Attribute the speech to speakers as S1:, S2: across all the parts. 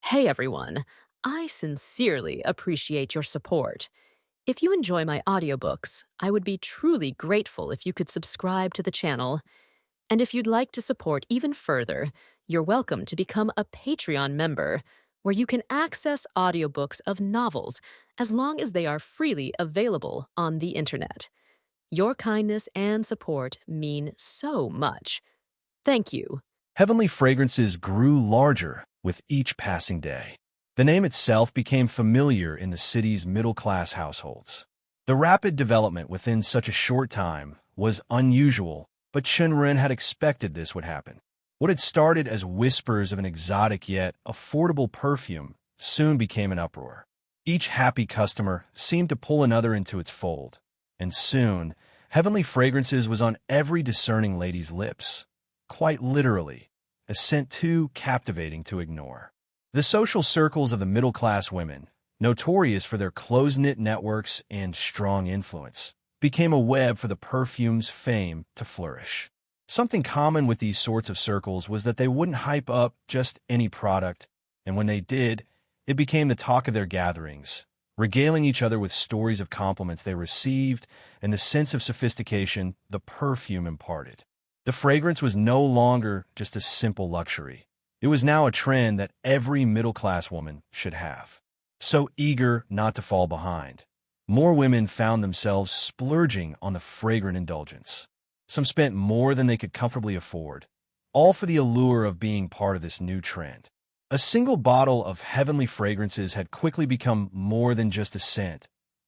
S1: Hey everyone, I sincerely appreciate your support. If you enjoy my audiobooks, I would be truly grateful if you could subscribe to the channel. And if you'd like to support even further, you're welcome to become a Patreon member, where you can access audiobooks of novels as long as they are freely available on the internet. Your kindness and support mean so much. Thank you.
S2: Heavenly fragrances grew larger with each passing day. The name itself became familiar in the city's middle-class households. The rapid development within such a short time was unusual, but Chen Ren had expected this would happen. What had started as whispers of an exotic yet affordable perfume soon became an uproar. Each happy customer seemed to pull another into its fold, and soon, Heavenly Fragrances was on every discerning lady's lips. Quite literally, a scent too captivating to ignore. The social circles of the middle-class women, notorious for their close-knit networks and strong influence, became a web for the perfume's fame to flourish. Something common with these sorts of circles was that they wouldn't hype up just any product, and when they did, it became the talk of their gatherings, regaling each other with stories of compliments they received and the sense of sophistication the perfume imparted. The fragrance was no longer just a simple luxury. It was now a trend that every middle-class woman should have. So eager not to fall behind, more women found themselves splurging on the fragrant indulgence. Some spent more than they could comfortably afford, all for the allure of being part of this new trend. A single bottle of Heavenly Fragrances had quickly become more than just a scent.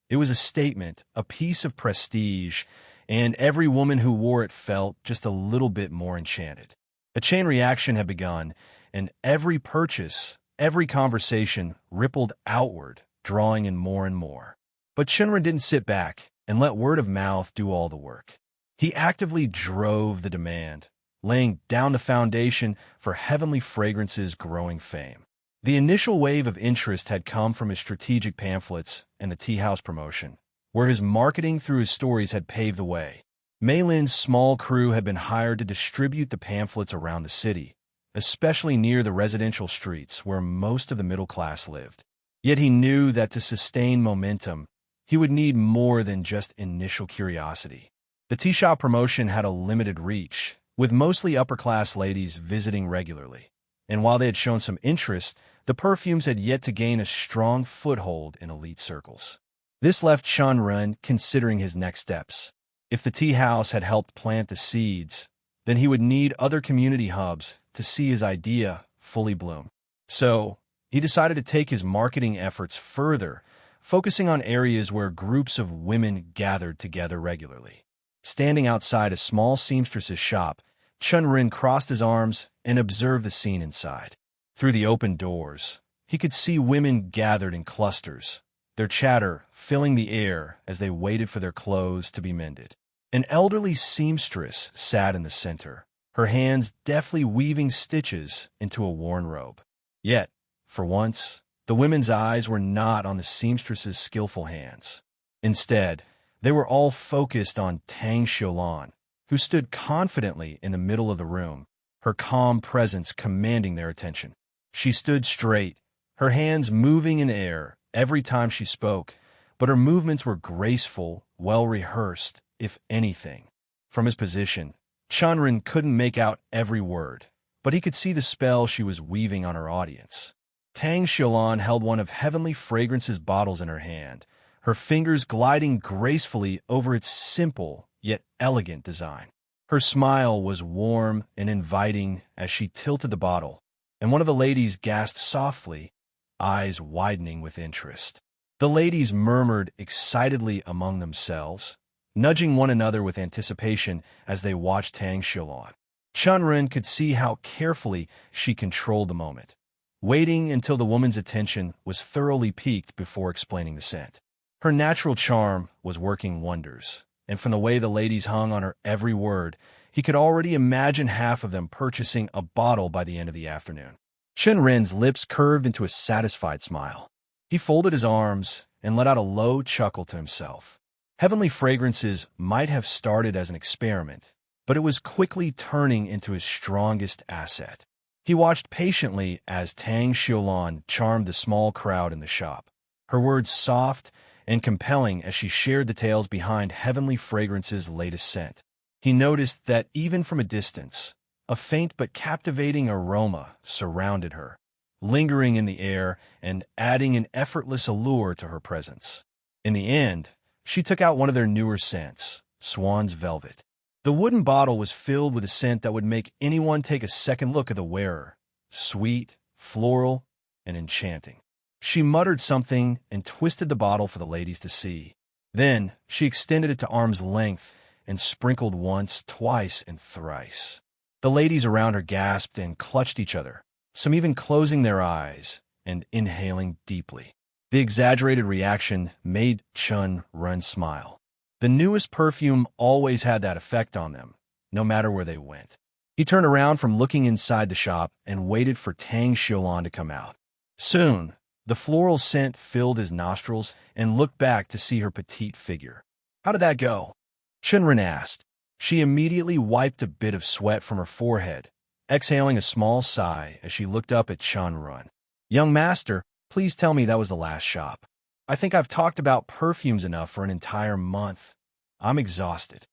S2: It was a statement, a piece of prestige, and every woman who wore it felt just a little bit more enchanted. A chain reaction had begun, and every purchase, every conversation rippled outward, drawing in more and more. But Chen Ren didn't sit back and let word of mouth do all the work. He actively drove the demand, laying down the foundation for Heavenly Fragrances' growing fame. The initial wave of interest had come from his strategic pamphlets and the tea house promotion, where his marketing through his stories had paved the way. Mei Lin's small crew had been hired to distribute the pamphlets around the city, especially near the residential streets where most of the middle class lived. Yet he knew that to sustain momentum, he would need more than just initial curiosity. The tea shop promotion had a limited reach, with mostly upper-class ladies visiting regularly. And while they had shown some interest, the perfumes had yet to gain a strong foothold in elite circles. This left Chen Ren considering his next steps. If the tea house had helped plant the seeds, then he would need other community hubs to see his idea fully bloom. So, he decided to take his marketing efforts further, focusing on areas where groups of women gathered together regularly. Standing outside a small seamstress's shop, Chen Ren crossed his arms and observed the scene inside. Through the open doors, he could see women gathered in clusters, their chatter filling the air as they waited for their clothes to be mended. An elderly seamstress sat in the center, her hands deftly weaving stitches into a worn robe. Yet, for once, the women's eyes were not on the seamstress's skillful hands. Instead, they were all focused on Tang Xiulan, who stood confidently in the middle of the room, her calm presence commanding their attention. She stood straight, her hands moving in air every time she spoke, but her movements were graceful, well-rehearsed, if anything. From his position, Chen Ren couldn't make out every word, but he could see the spell she was weaving on her audience. Tang Xiulan held one of Heavenly Fragrances' bottles in her hand, her fingers gliding gracefully over its simple yet elegant design. Her smile was warm and inviting as she tilted the bottle, and one of the ladies gasped softly, eyes widening with interest. The ladies murmured excitedly among themselves, nudging one another with anticipation as they watched Tang Xiulan. Chen Ren could see how carefully she controlled the moment, waiting until the woman's attention was thoroughly piqued before explaining the scent. Her natural charm was working wonders, and from the way the ladies hung on her every word, he could already imagine half of them purchasing a bottle by the end of the afternoon. Chen Ren's lips curved into a satisfied smile. He folded his arms and let out a low chuckle to himself. Heavenly Fragrances might have started as an experiment, but it was quickly turning into his strongest asset. He watched patiently as Tang Xiaolan charmed the small crowd in the shop, her words soft and compelling as she shared the tales behind Heavenly Fragrance's latest scent. He noticed that even from a distance, a faint but captivating aroma surrounded her, lingering in the air and adding an effortless allure to her presence. In the end, she took out one of their newer scents, Swan's Velvet. The wooden bottle was filled with a scent that would make anyone take a second look at the wearer, sweet, floral, and enchanting. She muttered something and twisted the bottle for the ladies to see. Then she extended it to arm's length and sprinkled once, twice, and thrice. The ladies around her gasped and clutched each other, some even closing their eyes and inhaling deeply. The exaggerated reaction made Chen Ren smile. The newest perfume always had that effect on them, no matter where they went. He turned around from looking inside the shop and waited for Tang Xiaolan to come out. Soon, the floral scent filled his nostrils and looked back to see her petite figure. "How did that go?" Chen Ren asked. She immediately wiped a bit of sweat from her forehead, exhaling a small sigh as she looked up at Chen Ren. "Young master, please tell me that was the last shop. I think I've talked about perfumes enough for an entire month. I'm exhausted."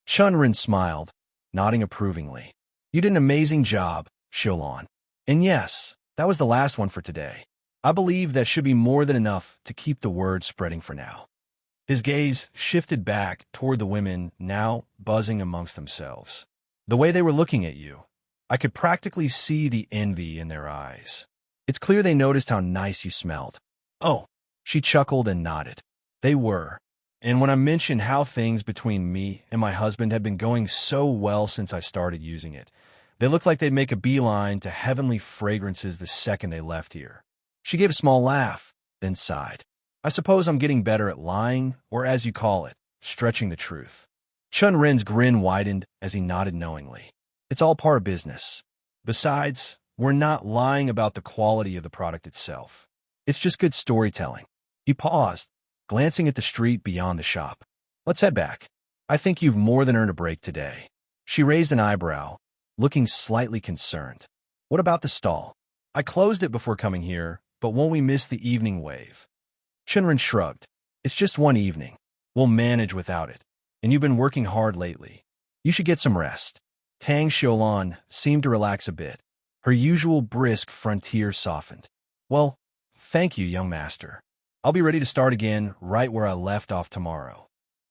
S2: Chen Ren smiled, nodding approvingly. "You did an amazing job, Xiaolan. And yes, that was the last one for today. I believe that should be more than enough to keep the word spreading for now." His gaze shifted back toward the women now buzzing amongst themselves. "The way they were looking at you, I could practically see the envy in their eyes. It's clear they noticed how nice you smelled." "Oh," she chuckled and nodded. "They were. And when I mentioned how things between me and my husband had been going so well since I started using it, they looked like they'd make a beeline to Heavenly Fragrances the second they left here." She gave a small laugh, then sighed. "I suppose I'm getting better at lying, or as you call it, stretching the truth." Chen Ren's grin widened as he nodded knowingly. "It's all part of business. Besides, we're not lying about the quality of the product itself. It's just good storytelling." He paused, glancing at the street beyond the shop. "Let's head back. I think you've more than earned a break today." She raised an eyebrow, looking slightly concerned. "What about the stall? I closed it before coming here, but won't we miss the evening wave?" Chen Ren shrugged. "It's just one evening. We'll manage without it. And you've been working hard lately. You should get some rest." Tang Xiaolan seemed to relax a bit. Her usual brisk frontier softened. "Well, thank you, young master. I'll be ready to start again right where I left off tomorrow."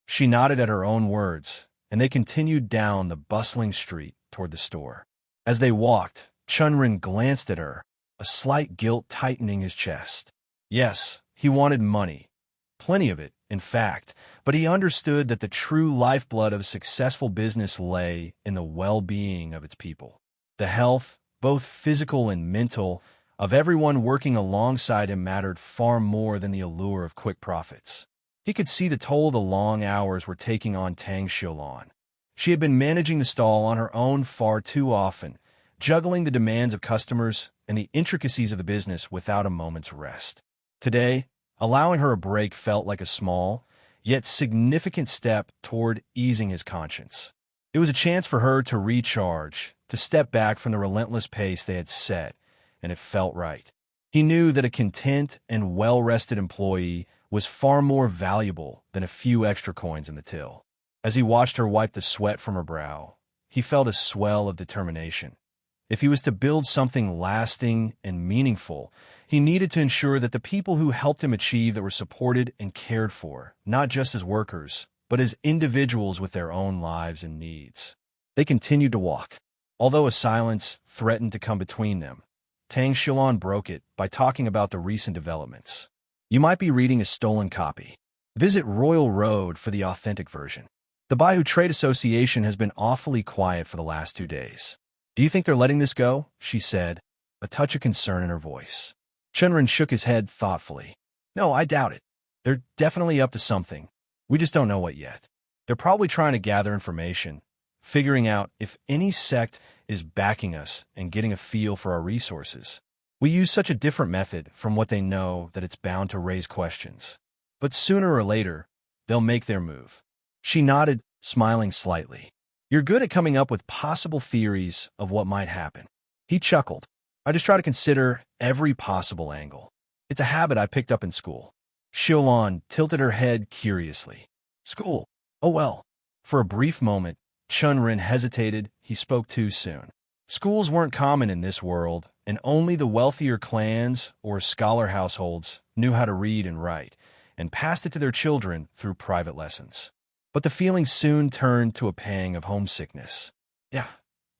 S2: She nodded at her own words, and they continued down the bustling street toward the store. As they walked, Chen Ren glanced at her, a slight guilt tightening his chest. Yes, he wanted money. Plenty of it, in fact, but he understood that the true lifeblood of successful business lay in the well-being of its people. The health, both physical and mental, of everyone working alongside him mattered far more than the allure of quick profits. He could see the toll the long hours were taking on Tang Xiaolan. She had been managing the stall on her own far too often, juggling the demands of customers and the intricacies of the business without a moment's rest. Today, allowing her a break felt like a small, yet significant step toward easing his conscience. It was a chance for her to recharge, to step back from the relentless pace they had set, and it felt right. He knew that a content and well-rested employee was far more valuable than a few extra coins in the till. As he watched her wipe the sweat from her brow, he felt a swell of determination. If he was to build something lasting and meaningful, he needed to ensure that the people who helped him achieve that were supported and cared for, not just as workers, but as individuals with their own lives and needs. They continued to walk. Although a silence threatened to come between them, Tang Xiaolan broke it by talking about the recent developments. "You might be reading a stolen copy. Visit Royal Road for the authentic version. The Baihu Trade Association has been awfully quiet for the last 2 days. Do you think they're letting this go?" she said, a touch of concern in her voice. Chen Ren shook his head thoughtfully. "No, I doubt it. They're definitely up to something. We just don't know what yet. They're probably trying to gather information, figuring out if any sect is backing us and getting a feel for our resources. We use such a different method from what they know that it's bound to raise questions. But sooner or later, they'll make their move." She nodded, smiling slightly. "You're good at coming up with possible theories of what might happen." He chuckled. I just try to consider every possible angle. It's a habit I picked up in school. Xiaolon tilted her head curiously. School? Oh well. For a brief moment, Chen Ren hesitated. He spoke too soon. Schools weren't common in this world, and only the wealthier clans or scholar households knew how to read and write, and passed it to their children through private lessons. But the feeling soon turned to a pang of homesickness. Yeah,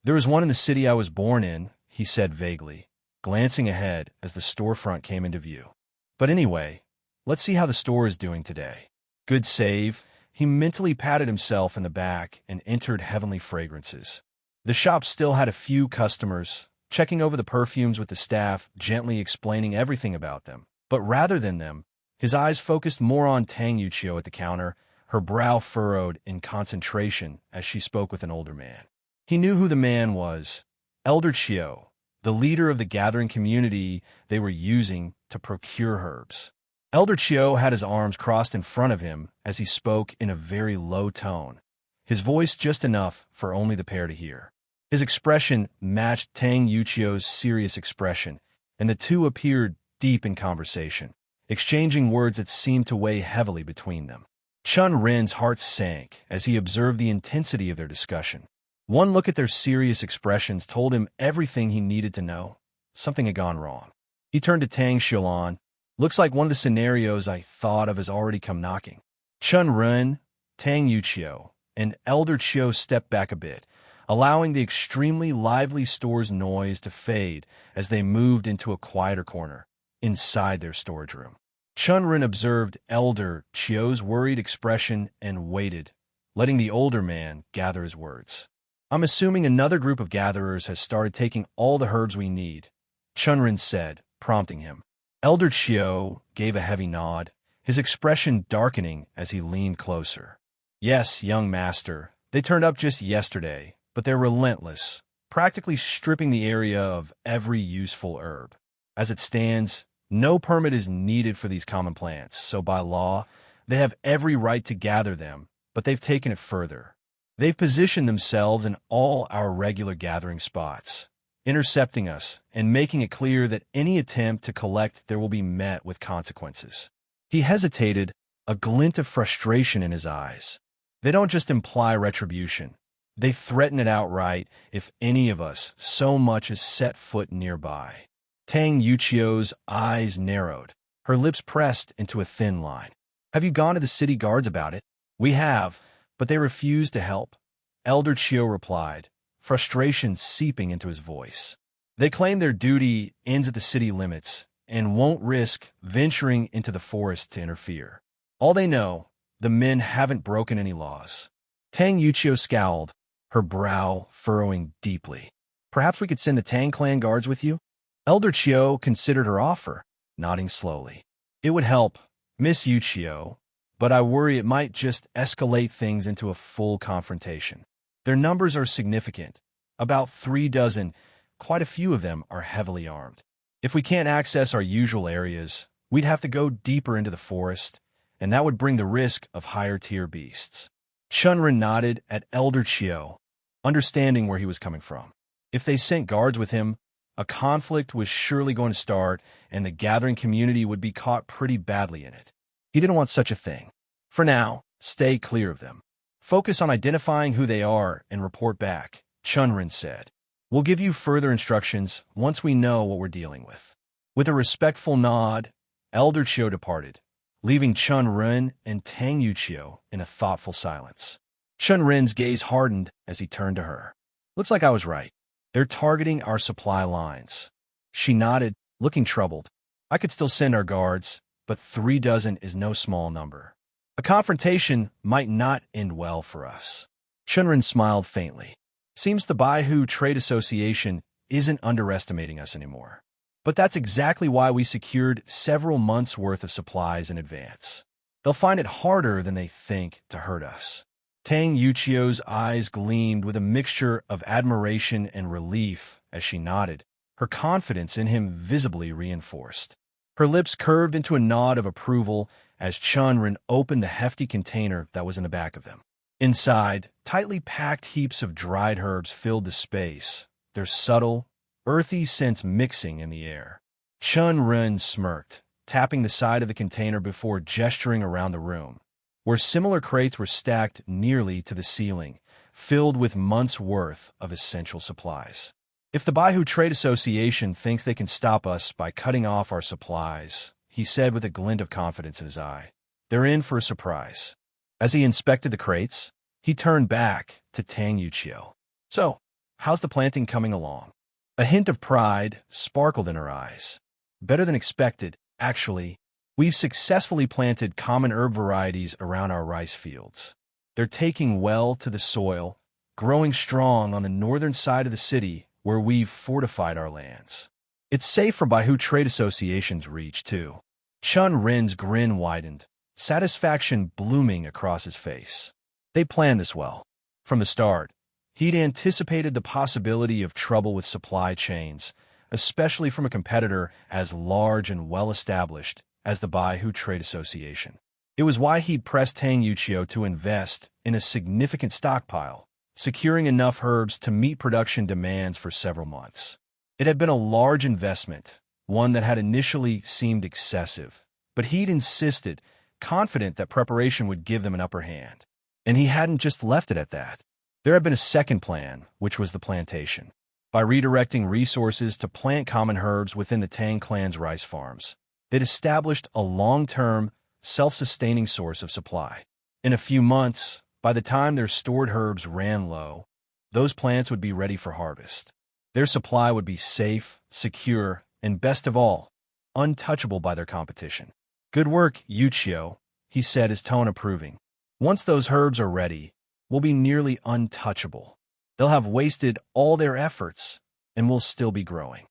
S2: there was one in the city I was born in, he said vaguely, glancing ahead as the storefront came into view. But anyway, let's see how the store is doing today. Good save. He mentally patted himself in the back and entered Heavenly Fragrances. The shop still had a few customers, checking over the perfumes with the staff, gently explaining everything about them. But rather than them, his eyes focused more on Tang Yuchio at the counter, her brow furrowed in concentration as she spoke with an older man. He knew who the man was, Elder Chio, the leader of the gathering community they were using to procure herbs. Elder Chio had his arms crossed in front of him as he spoke in a very low tone, his voice just enough for only the pair to hear. His expression matched Tang Yuchio's serious expression, and the two appeared deep in conversation, exchanging words that seemed to weigh heavily between them. Chen Ren's heart sank as he observed the intensity of their discussion. One look at their serious expressions told him everything he needed to know. Something had gone wrong. He turned to Tang Xiaolon. Looks like one of the scenarios I thought of has already come knocking. Chen Ren, Tang Yuchio, and Elder Chio stepped back a bit, allowing the extremely lively store's noise to fade as they moved into a quieter corner inside their storage room. Chen Ren observed Elder Chio's worried expression and waited, letting the older man gather his words. I'm assuming another group of gatherers has started taking all the herbs we need, Chen Ren said, prompting him. Elder Chio gave a heavy nod, his expression darkening as he leaned closer. Yes, young master, they turned up just yesterday, but they're relentless, practically stripping the area of every useful herb. As it stands, no permit is needed for these common plants, so by law, they have every right to gather them, but they've taken it further. They've positioned themselves in all our regular gathering spots, intercepting us and making it clear that any attempt to collect there will be met with consequences. He hesitated, a glint of frustration in his eyes. They don't just imply retribution. They threaten it outright if any of us so much as set foot nearby. Tang Yuchio's eyes narrowed, her lips pressed into a thin line. Have you gone to the city guards about it? We have, but they refuse to help. Elder Chio replied, frustration seeping into his voice. They claim their duty ends at the city limits and won't risk venturing into the forest to interfere. All they know, the men haven't broken any laws. Tang Yuchio scowled, her brow furrowing deeply. Perhaps we could send the Tang clan guards with you? Elder Chio considered her offer, nodding slowly. It would help, Miss Yuchio, but I worry it might just escalate things into a full confrontation. Their numbers are significant, about 3 dozen, quite a few of them are heavily armed. If we can't access our usual areas, we'd have to go deeper into the forest, and that would bring the risk of higher-tier beasts. Chen Ren nodded at Elder Chio, understanding where he was coming from. If they sent guards with him, a conflict was surely going to start, and the gathering community would be caught pretty badly in it. He didn't want such a thing. For now, stay clear of them. Focus on identifying who they are and report back, Chen Ren said. We'll give you further instructions once we know what we're dealing with. With a respectful nod, Elder Chio departed, leaving Chen Ren and Tang Yuchio in a thoughtful silence. Chen Ren's gaze hardened as he turned to her. Looks like I was right. They're targeting our supply lines. She nodded, looking troubled. I could still send our guards, but 3 dozen is no small number. A confrontation might not end well for us. Chen Ren smiled faintly. Seems the Baihu Trade Association isn't underestimating us anymore. But that's exactly why we secured several months' worth of supplies in advance. They'll find it harder than they think to hurt us. Tang Yuchio's eyes gleamed with a mixture of admiration and relief as she nodded, her confidence in him visibly reinforced. Her lips curved into a nod of approval as Chen Ren opened the hefty container that was in the back of them. Inside, tightly packed heaps of dried herbs filled the space, their subtle, earthy scents mixing in the air. Chen Ren smirked, tapping the side of the container before gesturing around the room, where similar crates were stacked nearly to the ceiling, filled with months' worth of essential supplies. If the Baihu Trade Association thinks they can stop us by cutting off our supplies, he said with a glint of confidence in his eye, they're in for a surprise. As he inspected the crates, he turned back to Tang Yuqiu. So, how's the planting coming along? A hint of pride sparkled in her eyes. Better than expected, actually. We've successfully planted common herb varieties around our rice fields. They're taking well to the soil, growing strong on the northern side of the city where we've fortified our lands. It's safe for Baihu Trade Association's reach, too. Chen Ren's grin widened, satisfaction blooming across his face. They planned this well. From the start, he'd anticipated the possibility of trouble with supply chains, especially from a competitor as large and well-established as the Baihu Trade Association. It was why he'd pressed Tang Yuqiu to invest in a significant stockpile, securing enough herbs to meet production demands for several months. It had been a large investment, one that had initially seemed excessive, but he'd insisted, confident that preparation would give them an upper hand. And he hadn't just left it at that. There had been a second plan, which was the plantation. By redirecting resources to plant common herbs within the Tang clan's rice farms, they'd established a long-term, self-sustaining source of supply. In a few months, by the time their stored herbs ran low, those plants would be ready for harvest. Their supply would be safe, secure, and best of all, untouchable by their competition. Good work, Yuqiu, he said, his tone approving. Once those herbs are ready, we'll be nearly untouchable. They'll have wasted all their efforts, and we'll still be growing.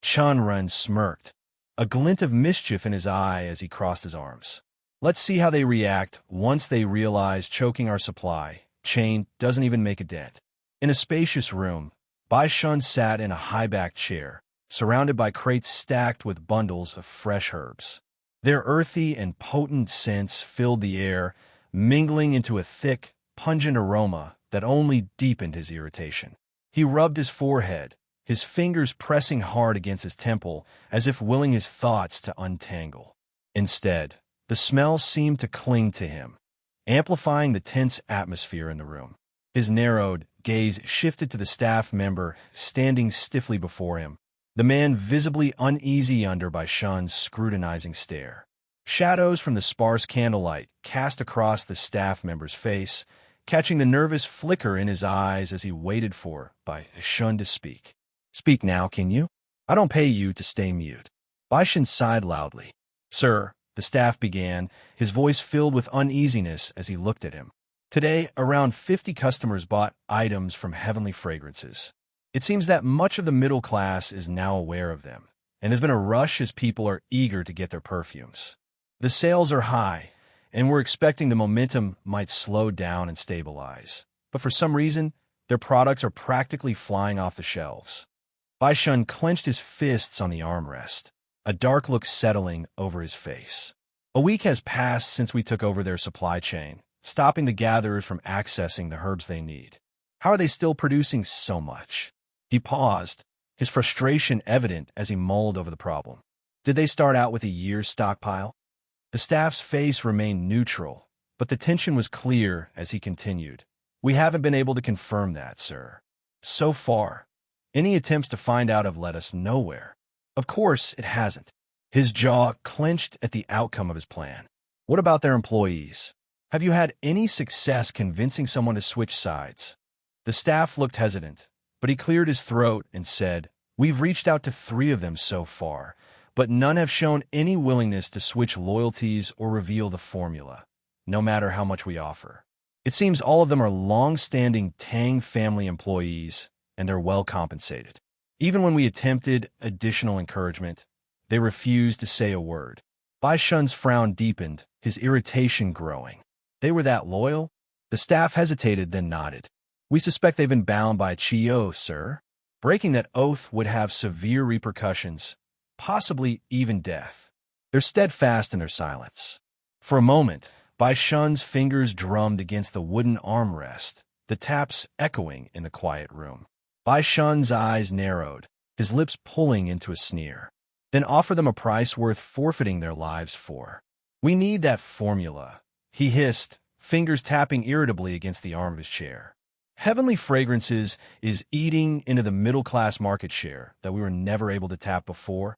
S2: Chen Ren smirked, a glint of mischief in his eye as he crossed his arms. Let's see how they react once they realize choking our supply chain doesn't even make a dent. In a spacious room, Bai Shun sat in a high-backed chair, surrounded by crates stacked with bundles of fresh herbs. Their earthy and potent scents filled the air, mingling into a thick, pungent aroma that only deepened his irritation. He rubbed his forehead, his fingers pressing hard against his temple as if willing his thoughts to untangle. Instead, the smell seemed to cling to him, amplifying the tense atmosphere in the room. His narrowed gaze shifted to the staff member standing stiffly before him, the man visibly uneasy under Bai Shun's scrutinizing stare. Shadows from the sparse candlelight cast across the staff member's face, catching the nervous flicker in his eyes as he waited for Bai Shun to speak. Speak now, can you? I don't pay you to stay mute. Bai Shun sighed loudly. Sir, the staff began, his voice filled with uneasiness as he looked at him. Today, around 50 customers bought items from Heavenly Fragrances. It seems that much of the middle class is now aware of them, and there's been a rush as people are eager to get their perfumes. The sales are high, and we're expecting the momentum might slow down and stabilize. But for some reason, their products are practically flying off the shelves. Bai Shun clenched his fists on the armrest, a dark look settling over his face. A week has passed since we took over their supply chain, stopping the gatherers from accessing the herbs they need. How are they still producing so much? He paused, his frustration evident as he mulled over the problem. Did they start out with a year's stockpile? The staff's face remained neutral, but the tension was clear as he continued. We haven't been able to confirm that, sir. So far, any attempts to find out have led us nowhere. Of course, it hasn't. His jaw clenched at the outcome of his plan. What about their employees? Have you had any success convincing someone to switch sides? The staff looked hesitant, but he cleared his throat and said, We've reached out to 3 of them so far, but none have shown any willingness to switch loyalties or reveal the formula, no matter how much we offer. It seems all of them are long-standing Tang family employees, and they're well compensated. Even when we attempted additional encouragement, they refused to say a word. Bai Shun's frown deepened, his irritation growing. They were that loyal? The staff hesitated, then nodded. We suspect they've been bound by Qio, sir. Breaking that oath would have severe repercussions, possibly even death. They're steadfast in their silence. For a moment, Bai Shun's fingers drummed against the wooden armrest, the taps echoing in the quiet room. Bai Shun's eyes narrowed, his lips pulling into a sneer. Then offer them a price worth forfeiting their lives for. We need that formula, he hissed, fingers tapping irritably against the arm of his chair. Heavenly Fragrances is eating into the middle-class market share that we were never able to tap before,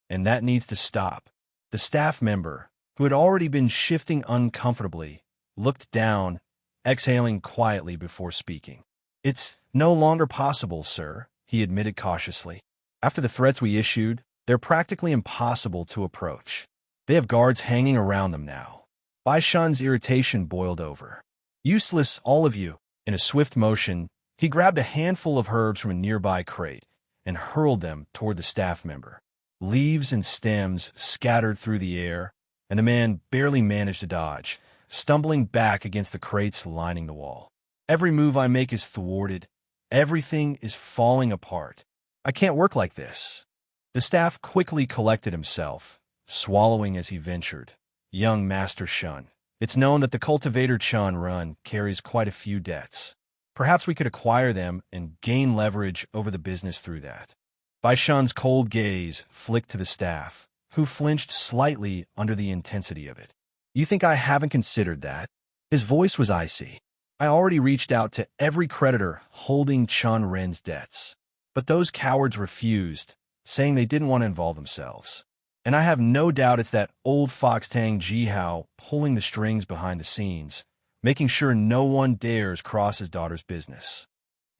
S2: and that needs to stop. The staff member, who had already been shifting uncomfortably, looked down, exhaling quietly before speaking. It's no longer possible, sir, he admitted cautiously. After the threats we issued, they're practically impossible to approach. They have guards hanging around them now. Bai Shan's irritation boiled over. Useless, all of you. In a swift motion, he grabbed a handful of herbs from a nearby crate and hurled them toward the staff member. Leaves and stems scattered through the air, and the man barely managed to dodge, stumbling back against the crates lining the wall. Every move I make is thwarted. Everything is falling apart. I can't work like this. The staff quickly collected himself, swallowing as he ventured. Young Master Shun. It's known that the cultivator Chen Ren carries quite a few debts. Perhaps we could acquire them and gain leverage over the business through that. Bai Shan's cold gaze flicked to the staff, who flinched slightly under the intensity of it. You think I haven't considered that? His voice was icy. I already reached out to every creditor holding Chen Ren's debts. But those cowards refused, saying they didn't want to involve themselves. And I have no doubt it's that old fox Tang Jihao pulling the strings behind the scenes, making sure no one dares cross his daughter's business.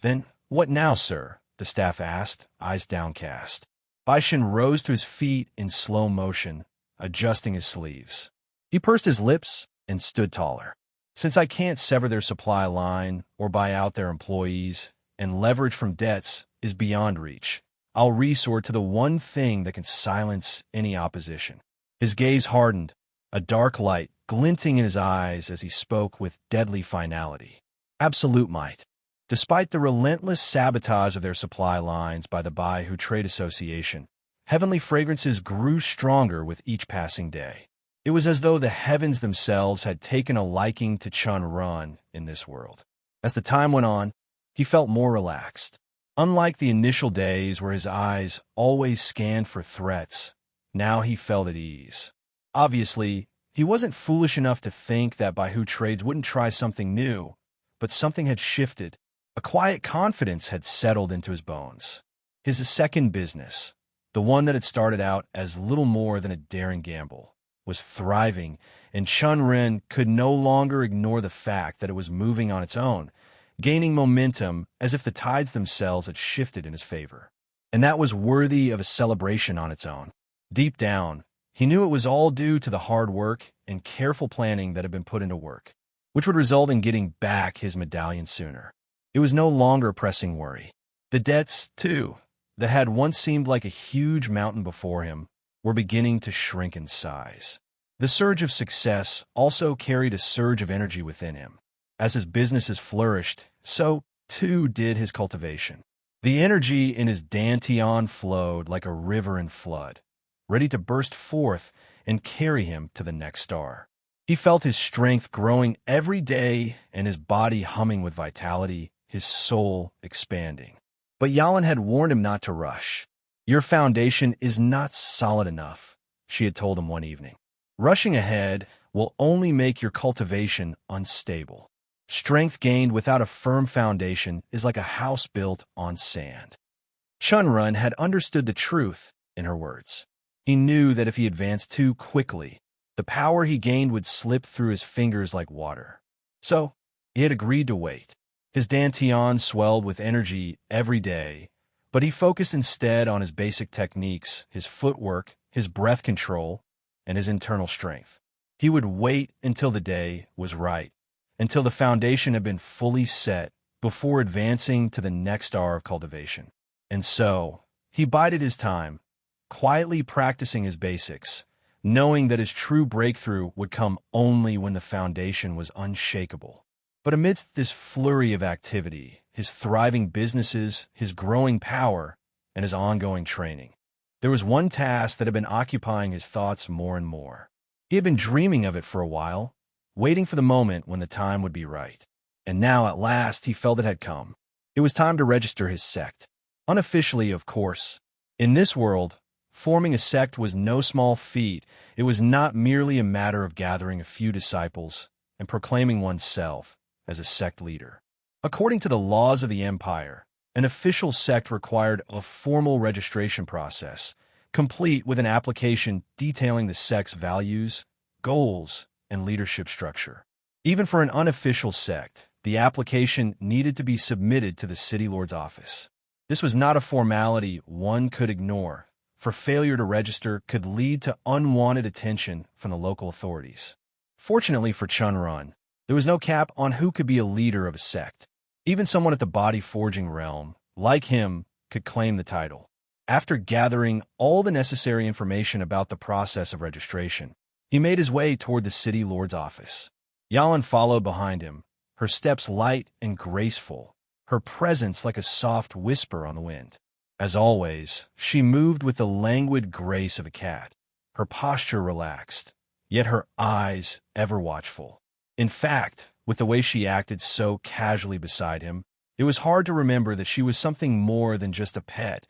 S2: Then, what now, sir? The staff asked, eyes downcast. Bai Shan rose to his feet in slow motion, adjusting his sleeves. He pursed his lips and stood taller. Since I can't sever their supply line or buy out their employees, and leverage from debts is beyond reach, I'll resort to the one thing that can silence any opposition. His gaze hardened, a dark light glinting in his eyes as he spoke with deadly finality. Absolute might. Despite the relentless sabotage of their supply lines by the Bai Hu Trade Association, Heavenly Fragrances grew stronger with each passing day. It was as though the heavens themselves had taken a liking to Chen Ren in this world. As the time went on, he felt more relaxed. Unlike the initial days where his eyes always scanned for threats, now he felt at ease. Obviously, he wasn't foolish enough to think that Bai Hu Trades wouldn't try something new, but something had shifted. A quiet confidence had settled into his bones. His second business, the one that had started out as little more than a daring gamble, was thriving, and Chen Ren could no longer ignore the fact that it was moving on its own, gaining momentum as if the tides themselves had shifted in his favor. And that was worthy of a celebration on its own. Deep down, he knew it was all due to the hard work and careful planning that had been put into work, which would result in getting back his medallion sooner. It was no longer a pressing worry. The debts, too, that had once seemed like a huge mountain before him, were beginning to shrink in size. The surge of success also carried a surge of energy within him. As his businesses flourished, so, too, did his cultivation. The energy in his dantian flowed like a river in flood, ready to burst forth and carry him to the next star. He felt his strength growing every day and his body humming with vitality, his soul expanding. But Yalan had warned him not to rush. Your foundation is not solid enough, she had told him one evening. Rushing ahead will only make your cultivation unstable. Strength gained without a firm foundation is like a house built on sand. Chen Ren had understood the truth in her words. He knew that if he advanced too quickly, the power he gained would slip through his fingers like water. So, he had agreed to wait. His dantian swelled with energy every day, but he focused instead on his basic techniques, his footwork, his breath control, and his internal strength. He would wait until the day was right, until the foundation had been fully set before advancing to the next star of cultivation. And so, he bided his time, quietly practicing his basics, knowing that his true breakthrough would come only when the foundation was unshakable. But amidst this flurry of activity, his thriving businesses, his growing power, and his ongoing training, there was one task that had been occupying his thoughts more and more. He had been dreaming of it for a while, waiting for the moment when the time would be right. And now, at last, he felt it had come. It was time to register his sect. Unofficially, of course, In this world, forming a sect was no small feat. It was not merely a matter of gathering a few disciples and proclaiming oneself as a sect leader. According to the laws of the empire, an official sect required a formal registration process, complete with an application detailing the sect's values, goals, and leadership structure. Even for an unofficial sect, the application needed to be submitted to the city lord's office. This was not a formality one could ignore, for failure to register could lead to unwanted attention from the local authorities. Fortunately for Chen Ren, there was no cap on who could be a leader of a sect. Even someone at the body-forging realm, like him, could claim the title. After gathering all the necessary information about the process of registration, he made his way toward the city lord's office. Yalan followed behind him, her steps light and graceful, her presence like a soft whisper on the wind. As always, she moved with the languid grace of a cat, her posture relaxed, yet her eyes ever watchful. In fact, with the way she acted so casually beside him, it was hard to remember that she was something more than just a pet,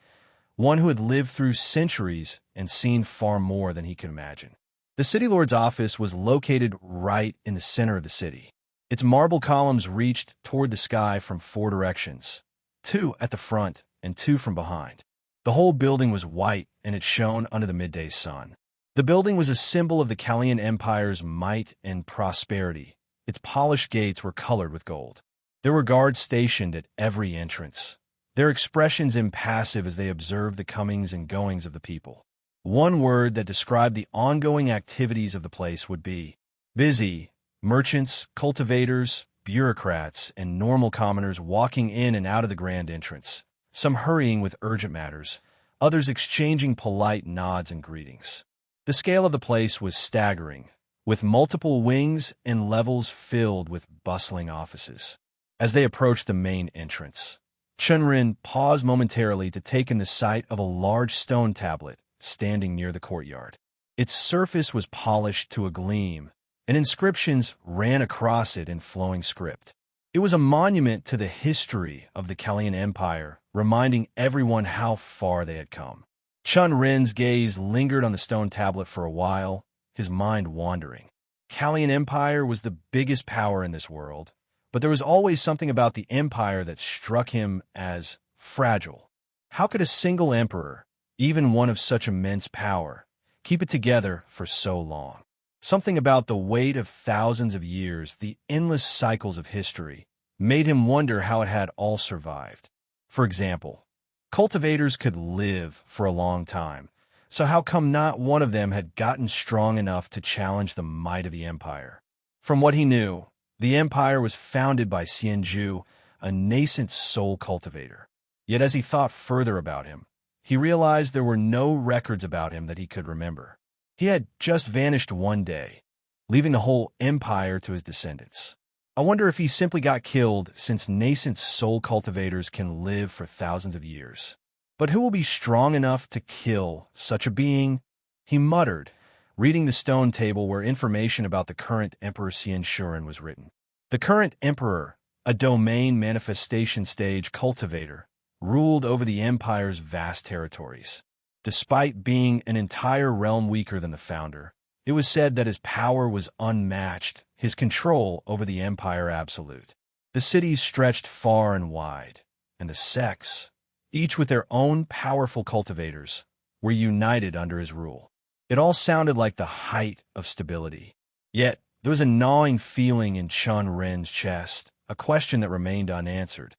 S2: one who had lived through centuries and seen far more than he could imagine. The city lord's office was located right in the center of the city. Its marble columns reached toward the sky from 4 directions, 2 at the front and 2 from behind. The whole building was white and it shone under the midday sun. The building was a symbol of the Kalian Empire's might and prosperity. Its polished gates were colored with gold. There were guards stationed at every entrance, their expressions impassive as they observed the comings and goings of the people. One word that described the ongoing activities of the place would be busy. Merchants, cultivators, bureaucrats, and normal commoners walking in and out of the grand entrance, some hurrying with urgent matters, others exchanging polite nods and greetings. The scale of the place was staggering, with multiple wings and levels filled with bustling offices. As they approached the main entrance, Chen Ren paused momentarily to take in the sight of a large stone tablet standing near the courtyard. Its surface was polished to a gleam, and inscriptions ran across it in flowing script. It was a monument to the history of the Kalian Empire, reminding everyone how far they had come. Chen Ren's gaze lingered on the stone tablet for a while, his mind wandering. Kalian Empire was the biggest power in this world, but there was always something about the empire that struck him as fragile. How could a single emperor, even one of such immense power, keep it together for so long? Something about the weight of thousands of years, the endless cycles of history, made him wonder how it had all survived. For example, cultivators could live for a long time, so how come not one of them had gotten strong enough to challenge the might of the empire? From what he knew, the empire was founded by Xianzhu, a nascent soul cultivator. Yet as he thought further about him, he realized there were no records about him that he could remember. He had just vanished one day, leaving the whole empire to his descendants. I wonder if he simply got killed, since nascent soul cultivators can live for thousands of years. But who will be strong enough to kill such a being? He muttered, reading the stone table where information about the current Emperor Xianzhu was written. The current emperor, a domain manifestation stage cultivator, ruled over the empire's vast territories. Despite being an entire realm weaker than the founder, it was said that his power was unmatched, his control over the empire absolute. The cities stretched far and wide, and the sects, each with their own powerful cultivators, were united under his rule. It all sounded like the height of stability. Yet, there was a gnawing feeling in Chen Ren's chest, a question that remained unanswered.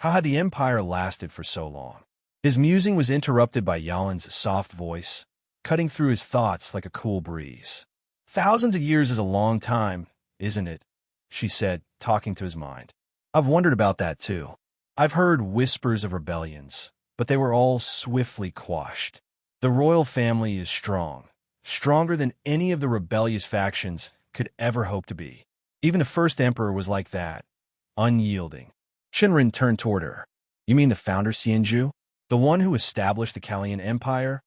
S2: How had the empire lasted for so long? His musing was interrupted by Yalan's soft voice, cutting through his thoughts like a cool breeze. "Thousands of years is a long time, isn't it?" she said, talking to his mind. "I've wondered about that too. I've heard whispers of rebellions, but they were all swiftly quashed. The royal family is strong, stronger than any of the rebellious factions could ever hope to be. Even the first emperor was like that, unyielding." Chen Ren turned toward her. "You mean the founder Xianzhu? The one who established the Kalian Empire?"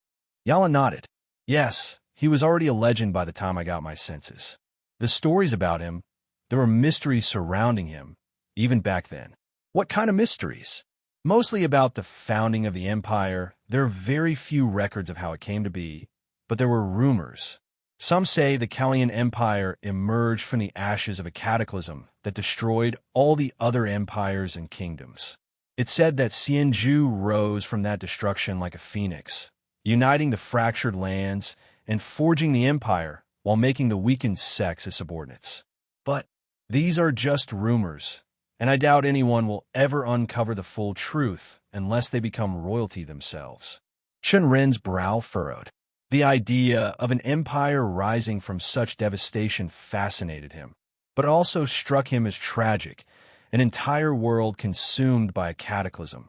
S2: Yalan nodded. "Yes, he was already a legend by the time I got my senses. The stories about him, there were mysteries surrounding him, even back then." "What kind of mysteries?" Mostly about the founding of the empire. There are very few records of how it came to be, but there were rumors. Some say the Kalian Empire emerged from the ashes of a cataclysm that destroyed all the other empires and kingdoms. It's said that Xianzhu rose from that destruction like a phoenix, uniting the fractured lands and forging the empire while making the weakened sects as subordinates. But these are just rumors, and I doubt anyone will ever uncover the full truth unless they become royalty themselves. Chen Ren's brow furrowed. The idea of an empire rising from such devastation fascinated him, but also struck him as tragic, an entire world consumed by a cataclysm,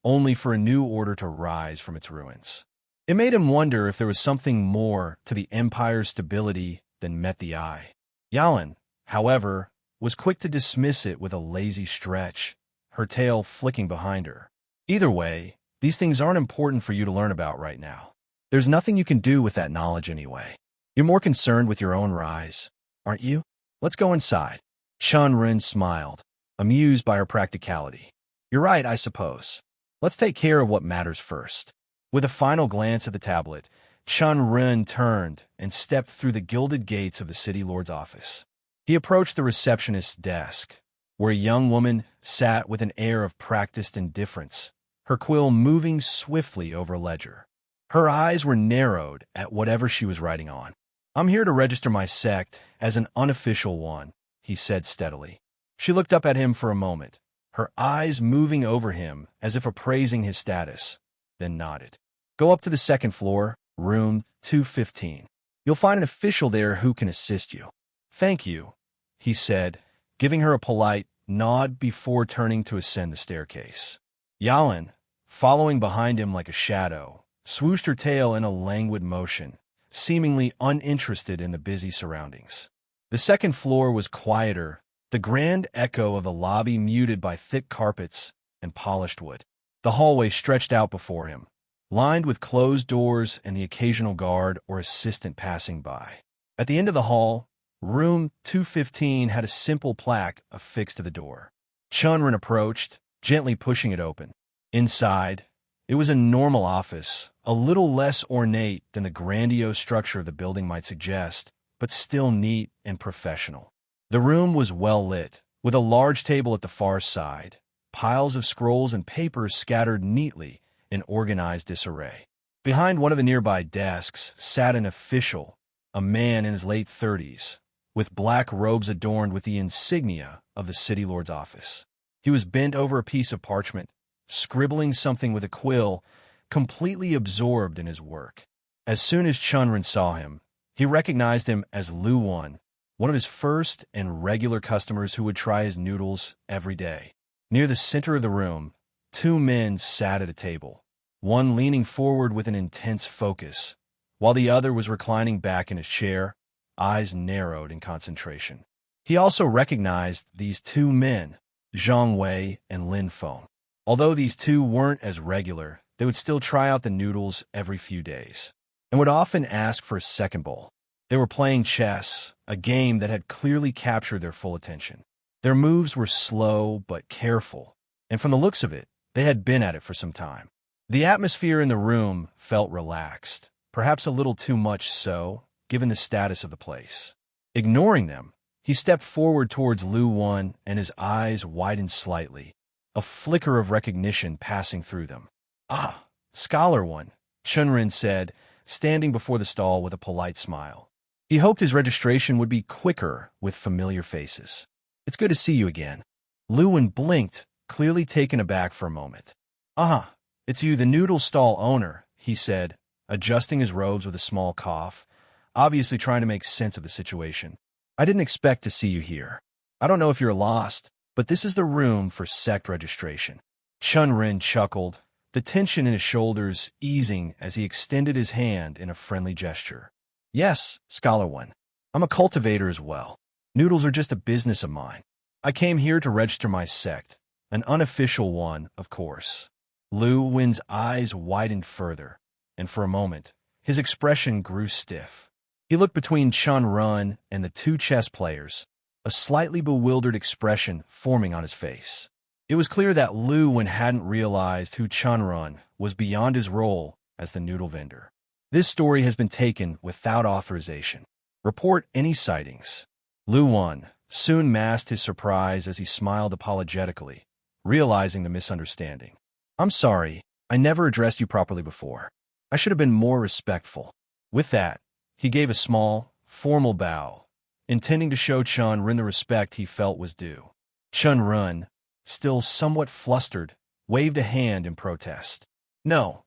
S2: only for a new order to rise from its ruins. It made him wonder if there was something more to the empire's stability than met the eye. Yalan, however, was quick to dismiss it with a lazy stretch, her tail flicking behind her. Either way, these things aren't important for you to learn about right now. There's nothing you can do with that knowledge anyway. You're more concerned with your own rise, aren't you? Let's go inside. Chen Ren smiled, amused by her practicality. You're right, I suppose. Let's take care of what matters first. With a final glance at the tablet, Chen Ren turned and stepped through the gilded gates of the city lord's office. He approached the receptionist's desk, where a young woman sat with an air of practiced indifference, her quill moving swiftly over a ledger. Her eyes were narrowed at whatever she was writing on. I'm here to register my sect as an unofficial one, he said steadily. She looked up at him for a moment, her eyes moving over him as if appraising his status, then nodded. Go up to the second floor, room 215. You'll find an official there who can assist you. Thank you, he said, giving her a polite nod before turning to ascend the staircase. Yalan, following behind him like a shadow, swooshed her tail in a languid motion, seemingly uninterested in the busy surroundings. The second floor was quieter, the grand echo of the lobby muted by thick carpets and polished wood. The hallway stretched out before him, lined with closed doors and the occasional guard or assistant passing by. At the end of the hall, room 215 had a simple plaque affixed to the door. Chen Ren approached, gently pushing it open. Inside, it was a normal office, a little less ornate than the grandiose structure of the building might suggest, but still neat and professional. The room was well lit, with a large table at the far side, piles of scrolls and papers scattered neatly in organized disarray. Behind one of the nearby desks sat an official, a man in his late 30s, with black robes adorned with the insignia of the city lord's office. He was bent over a piece of parchment, scribbling something with a quill, completely absorbed in his work. As soon as Chen Ren saw him, he recognized him as Lu Wan, one of his first and regular customers who would try his noodles every day. Near the center of the room, two men sat at a table, one leaning forward with an intense focus, while the other was reclining back in his chair, eyes narrowed in concentration. He also recognized these two men, Zhang Wei and Lin Feng. Although these two weren't as regular, they would still try out the noodles every few days, and would often ask for a second bowl. They were playing chess, a game that had clearly captured their full attention. Their moves were slow but careful, and from the looks of it, they had been at it for some time. The atmosphere in the room felt relaxed, perhaps a little too much so, given the status of the place. Ignoring them, he stepped forward towards Lu Wan, and his eyes widened slightly, a flicker of recognition passing through them. Ah, Scholar One, Chen Ren said, standing before the stall with a polite smile. He hoped his registration would be quicker with familiar faces. It's good to see you again. Lu Wan blinked, clearly taken aback for a moment. Ah, it's you, the noodle stall owner, he said, adjusting his robes with a small cough, obviously trying to make sense of the situation. I didn't expect to see you here. I don't know if you're lost, but this is the room for sect registration. Chen Ren chuckled, the tension in his shoulders easing as he extended his hand in a friendly gesture. Yes, Scholar One. I'm a cultivator as well. Noodles are just a business of mine. I came here to register my sect, an unofficial one, of course. Lu Wan's eyes widened further, and for a moment, his expression grew stiff. He looked between Chen Ren and the two chess players, a slightly bewildered expression forming on his face. It was clear that Lu Wen hadn't realized who Chen Ren was beyond his role as the noodle vendor. This story has been taken without authorization. Report any sightings. Lu Wen soon masked his surprise as he smiled apologetically, realizing the misunderstanding. I'm sorry, I never addressed you properly before. I should have been more respectful. With that, he gave a small, formal bow, intending to show Chen Ren the respect he felt was due. Chen Ren, still somewhat flustered, waved a hand in protest. No,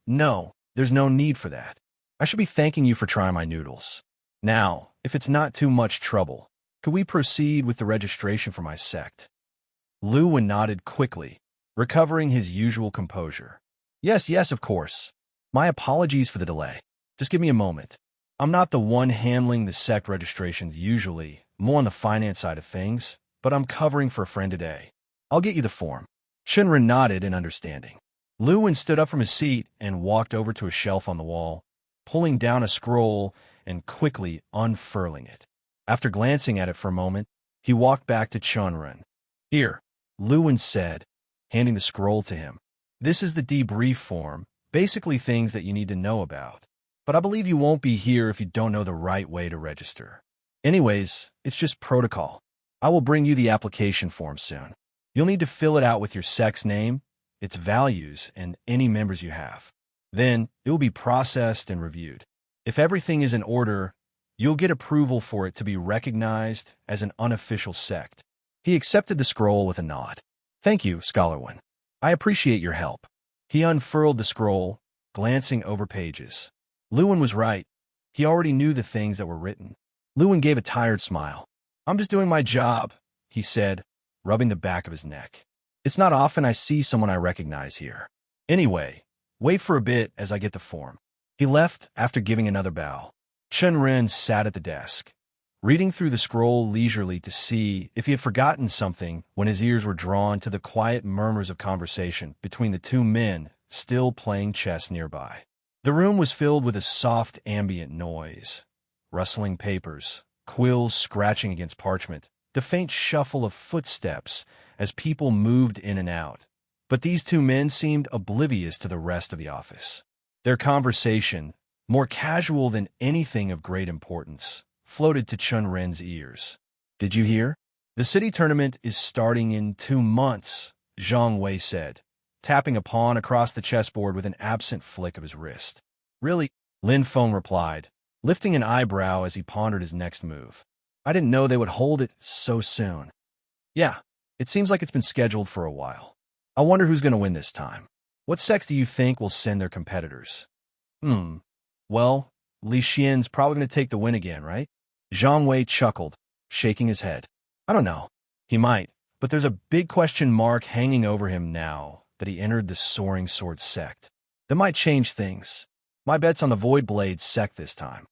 S2: there's no need for that. I should be thanking you for trying my noodles. Now, if it's not too much trouble, could we proceed with the registration for my sect? Lu Wen nodded quickly, recovering his usual composure. Yes, of course. My apologies for the delay. Just give me a moment. I'm not the one handling the sect registrations usually, more on the finance side of things, but I'm covering for a friend today. I'll get you the form. Chen Ren nodded in understanding. Lu Wen stood up from his seat and walked over to a shelf on the wall, pulling down a scroll and quickly unfurling it. After glancing at it for a moment, he walked back to Chen Ren. Here, Lu Wen said, handing the scroll to him. This is the debrief form, basically things that you need to know about. But I believe you won't be here if you don't know the right way to register. Anyways, it's just protocol. I will bring you the application form soon. You'll need to fill it out with your sect's name, its values, and any members you have. Then, it will be processed and reviewed. If everything is in order, you'll get approval for it to be recognized as an unofficial sect. He accepted the scroll with a nod. Thank you, Scholar One. I appreciate your help. He unfurled the scroll, glancing over pages. Lu Wen was right. He already knew the things that were written. Lu Wen gave a tired smile. I'm just doing my job, he said, rubbing the back of his neck. It's not often I see someone I recognize here. Anyway, wait for a bit as I get the form. He left after giving another bow. Chen Ren sat at the desk, reading through the scroll leisurely to see if he had forgotten something when his ears were drawn to the quiet murmurs of conversation between the two men still playing chess nearby. The room was filled with a soft ambient noise, rustling papers, quills scratching against parchment, the faint shuffle of footsteps as people moved in and out. But these two men seemed oblivious to the rest of the office. Their conversation, more casual than anything of great importance, floated to Chen Ren's ears. Did you hear? The city tournament is starting in 2 months, Zhang Wei said, tapping a pawn across the chessboard with an absent flick of his wrist. Really? Lin Feng replied, lifting an eyebrow as he pondered his next move. I didn't know they would hold it so soon. Yeah, it seems like it's been scheduled for a while. I wonder who's going to win this time. What sects do you think will send their competitors? Well, Li Xian's probably going to take the win again, right? Zhang Wei chuckled, shaking his head. I don't know. He might, but there's a big question mark hanging over him now that he entered the Soaring Sword sect. That might change things. My bet's on the Void Blade sect this time.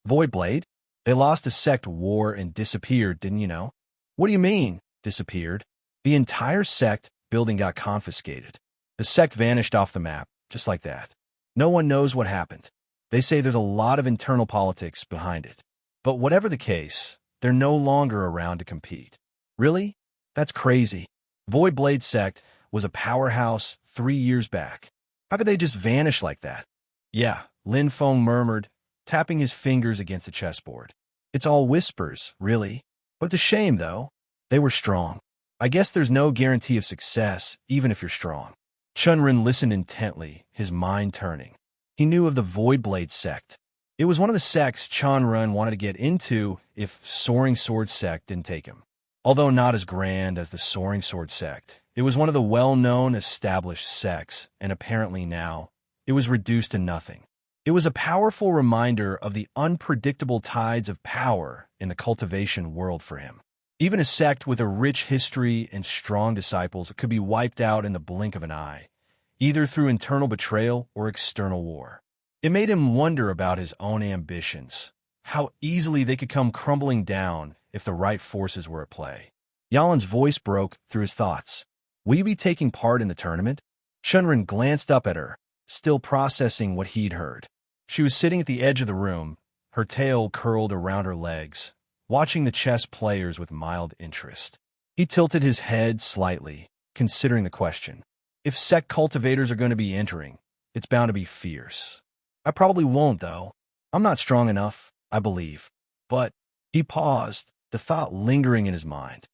S2: Void Blade? They lost a sect war and disappeared, didn't you know? What do you mean, disappeared? The entire sect building got confiscated. The sect vanished off the map, just like that. No one knows what happened. They say there's a lot of internal politics behind it. But whatever the case, they're no longer around to compete. Really? That's crazy. Void Blade sect was a powerhouse 3 years back. How could they just vanish like that? Yeah, Lin Feng murmured, tapping his fingers against the chessboard. It's all whispers, really. But it's a shame, though. They were strong. I guess there's no guarantee of success, even if you're strong. Chen Ren listened intently, his mind turning. He knew of the Void Blade sect. It was one of the sects Chen Ren wanted to get into if Soaring Sword sect didn't take him. Although not as grand as the Soaring Sword sect, it was one of the well-known established sects, and apparently now, it was reduced to nothing. It was a powerful reminder of the unpredictable tides of power in the cultivation world for him. Even a sect with a rich history and strong disciples could be wiped out in the blink of an eye, either through internal betrayal or external war. It made him wonder about his own ambitions, how easily they could come crumbling down if the right forces were at play. Yalin's voice broke through his thoughts. Will you be taking part in the tournament? Chen Ren glanced up at her, still processing what he'd heard. She was sitting at the edge of the room, her tail curled around her legs, watching the chess players with mild interest. He tilted his head slightly, considering the question. If sect cultivators are going to be entering, it's bound to be fierce. I probably won't, though. I'm not strong enough, I believe. But he paused, the thought lingering in his mind.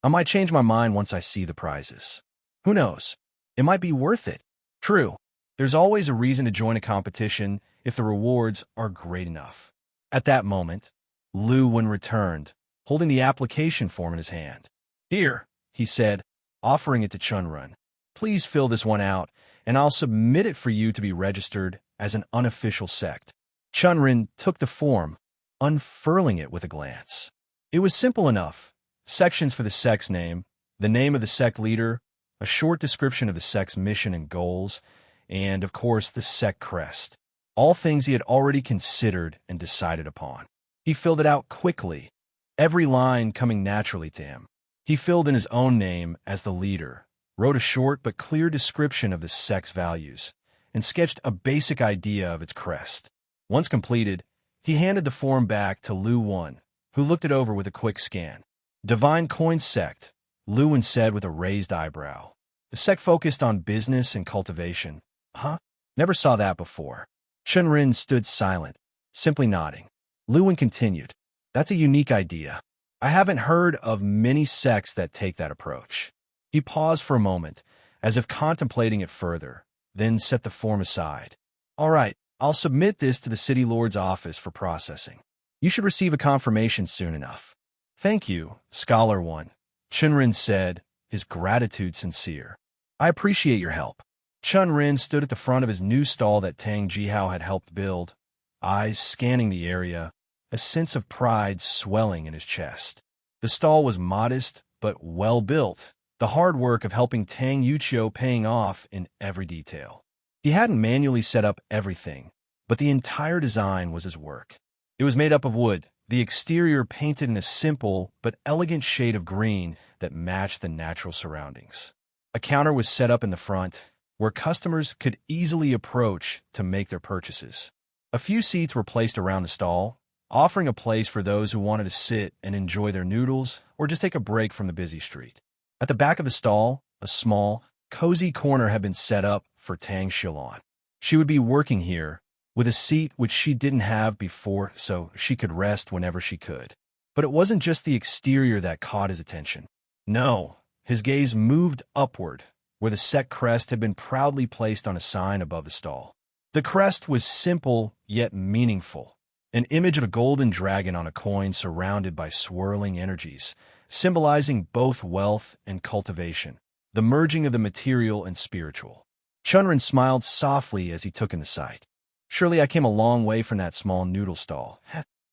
S2: I might change my mind once I see the prizes. Who knows? It might be worth it. True, there's always a reason to join a competition if the rewards are great enough. At that moment, Lu Wen returned, holding the application form in his hand. Here, he said, offering it to Chen Ren. Please fill this one out, and I'll submit it for you to be registered as an unofficial sect. Chen Ren took the form, unfurling it with a glance. It was simple enough. Sections for the sect's name, the name of the sect leader, a short description of the sect's mission and goals, and, of course, the sect crest. All things he had already considered and decided upon. He filled it out quickly, every line coming naturally to him. He filled in his own name as the leader, wrote a short but clear description of the sect's values, and sketched a basic idea of its crest. Once completed, he handed the form back to Lu Wen, who looked it over with a quick scan. Divine Coin Sect, Lu Wen said with a raised eyebrow. The sect focused on business and cultivation. Huh? Never saw that before. Chen Ren stood silent, simply nodding. Lu Wen continued. That's a unique idea. I haven't heard of many sects that take that approach. He paused for a moment, as if contemplating it further, then set the form aside. All right, I'll submit this to the City Lord's office for processing. You should receive a confirmation soon enough. Thank you, Scholar One, Chen Ren said, his gratitude sincere. I appreciate your help. Chen Ren stood at the front of his new stall that Tang Jihao had helped build, eyes scanning the area, a sense of pride swelling in his chest. The stall was modest but well built, the hard work of helping Tang Yuqiu paying off in every detail. He hadn't manually set up everything, but the entire design was his work. It was made up of wood, the exterior painted in a simple but elegant shade of green that matched the natural surroundings. A counter was set up in the front, where customers could easily approach to make their purchases. A few seats were placed around the stall, offering a place for those who wanted to sit and enjoy their noodles or just take a break from the busy street. At the back of the stall, a small, cozy corner had been set up for Tang Shilon. She would be working here, with a seat which she didn't have before so she could rest whenever she could. But it wasn't just the exterior that caught his attention. No, his gaze moved upward, where the sect crest had been proudly placed on a sign above the stall. The crest was simple yet meaningful, an image of a golden dragon on a coin surrounded by swirling energies, symbolizing both wealth and cultivation, the merging of the material and spiritual. Chen Ren smiled softly as he took in the sight. Surely I came a long way from that small noodle stall,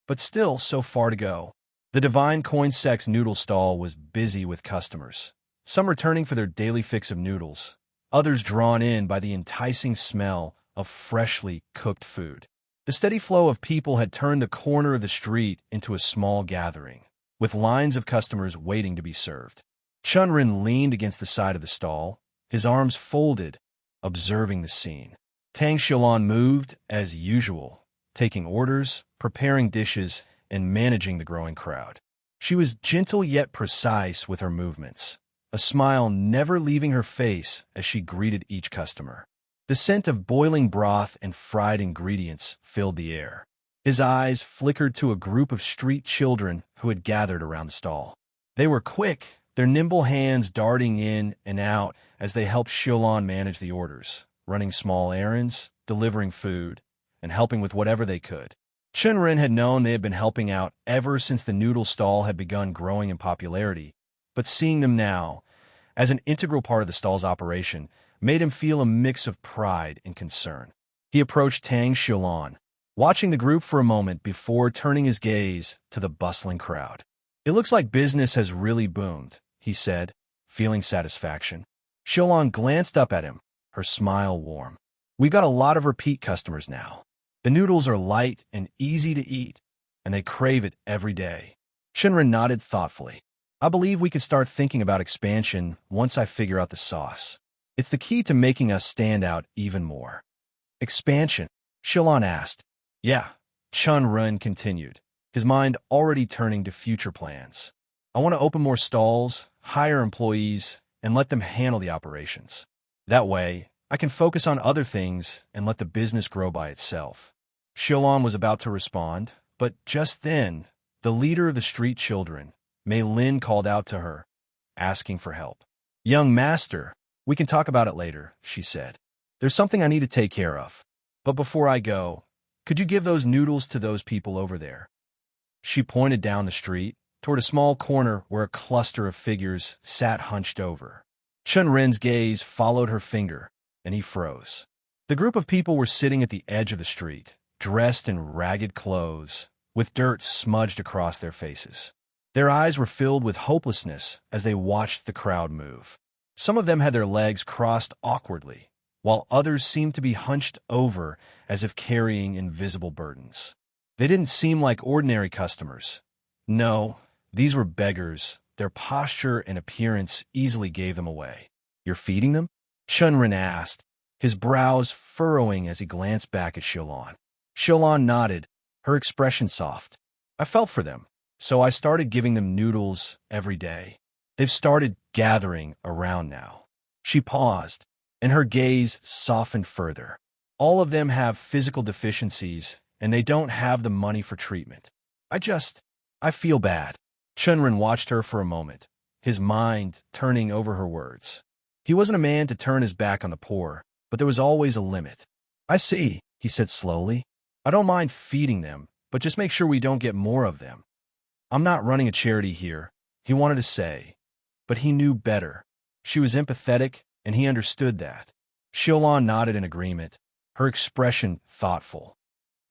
S2: but still so far to go. The Divine Coin Sect's noodle stall was busy with customers, some returning for their daily fix of noodles, others drawn in by the enticing smell of freshly cooked food. The steady flow of people had turned the corner of the street into a small gathering, with lines of customers waiting to be served. Chen Ren leaned against the side of the stall, his arms folded, observing the scene. Tang Shilon moved as usual, taking orders, preparing dishes, and managing the growing crowd. She was gentle yet precise with her movements, a smile never leaving her face as she greeted each customer. The scent of boiling broth and fried ingredients filled the air. His eyes flickered to a group of street children who had gathered around the stall. They were quick, their nimble hands darting in and out as they helped Shilon manage the orders, running small errands, delivering food, and helping with whatever they could. Chen Ren had known they had been helping out ever since the noodle stall had begun growing in popularity, but seeing them now, as an integral part of the stall's operation, made him feel a mix of pride and concern. He approached Tang Shilon, watching the group for a moment before turning his gaze to the bustling crowd. It looks like business has really boomed, he said, feeling satisfaction. Shilon glanced up at him, her smile warm. We've got a lot of repeat customers now. The noodles are light and easy to eat, and they crave it every day. Chen Ren nodded thoughtfully. I believe we could start thinking about expansion once I figure out the sauce. It's the key to making us stand out even more. Expansion? Shilon asked. Yeah, Chen Ren continued, his mind already turning to future plans. I want to open more stalls, hire employees, and let them handle the operations. That way, I can focus on other things and let the business grow by itself. Xiaolong was about to respond, but just then, the leader of the street children, Mei Lin, called out to her, asking for help. "Young master, we can talk about it later," she said. "There's something I need to take care of. But before I go, could you give those noodles to those people over there?" She pointed down the street, toward a small corner where a cluster of figures sat hunched over. Chen Ren's gaze followed her finger, and he froze. The group of people were sitting at the edge of the street, dressed in ragged clothes, with dirt smudged across their faces. Their eyes were filled with hopelessness as they watched the crowd move. Some of them had their legs crossed awkwardly, while others seemed to be hunched over as if carrying invisible burdens. They didn't seem like ordinary customers. No, these were beggars. Their posture and appearance easily gave them away. "You're feeding them?" Chen Ren asked, his brows furrowing as he glanced back at Xiaolong. Xiaolong nodded, her expression soft. "I felt for them, so I started giving them noodles every day. They've started gathering around now." She paused, and her gaze softened further. "All of them have physical deficiencies, and they don't have the money for treatment. I feel bad." Chen Ren watched her for a moment, his mind turning over her words. He wasn't a man to turn his back on the poor, but there was always a limit. "I see," he said slowly. "I don't mind feeding them, but just make sure we don't get more of them. I'm not running a charity here," he wanted to say, but he knew better. She was empathetic, and he understood that. Xiaolong nodded in agreement, her expression thoughtful.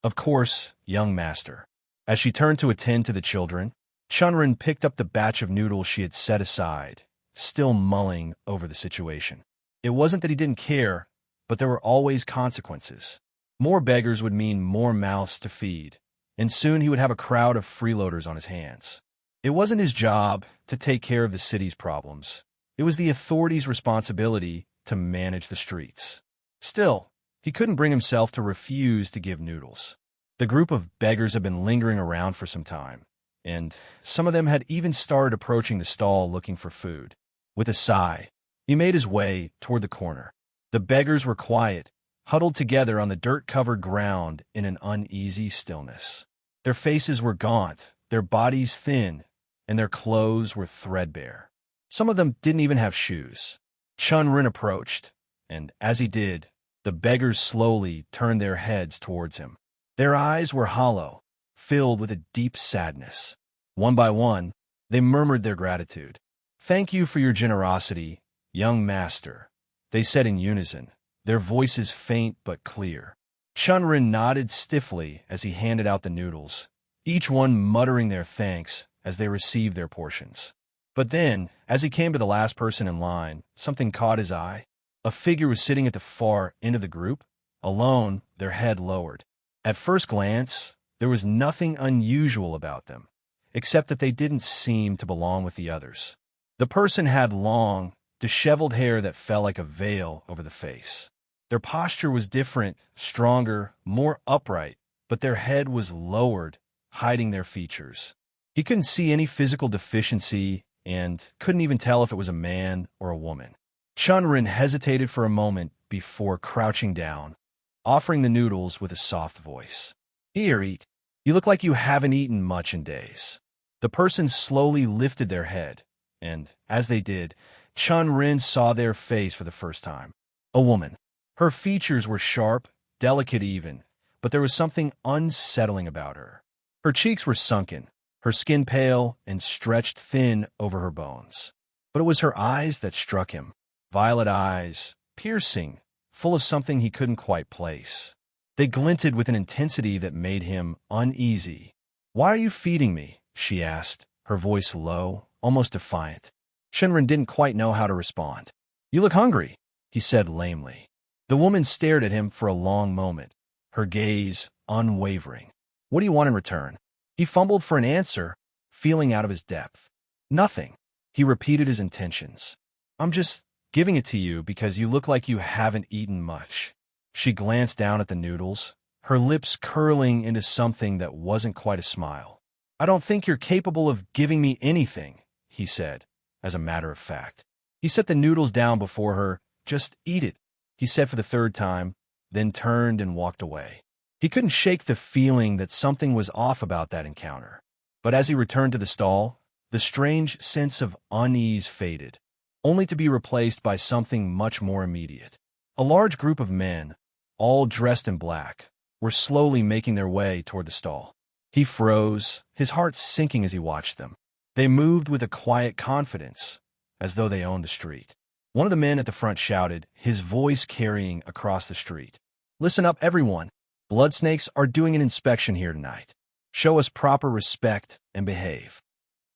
S2: "Of course, young master." As she turned to attend to the children, Chen Ren picked up the batch of noodles she had set aside, still mulling over the situation. It wasn't that he didn't care, but there were always consequences. More beggars would mean more mouths to feed, and soon he would have a crowd of freeloaders on his hands. It wasn't his job to take care of the city's problems. It was the authorities' responsibility to manage the streets. Still, he couldn't bring himself to refuse to give noodles. The group of beggars had been lingering around for some time, and some of them had even started approaching the stall looking for food. With a sigh, he made his way toward the corner. The beggars were quiet, huddled together on the dirt-covered ground in an uneasy stillness. Their faces were gaunt, their bodies thin, and their clothes were threadbare. Some of them didn't even have shoes. Chen Ren approached, and as he did, the beggars slowly turned their heads towards him. Their eyes were hollow, filled with a deep sadness. One by one, they murmured their gratitude. "Thank you for your generosity, young master," they said in unison, their voices faint but clear. Chen Ren nodded stiffly as he handed out the noodles, each one muttering their thanks as they received their portions. But then, as he came to the last person in line, something caught his eye. A figure was sitting at the far end of the group, alone, their head lowered. At first glance, there was nothing unusual about them, except that they didn't seem to belong with the others. The person had long, disheveled hair that fell like a veil over the face. Their posture was different, stronger, more upright, but their head was lowered, hiding their features. He couldn't see any physical deficiency and couldn't even tell if it was a man or a woman. Chen Ren hesitated for a moment before crouching down, offering the noodles with a soft voice. "Here, eat. You look like you haven't eaten much in days." The person slowly lifted their head, and as they did, Chen Ren saw their face for the first time. A woman. Her features were sharp, delicate even, but there was something unsettling about her. Her cheeks were sunken, her skin pale and stretched thin over her bones. But it was her eyes that struck him. Violet eyes, piercing, full of something he couldn't quite place. They glinted with an intensity that made him uneasy. "Why are you feeding me?" she asked, her voice low, almost defiant. Chen Ren didn't quite know how to respond. "You look hungry," he said lamely. The woman stared at him for a long moment, her gaze unwavering. "What do you want in return?" He fumbled for an answer, feeling out of his depth. "Nothing." He repeated his intentions. "I'm just giving it to you because you look like you haven't eaten much." She glanced down at the noodles, her lips curling into something that wasn't quite a smile. "I don't think you're capable of giving me anything," he said, as a matter of fact. He set the noodles down before her. "Just eat it," he said for the third time, then turned and walked away. He couldn't shake the feeling that something was off about that encounter. But as he returned to the stall, the strange sense of unease faded, only to be replaced by something much more immediate. A large group of men, all dressed in black, were slowly making their way toward the stall. He froze, his heart sinking as he watched them. They moved with a quiet confidence, as though they owned the street. One of the men at the front shouted, his voice carrying across the street. "Listen up, everyone. Blood snakes are doing an inspection here tonight. Show us proper respect and behave."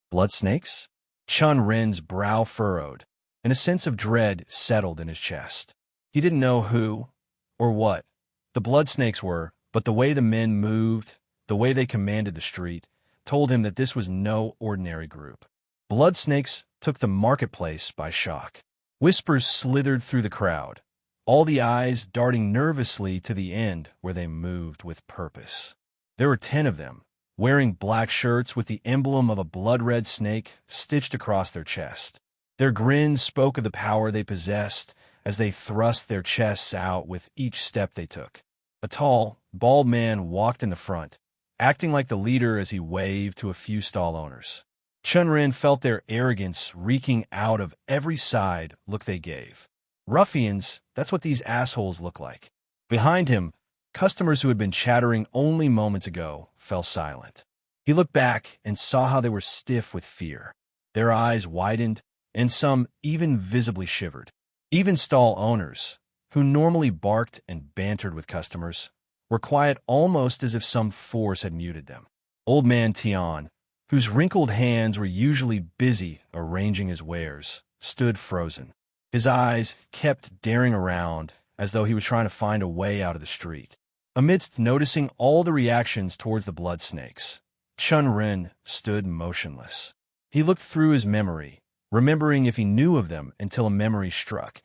S2: Blood snakes? Chen Ren's brow furrowed, and a sense of dread settled in his chest. He didn't know who or what the blood snakes were, but the way the men moved, the way they commanded the street, told him that this was no ordinary group. Blood snakes took the marketplace by shock. Whispers slithered through the crowd, all the eyes darting nervously to the end where they moved with purpose. There were 10 of them, wearing black shirts with the emblem of a blood-red snake stitched across their chest. Their grins spoke of the power they possessed as they thrust their chests out with each step they took. A tall, bald man walked in the front, acting like the leader as he waved to a few stall owners. Chen Ren felt their arrogance reeking out of every side look they gave. Ruffians, that's what these assholes look like. Behind him, customers who had been chattering only moments ago fell silent. He looked back and saw how they were stiff with fear. Their eyes widened, and some even visibly shivered. Even stall owners, who normally barked and bantered with customers, were quiet almost as if some force had muted them. Old man Tian, whose wrinkled hands were usually busy arranging his wares, stood frozen. His eyes kept daring around as though he was trying to find a way out of the street. Amidst noticing all the reactions towards the blood snakes, Chen Ren stood motionless. He looked through his memory, remembering if he knew of them until a memory struck.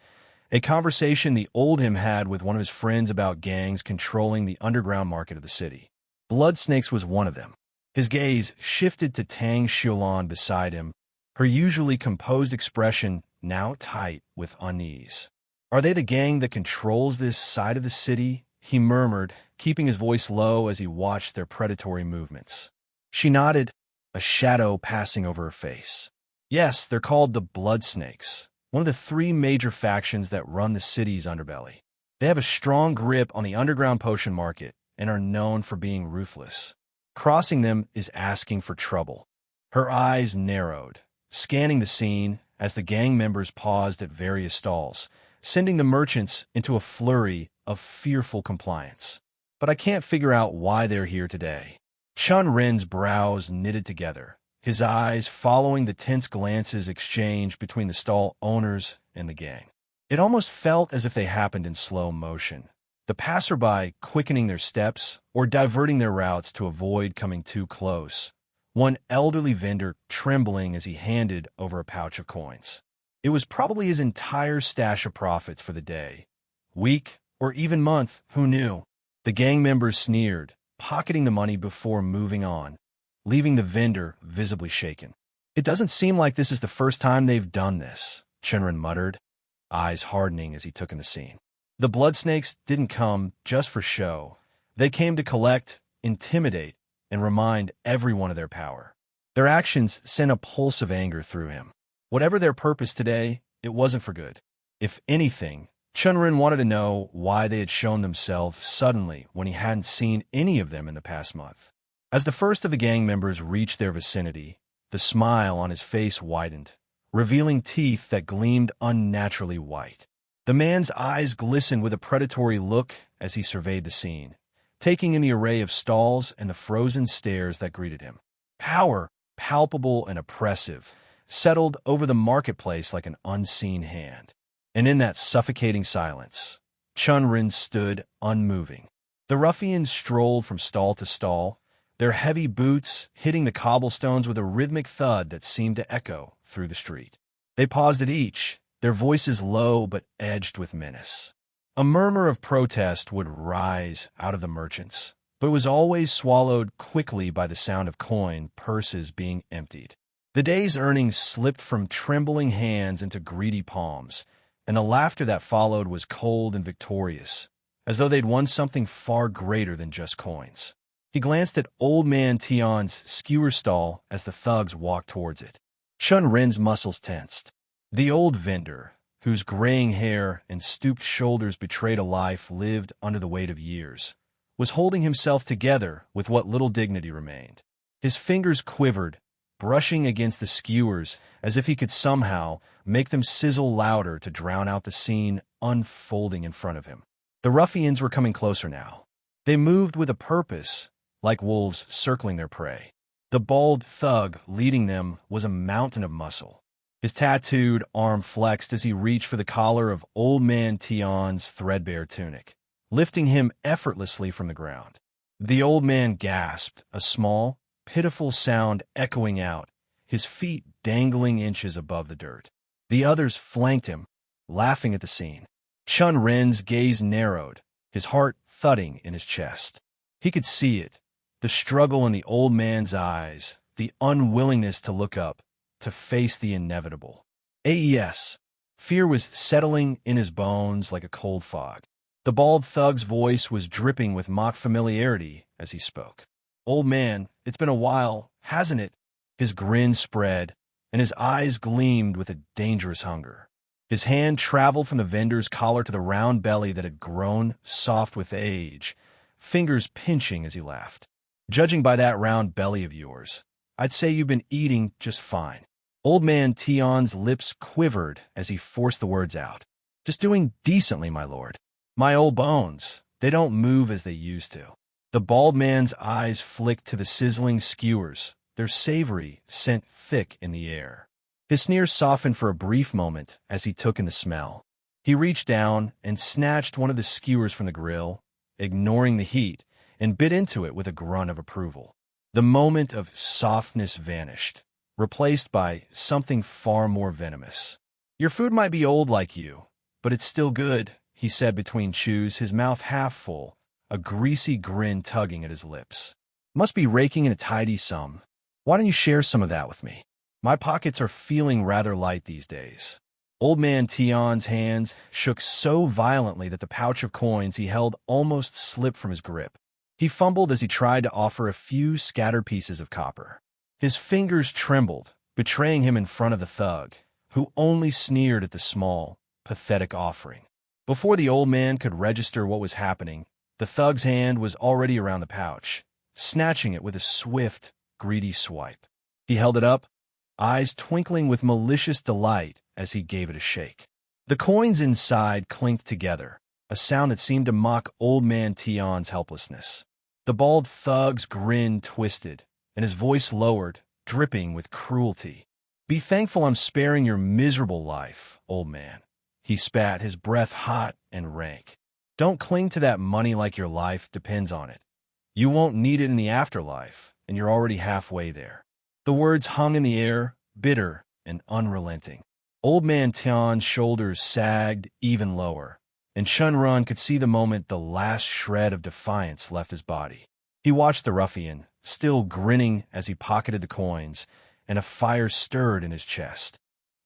S2: A conversation the old him had with one of his friends about gangs controlling the underground market of the city. Blood snakes was one of them. His gaze shifted to Tang Xiulan beside him, her usually composed expression now tight with unease. "Are they the gang that controls this side of the city?" he murmured, keeping his voice low as he watched their predatory movements. She nodded, a shadow passing over her face. "Yes, they're called the Blood Snakes, one of the 3 major factions that run the city's underbelly. They have a strong grip on the underground potion market and are known for being ruthless. Crossing them is asking for trouble." Her eyes narrowed, scanning the scene as the gang members paused at various stalls, sending the merchants into a flurry of fearful compliance. "But I can't figure out why they're here today." Chen Ren's brows knitted together, his eyes following the tense glances exchanged between the stall owners and the gang. It almost felt as if they happened in slow motion, the passerby quickening their steps or diverting their routes to avoid coming too close, one elderly vendor trembling as he handed over a pouch of coins. It was probably his entire stash of profits for the day, week, or even month, who knew? The gang members sneered, pocketing the money before moving on, leaving the vendor visibly shaken. "It doesn't seem like this is the first time they've done this," Chen Ren muttered, eyes hardening as he took in the scene. The blood snakes didn't come just for show. They came to collect, intimidate, and remind everyone of their power. Their actions sent a pulse of anger through him. Whatever their purpose today, it wasn't for good. If anything, Chen Ren wanted to know why they had shown themselves suddenly when he hadn't seen any of them in the past month. As the first of the gang members reached their vicinity, the smile on his face widened, revealing teeth that gleamed unnaturally white. The man's eyes glistened with a predatory look as he surveyed the scene, taking in the array of stalls and the frozen stares that greeted him. Power, palpable and oppressive, settled over the marketplace like an unseen hand. And in that suffocating silence, Chen Ren stood unmoving. The ruffians strolled from stall to stall, their heavy boots hitting the cobblestones with a rhythmic thud that seemed to echo through the street. They paused at each, their voices low but edged with menace. A murmur of protest would rise out of the merchants, but was always swallowed quickly by the sound of coin purses being emptied. The day's earnings slipped from trembling hands into greedy palms, and the laughter that followed was cold and victorious, as though they'd won something far greater than just coins. He glanced at Old Man Tian's skewer stall as the thugs walked towards it. Chen Ren's muscles tensed. The old vendor, whose graying hair and stooped shoulders betrayed a life lived under the weight of years, was holding himself together with what little dignity remained. His fingers quivered, brushing against the skewers as if he could somehow make them sizzle louder to drown out the scene unfolding in front of him. The ruffians were coming closer now. They moved with a purpose, like wolves circling their prey. The bald thug leading them was a mountain of muscle. His tattooed arm flexed as he reached for the collar of Old Man Tian's threadbare tunic, lifting him effortlessly from the ground. The old man gasped, a small, pitiful sound echoing out, his feet dangling inches above the dirt. The others flanked him, laughing at the scene. Chen Ren's gaze narrowed, his heart thudding in his chest. He could see it, the struggle in the old man's eyes, the unwillingness to look up, to face the inevitable. AES. Fear was settling in his bones like a cold fog. The bald thug's voice was dripping with mock familiarity as he spoke. Old man, it's been a while, hasn't it? His grin spread, and his eyes gleamed with a dangerous hunger. His hand traveled from the vendor's collar to the round belly that had grown soft with age, fingers pinching as he laughed. Judging by that round belly of yours, I'd say you've been eating just fine. Old Man Tian's lips quivered as he forced the words out. Just doing decently, my lord. My old bones, they don't move as they used to. The bald man's eyes flicked to the sizzling skewers, their savory scent thick in the air. His sneer softened for a brief moment as he took in the smell. He reached down and snatched one of the skewers from the grill, ignoring the heat, and bit into it with a grunt of approval. The moment of softness vanished, replaced by something far more venomous. Your food might be old like you, but it's still good, he said between chews, his mouth half full, a greasy grin tugging at his lips. Must be raking in a tidy sum. Why don't you share some of that with me? My pockets are feeling rather light these days. Old Man Tian's hands shook so violently that the pouch of coins he held almost slipped from his grip. He fumbled as he tried to offer a few scattered pieces of copper. His fingers trembled, betraying him in front of the thug, who only sneered at the small, pathetic offering. Before the old man could register what was happening, the thug's hand was already around the pouch, snatching it with a swift, greedy swipe. He held it up, eyes twinkling with malicious delight as he gave it a shake. The coins inside clinked together, a sound that seemed to mock Old Man Tian's helplessness. The bald thug's grin twisted, and his voice lowered, dripping with cruelty. Be thankful I'm sparing your miserable life, old man. He spat, his breath hot and rank. Don't cling to that money like your life depends on it. You won't need it in the afterlife, and you're already halfway there. The words hung in the air, bitter and unrelenting. Old Man Tian's shoulders sagged even lower, and Chen Ren could see the moment the last shred of defiance left his body. He watched the ruffian, still grinning as he pocketed the coins, and a fire stirred in his chest,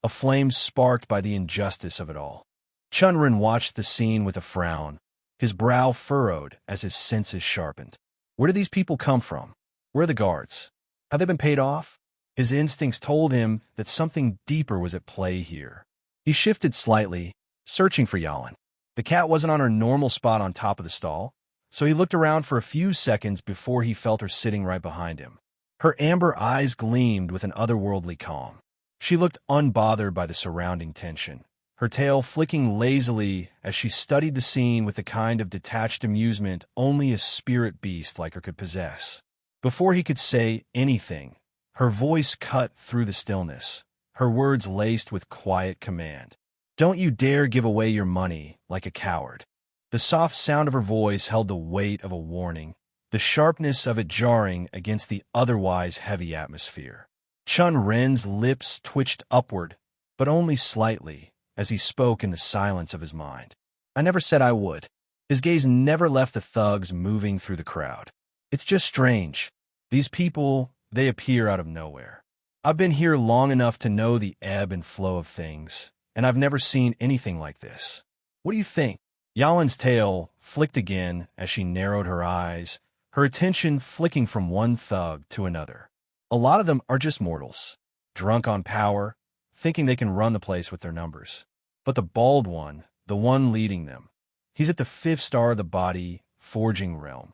S2: a flame sparked by the injustice of it all. Chen Ren watched the scene with a frown, his brow furrowed as his senses sharpened. Where did these people come from? Where are the guards? Have they been paid off? His instincts told him that something deeper was at play here. He shifted slightly, searching for Yalin. The cat wasn't on her normal spot on top of the stall, so he looked around for a few seconds before he felt her sitting right behind him. Her amber eyes gleamed with an otherworldly calm. She looked unbothered by the surrounding tension, her tail flicking lazily as she studied the scene with the kind of detached amusement only a spirit beast like her could possess. Before he could say anything, her voice cut through the stillness, her words laced with quiet command. Don't you dare give away your money like a coward. The soft sound of her voice held the weight of a warning, the sharpness of it jarring against the otherwise heavy atmosphere. Chen Ren's lips twitched upward, but only slightly, as he spoke in the silence of his mind. I never said I would. His gaze never left the thugs moving through the crowd. It's just strange. These people, they appear out of nowhere. I've been here long enough to know the ebb and flow of things, and I've never seen anything like this. What do you think? Yalin's tail flicked again as she narrowed her eyes, her attention flicking from one thug to another. A lot of them are just mortals, drunk on power, thinking they can run the place with their numbers. But the bald one, the one leading them, he's at the 5th star of the body, forging realm.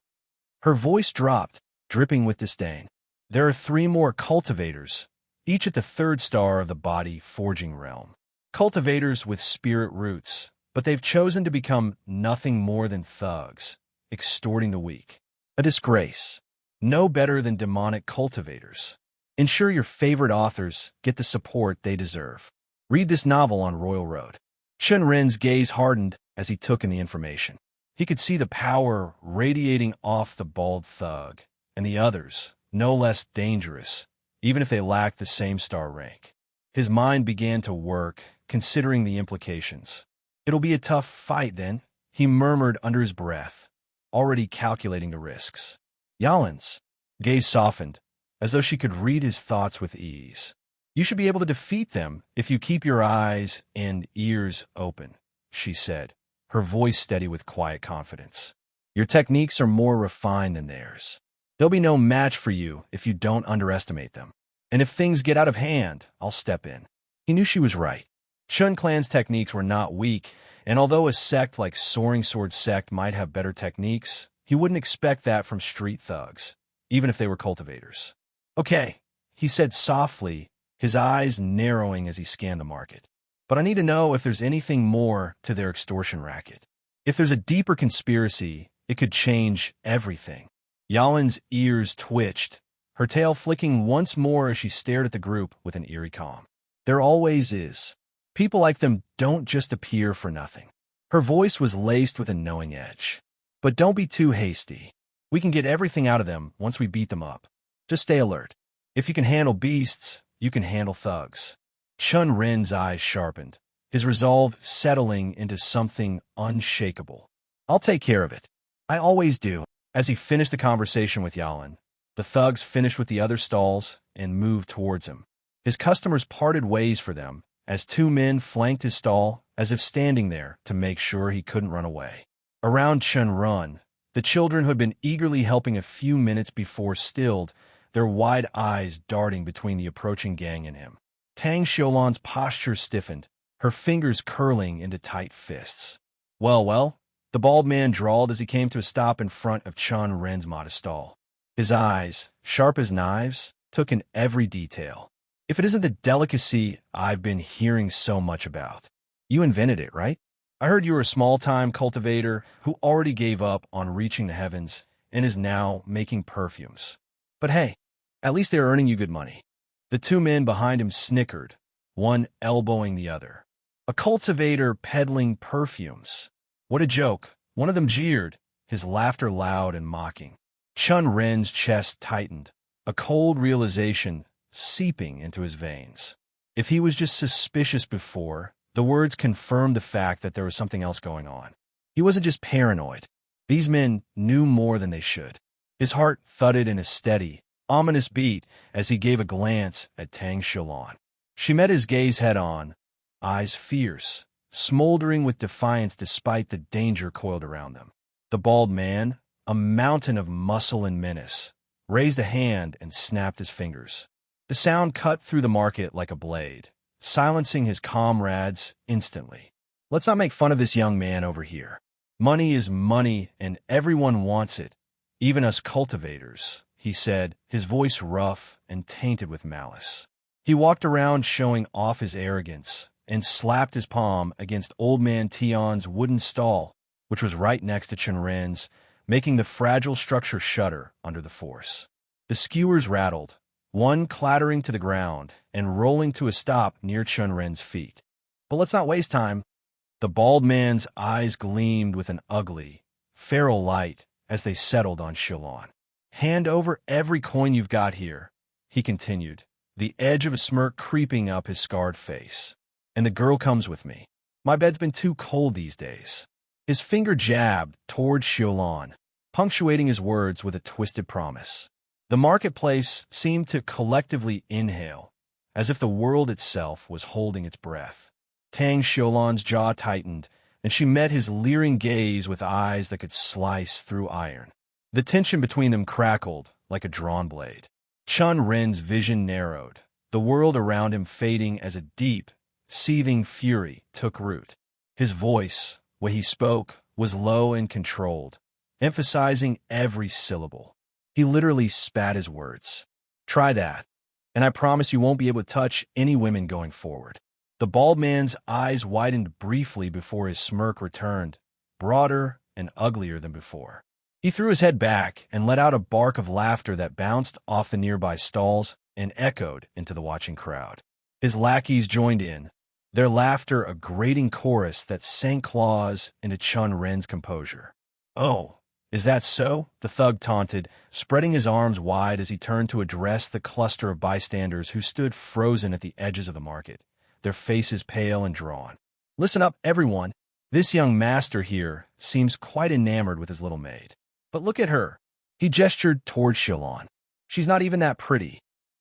S2: Her voice dropped, dripping with disdain. There are 3 more cultivators, each at the 3rd star of the body, forging realm. Cultivators with spirit roots, but they've chosen to become nothing more than thugs, extorting the weak. A disgrace. No better than demonic cultivators. Ensure your favorite authors get the support they deserve. Read this novel on Royal Road. Chen Ren's gaze hardened as he took in the information. He could see the power radiating off the bald thug, and the others, no less dangerous, even if they lacked the same star rank. His mind began to work, considering the implications. It'll be a tough fight, then, he murmured under his breath, already calculating the risks. Yalin's gaze softened, as though she could read his thoughts with ease. You should be able to defeat them if you keep your eyes and ears open, she said, her voice steady with quiet confidence. Your techniques are more refined than theirs. There'll be no match for you if you don't underestimate them. And if things get out of hand, I'll step in. He knew she was right. Chun Clan's techniques were not weak, and although a sect like Soaring Sword Sect might have better techniques, he wouldn't expect that from street thugs, even if they were cultivators. Okay, he said softly, his eyes narrowing as he scanned the market. But I need to know if there's anything more to their extortion racket. If there's a deeper conspiracy, it could change everything. Yalin's ears twitched, her tail flicking once more as she stared at the group with an eerie calm. There always is. People like them don't just appear for nothing. Her voice was laced with a knowing edge. But don't be too hasty. We can get everything out of them once we beat them up. Just stay alert. If you can handle beasts, you can handle thugs. Chen Ren's eyes sharpened, his resolve settling into something unshakable. I'll take care of it. I always do. As he finished the conversation with Yalin, the thugs finished with the other stalls and moved towards him. His customers parted ways for them as 2 men flanked his stall as if standing there to make sure he couldn't run away. Around Chen Ren, the children who had been eagerly helping a few minutes before stilled, their wide eyes darting between the approaching gang and him. Tang Xiulan's posture stiffened, her fingers curling into tight fists. Well, the bald man drawled as he came to a stop in front of Chen Ren's modest stall. His eyes, sharp as knives, took in every detail. If it isn't the delicacy I've been hearing so much about. You invented it, right? I heard you were a small-time cultivator who already gave up on reaching the heavens and is now making perfumes. But hey, at least they're earning you good money. The 2 men behind him snickered, one elbowing the other. A cultivator peddling perfumes. What a joke. One of them jeered, his laughter loud and mocking. Chen Ren's chest tightened, a cold realization seeping into his veins. If he was just suspicious before, the words confirmed the fact that there was something else going on. He wasn't just paranoid. These men knew more than they should. His heart thudded in a steady, ominous beat as he gave a glance at Tang Xiulan. She met his gaze head-on, eyes fierce, smoldering with defiance despite the danger coiled around them. The bald man, a mountain of muscle and menace, raised a hand and snapped his fingers. The sound cut through the market like a blade, silencing his comrades instantly. Let's not make fun of this young man over here. Money is money and everyone wants it, even us cultivators, he said, his voice rough and tainted with malice. He walked around showing off his arrogance and slapped his palm against Old Man Tion's wooden stall, which was right next to Chen Ren's, making the fragile structure shudder under the force. The skewers rattled, one clattering to the ground and rolling to a stop near Chen Ren's feet. But let's not waste time. The bald man's eyes gleamed with an ugly, feral light as they settled on Xiulan. Hand over every coin you've got here, he continued, the edge of a smirk creeping up his scarred face. And the girl comes with me. My bed's been too cold these days. His finger jabbed toward Xiulan, punctuating his words with a twisted promise. The marketplace seemed to collectively inhale, as if the world itself was holding its breath. Tang Xiulan's jaw tightened, and she met his leering gaze with eyes that could slice through iron. The tension between them crackled like a drawn blade. Chen Ren's vision narrowed, the world around him fading as a deep, seething fury took root. His voice, when he spoke, was low and controlled, emphasizing every syllable. He literally spat his words. "Try that, and I promise you won't be able to touch any women going forward." The bald man's eyes widened briefly before his smirk returned, broader and uglier than before. He threw his head back and let out a bark of laughter that bounced off the nearby stalls and echoed into the watching crowd. His lackeys joined in, their laughter a grating chorus that sank claws into Chen Ren's composure. "Oh, is that so?" the thug taunted, spreading his arms wide as he turned to address the cluster of bystanders who stood frozen at the edges of the market, their faces pale and drawn. "Listen up, everyone. This young master here seems quite enamored with his little maid. But look at her." He gestured toward Xiulan. "She's not even that pretty."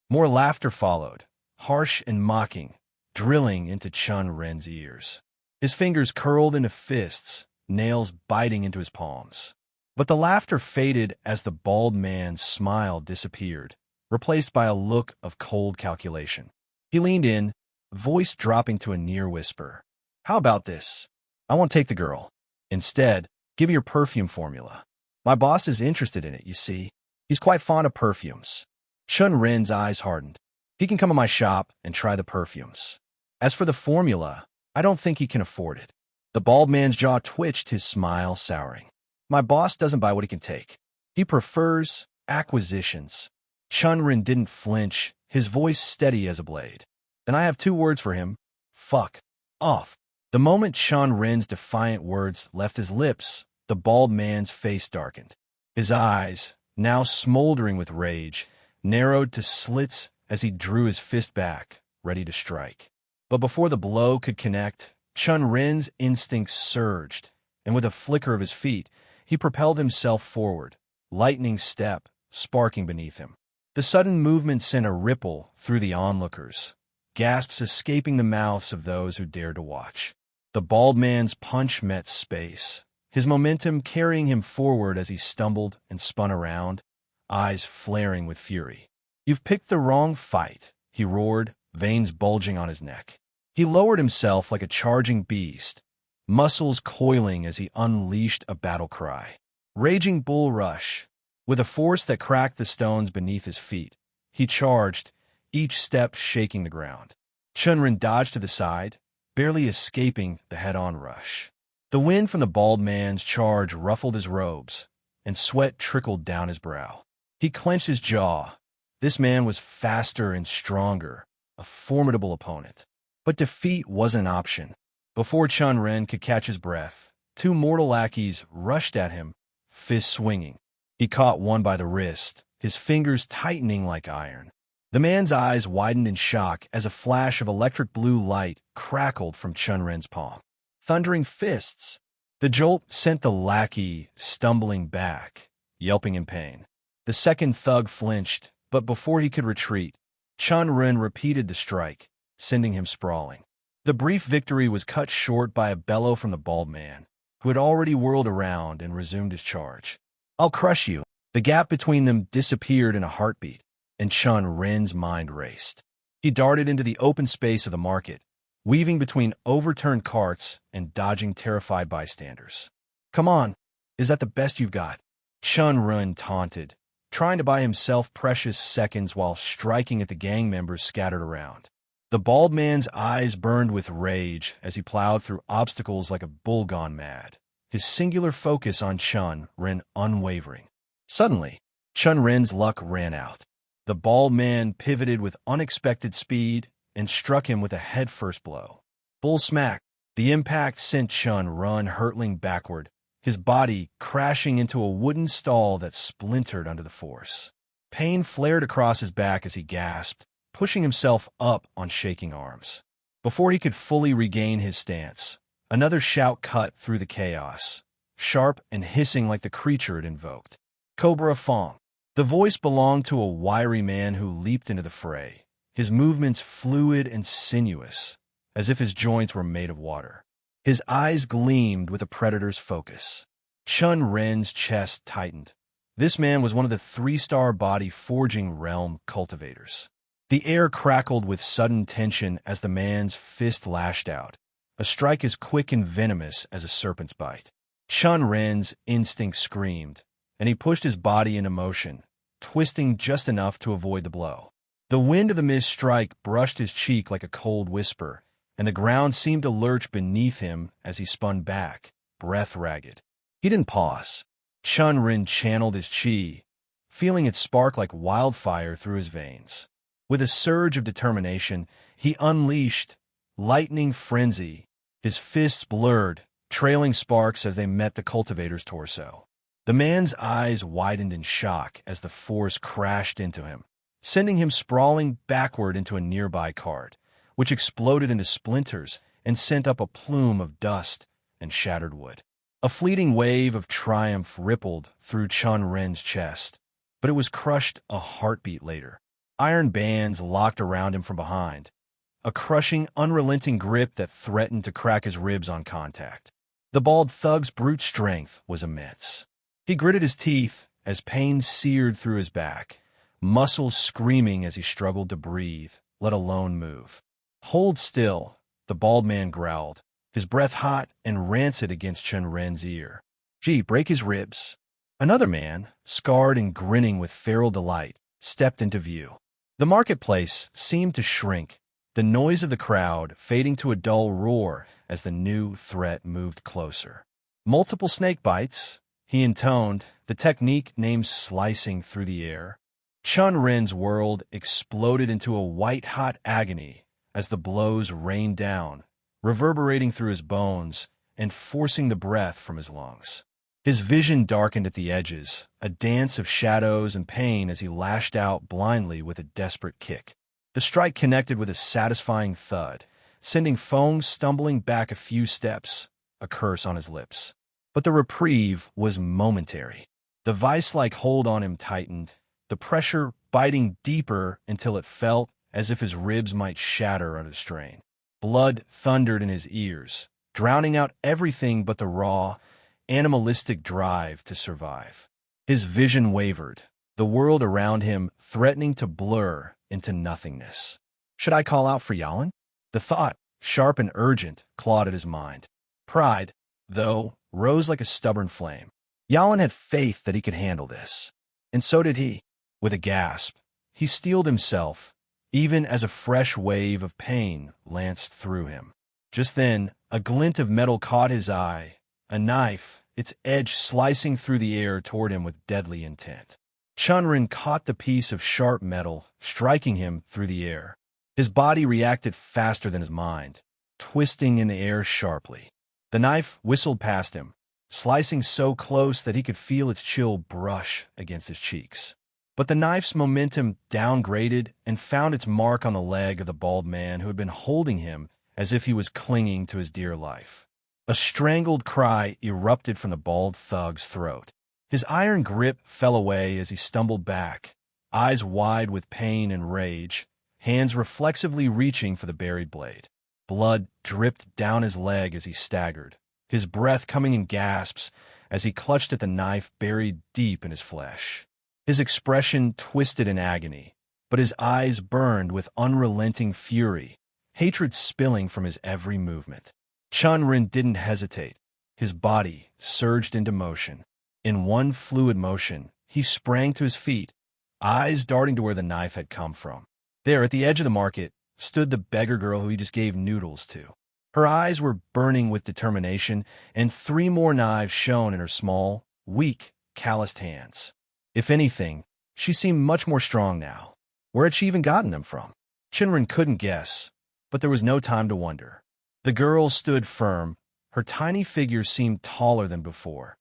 S2: More laughter followed, harsh and mocking, drilling into Chen Ren's ears. His fingers curled into fists, nails biting into his palms. But the laughter faded as the bald man's smile disappeared, replaced by a look of cold calculation. He leaned in, voice dropping to a near whisper. "How about this? I won't take the girl. Instead, give me your perfume formula. My boss is interested in it, you see. He's quite fond of perfumes." Chen Ren's eyes hardened. "He can come to my shop and try the perfumes. As for the formula, I don't think he can afford it." The bald man's jaw twitched, his smile souring. "My boss doesn't buy what he can take. He prefers acquisitions." Chen Ren didn't flinch, his voice steady as a blade. "Then I have 2 words for him. Fuck off." The moment Chen Ren's defiant words left his lips, the bald man's face darkened. His eyes, now smoldering with rage, narrowed to slits as he drew his fist back, ready to strike. But before the blow could connect, Chen Ren's instincts surged, and with a flicker of his feet, he propelled himself forward, lightning step sparking beneath him. The sudden movement sent a ripple through the onlookers, gasps escaping the mouths of those who dared to watch. The bald man's punch met space, his momentum carrying him forward as he stumbled and spun around, eyes flaring with fury. "You've picked the wrong fight," he roared, veins bulging on his neck. He lowered himself like a charging beast, muscles coiling as he unleashed a battle cry. Raging bull rush. With a force that cracked the stones beneath his feet, he charged, each step shaking the ground. Chen Ren dodged to the side, barely escaping the head-on rush. The wind from the bald man's charge ruffled his robes, and sweat trickled down his brow. He clenched his jaw. This man was faster and stronger, a formidable opponent. But defeat wasn't an option. Before Chen Ren could catch his breath, 2 mortal lackeys rushed at him, fists swinging. He caught one by the wrist, his fingers tightening like iron. The man's eyes widened in shock as a flash of electric blue light crackled from Chen Ren's palm. Thundering fists! The jolt sent the lackey stumbling back, yelping in pain. The second thug flinched, but before he could retreat, Chen Ren repeated the strike, sending him sprawling. The brief victory was cut short by a bellow from the bald man, who had already whirled around and resumed his charge. "I'll crush you." The gap between them disappeared in a heartbeat, and Chen Ren's mind raced. He darted into the open space of the market, weaving between overturned carts and dodging terrified bystanders. "Come on, is that the best you've got?" Chen Ren taunted, trying to buy himself precious seconds while striking at the gang members scattered around. The bald man's eyes burned with rage as he plowed through obstacles like a bull gone mad, his singular focus on Chen Ren unwavering. Suddenly, Chen Ren's luck ran out. The bald man pivoted with unexpected speed and struck him with a headfirst blow. Bull smack! The impact sent Chen Ren hurtling backward, his body crashing into a wooden stall that splintered under the force. Pain flared across his back as he gasped, pushing himself up on shaking arms. Before he could fully regain his stance, another shout cut through the chaos, sharp and hissing like the creature it invoked. "Cobra Fong." The voice belonged to a wiry man who leaped into the fray, his movements fluid and sinuous, as if his joints were made of water. His eyes gleamed with a predator's focus. Chen Ren's chest tightened. This man was one of the three-star body-forging realm cultivators. The air crackled with sudden tension as the man's fist lashed out, a strike as quick and venomous as a serpent's bite. Chen Ren's instinct screamed, and he pushed his body into motion, twisting just enough to avoid the blow. The wind of the missed strike brushed his cheek like a cold whisper, and the ground seemed to lurch beneath him as he spun back, breath ragged. He didn't pause. Chen Ren channeled his qi, feeling it spark like wildfire through his veins. With a surge of determination, he unleashed lightning frenzy, his fists blurred, trailing sparks as they met the cultivator's torso. The man's eyes widened in shock as the force crashed into him, sending him sprawling backward into a nearby cart, which exploded into splinters and sent up a plume of dust and shattered wood. A fleeting wave of triumph rippled through Chen Ren's chest, but it was crushed a heartbeat later. Iron bands locked around him from behind, a crushing, unrelenting grip that threatened to crack his ribs on contact. The bald thug's brute strength was immense. He gritted his teeth as pain seared through his back, muscles screaming as he struggled to breathe, let alone move. "Hold still," the bald man growled, his breath hot and rancid against Chen Ren's ear. "Gee, break his ribs." Another man, scarred and grinning with feral delight, stepped into view. The marketplace seemed to shrink, the noise of the crowd fading to a dull roar as the new threat moved closer. "Multiple snake bites," he intoned, the technique named slicing through the air. Chen Ren's world exploded into a white-hot agony as the blows rained down, reverberating through his bones and forcing the breath from his lungs. His vision darkened at the edges, a dance of shadows and pain as he lashed out blindly with a desperate kick. The strike connected with a satisfying thud, sending foam stumbling back a few steps, a curse on his lips. But the reprieve was momentary. The vice-like hold on him tightened, the pressure biting deeper until it felt as if his ribs might shatter under strain. Blood thundered in his ears, drowning out everything but the raw, animalistic drive to survive. His vision wavered, the world around him threatening to blur into nothingness. Should I call out for Yalin? The thought, sharp and urgent, clawed at his mind. Pride, though, rose like a stubborn flame. Yalin had faith that he could handle this. And so did he. With a gasp, he steeled himself, even as a fresh wave of pain lanced through him. Just then, a glint of metal caught his eye, a knife, its edge slicing through the air toward him with deadly intent. Chen Ren caught the piece of sharp metal, striking him through the air. His body reacted faster than his mind, twisting in the air sharply. The knife whistled past him, slicing so close that he could feel its chill brush against his cheeks. But the knife's momentum downgraded and found its mark on the leg of the bald man who had been holding him as if he was clinging to his dear life. A strangled cry erupted from the bald thug's throat. His iron grip fell away as he stumbled back, eyes wide with pain and rage, hands reflexively reaching for the buried blade. Blood dripped down his leg as he staggered, his breath coming in gasps as he clutched at the knife buried deep in his flesh. His expression twisted in agony, but his eyes burned with unrelenting fury, hatred spilling from his every movement. Chen Ren didn't hesitate. His body surged into motion. In one fluid motion, he sprang to his feet, eyes darting to where the knife had come from. There, at the edge of the market, stood the beggar girl who he just gave noodles to. Her eyes were burning with determination, and 3 more knives shone in her small, weak, calloused hands. If anything, she seemed much more strong now. Where had she even gotten them from? Chen Ren couldn't guess, but there was no time to wonder. The girl stood firm. Her tiny figure seemed taller than before,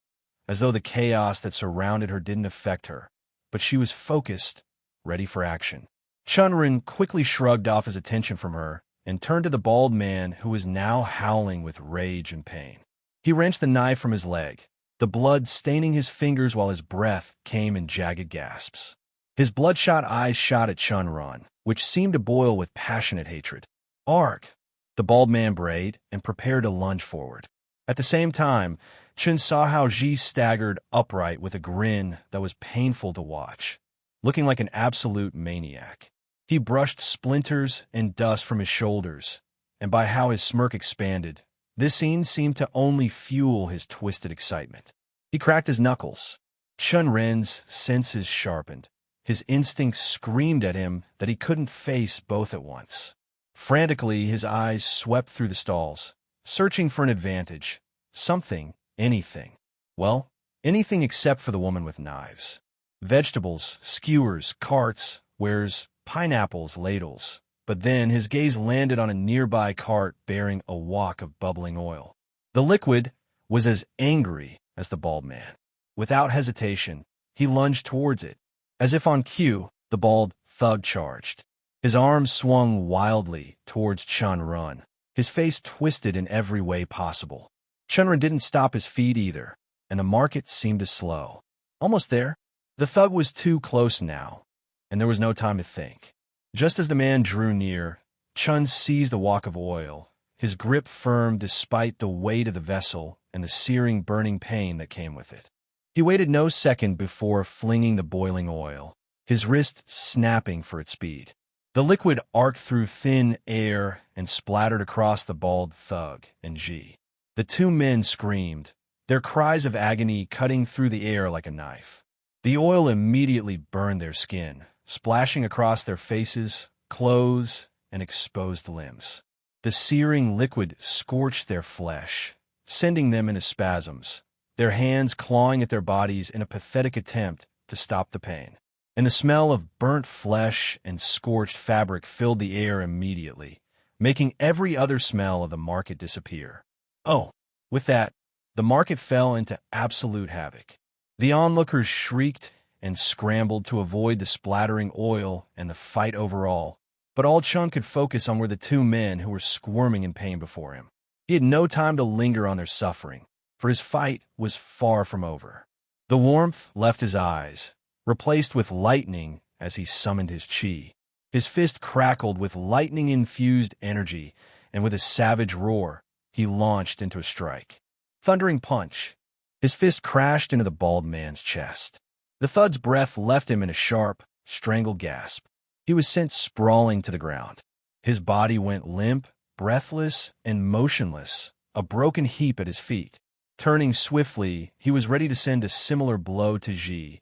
S2: as though the chaos that surrounded her didn't affect her, but she was focused, ready for action. Chen Ren quickly shrugged off his attention from her and turned to the bald man who was now howling with rage and pain. He wrenched the knife from his leg, the blood staining his fingers while his breath came in jagged gasps. His bloodshot eyes shot at Chen Ren, which seemed to boil with passionate hatred. "Arg!" the bald man brayed and prepared to lunge forward. At the same time, Chen saw how Ji staggered upright with a grin that was painful to watch, looking like an absolute maniac. He brushed splinters and dust from his shoulders, and by how his smirk expanded, this scene seemed to only fuel his twisted excitement. He cracked his knuckles. Chen Ren's senses sharpened. His instincts screamed at him that he couldn't face both at once. Frantically, his eyes swept through the stalls, searching for an advantage. Something, anything. Well, anything except for the woman with knives. Vegetables, skewers, carts, wares, pineapples, ladles. But then his gaze landed on a nearby cart bearing a wok of bubbling oil. The liquid was as angry as the bald man. Without hesitation, he lunged towards it. As if on cue, the bald thug charged. His arms swung wildly towards Chen Ren, his face twisted in every way possible. Chen Ren didn't stop his feet either, and the market seemed to slow. Almost there. The thug was too close now, and there was no time to think. Just as the man drew near, Chen seized the wok of oil, his grip firm despite the weight of the vessel and the searing, burning pain that came with it. He waited no second before flinging the boiling oil, his wrist snapping for its speed. The liquid arced through thin air and splattered across the bald thug and Ji. The two men screamed, their cries of agony cutting through the air like a knife. The oil immediately burned their skin, splashing across their faces, clothes, and exposed limbs. The searing liquid scorched their flesh, sending them into spasms, their hands clawing at their bodies in a pathetic attempt to stop the pain. And the smell of burnt flesh and scorched fabric filled the air immediately, making every other smell of the market disappear. Oh, with that, the market fell into absolute havoc. The onlookers shrieked and scrambled to avoid the splattering oil and the fight overall, but all Chen could focus on were the two men who were squirming in pain before him. He had no time to linger on their suffering, for his fight was far from over. The warmth left his eyes, replaced with lightning as he summoned his chi. His fist crackled with lightning-infused energy, and with a savage roar, he launched into a strike. Thundering punch. His fist crashed into the bald man's chest. The thug's breath left him in a sharp, strangled gasp. He was sent sprawling to the ground. His body went limp, breathless, and motionless, a broken heap at his feet. Turning swiftly, he was ready to send a similar blow to Ji,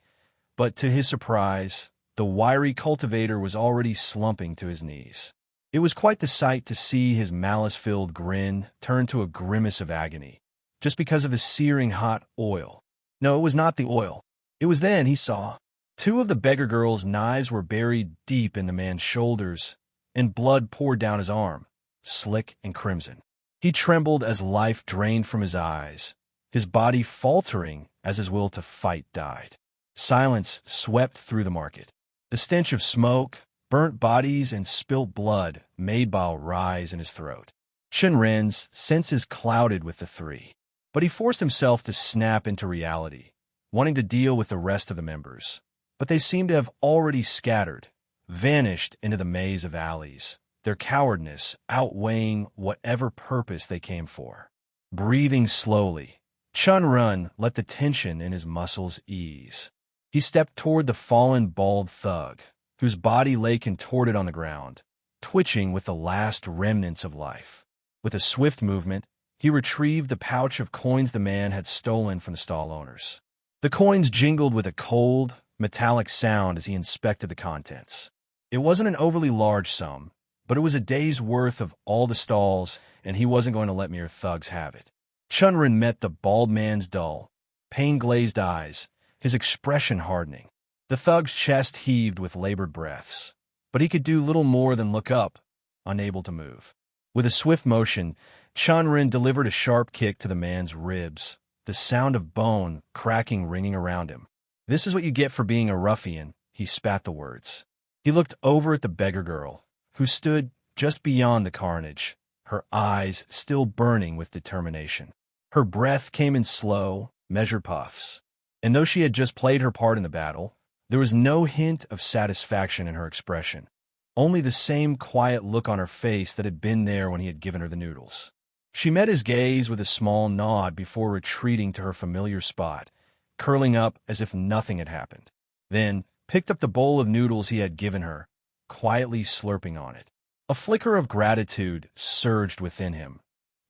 S2: but to his surprise, the wiry cultivator was already slumping to his knees. It was quite the sight to see his malice-filled grin turn to a grimace of agony, just because of the searing hot oil. No, it was not the oil. It was then he saw. Two of the beggar girl's knives were buried deep in the man's shoulders, and blood poured down his arm, slick and crimson. He trembled as life drained from his eyes, his body faltering as his will to fight died. Silence swept through the market. The stench of smoke, burnt bodies, and spilt blood made bile rise in his throat. Chen Ren's senses clouded with the three, but he forced himself to snap into reality, wanting to deal with the rest of the members. But they seemed to have already scattered, vanished into the maze of alleys, their cowardice outweighing whatever purpose they came for. Breathing slowly, Chen Ren let the tension in his muscles ease. He stepped toward the fallen bald thug, whose body lay contorted on the ground, twitching with the last remnants of life. With a swift movement, he retrieved the pouch of coins the man had stolen from the stall owners. The coins jingled with a cold, metallic sound as he inspected the contents. It wasn't an overly large sum, but it was a day's worth of all the stalls, and he wasn't going to let mere thugs have it. Chen Ren met the bald man's dull, pain-glazed eyes, his expression hardening. The thug's chest heaved with labored breaths, but he could do little more than look up, unable to move. With a swift motion, Chen Ren delivered a sharp kick to the man's ribs, the sound of bone cracking ringing around him. "This is what you get for being a ruffian," he spat the words. He looked over at the beggar girl, who stood just beyond the carnage, her eyes still burning with determination. Her breath came in slow, measured puffs, and though she had just played her part in the battle, there was no hint of satisfaction in her expression. only the same quiet look on her face that had been there when he had given her the noodles. She met his gaze with a small nod before retreating to her familiar spot, curling up as if nothing had happened. Then picked up the bowl of noodles he had given her, quietly slurping on it. A flicker of gratitude surged within him,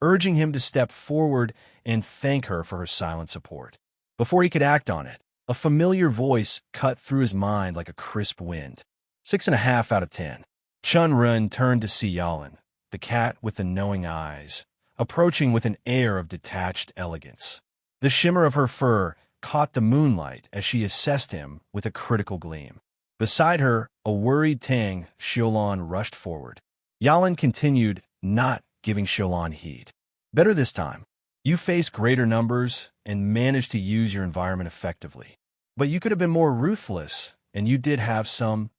S2: urging him to step forward and thank her for her silent support. Before he could act on it, a familiar voice cut through his mind like a crisp wind. 6.5 out of 10. Chen Ren turned to see Yalan, the cat with the knowing eyes, approaching with an air of detached elegance. The shimmer of her fur caught the moonlight as she assessed him with a critical gleam. Beside her, a worried Tang Xiaolan rushed forward. Yalan continued, not giving Xiaolan heed. Better this time. You faced greater numbers and managed to use your environment effectively. But you could have been more ruthless, and you did have some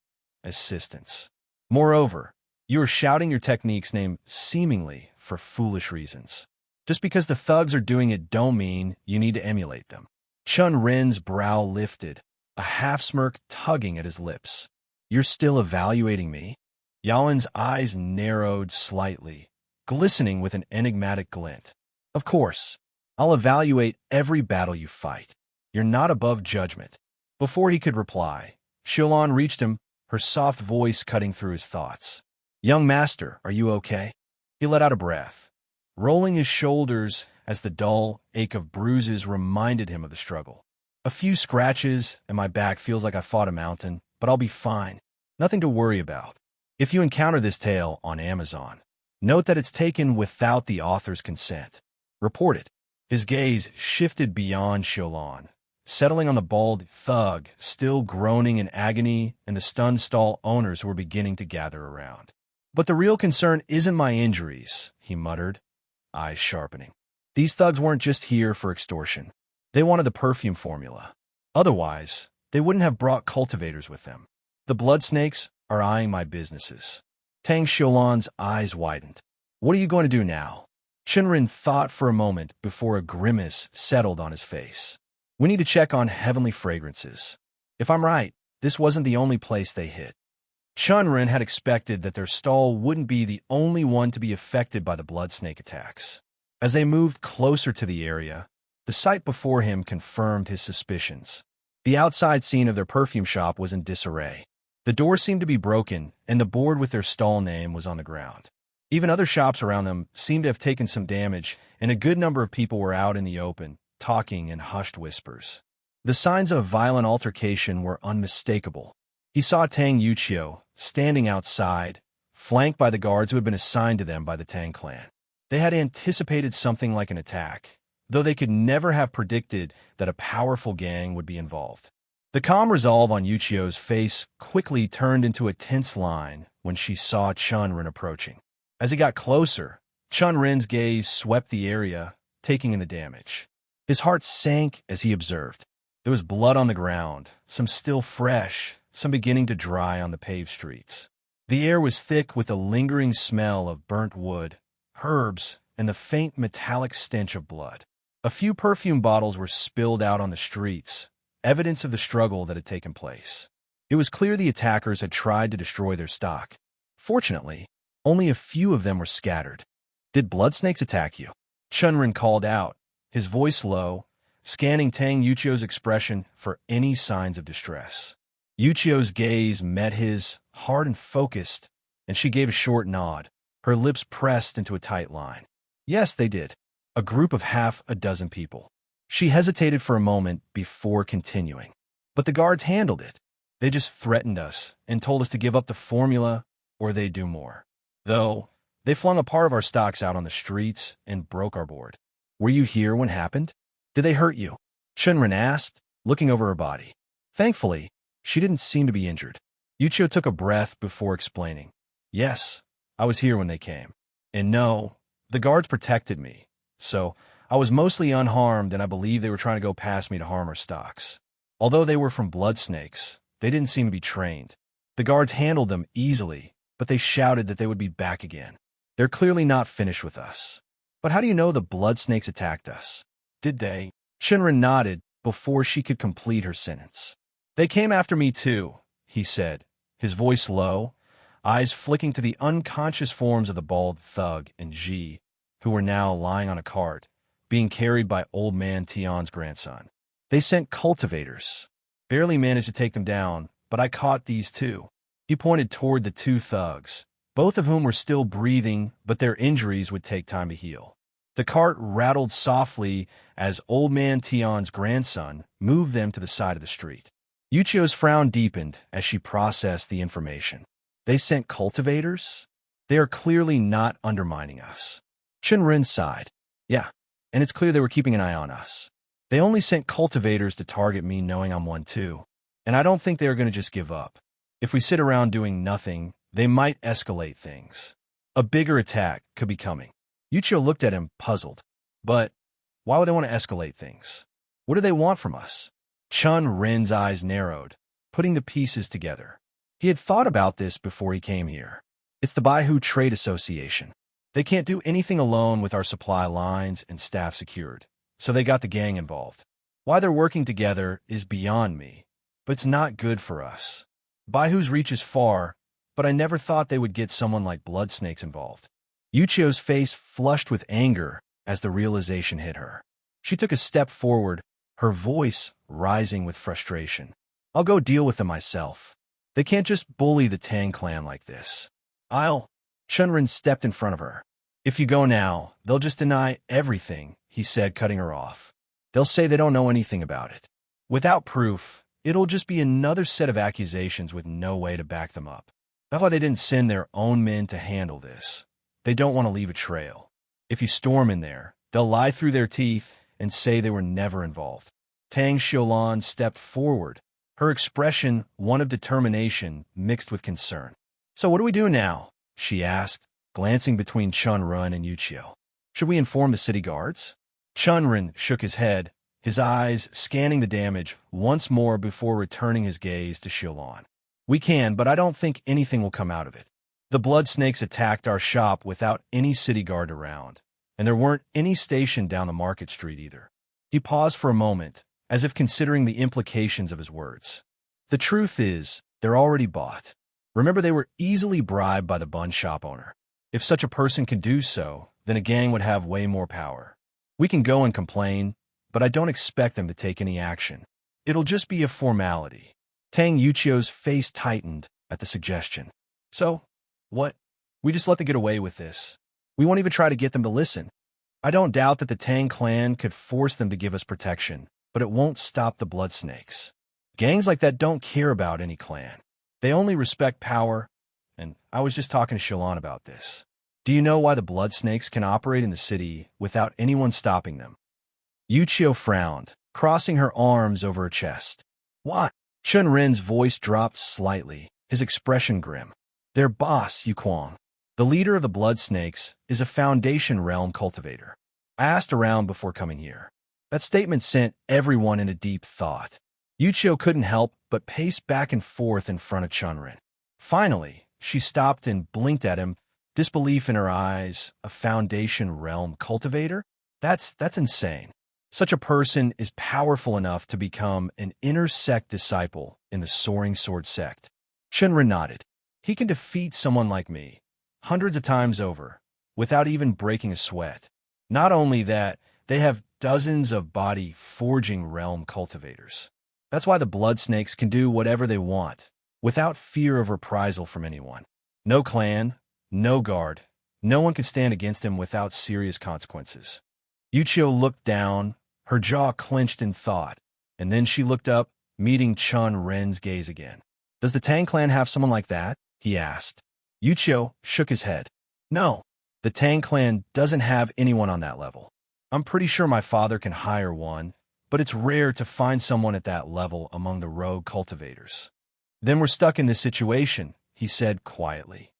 S2: assistance. Moreover, you are shouting your techniques name seemingly for foolish reasons. Just because the thugs are doing it don't mean you need to emulate them. Chen Ren's brow lifted, a half-smirk tugging at his lips. You're still evaluating me? Yalan's eyes narrowed slightly, glistening with an enigmatic glint. Of course, I'll evaluate every battle you fight. You're not above judgment. Before he could reply, Xiaolan reached him, her soft voice cutting through his thoughts. Young master, are you okay? He let out a breath, rolling his shoulders as the dull ache of bruises reminded him of the struggle. A few scratches, and my back feels like I fought a mountain, but I'll be fine. Nothing to worry about. If you encounter this tale on Amazon, note that it's taken without the author's consent. Report it. His gaze shifted beyond Xiaolan, settling on the bald thug, still groaning in agony, and the stunned stall owners who were beginning to gather around. But the real concern isn't my injuries, he muttered, eyes sharpening. These thugs weren't just here for extortion. They wanted the perfume formula. Otherwise, they wouldn't have brought cultivators with them. The blood snakes are eyeing my businesses. Tang Xiaolan's eyes widened. What are you going to do now? Chen Ren thought for a moment before a grimace settled on his face. We need to check on heavenly fragrances. If I'm right, this wasn't the only place they hit. Chen Ren had expected that their stall wouldn't be the only one to be affected by the blood snake attacks. As they moved closer to the area, the sight before him confirmed his suspicions. The outside scene of their perfume shop was in disarray. The door seemed to be broken, and the board with their stall name was on the ground. Even other shops around them seemed to have taken some damage, and a good number of people were out in the open, talking in hushed whispers. The signs of violent altercation were unmistakable. He saw Tang Yuchio standing outside, flanked by the guards who had been assigned to them by the Tang clan. They had anticipated something like an attack, though they could never have predicted that a powerful gang would be involved. The calm resolve on Yuchio's face quickly turned into a tense line when she saw Chen Ren approaching. As he got closer, Chen Ren's gaze swept the area, taking in the damage. His heart sank as he observed. There was blood on the ground, some still fresh, some beginning to dry on the paved streets. The air was thick with a lingering smell of burnt wood, herbs, and the faint metallic stench of blood. A few perfume bottles were spilled out on the streets, evidence of the struggle that had taken place. It was clear the attackers had tried to destroy their stock. Fortunately, only a few of them were scattered. Did blood snakes attack you? Chen Ren called out, his voice low, scanning Tang Yuchio's expression for any signs of distress. Yuchio's gaze met his, hard and focused, and she gave a short nod, her lips pressed into a tight line. Yes, they did. A group of half a dozen people. She hesitated for a moment before continuing. But the guards handled it. They just threatened us and told us to give up the formula or they'd do more. Though, they flung a part of our stocks out on the streets and broke our board. Were you here when it happened? Did they hurt you? Chen Ren asked, looking over her body. Thankfully, she didn't seem to be injured. Yuchio took a breath before explaining. Yes, I was here when they came. And no, the guards protected me. So, I was mostly unharmed and I believe they were trying to go past me to harm our stocks. Although they were from blood snakes, they didn't seem to be trained. The guards handled them easily, but they shouted that they would be back again. They're clearly not finished with us. But how do you know the blood snakes attacked us? Did they? Chen Ren nodded before she could complete her sentence. They came after me too, he said, his voice low, eyes flicking to the unconscious forms of the bald thug and Ji, who were now lying on a cart, being carried by old man Tian's grandson. They sent cultivators. Barely managed to take them down, but I caught these two. He pointed toward the two thugs, both of whom were still breathing, but their injuries would take time to heal. The cart rattled softly as old man Tian's grandson moved them to the side of the street. Yuchio's frown deepened as she processed the information. They sent cultivators? They are clearly not undermining us. Chen Ren sighed. Yeah, and it's clear they were keeping an eye on us. They only sent cultivators to target me knowing I'm one too, and I don't think they are going to just give up. If we sit around doing nothing, they might escalate things. A bigger attack could be coming. Yuchio looked at him, puzzled. But why would they want to escalate things? What do they want from us? Chen Ren's eyes narrowed, putting the pieces together. He had thought about this before he came here. It's the Baihu Trade Association. They can't do anything alone with our supply lines and staff secured, so they got the gang involved. Why they're working together is beyond me, but it's not good for us. Baihu's reach is far, but I never thought they would get someone like blood snakes involved. Yuchio's face flushed with anger as the realization hit her. She took a step forward, her voice rising with frustration. I'll go deal with them myself. They can't just bully the Tang clan like this. Chen Ren stepped in front of her. If you go now, they'll just deny everything, he said, cutting her off. They'll say they don't know anything about it. Without proof, it'll just be another set of accusations with no way to back them up. That's why they didn't send their own men to handle this. They don't want to leave a trail. If you storm in there, they'll lie through their teeth and say they were never involved. Tang Xiulan stepped forward, her expression one of determination mixed with concern. So what do we do now? She asked, glancing between Chen Ren and Yuchio. Should we inform the city guards? Chen Ren shook his head, his eyes scanning the damage once more before returning his gaze to Xiulan. We can, but I don't think anything will come out of it. The blood snakes attacked our shop without any city guard around, and there weren't any stationed down the market street either. He paused for a moment, as if considering the implications of his words. The truth is, they're already bought. Remember, they were easily bribed by the bun shop owner. If such a person can do so, then a gang would have way more power. We can go and complain, but I don't expect them to take any action. It'll just be a formality. Tang Yuchio's face tightened at the suggestion. So, what? We just let them get away with this. We won't even try to get them to listen. I don't doubt that the Tang clan could force them to give us protection, but it won't stop the blood snakes. Gangs like that don't care about any clan. They only respect power, and I was just talking to Xiulan about this. Do you know why the blood snakes can operate in the city without anyone stopping them? Yuchio frowned, crossing her arms over her chest. Why? Chen Ren's voice dropped slightly, his expression grim. Their boss, Yuquang, the leader of the blood snakes, is a Foundation realm cultivator. I asked around before coming here. That statement sent everyone into deep thought. Yuchio couldn't help but pace back and forth in front of Chen Ren. Finally, she stopped and blinked at him, disbelief in her eyes. A Foundation realm cultivator? That's insane. Such a person is powerful enough to become an inner sect disciple in the Soaring Sword sect. Chen Ren nodded. He can defeat someone like me, hundreds of times over, without even breaking a sweat. Not only that, they have dozens of body-forging realm cultivators. That's why the blood snakes can do whatever they want, without fear of reprisal from anyone. No clan, no guard, no one can stand against him without serious consequences. Yuchio looked down, her jaw clenched in thought, and then she looked up, meeting Chen Ren's gaze again. Does the Tang clan have someone like that? He asked. Yuchio shook his head. No, the Tang clan doesn't have anyone on that level. I'm pretty sure my father can hire one, but it's rare to find someone at that level among the rogue cultivators. Then we're stuck in this situation, he said quietly.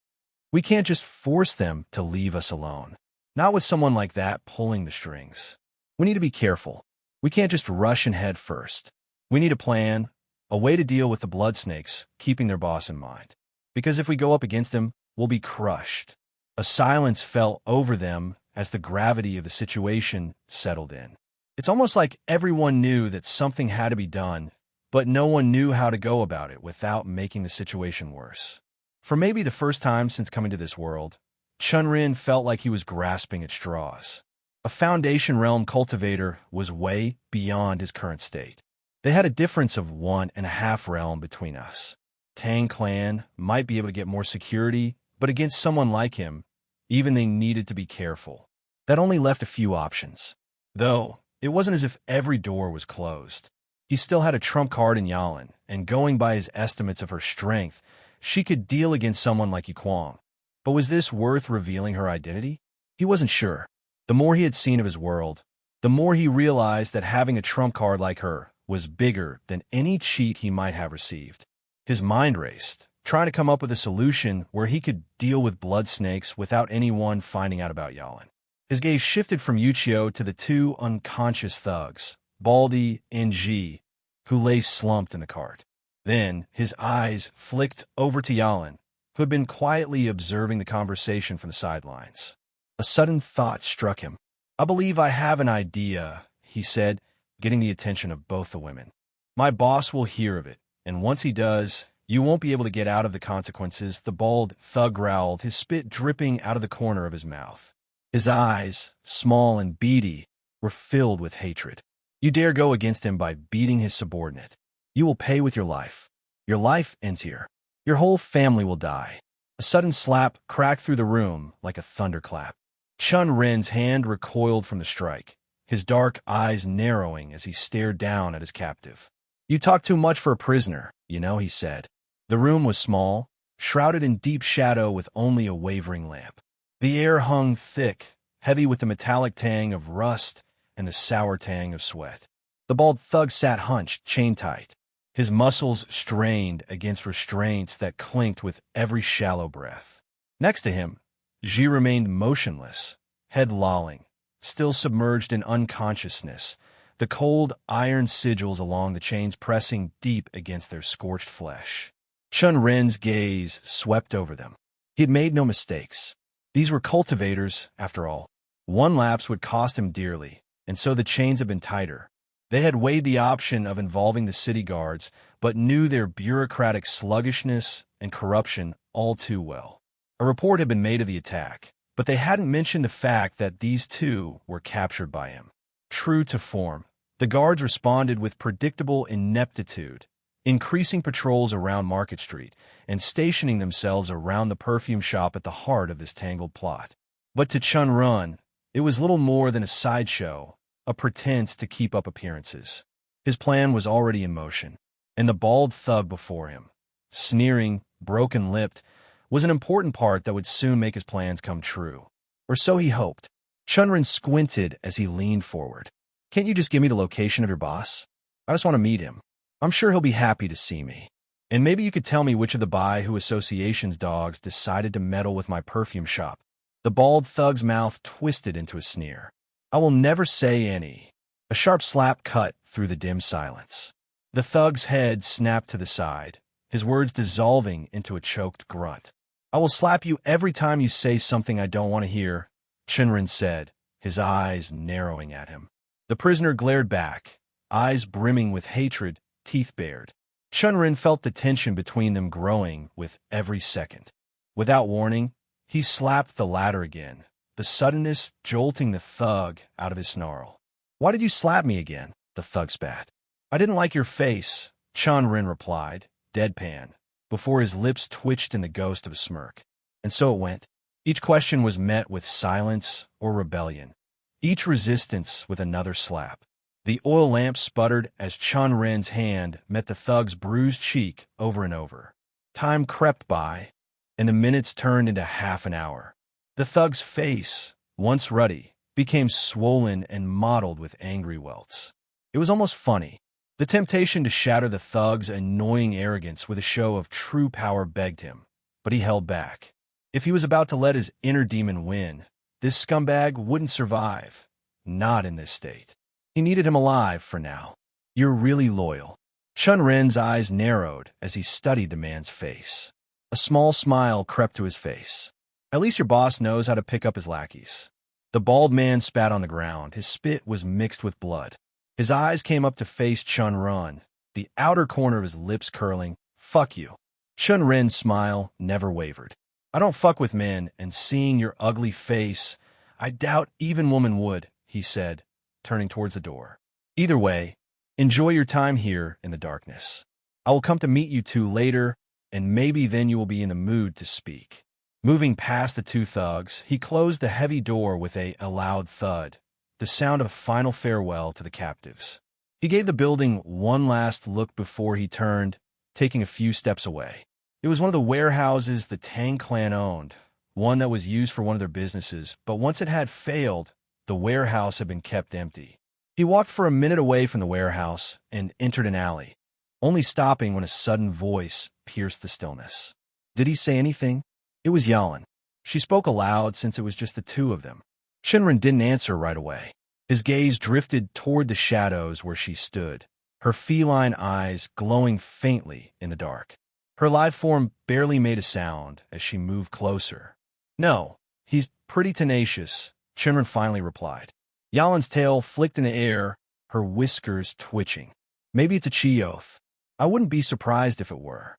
S2: We can't just force them to leave us alone. Not with someone like that pulling the strings. We need to be careful. We can't just rush and head first. We need a plan, a way to deal with the blood snakes, keeping their boss in mind. Because if we go up against them, we'll be crushed. A silence fell over them as the gravity of the situation settled in. It's almost like everyone knew that something had to be done, but no one knew how to go about it without making the situation worse. For maybe the first time since coming to this world, Chen Ren felt like he was grasping at straws. A Foundation realm cultivator was way beyond his current state. They had a difference of 1.5 realm between us. Tang clan might be able to get more security, but against someone like him, even they needed to be careful. That only left a few options. Though, it wasn't as if every door was closed. He still had a trump card in Yalin, and going by his estimates of her strength, she could deal against someone like Yuquang. But was this worth revealing her identity? He wasn't sure. The more he had seen of his world, the more he realized that having a trump card like her was bigger than any cheat he might have received. His mind raced, trying to come up with a solution where he could deal with blood snakes without anyone finding out about Yalin. His gaze shifted from Yuchio to the two unconscious thugs, Baldy and Ji, who lay slumped in the cart. Then his eyes flicked over to Yalin, who had been quietly observing the conversation from the sidelines. A sudden thought struck him. "I believe I have an idea," he said, getting the attention of both the women. "My boss will hear of it, and once he does, you won't be able to get out of the consequences." The bald thug growled, his spit dripping out of the corner of his mouth. His eyes, small and beady, were filled with hatred. "You dare go against him by beating his subordinate. You will pay with your life. Your life ends here. Your whole family will die." A sudden slap cracked through the room like a thunderclap. Chen Ren's hand recoiled from the strike, his dark eyes narrowing as he stared down at his captive. "You talk too much for a prisoner, he said. The room was small, shrouded in deep shadow with only a wavering lamp. The air hung thick, heavy with the metallic tang of rust and the sour tang of sweat. The bald thug sat hunched, chain-tight, his muscles strained against restraints that clinked with every shallow breath. Next to him, Ji remained motionless, head lolling, still submerged in unconsciousness, the cold iron sigils along the chains pressing deep against their scorched flesh. Chen Ren's gaze swept over them. He had made no mistakes. These were cultivators, after all. One lapse would cost him dearly, and so the chains had been tighter. They had weighed the option of involving the city guards, but knew their bureaucratic sluggishness and corruption all too well. A report had been made of the attack, but they hadn't mentioned the fact that these two were captured by him. True to form, the guards responded with predictable ineptitude, increasing patrols around Market Street and stationing themselves around the perfume shop at the heart of this tangled plot. But to Chen Ren, it was little more than a sideshow, a pretense to keep up appearances. His plan was already in motion, and the bald thug before him, sneering, broken-lipped, was an important part that would soon make his plans come true. Or so he hoped. Chen Ren squinted as he leaned forward. "Can't you just give me the location of your boss? I just want to meet him. I'm sure he'll be happy to see me. And maybe you could tell me which of the Baihu Association's dogs decided to meddle with my perfume shop." The bald thug's mouth twisted into a sneer. "I will never say any." A sharp slap cut through the dim silence. The thug's head snapped to the side, his words dissolving into a choked grunt. "I will slap you every time you say something I don't want to hear," Chen Ren said, his eyes narrowing at him. The prisoner glared back, eyes brimming with hatred, teeth bared. Chen Ren felt the tension between them growing with every second. Without warning, he slapped the latter again, the suddenness jolting the thug out of his snarl. "Why did you slap me again?" the thug spat. "I didn't like your face," Chen Ren replied, deadpan, before his lips twitched in the ghost of a smirk. And so it went. Each question was met with silence or rebellion, each resistance with another slap. The oil lamp sputtered as Chen Ren's hand met the thug's bruised cheek over and over. Time crept by, and the minutes turned into half an hour. The thug's face, once ruddy, became swollen and mottled with angry welts. It was almost funny. The temptation to shatter the thug's annoying arrogance with a show of true power begged him, but he held back. If he was about to let his inner demon win, this scumbag wouldn't survive. Not in this state. He needed him alive for now. "You're really loyal." Chen Ren's eyes narrowed as he studied the man's face. A small smile crept to his face. "At least your boss knows how to pick up his lackeys." The bald man spat on the ground. His spit was mixed with blood. His eyes came up to face Chen Ren, the outer corner of his lips curling. "Fuck you." Chen Ren's smile never wavered. I don't fuck with men, and seeing your ugly face, I doubt even woman would, he said, turning towards the door. Either way, enjoy your time here in the darkness. I will come to meet you two later, and maybe then you will be in the mood to speak. Moving past the two thugs, he closed the heavy door with a loud thud, the sound of a final farewell to the captives. He gave the building one last look before he turned, taking a few steps away. It was one of the warehouses the Tang clan owned, one that was used for one of their businesses, but once it had failed, the warehouse had been kept empty. He walked for a minute away from the warehouse and entered an alley, only stopping when a sudden voice pierced the stillness. Did he say anything? It was Yalan. She spoke aloud since it was just the two of them. Chen Ren didn't answer right away. His gaze drifted toward the shadows where she stood, her feline eyes glowing faintly in the dark. Her live form barely made a sound as she moved closer. No, he's pretty tenacious, Chen Ren finally replied. Yalan's tail flicked in the air, her whiskers twitching. Maybe it's a Chioth. I wouldn't be surprised if it were.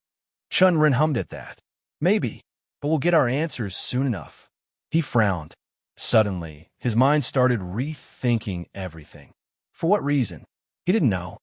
S2: Chen Ren hummed at that. Maybe, but we'll get our answers soon enough. He frowned. Suddenly, his mind started rethinking everything. For what reason? He didn't know.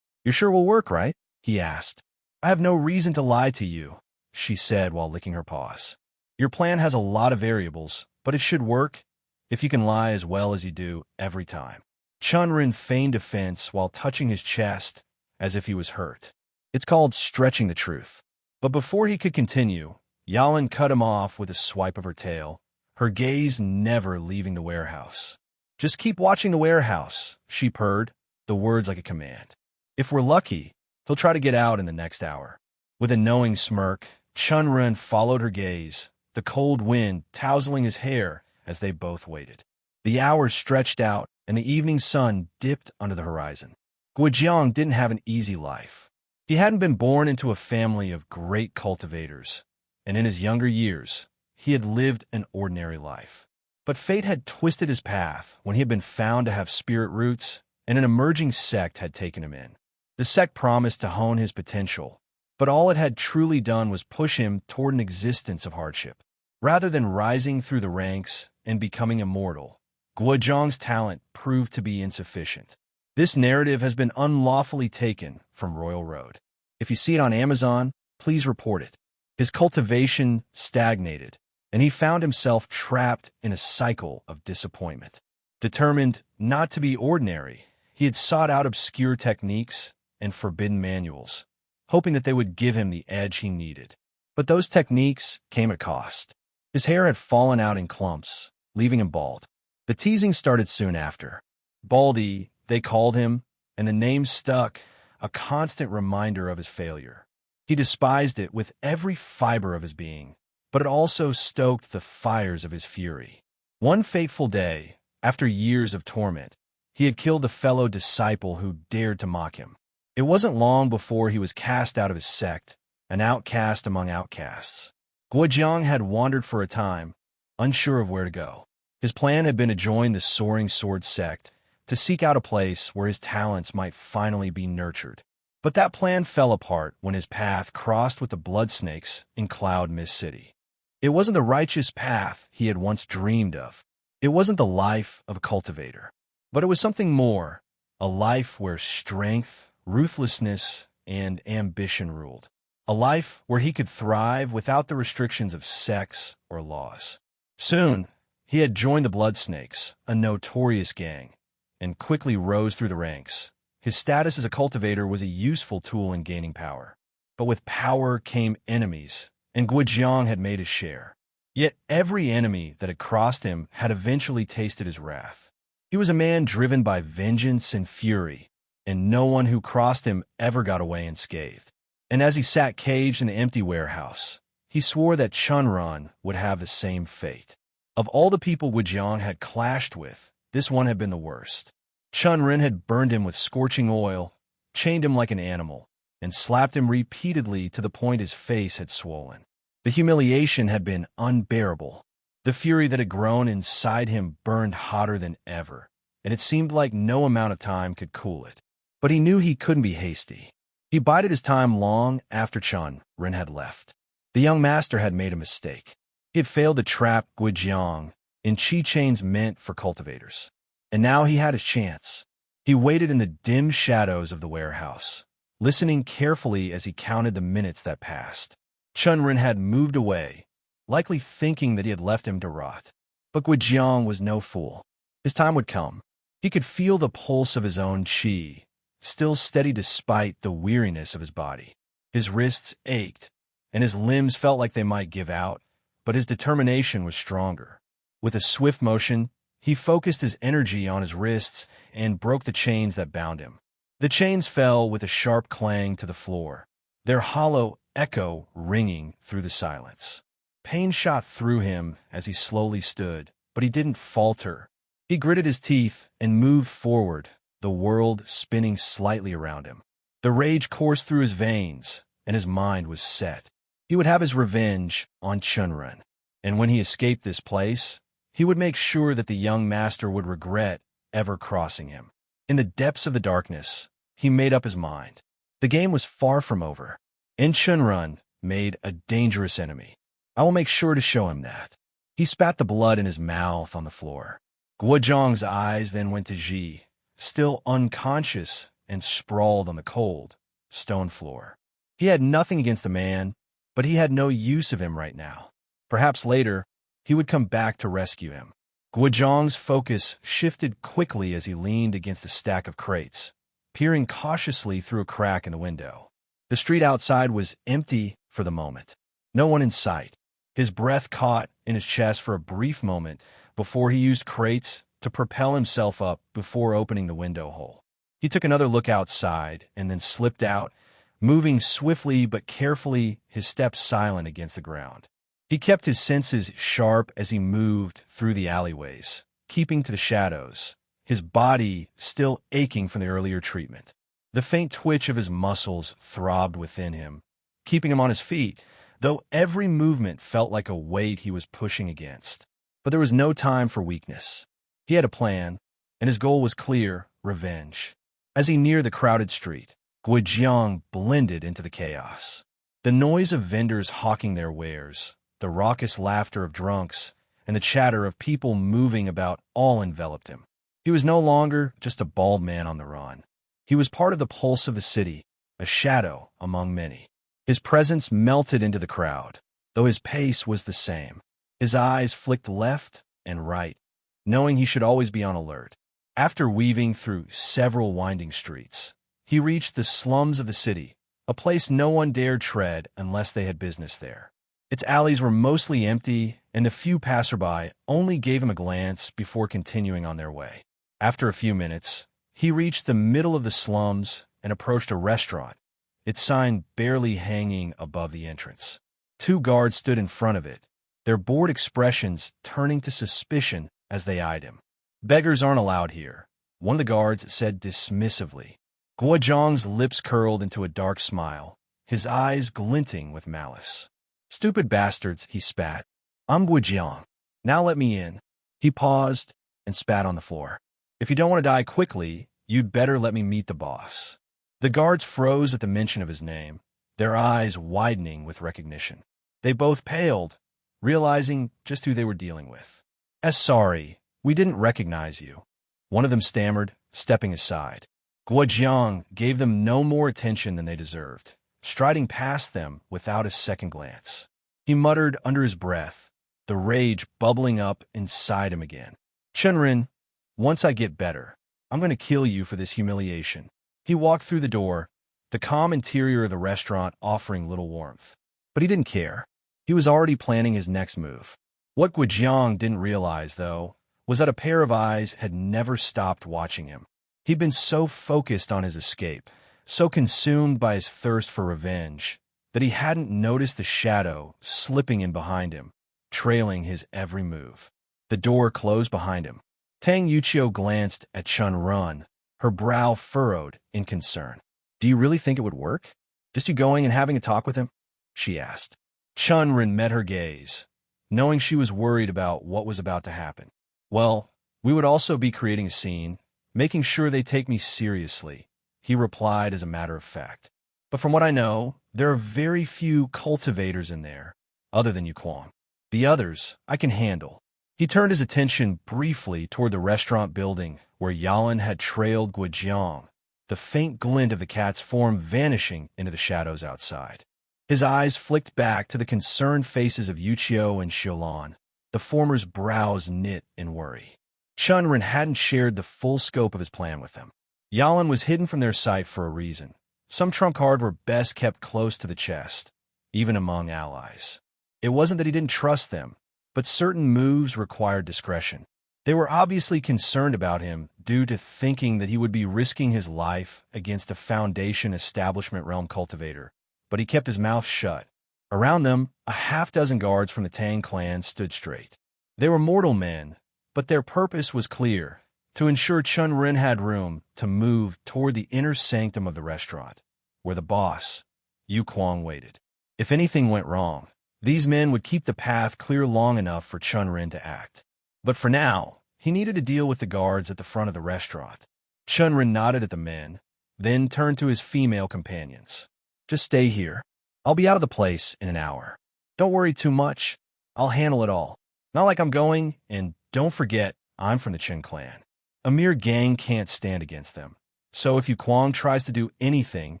S2: You're sure we'll work, right? He asked. I have no reason to lie to you, she said while licking her paws. Your plan has a lot of variables, but it should work if you can lie as well as you do every time. Chen Ren feigned offense while touching his chest as if he was hurt. It's called stretching the truth. But before he could continue, Yalan cut him off with a swipe of her tail, her gaze never leaving the warehouse. Just keep watching the warehouse, she purred, the words like a command. If we're lucky, he'll try to get out in the next hour. With a knowing smirk, Chen Ren followed her gaze, the cold wind tousling his hair as they both waited. The hours stretched out, and the evening sun dipped under the horizon. Guojiang didn't have an easy life. He hadn't been born into a family of great cultivators, and in his younger years, he had lived an ordinary life. But fate had twisted his path when he had been found to have spirit roots, and an emerging sect had taken him in. The sect promised to hone his potential, but all it had truly done was push him toward an existence of hardship. Rather than rising through the ranks and becoming immortal, Guojiang's talent proved to be insufficient. This narrative has been unlawfully taken from Royal Road. If you see it on Amazon, please report it. His cultivation stagnated, and he found himself trapped in a cycle of disappointment. Determined not to be ordinary, he had sought out obscure techniques and forbidden manuals, hoping that they would give him the edge he needed. But those techniques came at cost. His hair had fallen out in clumps, leaving him bald. The teasing started soon after. Baldy, they called him, and the name stuck, a constant reminder of his failure. He despised it with every fiber of his being, but it also stoked the fires of his fury. One fateful day, after years of torment, he had killed a fellow disciple who dared to mock him. It wasn't long before he was cast out of his sect, an outcast among outcasts. Guojiang had wandered for a time, unsure of where to go. His plan had been to join the Soaring Sword sect, to seek out a place where his talents might finally be nurtured. But that plan fell apart when his path crossed with the blood snakes in Cloud Mist City. It wasn't the righteous path he had once dreamed of. It wasn't the life of a cultivator. But it was something more, a life where strength, ruthlessness, and ambition ruled. A life where he could thrive without the restrictions of sects or laws. Soon, he had joined the Blood Snakes, a notorious gang, and quickly rose through the ranks. His status as a cultivator was a useful tool in gaining power. But with power came enemies, and Guojiang had made his share. Yet every enemy that had crossed him had eventually tasted his wrath. He was a man driven by vengeance and fury, and no one who crossed him ever got away unscathed. And as he sat caged in the empty warehouse, he swore that Chen Ren would have the same fate. Of all the people Guojiang had clashed with, this one had been the worst. Chen Ren had burned him with scorching oil, chained him like an animal, and slapped him repeatedly to the point his face had swollen. The humiliation had been unbearable. The fury that had grown inside him burned hotter than ever, and it seemed like no amount of time could cool it. But he knew he couldn't be hasty. He bided his time long after Chen Ren had left. The young master had made a mistake. He had failed to trap Guijiang in chi chains meant for cultivators. And now he had his chance. He waited in the dim shadows of the warehouse, listening carefully as he counted the minutes that passed. Chen Ren had moved away, likely thinking that he had left him to rot. But Guijiang was no fool. His time would come. He could feel the pulse of his own qi, still steady despite the weariness of his body. His wrists ached, and his limbs felt like they might give out, but his determination was stronger. With a swift motion, he focused his energy on his wrists and broke the chains that bound him. The chains fell with a sharp clang to the floor, their hollow echo ringing through the silence. Pain shot through him as he slowly stood, but he didn't falter. He gritted his teeth and moved forward, the world spinning slightly around him. The rage coursed through his veins, and his mind was set. He would have his revenge on Chen Ren, and when he escaped this place, he would make sure that the young master would regret ever crossing him. In the depths of the darkness, he made up his mind. The game was far from over, and Chen Ren made a dangerous enemy. I will make sure to show him that. He spat the blood in his mouth on the floor. Guojiang's eyes then went to Ji, still unconscious and sprawled on the cold, stone floor. He had nothing against the man, but he had no use of him right now. Perhaps later, he would come back to rescue him. Guojiang's focus shifted quickly as he leaned against a stack of crates, peering cautiously through a crack in the window. The street outside was empty for the moment. No one in sight. His breath caught in his chest for a brief moment before he used crates to propel himself up before opening the window hole. He took another look outside and then slipped out, moving swiftly but carefully, his steps silent against the ground. He kept his senses sharp as he moved through the alleyways, keeping to the shadows, his body still aching from the earlier treatment. The faint twitch of his muscles throbbed within him, keeping him on his feet, though every movement felt like a weight he was pushing against. But there was no time for weakness. He had a plan, and his goal was clear: revenge. As he neared the crowded street, Guijiang blended into the chaos. The noise of vendors hawking their wares, the raucous laughter of drunks, and the chatter of people moving about all enveloped him. He was no longer just a bald man on the run. He was part of the pulse of the city, a shadow among many. His presence melted into the crowd, though his pace was the same. His eyes flicked left and right, knowing he should always be on alert. After weaving through several winding streets, he reached the slums of the city, a place no one dared tread unless they had business there. Its alleys were mostly empty, and a few passerby only gave him a glance before continuing on their way. After a few minutes, he reached the middle of the slums and approached a restaurant, its sign barely hanging above the entrance. 2 guards stood in front of it, their bored expressions turning to suspicion as they eyed him. "Beggars aren't allowed here," one of the guards said dismissively. Guojiang's lips curled into a dark smile, his eyes glinting with malice. "Stupid bastards," he spat. "I'm Guojiang. Now let me in." He paused and spat on the floor. "If you don't want to die quickly, you'd better let me meet the boss." The guards froze at the mention of his name, their eyes widening with recognition. They both paled, realizing just who they were dealing with. Sorry, we didn't recognize you," one of them stammered, stepping aside. Guojiang gave them no more attention than they deserved, striding past them without a second glance. He muttered under his breath, the rage bubbling up inside him again. "Chen Ren, once I get better, I'm going to kill you for this humiliation." He walked through the door, the calm interior of the restaurant offering little warmth. But he didn't care. He was already planning his next move. What Guijiang didn't realize, though, was that a pair of eyes had never stopped watching him. He'd been so focused on his escape, so consumed by his thirst for revenge, that he hadn't noticed the shadow slipping in behind him, trailing his every move. The door closed behind him. Tang Yuchio glanced at Chen Ren, her brow furrowed in concern. "Do you really think it would work? Just you going and having a talk with him?" she asked. Chen Ren met her gaze, knowing she was worried about what was about to happen. "Well, we would also be creating a scene, making sure they take me seriously," he replied as a matter of fact. But from what I know, there are very few cultivators in there, other than Yu Kwang. The others, I can handle. He turned his attention briefly toward the restaurant building where Yalan had trailed Guijiang, the faint glint of the cat's form vanishing into the shadows outside. His eyes flicked back to the concerned faces of Yuchio and Xiaolan, the former's brows knit in worry. Chen Ren hadn't shared the full scope of his plan with them. Yalan was hidden from their sight for a reason. Some trump cards were best kept close to the chest, even among allies. It wasn't that he didn't trust them, but certain moves required discretion. They were obviously concerned about him due to thinking that he would be risking his life against a Foundation establishment realm cultivator, but he kept his mouth shut. Around them, a half-dozen guards from the Tang clan stood straight. They were mortal men, but their purpose was clear: to ensure Chen Ren had room to move toward the inner sanctum of the restaurant, where the boss, Yu Kwang, waited. If anything went wrong, these men would keep the path clear long enough for Chen Ren to act. But for now, he needed to deal with the guards at the front of the restaurant. Chen Ren nodded at the men, then turned to his female companions. Just stay here. I'll be out of the place in an hour. Don't worry too much. I'll handle it all. Not like I'm going, and don't forget, I'm from the Chen clan. A mere gang can't stand against them. So if Yu Kwang tries to do anything,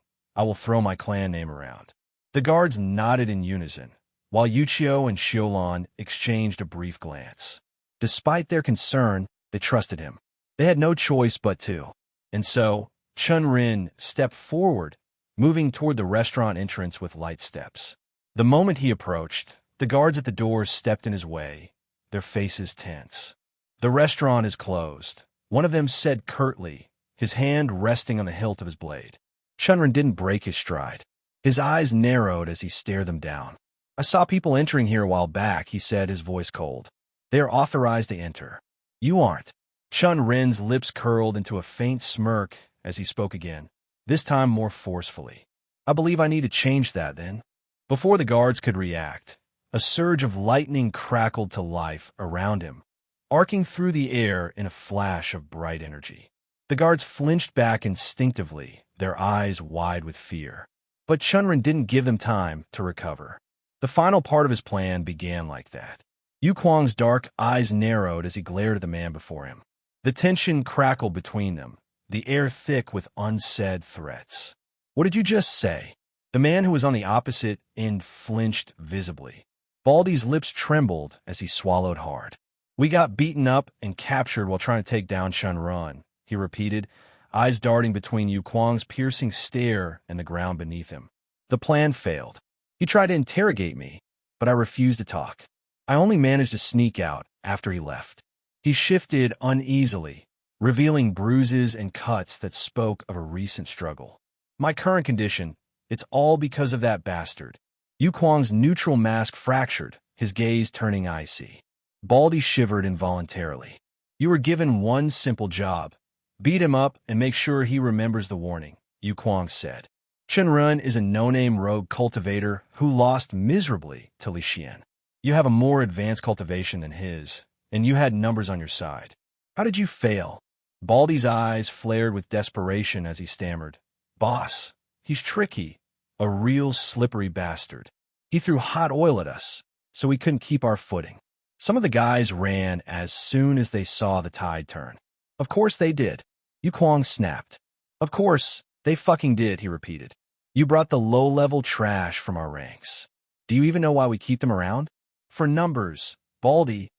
S2: I will throw my clan name around. The guards nodded in unison, while Yuchio and Xiaolan exchanged a brief glance. Despite their concern, they trusted him. They had no choice but to. And so, Chen Ren stepped forward, moving toward the restaurant entrance with light steps. The moment he approached, the guards at the door stepped in his way, their faces tense. The restaurant is closed, one of them said curtly, his hand resting on the hilt of his blade. Chen Ren didn't break his stride. His eyes narrowed as he stared them down. I saw people entering here a while back, he said, his voice cold. They are authorized to enter. You aren't. Chen Ren's lips curled into a faint smirk as he spoke again, this time more forcefully. I believe I need to change that, then. Before the guards could react, a surge of lightning crackled to life around him, arcing through the air in a flash of bright energy. The guards flinched back instinctively, their eyes wide with fear. But Chen Ren didn't give them time to recover. The final part of his plan began like that. Yu Kwang's dark eyes narrowed as he glared at the man before him. The tension crackled between them, the air thick with unsaid threats. What did you just say? The man who was on the opposite end flinched visibly. Baldy's lips trembled as he swallowed hard. We got beaten up and captured while trying to take down Chen Ren, he repeated, eyes darting between Yu Kwang's piercing stare and the ground beneath him. The plan failed. He tried to interrogate me, but I refused to talk. I only managed to sneak out after he left. He shifted uneasily, revealing bruises and cuts that spoke of a recent struggle. My current condition, it's all because of that bastard. Yu Kwang's neutral mask fractured, his gaze turning icy. Baldy shivered involuntarily. You were given one simple job. Beat him up and make sure he remembers the warning, Yu Kwang said. Chen Ren is a no-name rogue cultivator who lost miserably to Li Xian. You have a more advanced cultivation than his, and you had numbers on your side. How did you fail? Baldy's eyes flared with desperation as he stammered. Boss, he's tricky, a real slippery bastard. He threw hot oil at us, so we couldn't keep our footing. Some of the guys ran as soon as they saw the tide turn. Of course they did. Yu Kwang snapped. Of course, they fucking did, he repeated. You brought the low-level trash from our ranks. Do you even know why we keep them around? For numbers, Baldy.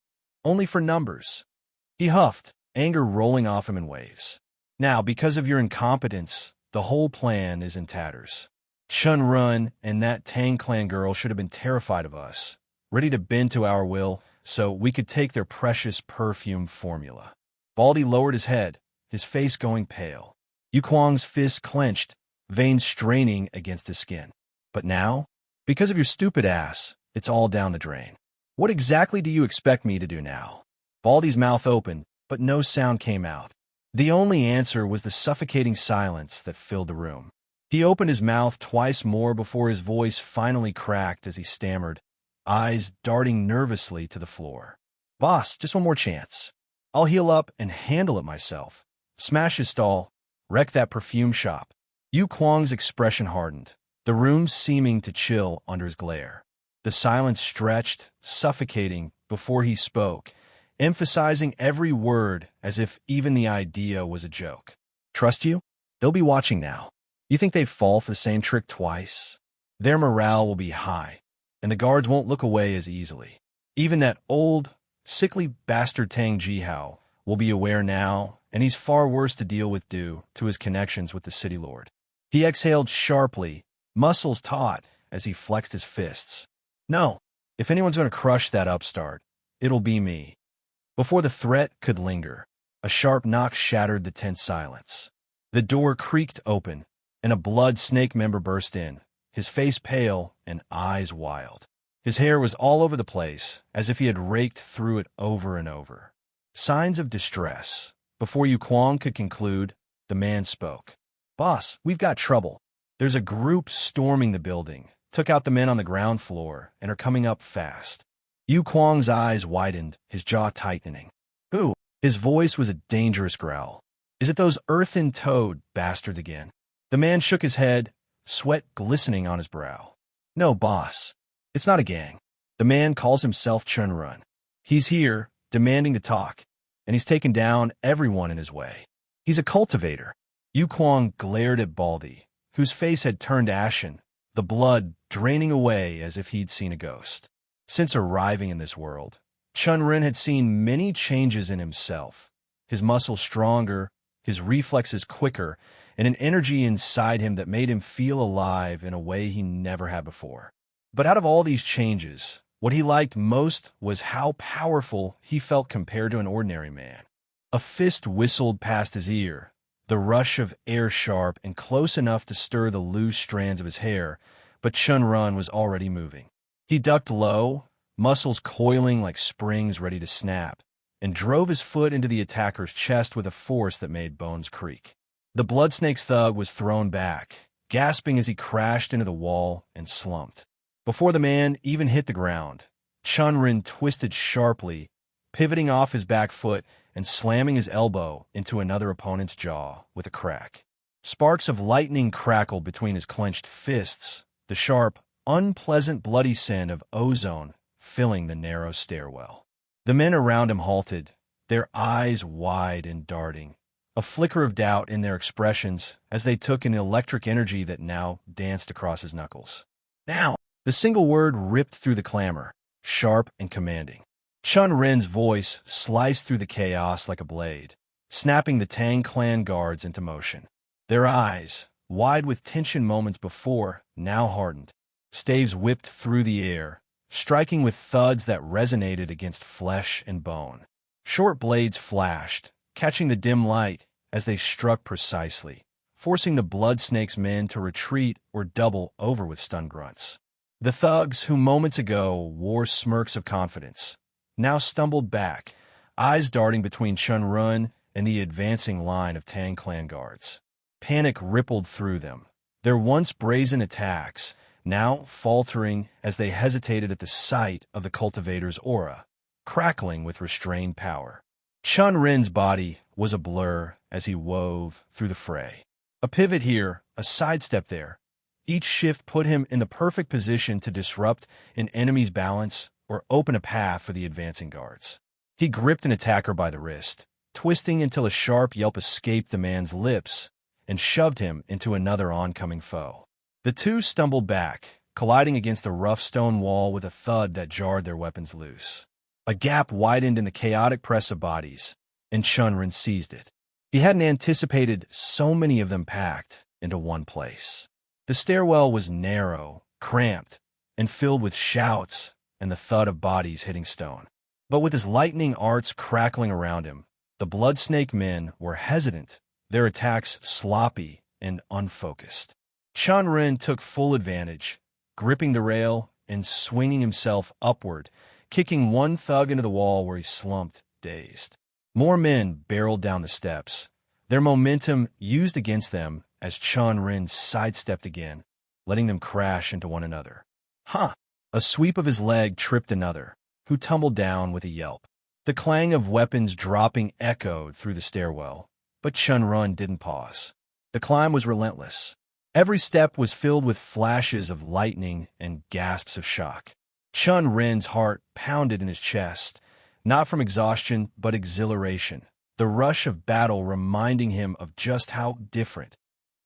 S2: Only for numbers. He huffed, anger rolling off him in waves. Now, because of your incompetence, the whole plan is in tatters. Chen Ren and that Tang clan girl should have been terrified of us, ready to bend to our will so we could take their precious perfume formula. Baldy lowered his head, his face going pale. Yu Kwang's fist clenched, veins straining against his skin. But now, because of your stupid ass, it's all down the drain. What exactly do you expect me to do now? Baldy's mouth opened, but no sound came out. The only answer was the suffocating silence that filled the room. He opened his mouth twice more before his voice finally cracked as he stammered, eyes darting nervously to the floor. Boss, just one more chance. I'll heal up and handle it myself. Smash his stall, wreck that perfume shop. Yu Kwang's expression hardened, the room seeming to chill under his glare. The silence stretched, suffocating, before he spoke, emphasizing every word as if even the idea was a joke. Trust you? They'll be watching now. You think they'd fall for the same trick twice? Their morale will be high, and the guards won't look away as easily. Even that old, sickly bastard Tang Jihao will be aware now, and he's far worse to deal with due to his connections with the city lord. He exhaled sharply, muscles taut as he flexed his fists. No, if anyone's going to crush that upstart, it'll be me. Before the threat could linger, a sharp knock shattered the tense silence. The door creaked open, and a blood snake member burst in, his face pale and eyes wild. His hair was all over the place, as if he had raked through it over and over. Signs of distress. Before Yu Kuang could conclude, the man spoke. Boss, we've got trouble. There's a group storming the building, took out the men on the ground floor, and are coming up fast. Yu Kuang's eyes widened, his jaw tightening. Who? His voice was a dangerous growl. Is it those earthen toad bastards again? The man shook his head, sweat glistening on his brow. No, boss. It's not a gang. The man calls himself Chen Ren. He's here, demanding to talk, and he's taken down everyone in his way. He's a cultivator. Yu Kuang glared at Baldy, whose face had turned ashen, the blood draining away as if he'd seen a ghost. Since arriving in this world, Chen Ren had seen many changes in himself. His muscles stronger, his reflexes quicker, and an energy inside him that made him feel alive in a way he never had before. But out of all these changes, what he liked most was how powerful he felt compared to an ordinary man. A fist whistled past his ear, the rush of air sharp and close enough to stir the loose strands of his hair, but Chen Ren was already moving. He ducked low, muscles coiling like springs ready to snap, and drove his foot into the attacker's chest with a force that made bones creak. The Bloodsnake's thug was thrown back, gasping as he crashed into the wall and slumped. Before the man even hit the ground, Chen Ren twisted sharply, pivoting off his back foot and slamming his elbow into another opponent's jaw with a crack. Sparks of lightning crackled between his clenched fists, the sharp, unpleasant bloody scent of ozone filling the narrow stairwell. The men around him halted, their eyes wide and darting, a flicker of doubt in their expressions as they took in electric energy that now danced across his knuckles. Now! The single word ripped through the clamor, sharp and commanding. Chen Ren's voice sliced through the chaos like a blade, snapping the Tang clan guards into motion. Their eyes, wide with tension moments before, now hardened. Staves whipped through the air, striking with thuds that resonated against flesh and bone. Short blades flashed, catching the dim light as they struck precisely, forcing the Bloodsnake's men to retreat or double over with stunned grunts. The thugs who moments ago wore smirks of confidence now stumbled back, eyes darting between Chen Ren and the advancing line of Tang clan guards. Panic rippled through them, their once brazen attacks now faltering as they hesitated at the sight of the cultivator's aura, crackling with restrained power. Chen Ren's body was a blur as he wove through the fray. A pivot here, a sidestep there. Each shift put him in the perfect position to disrupt an enemy's balance or open a path for the advancing guards. He gripped an attacker by the wrist, twisting until a sharp yelp escaped the man's lips and shoved him into another oncoming foe. The two stumbled back, colliding against a rough stone wall with a thud that jarred their weapons loose. A gap widened in the chaotic press of bodies, and Chen Ren seized it. He hadn't anticipated so many of them packed into one place. The stairwell was narrow, cramped, and filled with shouts and the thud of bodies hitting stone. But with his lightning arts crackling around him, the Bloodsnake men were hesitant, their attacks sloppy and unfocused. Chen Ren took full advantage, gripping the rail and swinging himself upward, kicking one thug into the wall where he slumped, dazed. More men barreled down the steps, their momentum used against them as Chen Ren sidestepped again, letting them crash into one another. Ha! A sweep of his leg tripped another, who tumbled down with a yelp. The clang of weapons dropping echoed through the stairwell, but Chen Ren didn't pause. The climb was relentless. Every step was filled with flashes of lightning and gasps of shock. Chen Ren's heart pounded in his chest, not from exhaustion but exhilaration, the rush of battle reminding him of just how different,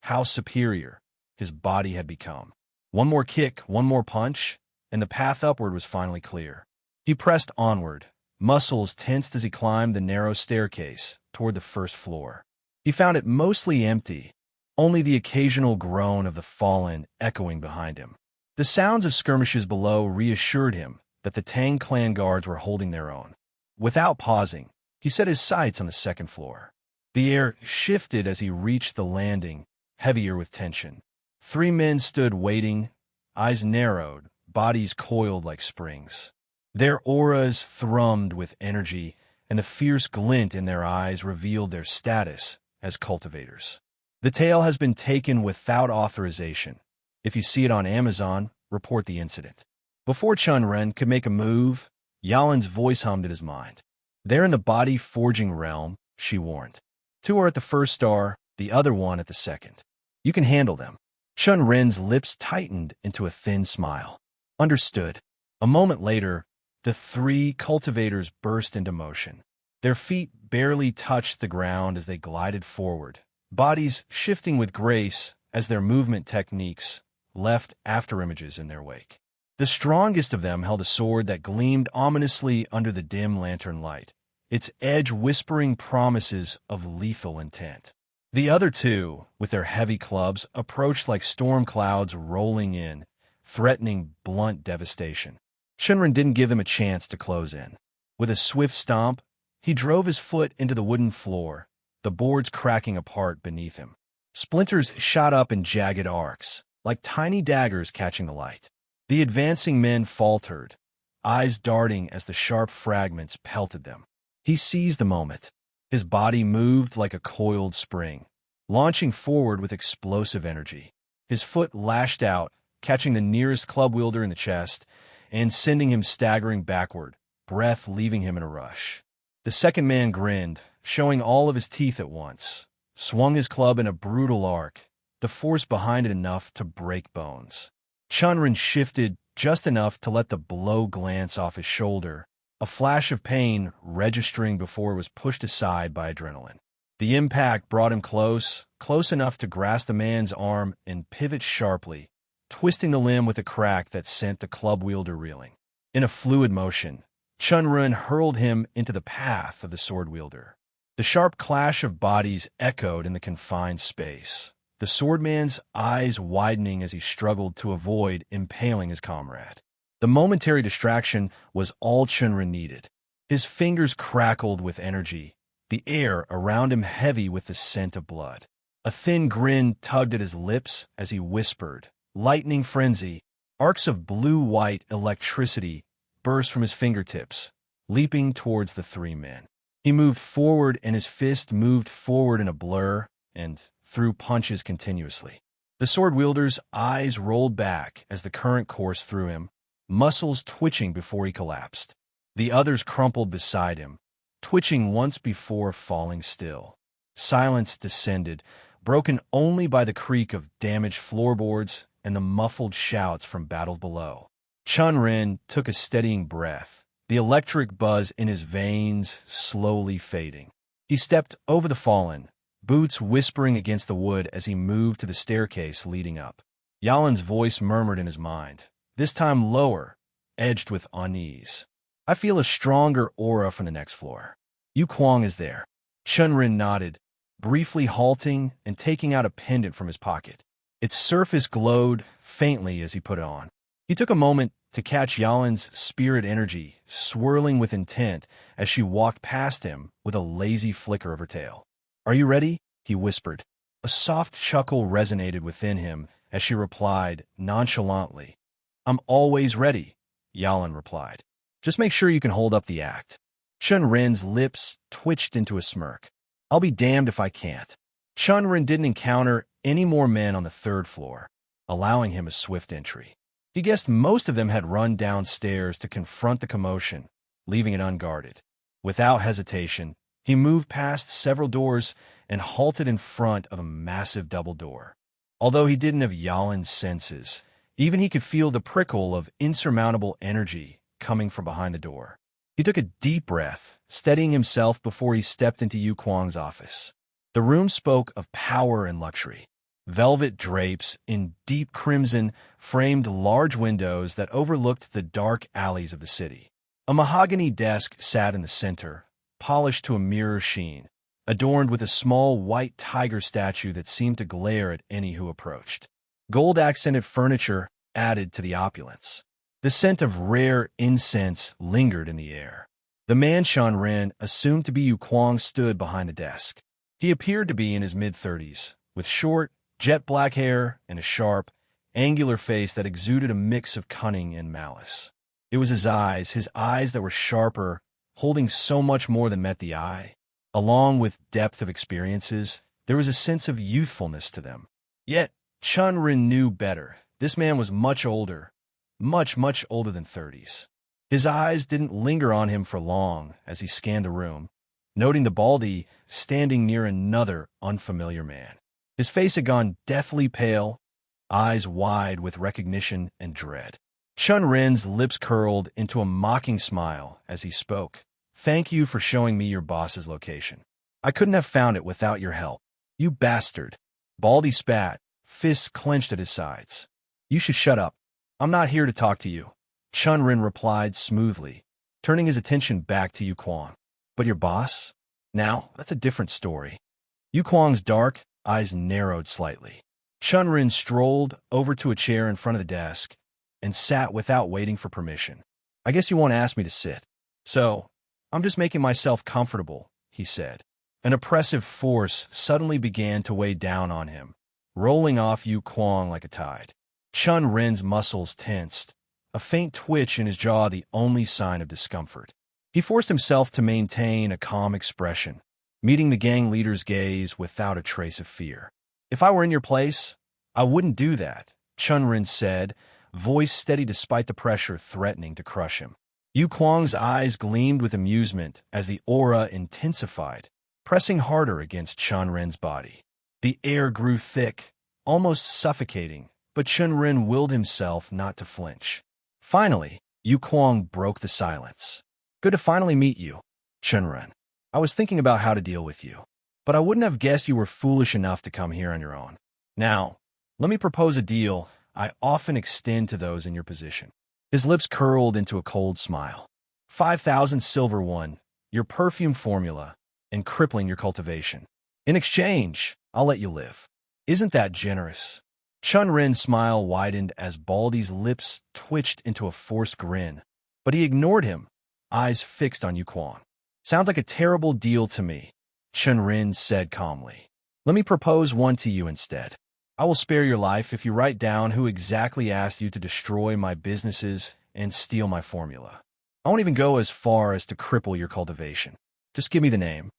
S2: how superior his body had become. One more kick, one more punch, and the path upward was finally clear. He pressed onward, muscles tensed as he climbed the narrow staircase toward the first floor. He found it mostly empty, only the occasional groan of the fallen echoing behind him. The sounds of skirmishes below reassured him that the Tang clan guards were holding their own. Without pausing, he set his sights on the second floor. The air shifted as he reached the landing, heavier with tension. 3 men stood waiting, eyes narrowed, bodies coiled like springs. Their auras thrummed with energy, and the fierce glint in their eyes revealed their status as cultivators. The tale has been taken without authorization. If you see it on Amazon, report the incident. Before Chen Ren could make a move, Yalin's voice hummed in his mind. They're in the body-forging realm, she warned. 2 are at the first star, the other 1 at the second. You can handle them. Chen Ren's lips tightened into a thin smile. Understood. A moment later, the 3 cultivators burst into motion. Their feet barely touched the ground as they glided forward, bodies shifting with grace as their movement techniques left afterimages in their wake. The strongest of them held a sword that gleamed ominously under the dim lantern light, its edge whispering promises of lethal intent. The other 2, with their heavy clubs, approached like storm clouds rolling in, threatening blunt devastation. Chen Ren didn't give them a chance to close in. With a swift stomp, he drove his foot into the wooden floor, the boards cracking apart beneath him. Splinters shot up in jagged arcs, like tiny daggers catching the light. The advancing men faltered, eyes darting as the sharp fragments pelted them. He seized the moment. His body moved like a coiled spring, launching forward with explosive energy. His foot lashed out, catching the nearest club wielder in the chest, and sending him staggering backward, breath leaving him in a rush. The second man grinned, showing all of his teeth at once, swung his club in a brutal arc, the force behind it enough to break bones. Chen Ren shifted just enough to let the blow glance off his shoulder, a flash of pain registering before it was pushed aside by adrenaline. The impact brought him close enough to grasp the man's arm and pivot sharply, twisting the limb with a crack that sent the club wielder reeling. In a fluid motion, Chen Ren hurled him into the path of the sword wielder. The sharp clash of bodies echoed in the confined space, the swordman's eyes widening as he struggled to avoid impaling his comrade. The momentary distraction was all Chen Ren needed. His fingers crackled with energy, the air around him heavy with the scent of blood. A thin grin tugged at his lips as he whispered, lightning frenzy. Arcs of blue-white electricity burst from his fingertips, leaping towards the 3 men. He moved forward, and his fist moved forward in a blur and threw punches continuously. The sword wielder's eyes rolled back as the current coursed through him, muscles twitching before he collapsed. The others crumpled beside him, twitching once before falling still. Silence descended, broken only by the creak of damaged floorboards and the muffled shouts from battle below. Chen Ren took a steadying breath, the electric buzz in his veins slowly fading. He stepped over the fallen, boots whispering against the wood as he moved to the staircase leading up. Yalin's voice murmured in his mind, this time lower, edged with unease. I feel a stronger aura from the next floor. Yu Kuang is there. Chen Ren nodded, briefly halting and taking out a pendant from his pocket. Its surface glowed faintly as he put it on. He took a moment to catch Yalin's spirit energy, swirling with intent as she walked past him with a lazy flicker of her tail. Are you ready? He whispered. A soft chuckle resonated within him as she replied nonchalantly. I'm always ready, Yalin replied. Just make sure you can hold up the act. Chen Ren's lips twitched into a smirk. I'll be damned if I can't. Chen Ren didn't encounter any more men on the 3rd floor, allowing him a swift entry. He guessed most of them had run downstairs to confront the commotion, leaving it unguarded. Without hesitation, he moved past several doors and halted in front of a massive double door. Although he didn't have Yalin's senses, even he could feel the prickle of insurmountable energy coming from behind the door. He took a deep breath, steadying himself before he stepped into Yu Kuang's office. The room spoke of power and luxury. Velvet drapes in deep crimson framed large windows that overlooked the dark alleys of the city. A mahogany desk sat in the center, polished to a mirror sheen, adorned with a small white tiger statue that seemed to glare at any who approached. Gold-accented furniture added to the opulence. The scent of rare incense lingered in the air. The man Chen Ren assumed to be Yu Kuang stood behind the desk. He appeared to be in his mid-30s, with short, jet-black hair and a sharp, angular face that exuded a mix of cunning and malice. It was his eyes that were sharper, holding so much more than met the eye. Along with depth of experiences, there was a sense of youthfulness to them. Yet, Chen Ren knew better. This man was much older, much older than 30s. His eyes didn't linger on him for long as he scanned the room, noting the baldy standing near another unfamiliar man. His face had gone deathly pale, eyes wide with recognition and dread. Chen Ren's lips curled into a mocking smile as he spoke. "Thank you for showing me your boss's location. I couldn't have found it without your help. You bastard." Baldy spat, fists clenched at his sides. "You should shut up. I'm not here to talk to you," Chen Ren replied smoothly, turning his attention back to Yu Kuang. "But your boss? Now, that's a different story." Yu Kuang's dark eyes narrowed slightly. Chen Ren strolled over to a chair in front of the desk and sat without waiting for permission. "I guess you won't ask me to sit. So, I'm just making myself comfortable," he said. An oppressive force suddenly began to weigh down on him, rolling off Yu Kuang like a tide. Chen Ren's muscles tensed, a faint twitch in his jaw the only sign of discomfort. He forced himself to maintain a calm expression, meeting the gang leader's gaze without a trace of fear. "If I were in your place, I wouldn't do that," Chen Ren said, voice steady despite the pressure threatening to crush him. Yu Kuang's eyes gleamed with amusement as the aura intensified, pressing harder against Chen Ren's body. The air grew thick, almost suffocating, but Chen Ren willed himself not to flinch. Finally, Yu Kuang broke the silence. "Good to finally meet you, Chen Ren. I was thinking about how to deal with you, but I wouldn't have guessed you were foolish enough to come here on your own. Now, let me propose a deal I often extend to those in your position." His lips curled into a cold smile. 5,000 silver won, your perfume formula, and crippling your cultivation. In exchange, I'll let you live. Isn't that generous? Chen Ren's smile widened as Baldy's lips twitched into a forced grin, but he ignored him, eyes fixed on Yu Kuang. "Sounds like a terrible deal to me," Chen Ren said calmly. "Let me propose one to you instead. I will spare your life if you write down who exactly asked you to destroy my businesses and steal my formula. I won't even go as far as to cripple your cultivation. Just give me the name."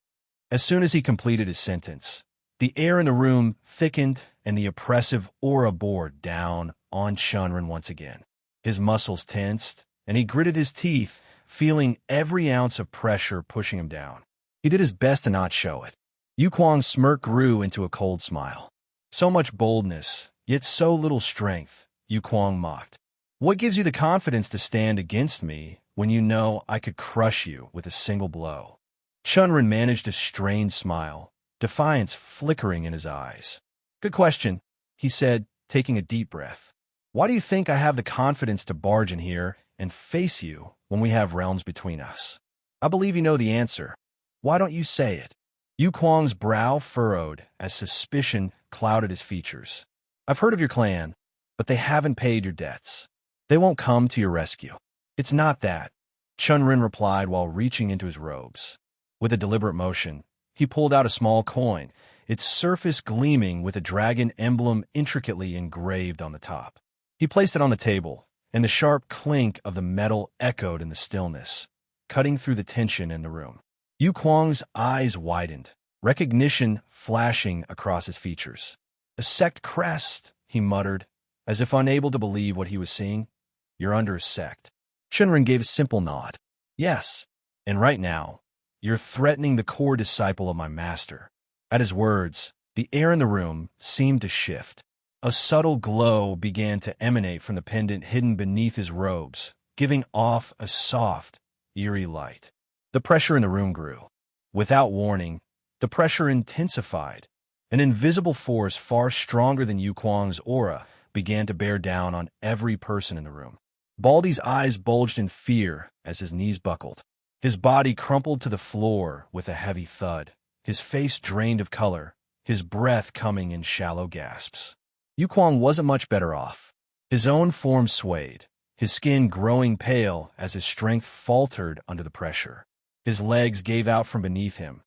S2: As soon as he completed his sentence, the air in the room thickened and the oppressive aura bore down on Chen Ren once again. His muscles tensed, and he gritted his teeth, feeling every ounce of pressure pushing him down. He did his best to not show it. Yu Kuang's smirk grew into a cold smile. "So much boldness, yet so little strength," Yu Kuang mocked. "What gives you the confidence to stand against me when you know I could crush you with a single blow?" Chen Ren managed a strained smile, defiance flickering in his eyes. "Good question," he said, taking a deep breath. "Why do you think I have the confidence to barge in here and face you when we have realms between us? I believe you know the answer. Why don't you say it?" Yu Kuang's brow furrowed as suspicion clouded his features. "I've heard of your clan, but they haven't paid your debts. They won't come to your rescue." "It's not that," Chen Ren replied while reaching into his robes. With a deliberate motion, he pulled out a small coin, its surface gleaming with a dragon emblem intricately engraved on the top. He placed it on the table, and the sharp clink of the metal echoed in the stillness, cutting through the tension in the room. Yu Kuang's eyes widened, recognition flashing across his features. "A sect crest," he muttered, as if unable to believe what he was seeing. "You're under a sect." Chen Ren gave a simple nod. "Yes, and right now, you're threatening the core disciple of my master." At his words, the air in the room seemed to shift. A subtle glow began to emanate from the pendant hidden beneath his robes, giving off a soft, eerie light. The pressure in the room grew. Without warning, the pressure intensified. An invisible force far stronger than Yu Kuang's aura began to bear down on every person in the room. Baldy's eyes bulged in fear as his knees buckled. His body crumpled to the floor with a heavy thud, his face drained of color, his breath coming in shallow gasps. Yu Kuang wasn't much better off. His own form swayed, his skin growing pale as his strength faltered under the pressure. His legs gave out from beneath him,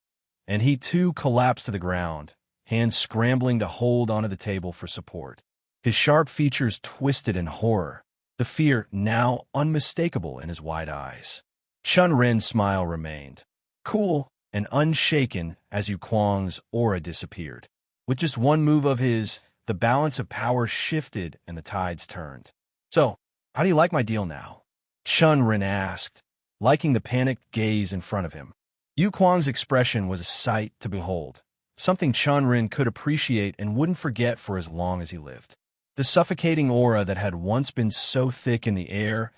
S2: and he too collapsed to the ground, hands scrambling to hold onto the table for support. His sharp features twisted in horror, the fear now unmistakable in his wide eyes. Chen Ren's smile remained, cool and unshaken as Yu Kuang's aura disappeared. With just one move of his, the balance of power shifted and the tides turned. "So, how do you like my deal now?" Chen Ren asked, liking the panicked gaze in front of him. Yu Kuang's expression was a sight to behold, something Chen Ren could appreciate and wouldn't forget for as long as he lived. The suffocating aura that had once been so thick in the air,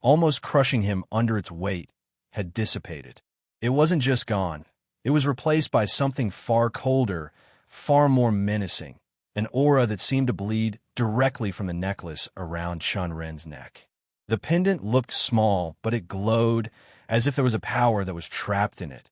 S2: almost crushing him under its weight, had dissipated. It wasn't just gone. It was replaced by something far colder, far more menacing, an aura that seemed to bleed directly from the necklace around Chen Ren's neck. The pendant looked small, but it glowed as if there was a power that was trapped in it,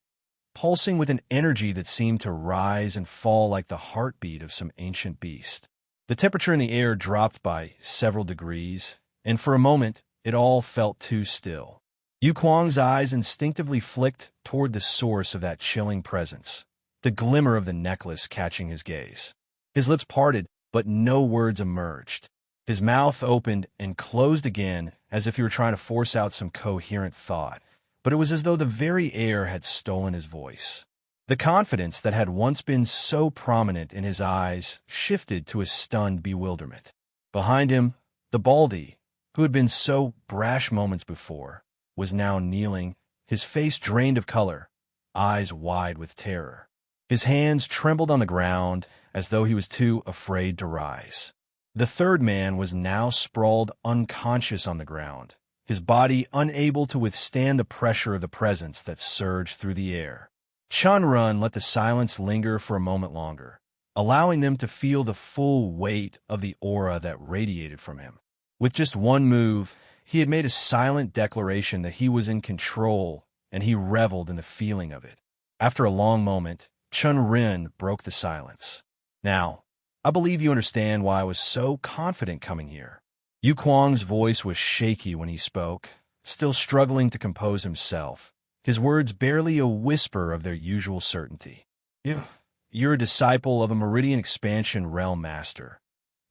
S2: pulsing with an energy that seemed to rise and fall like the heartbeat of some ancient beast. The temperature in the air dropped by several degrees, and for a moment, it all felt too still. Yu Kuang's eyes instinctively flicked toward the source of that chilling presence, the glimmer of the necklace catching his gaze. His lips parted, but no words emerged. His mouth opened and closed again as if he were trying to force out some coherent thought, but it was as though the very air had stolen his voice. The confidence that had once been so prominent in his eyes shifted to a stunned bewilderment. Behind him, the Baldy, who had been so brash moments before, was now kneeling, his face drained of color, eyes wide with terror. His hands trembled on the ground as though he was too afraid to rise. The third man was now sprawled unconscious on the ground, his body unable to withstand the pressure of the presence that surged through the air. Chen Ren let the silence linger for a moment longer, allowing them to feel the full weight of the aura that radiated from him. With just one move, he had made a silent declaration that he was in control, and he reveled in the feeling of it. After a long moment, Chen Ren broke the silence. "Now, I believe you understand why I was so confident coming here." Yu Kuang's voice was shaky when he spoke, still struggling to compose himself, his words barely a whisper of their usual certainty. You're a disciple of a Meridian Expansion Realm Master,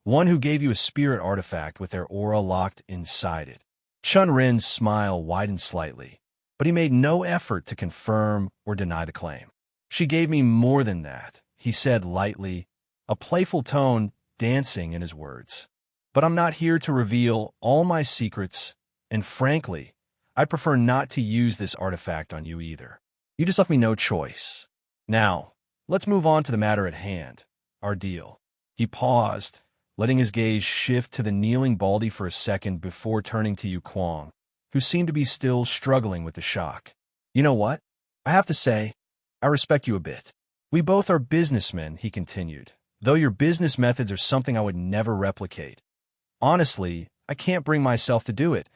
S2: one who gave you a spirit artifact with their aura locked inside it." Chen Ren's smile widened slightly, but he made no effort to confirm or deny the claim. "She gave me more than that," he said lightly, a playful tone dancing in his words. "But I'm not here to reveal all my secrets, and frankly, I prefer not to use this artifact on you either. You just left me no choice. Now, let's move on to the matter at hand, our deal." He paused, letting his gaze shift to the kneeling Baldy for a second before turning to Yu Kuang, who seemed to be still struggling with the shock. "You know what? I have to say, I respect you a bit. We both are businessmen," he continued, "though your business methods are something I would never replicate. Honestly, I can't bring myself to do it.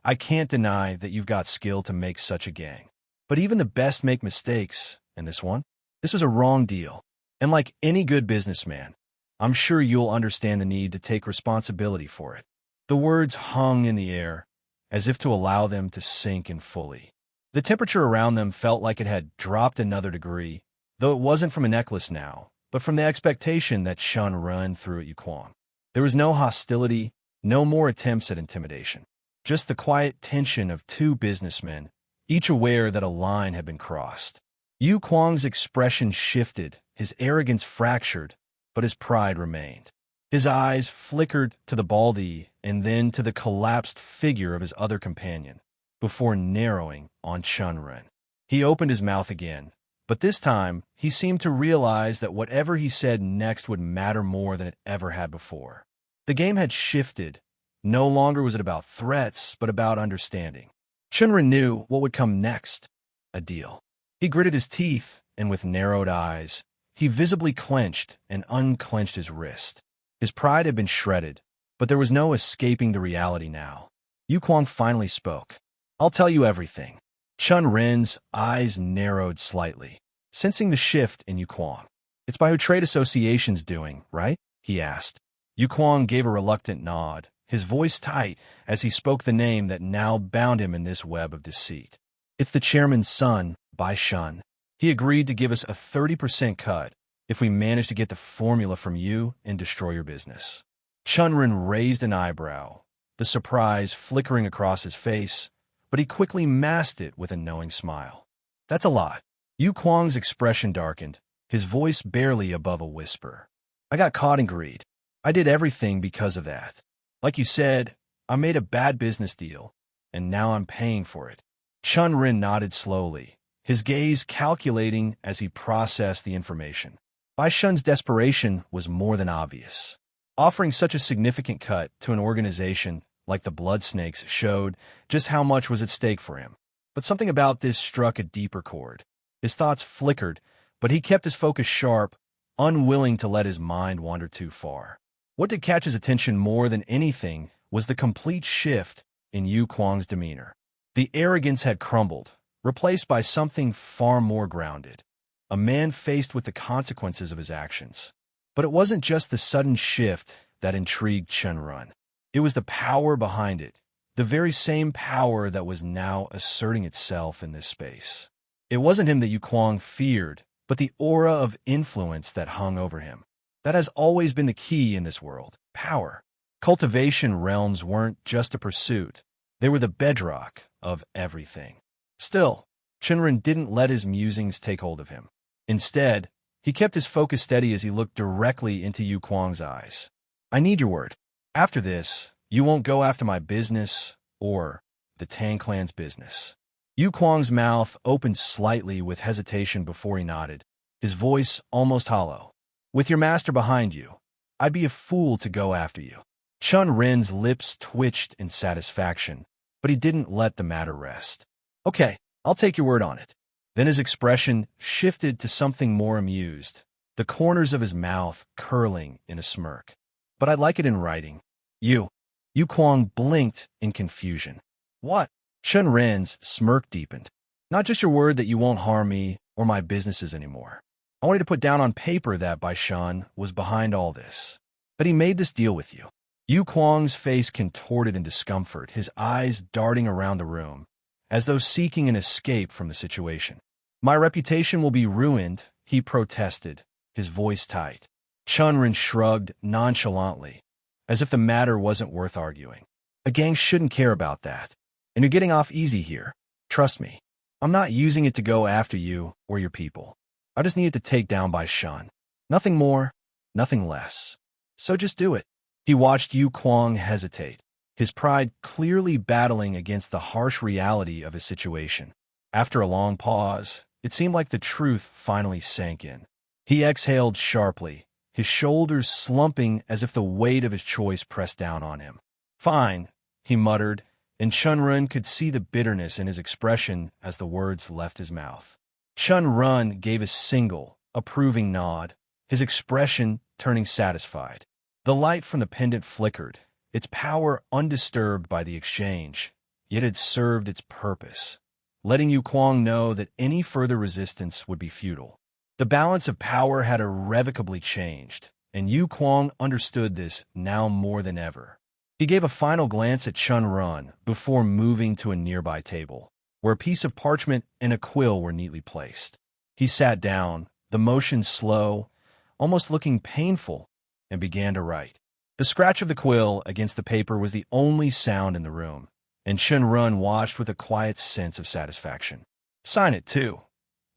S2: I can't deny that you've got skill to make such a gang. But even the best make mistakes, and this was a wrong deal. And like any good businessman, I'm sure you'll understand the need to take responsibility for it." The words hung in the air, as if to allow them to sink in fully. The temperature around them felt like it had dropped another degree, though it wasn't from a necklace now, but from the expectation that Chen Ren threw at Yu Kuang. There was no hostility, no more attempts at intimidation. Just the quiet tension of two businessmen, each aware that a line had been crossed. Yu Kuang's expression shifted, his arrogance fractured, but his pride remained. His eyes flickered to the Baldy and then to the collapsed figure of his other companion, before narrowing on Chen Ren. He opened his mouth again, But this time, he seemed to realize that whatever he said next would matter more than it ever had before. The game had shifted. No longer was it about threats, but about understanding. Chen Ren knew what would come next: a deal. He gritted his teeth, and with narrowed eyes, he visibly clenched and unclenched his wrist. His pride had been shredded, but there was no escaping the reality now. Yu Kuang finally spoke. "I'll tell you everything." Chen Ren's eyes narrowed slightly, sensing the shift in Yu Kuang. "It's by who trade association's doing, right?" he asked. Yu Kuang gave a reluctant nod, his voice tight as he spoke the name that now bound him in this web of deceit. "It's the chairman's son, Bai Shun. He agreed to give us a 30% cut if we manage to get the formula from you and destroy your business." Chen Ren raised an eyebrow, the surprise flickering across his face, but he quickly masked it with a knowing smile. "That's a lot." Yu Kuang's expression darkened, his voice barely above a whisper. "I got caught in greed. I did everything because of that. Like you said, I made a bad business deal, and now I'm paying for it." Chen Ren nodded slowly, his gaze calculating as he processed the information. Bai Shun's desperation was more than obvious. Offering such a significant cut to an organization like the Blood Snakes showed just how much was at stake for him. But something about this struck a deeper chord. His thoughts flickered, but he kept his focus sharp, unwilling to let his mind wander too far. What did catch his attention more than anything was the complete shift in Yu Kuang's demeanor. The arrogance had crumbled, replaced by something far more grounded. A man faced with the consequences of his actions. But it wasn't just the sudden shift that intrigued Chen Ren. It was the power behind it, the very same power that was now asserting itself in this space. It wasn't him that Yu Kuang feared, but the aura of influence that hung over him. That has always been the key in this world: power. Cultivation realms weren't just a pursuit. They were the bedrock of everything. Still, Chen Ren didn't let his musings take hold of him. Instead, he kept his focus steady as he looked directly into Yu Kuang's eyes. "I need your word. After this, you won't go after my business or the Tang clan's business." Yu Kuang's mouth opened slightly with hesitation before he nodded, his voice almost hollow. "With your master behind you, I'd be a fool to go after you." Chen Ren's lips twitched in satisfaction, but he didn't let the matter rest. "Okay, I'll take your word on it." Then his expression shifted to something more amused, the corners of his mouth curling in a smirk. "But I'd like it in writing." Yu Kuang blinked in confusion. "What?" Chen Ren's smirk deepened. "Not just your word that you won't harm me or my businesses anymore. I wanted to put down on paper that Bai Shun was behind all this, that he made this deal with you." Yu Kuang's face contorted in discomfort, his eyes darting around the room, as though seeking an escape from the situation. "My reputation will be ruined," he protested, his voice tight. Chen Ren shrugged nonchalantly, as if the matter wasn't worth arguing. "A gang shouldn't care about that. And you're getting off easy here. Trust me. I'm not using it to go after you or your people. I just need it to take down Bai Shun. Nothing more, nothing less. So just do it." He watched Yu Kuang hesitate, his pride clearly battling against the harsh reality of his situation. After a long pause, it seemed like the truth finally sank in. He exhaled sharply, his shoulders slumping as if the weight of his choice pressed down on him. "Fine," he muttered, and Chen Ren could see the bitterness in his expression as the words left his mouth. Chen Ren gave a single, approving nod, his expression turning satisfied. The light from the pendant flickered, its power undisturbed by the exchange, yet it served its purpose, letting Yu Kuang know that any further resistance would be futile. The balance of power had irrevocably changed, and Yu Kuang understood this now more than ever. He gave a final glance at Chen Ren before moving to a nearby table, where a piece of parchment and a quill were neatly placed. He sat down, the motion slow, almost looking painful, and began to write. The scratch of the quill against the paper was the only sound in the room, and Chen Ren watched with a quiet sense of satisfaction. "Sign it, too,"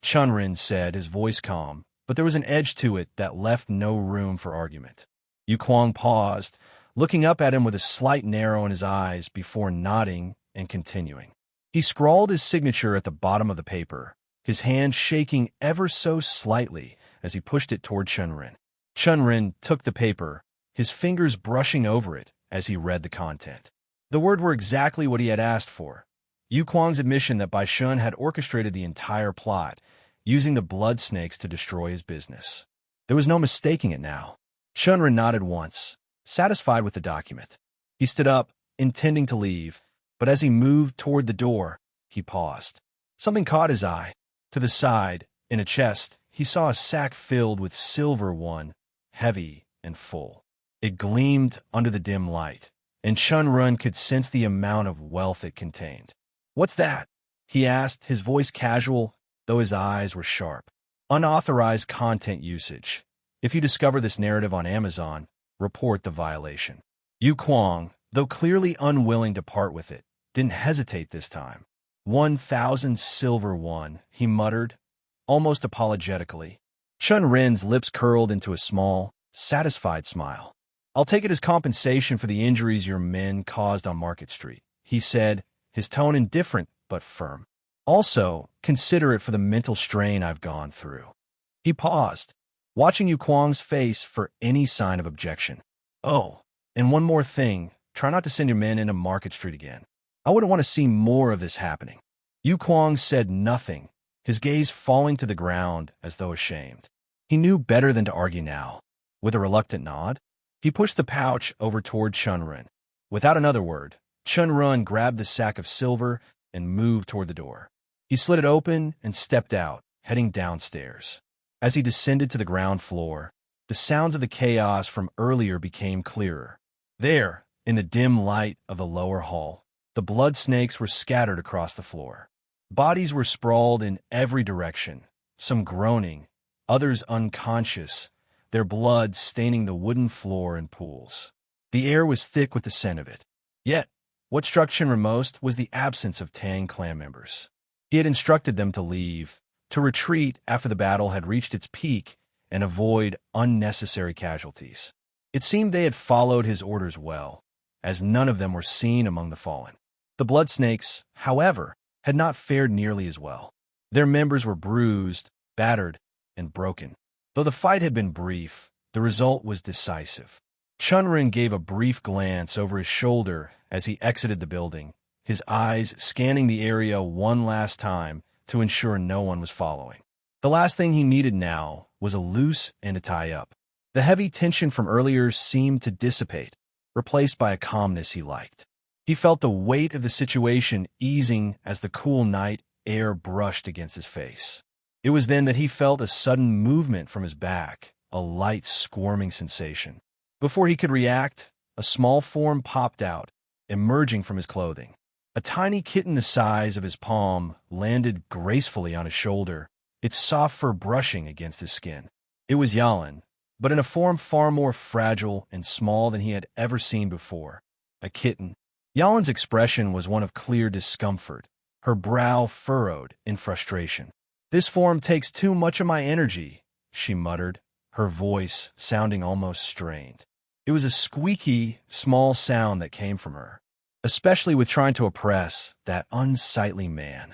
S2: Chen Ren said, his voice calm, but there was an edge to it that left no room for argument. Yu Kuang paused, looking up at him with a slight narrow in his eyes before nodding and continuing. He scrawled his signature at the bottom of the paper, his hand shaking ever so slightly as he pushed it toward Chen Ren. Chen Ren took the paper, his fingers brushing over it as he read the content. The words were exactly what he had asked for. Yu Kuang's admission that Bai Shun had orchestrated the entire plot, using the blood snakes to destroy his business. There was no mistaking it now. Chen Ren nodded once, satisfied with the document. He stood up, intending to leave, but as he moved toward the door, he paused. Something caught his eye. To the side, in a chest, he saw a sack filled with silver one, heavy and full. It gleamed under the dim light, and Chen Ren could sense the amount of wealth it contained. "What's that?" he asked, his voice casual, though his eyes were sharp. "Unauthorized content usage. If you discover this narrative on Amazon, report the violation." Yu Kuang, though clearly unwilling to part with it, didn't hesitate this time. 1,000 silver won, he muttered, almost apologetically. Chen Ren's lips curled into a small, satisfied smile. "I'll take it as compensation for the injuries your men caused on Market Street," he said, his tone indifferent but firm. "Also, consider it for the mental strain I've gone through." He paused, watching Yu Kuang's face for any sign of objection. "Oh, and one more thing, try not to send your men into Market Street again. I wouldn't want to see more of this happening." Yu Kuang said nothing, his gaze falling to the ground as though ashamed. He knew better than to argue now. With a reluctant nod, he pushed the pouch over toward Chen Ren. Without another word, Chen Ren grabbed the sack of silver and moved toward the door. He slid it open and stepped out, heading downstairs. As he descended to the ground floor, the sounds of the chaos from earlier became clearer. There, in the dim light of the lower hall, the blood snakes were scattered across the floor. Bodies were sprawled in every direction, some groaning, others unconscious, their blood staining the wooden floor in pools. The air was thick with the scent of it. Yet, what struck Chen Ren most was the absence of Tang clan members. He had instructed them to leave, to retreat after the battle had reached its peak and avoid unnecessary casualties. It seemed they had followed his orders well, as none of them were seen among the fallen. The blood snakes, however, had not fared nearly as well. Their members were bruised, battered, and broken. Though the fight had been brief, the result was decisive. Chen Ren gave a brief glance over his shoulder as he exited the building, his eyes scanning the area one last time to ensure no one was following. The last thing he needed now was a loose end to tie up. The heavy tension from earlier seemed to dissipate, replaced by a calmness he liked. He felt the weight of the situation easing as the cool night air brushed against his face. It was then that he felt a sudden movement from his back, a light squirming sensation. Before he could react, a small form popped out, emerging from his clothing. A tiny kitten the size of his palm landed gracefully on his shoulder, its soft fur brushing against his skin. It was Yalan, but in a form far more fragile and small than he had ever seen before. A kitten. Yalan's expression was one of clear discomfort, her brow furrowed in frustration. "This form takes too much of my energy," she muttered, her voice sounding almost strained. It was a squeaky, small sound that came from her, especially with trying to oppress that unsightly man.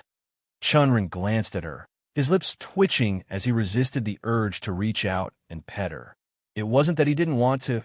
S2: Chen Ren glanced at her, his lips twitching as he resisted the urge to reach out and pet her. It wasn't that he didn't want to.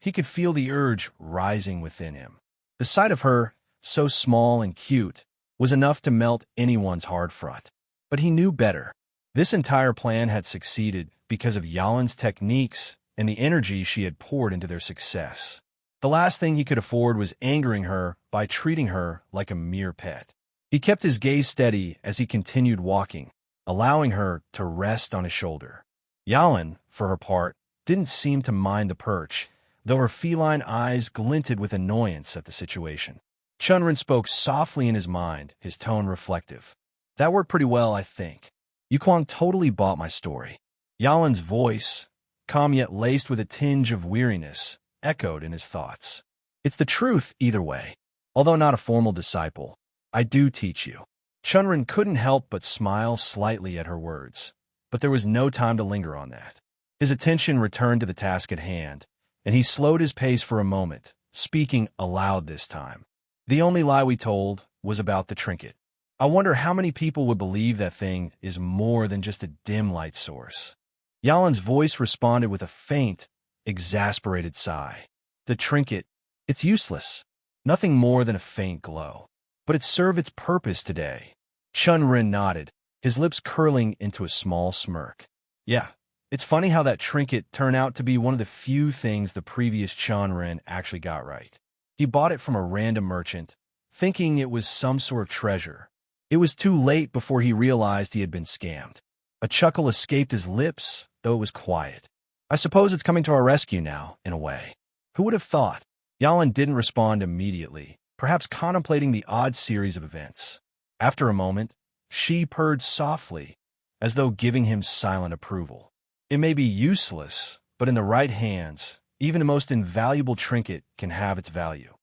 S2: He could feel the urge rising within him. The sight of her, so small and cute, was enough to melt anyone's hard front. But he knew better. This entire plan had succeeded because of Yalan's techniques and the energy she had poured into their success. The last thing he could afford was angering her by treating her like a mere pet. He kept his gaze steady as he continued walking, allowing her to rest on his shoulder. Yalan, for her part, didn't seem to mind the perch, though her feline eyes glinted with annoyance at the situation. Chen Ren spoke softly in his mind, his tone reflective. "That worked pretty well, I think. Yu Kuang totally bought my story." Yalan's voice, calm yet laced with a tinge of weariness, echoed in his thoughts. "It's the truth either way. Although not a formal disciple, I do teach you." Chen Ren couldn't help but smile slightly at her words, but there was no time to linger on that. His attention returned to the task at hand, and he slowed his pace for a moment, speaking aloud this time. "The only lie we told was about the trinket. I wonder how many people would believe that thing is more than just a dim light source. Yalin's voice responded with a faint, exasperated sigh. The trinket, it's useless. Nothing more than a faint glow. But it served its purpose today. Chen Ren nodded, his lips curling into a small smirk. Yeah, it's funny how that trinket turned out to be one of the few things the previous Chen Ren actually got right. He bought it from a random merchant, thinking it was some sort of treasure. It was too late before he realized he had been scammed. A chuckle escaped his lips, though it was quiet. I suppose it's coming to our rescue now, in a way. Who would have thought? Yalin didn't respond immediately, perhaps contemplating the odd series of events. After a moment, she purred softly, as though giving him silent approval. It may be useless, but in the right hands, even the most invaluable trinket can have its value.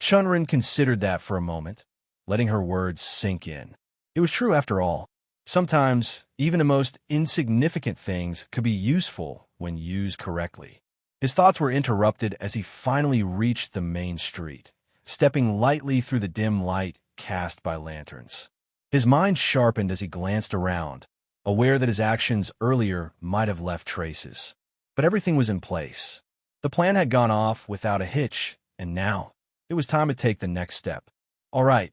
S2: Chen Ren considered that for a moment, letting her words sink in. It was true after all. Sometimes, even the most insignificant things could be useful when used correctly. His thoughts were interrupted as he finally reached the main street, stepping lightly through the dim light cast by lanterns. His mind sharpened as he glanced around, aware that his actions earlier might have left traces. But everything was in place. The plan had gone off without a hitch, and now it was time to take the next step. All right,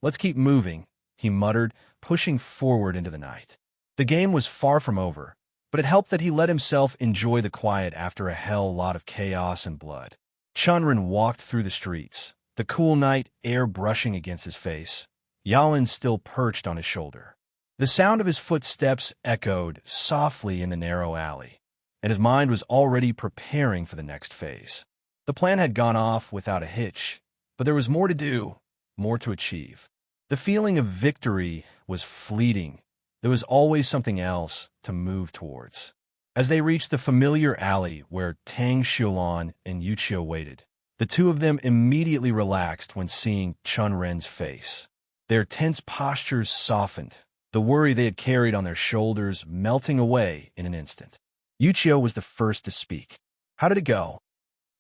S2: let's keep moving, he muttered, pushing forward into the night. The game was far from over, but it helped that he let himself enjoy the quiet after a hell lot of chaos and blood. Chen Ren walked through the streets, the cool night air brushing against his face, Yalin still perched on his shoulder. The sound of his footsteps echoed softly in the narrow alley, and his mind was already preparing for the next phase. The plan had gone off without a hitch, but there was more to do, more to achieve. The feeling of victory was fleeting. There was always something else to move towards. As they reached the familiar alley where Tang Xiulan and Yuqiu waited, the two of them immediately relaxed when seeing Chen Ren's face. Their tense postures softened, the worry they had carried on their shoulders melting away in an instant. Yuqiu was the first to speak. How did it go?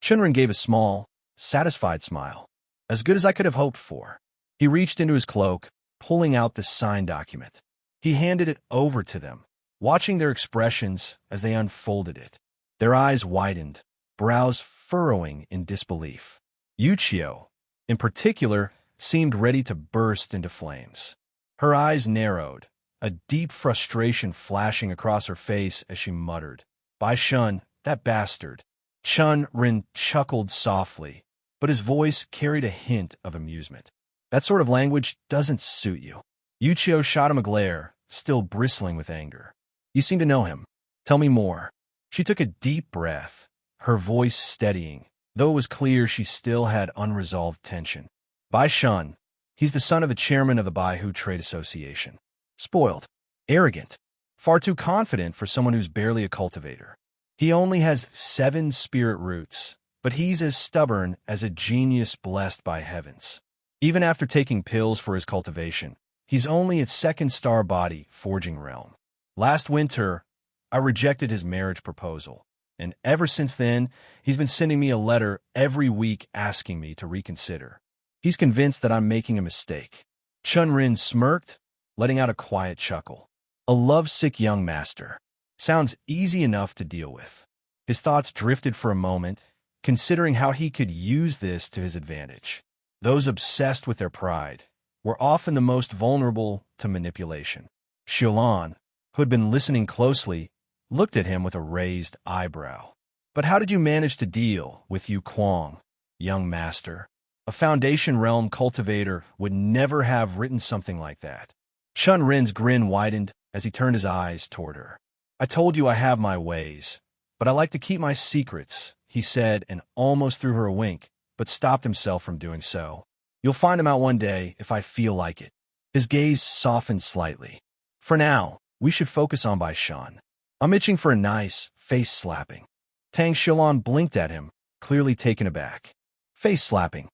S2: Chen Ren gave a small, satisfied smile. As good as I could have hoped for. He reached into his cloak, pulling out the signed document. He handed it over to them, watching their expressions as they unfolded it. Their eyes widened, brows furrowing in disbelief. Yuqiu, in particular, seemed ready to burst into flames. Her eyes narrowed, a deep frustration flashing across her face as she muttered, "Bai Shun, that bastard." Chen Ren chuckled softly, but his voice carried a hint of amusement. That sort of language doesn't suit you. Yuqiu shot him a glare, still bristling with anger. You seem to know him. Tell me more. She took a deep breath, her voice steadying, though it was clear she still had unresolved tension. Bai Shun, he's the son of the chairman of the Baihu Trade Association. Spoiled, arrogant, far too confident for someone who's barely a cultivator. He only has 7 spirit roots, but he's as stubborn as a genius blessed by heavens. Even after taking pills for his cultivation, he's only at 2nd star body forging realm. Last winter, I rejected his marriage proposal, and ever since then, he's been sending me a letter every week asking me to reconsider. He's convinced that I'm making a mistake. Chen Ren smirked, letting out a quiet chuckle. A lovesick young master. Sounds easy enough to deal with. His thoughts drifted for a moment, considering how he could use this to his advantage. Those obsessed with their pride were often the most vulnerable to manipulation. Xiulan, who had been listening closely, looked at him with a raised eyebrow. But how did you manage to deal with Yu Kuang, young master? A Foundation Realm cultivator would never have written something like that. Chen Ren's grin widened as he turned his eyes toward her. I told you I have my ways, but I like to keep my secrets, he said, and almost threw her a wink, but stopped himself from doing so. You'll find him out one day if I feel like it. His gaze softened slightly. For now, we should focus on Bai Shan. I'm itching for a nice face-slapping. Tang Xiulan blinked at him, clearly taken aback. Face-slapping.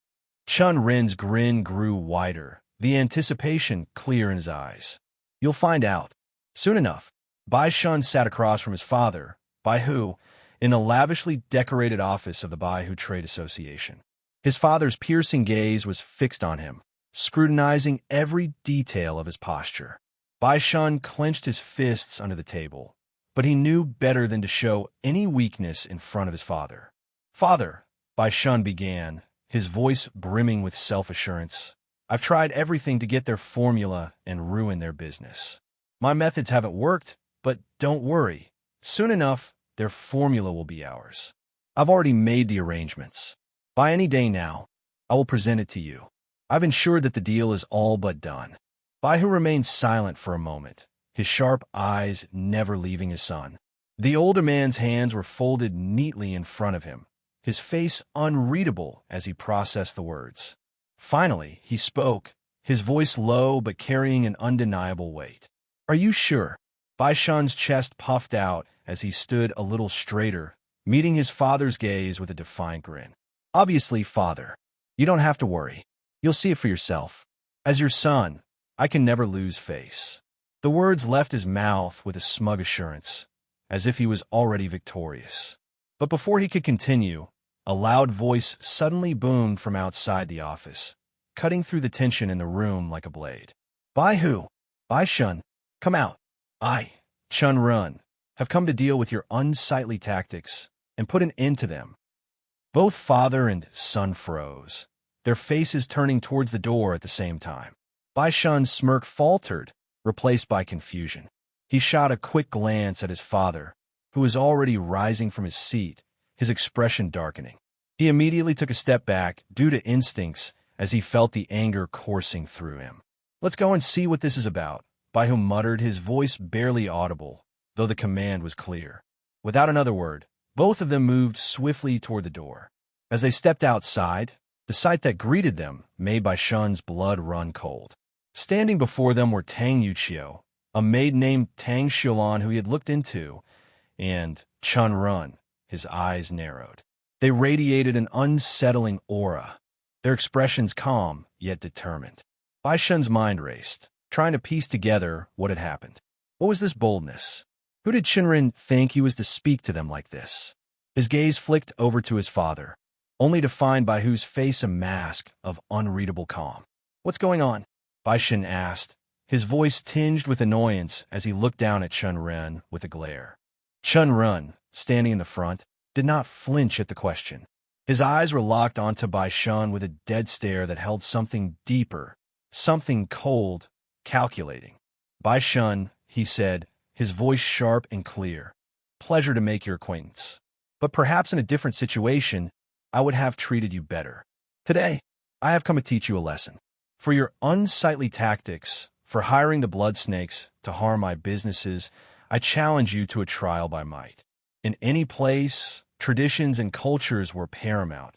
S2: Chen Ren's grin grew wider, the anticipation clear in his eyes. You'll find out. Soon enough. Bai Shun sat across from his father, Baihu, in the lavishly decorated office of the Baihu Trade Association. His father's piercing gaze was fixed on him, scrutinizing every detail of his posture. Bai Shun clenched his fists under the table, but he knew better than to show any weakness in front of his father. "Father," Bai Shun began, his voice brimming with self-assurance, "I've tried everything to get their formula and ruin their business. My methods haven't worked, but don't worry. Soon enough, their formula will be ours. I've already made the arrangements. By any day now, I will present it to you. I've ensured that the deal is all but done." Bai Hu remained silent for a moment, his sharp eyes never leaving his son. The older man's hands were folded neatly in front of him, his face unreadable as he processed the words. Finally, he spoke, his voice low but carrying an undeniable weight. "Are you sure?" Bai Shun's chest puffed out as he stood a little straighter, meeting his father's gaze with a defiant grin. "Obviously, father. You don't have to worry. You'll see it for yourself. As your son, I can never lose face." The words left his mouth with a smug assurance, as if he was already victorious. But before he could continue, a loud voice suddenly boomed from outside the office, cutting through the tension in the room like a blade. "Bai Hu, Bai Shun, come out. I, Chen Ren, have come to deal with your unsightly tactics and put an end to them." Both father and son froze, their faces turning towards the door at the same time. Bai Shun's smirk faltered, replaced by confusion. He shot a quick glance at his father, who was already rising from his seat, his expression darkening. He immediately took a step back due to instincts as he felt the anger coursing through him. "Let's go and see what this is about," Bai Hu muttered, his voice barely audible, though the command was clear. Without another word, both of them moved swiftly toward the door. As they stepped outside, the sight that greeted them made Bai Shun's blood run cold. Standing before them were Tang Yuqiu, a maid named Tang Xiulan who he had looked into, and Chen Ren, his eyes narrowed. They radiated an unsettling aura, their expressions calm yet determined. Bai Shun's mind raced, trying to piece together what had happened. What was this boldness? Who did Chen Ren think he was to speak to them like this? His gaze flicked over to his father, only to find Bai Hu's face a mask of unreadable calm. "What's going on?" Bai Shun asked, his voice tinged with annoyance as he looked down at Chen Ren with a glare. Chen Ren, standing in the front, did not flinch at the question. His eyes were locked onto Bai Shun with a dead stare that held something deeper, something cold, calculating. "Bai Shun," he said, his voice sharp and clear, "pleasure to make your acquaintance. But perhaps in a different situation, I would have treated you better. Today, I have come to teach you a lesson. For your unsightly tactics, for hiring the blood snakes to harm my businesses, I challenge you to a trial by might. In any place, traditions and cultures were paramount,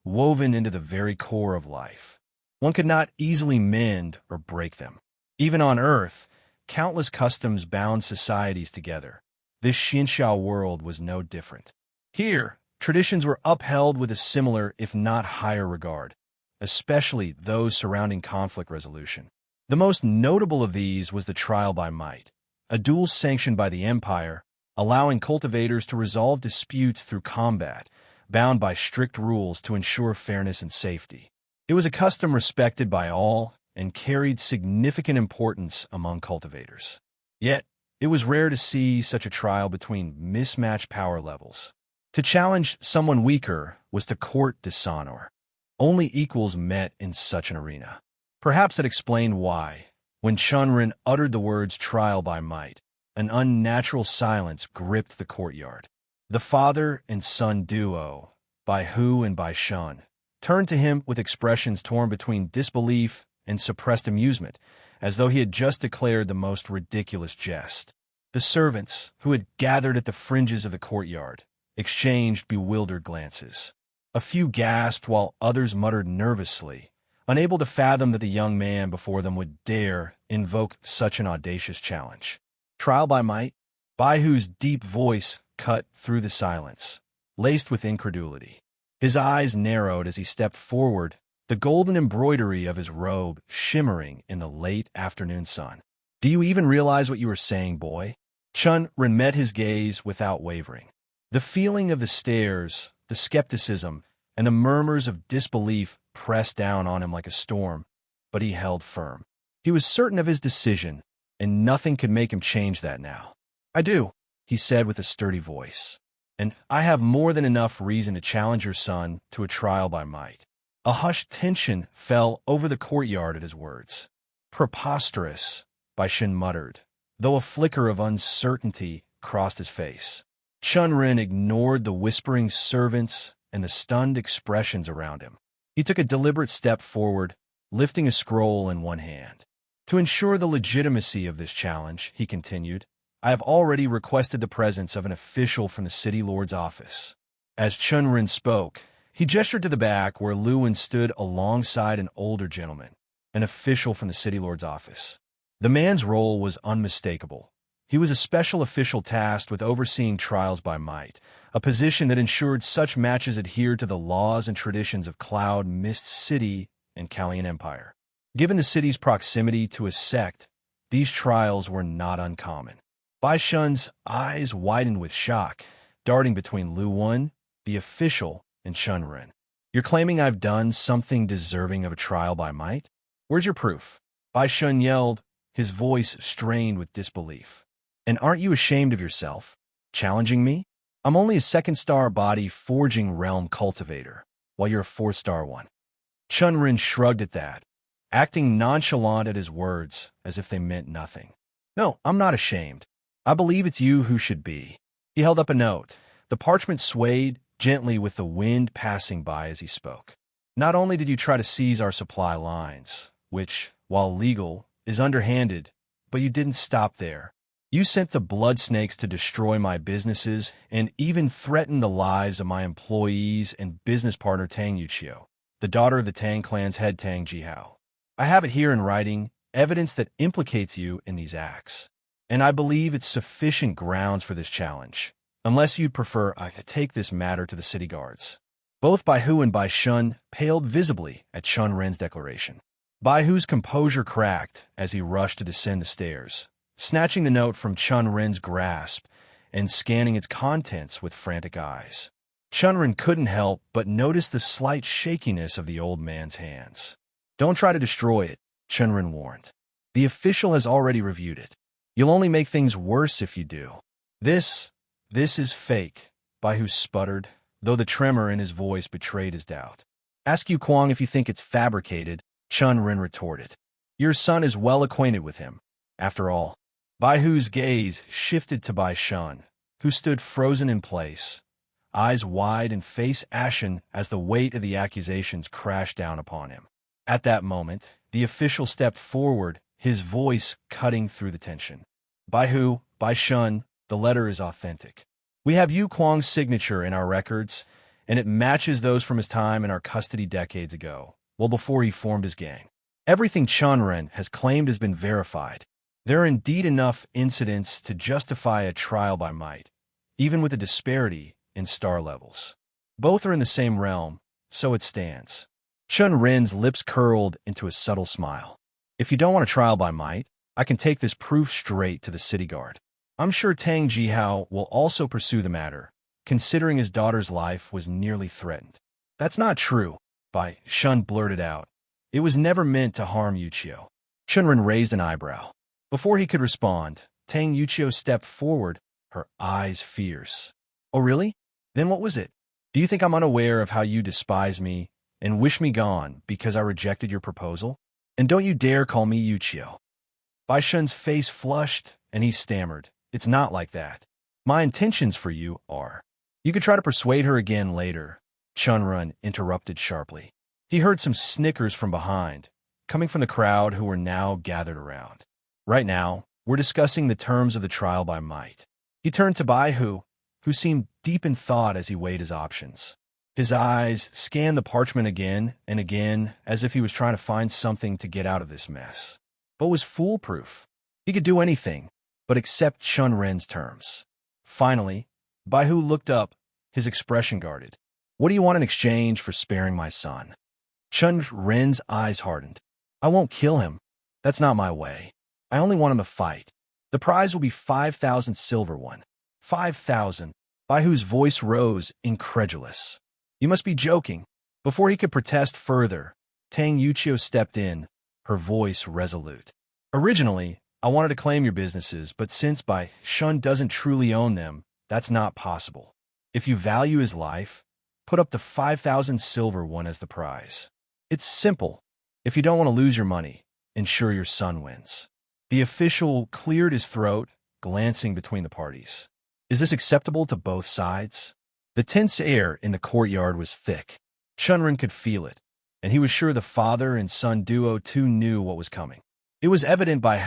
S2: woven into the very core of life. One could not easily mend or break them. Even on Earth, countless customs bound societies together. This Xinxiao world was no different. Here, traditions were upheld with a similar, if not higher regard, especially those surrounding conflict resolution. The most notable of these was the trial by might, a duel sanctioned by the Empire, allowing cultivators to resolve disputes through combat, bound by strict rules to ensure fairness and safety. It was a custom respected by all and carried significant importance among cultivators. Yet, it was rare to see such a trial between mismatched power levels. To challenge someone weaker was to court dishonor. Only equals met in such an arena. Perhaps that explained why, when Chen Ren uttered the words trial by might, an unnatural silence gripped the courtyard. The father and son duo, Bai Hu and Bai Shun, turned to him with expressions torn between disbelief and suppressed amusement, as though he had just declared the most ridiculous jest. The servants, who had gathered at the fringes of the courtyard, exchanged bewildered glances. A few gasped while others muttered nervously, unable to fathom that the young man before them would dare invoke such an audacious challenge. Trial by might? Bai Hu's deep voice cut through the silence, laced with incredulity. His eyes narrowed as he stepped forward, the golden embroidery of his robe shimmering in the late afternoon sun. "Do you even realize what you are saying, boy?" Chen Ren met his gaze without wavering. The feeling of the stares, the skepticism, and the murmurs of disbelief pressed down on him like a storm, but he held firm. He was certain of his decision, and nothing could make him change that now. "I do," he said with a sturdy voice. "And I have more than enough reason to challenge your son to a trial by might." A hushed tension fell over the courtyard at his words. "Preposterous," Chen muttered, though a flicker of uncertainty crossed his face. Chen Ren ignored the whispering servants and the stunned expressions around him. He took a deliberate step forward, lifting a scroll in one hand. "To ensure the legitimacy of this challenge," he continued, "I have already requested the presence of an official from the city lord's office." As Chen Ren spoke, he gestured to the back where Luan stood alongside an older gentleman, an official from the city lord's office. The man's role was unmistakable. He was a special official tasked with overseeing trials by might, a position that ensured such matches adhered to the laws and traditions of Cloud Mist City and Kallian Empire. Given the city's proximity to a sect, these trials were not uncommon. Bai Shun's eyes widened with shock, darting between Lu Wen, the official, and Chen Ren. "You're claiming I've done something deserving of a trial by might? Where's your proof?" Bai Shun yelled, his voice strained with disbelief. "And aren't you ashamed of yourself? Challenging me? I'm only a second-star body forging realm cultivator, while you're a four-star one." Chen Ren shrugged at that, acting nonchalant at his words as if they meant nothing. "No, I'm not ashamed. I believe it's you who should be." He held up a note. The parchment swayed gently with the wind passing by as he spoke. "Not only did you try to seize our supply lines, which, while legal, is underhanded, but you didn't stop there. You sent the blood snakes to destroy my businesses and even threatened the lives of my employees and business partner Tang Yuqiu, the daughter of the Tang clan's head Tang Jihao. I have it here in writing, evidence that implicates you in these acts. And I believe it's sufficient grounds for this challenge, unless you'd prefer I could take this matter to the city guards." Both Bai Hu and Bai Shun paled visibly at Chen Ren's declaration. Bai Hu's composure cracked as he rushed to descend the stairs, snatching the note from Chen Ren's grasp and scanning its contents with frantic eyes. Chen Ren couldn't help but notice the slight shakiness of the old man's hands. "Don't try to destroy it," Chen Ren warned. "The official has already reviewed it. You'll only make things worse if you do." This is fake," Bai Hu sputtered, though the tremor in his voice betrayed his doubt. "Ask Yu Kuang if you think it's fabricated," Chen Ren retorted. "Your son is well acquainted with him. After all." Bai Hu's gaze shifted to Bai Shun, who stood frozen in place, eyes wide and face ashen as the weight of the accusations crashed down upon him. At that moment, the official stepped forward, his voice cutting through the tension. "Bai Hu, Bai Shun, the letter is authentic. We have Yu Kuang's signature in our records, and it matches those from his time in our custody decades ago, well before he formed his gang. Everything Chen Ren has claimed has been verified. There are indeed enough incidents to justify a trial by might, even with a disparity in star levels. Both are in the same realm, so it stands." Chen Ren's lips curled into a subtle smile. "If you don't want a trial by might, I can take this proof straight to the city guard. I'm sure Tang Jihao will also pursue the matter, considering his daughter's life was nearly threatened." "That's not true," Bai Shun blurted out. "It was never meant to harm Yuqiu." Chen Ren raised an eyebrow. Before he could respond, Tang Yuqiu stepped forward, her eyes fierce. "Oh really? Then what was it? Do you think I'm unaware of how you despise me and wish me gone because I rejected your proposal? And don't you dare call me Yuqiu." Bai Shun's face flushed, and he stammered, "It's not like that. My intentions for you are—" "You could try to persuade her again later," Chen Ren interrupted sharply. He heard some snickers from behind, coming from the crowd who were now gathered around. "Right now, we're discussing the terms of the trial by might." He turned to Bai Hu, who seemed deep in thought as he weighed his options. His eyes scanned the parchment again and again as if he was trying to find something to get out of this mess. But was foolproof. He could do anything but accept Chen Ren's terms. Finally, Bai Hu looked up, his expression guarded. "What do you want in exchange for sparing my son?" Chen Ren's eyes hardened. "I won't kill him. That's not my way. I only want him to fight. The prize will be 5,000 silver won." 5,000. Bai Hu's voice rose, incredulous. "You must be joking." Before he could protest further, Tang Yuqiu stepped in, her voice resolute. Originally, I wanted to claim your businesses, but since Bai Shun doesn't truly own them, that's not possible. If you value his life, put up the 5,000 silver one as the prize. It's simple. If you don't want to lose your money, ensure your son wins. The official cleared his throat, glancing between the parties. Is this acceptable to both sides? The tense air in the courtyard was thick. Chen Ren could feel it, and he was sure the father and son duo too knew what was coming. It was evident by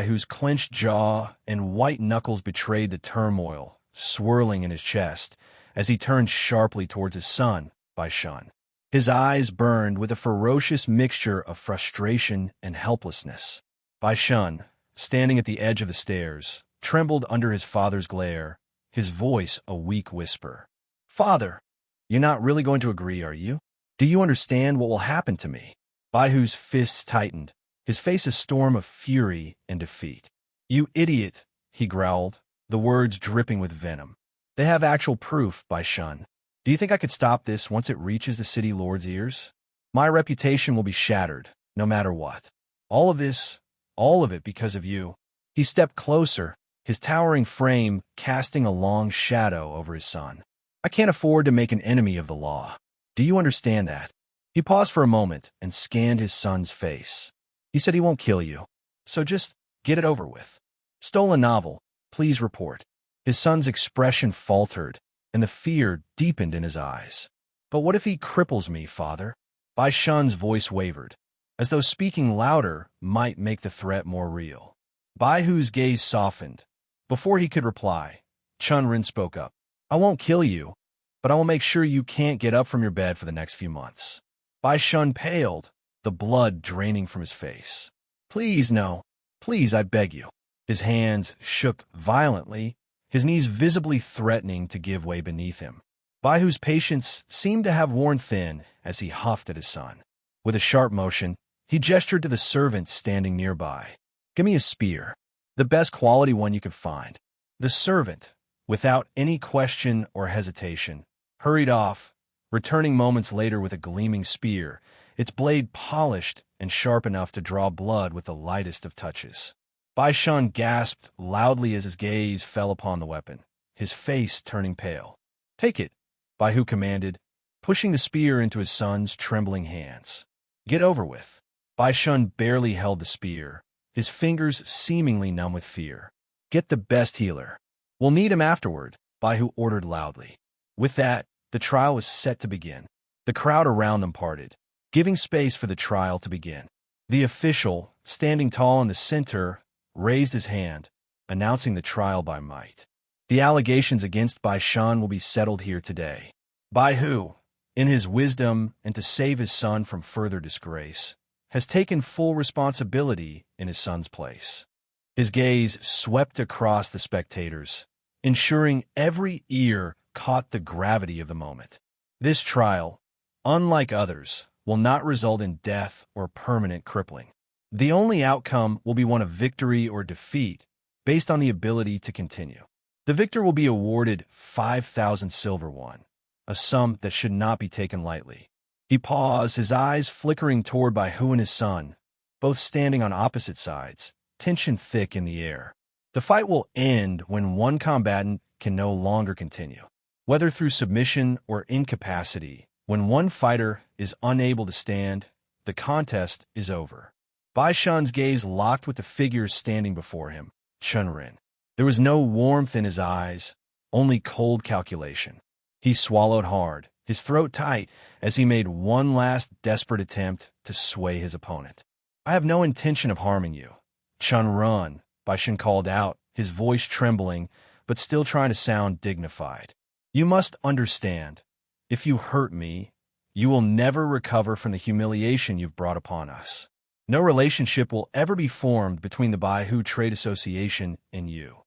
S2: whose clenched jaw and white knuckles betrayed the turmoil swirling in his chest as he turned sharply towards his son, Bai Shun. His eyes burned with a ferocious mixture of frustration and helplessness. Bai Shun, standing at the edge of the stairs, trembled under his father's glare, his voice a weak whisper. "Father, you're not really going to agree, are you? Do you understand what will happen to me?" Baihu's fists tightened, his face a storm of fury and defeat. "You idiot," he growled, the words dripping with venom. "They have actual proof, Bai Shun. Do you think I could stop this once it reaches the city lord's ears? My reputation will be shattered, no matter what. All of it because of you." He stepped closer, his towering frame casting a long shadow over his son. "I can't afford to make an enemy of the law. Do you understand that?" He paused for a moment and scanned his son's face. "He said he won't kill you, so just get it over with. Stolen novel, please report." His son's expression faltered, and the fear deepened in his eyes. "But what if he cripples me, father?" Bai Shun's voice wavered, as though speaking louder might make the threat more real. Baihu's gaze softened. Before he could reply, Chen Ren spoke up. "I won't kill you, but I will make sure you can't get up from your bed for the next few months." Bai Shun paled, the blood draining from his face. "Please, no. Please, I beg you." His hands shook violently, his knees visibly threatening to give way beneath him. Baihu's patience seemed to have worn thin as he huffed at his son. With a sharp motion, he gestured to the servant standing nearby. "Give me a spear, the best quality one you could find." The servant, without any question or hesitation, hurried off, returning moments later with a gleaming spear, its blade polished and sharp enough to draw blood with the lightest of touches. Bai Shun gasped loudly as his gaze fell upon the weapon, his face turning pale. "Take it," Baihu commanded, pushing the spear into his son's trembling hands. "Get over with." Bai Shun barely held the spear, his fingers seemingly numb with fear. "Get the best healer. We'll need him afterward," Baihu ordered loudly. With that, the trial was set to begin. The crowd around them parted, giving space for the trial to begin. The official, standing tall in the center, raised his hand, announcing the trial by might. "The allegations against Bai Shun will be settled here today. Baihu, in his wisdom and to save his son from further disgrace, has taken full responsibility in his son's place." His gaze swept across the spectators, ensuring every ear caught the gravity of the moment. This trial, unlike others, will not result in death or permanent crippling. The only outcome will be one of victory or defeat, based on the ability to continue. The victor will be awarded 5,000 silver won, a sum that should not be taken lightly. He paused, his eyes flickering toward Baihu and his son, both standing on opposite sides, tension thick in the air. The fight will end when one combatant can no longer continue. Whether through submission or incapacity, when one fighter is unable to stand, the contest is over. Bai Shun's gaze locked with the figure standing before him, Chen Ren. There was no warmth in his eyes, only cold calculation. He swallowed hard, his throat tight, as he made one last desperate attempt to sway his opponent. "I have no intention of harming you." "Chen Ren," Bai Shun called out, his voice trembling, but still trying to sound dignified. "You must understand, if you hurt me, you will never recover from the humiliation you've brought upon us. No relationship will ever be formed between the Baihu Trade Association and you."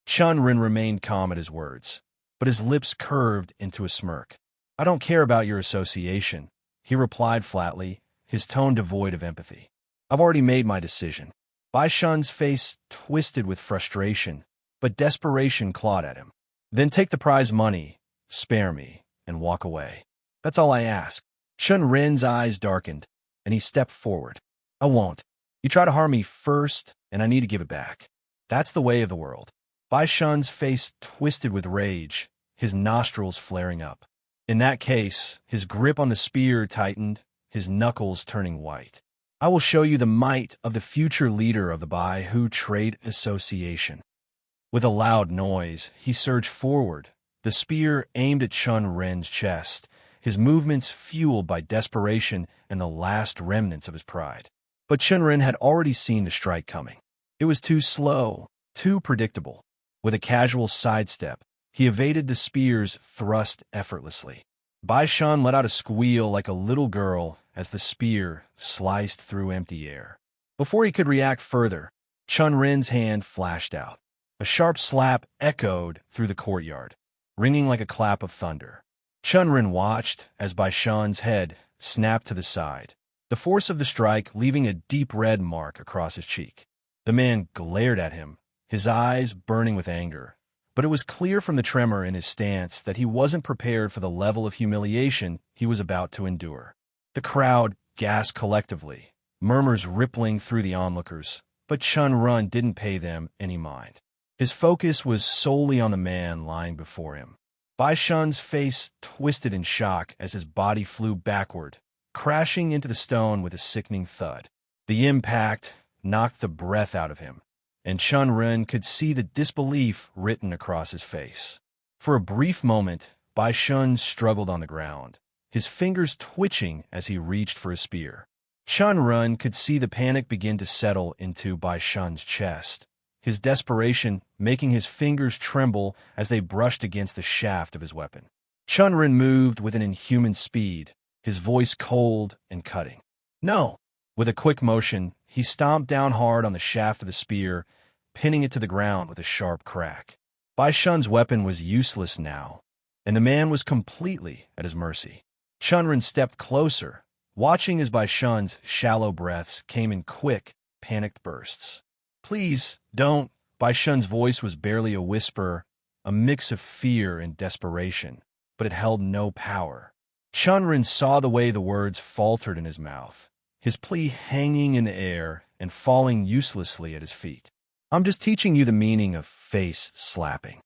S2: Chen Ren remained calm at his words, but his lips curved into a smirk. "I don't care about your association," he replied flatly, his tone devoid of empathy. "I've already made my decision." Bai Shun's face twisted with frustration, but desperation clawed at him. "Then take the prize money, spare me, and walk away. That's all I ask." Chen Ren's eyes darkened, and he stepped forward. I won't. You try to harm me first, and I need to give it back. That's the way of the world. Bai Shun's face twisted with rage, his nostrils flaring up. In that case, his grip on the spear tightened, his knuckles turning white. I will show you the might of the future leader of the Baihu Trade Association. With a loud noise, he surged forward, the spear aimed at Chen Ren's chest, his movements fueled by desperation and the last remnants of his pride. But Chen Ren had already seen the strike coming. It was too slow, too predictable. With a casual sidestep, he evaded the spear's thrust effortlessly. Bai Shan let out a squeal like a little girl as the spear sliced through empty air. Before he could react further, Chen Ren's hand flashed out. A sharp slap echoed through the courtyard, ringing like a clap of thunder. Chen Ren watched as Bai Shan's head snapped to the side, the force of the strike leaving a deep red mark across his cheek. The man glared at him, his eyes burning with anger, but it was clear from the tremor in his stance that he wasn't prepared for the level of humiliation he was about to endure. The crowd gasped collectively, murmurs rippling through the onlookers, but Chen Ren didn't pay them any mind. His focus was solely on the man lying before him. Bai Shan's face twisted in shock as his body flew backward, crashing into the stone with a sickening thud. The impact knocked the breath out of him, and Chen Ren could see the disbelief written across his face. For a brief moment, Bai Shan struggled on the ground, his fingers twitching as he reached for his spear. Chen Ren could see the panic begin to settle into Bai Shan's chest, his desperation making his fingers tremble as they brushed against the shaft of his weapon. Chen Ren moved with an inhuman speed, his voice cold and cutting. No! With a quick motion, he stomped down hard on the shaft of the spear, pinning it to the ground with a sharp crack. Bai Shan's weapon was useless now, and the man was completely at his mercy. Chen Ren stepped closer, watching as Bai Shan's shallow breaths came in quick, panicked bursts. Please, don't. Bai Shan's voice was barely a whisper, a mix of fear and desperation, but it held no power. Chen Ren saw the way the words faltered in his mouth, his plea hanging in the air and falling uselessly at his feet. I'm just teaching you the meaning of face slapping,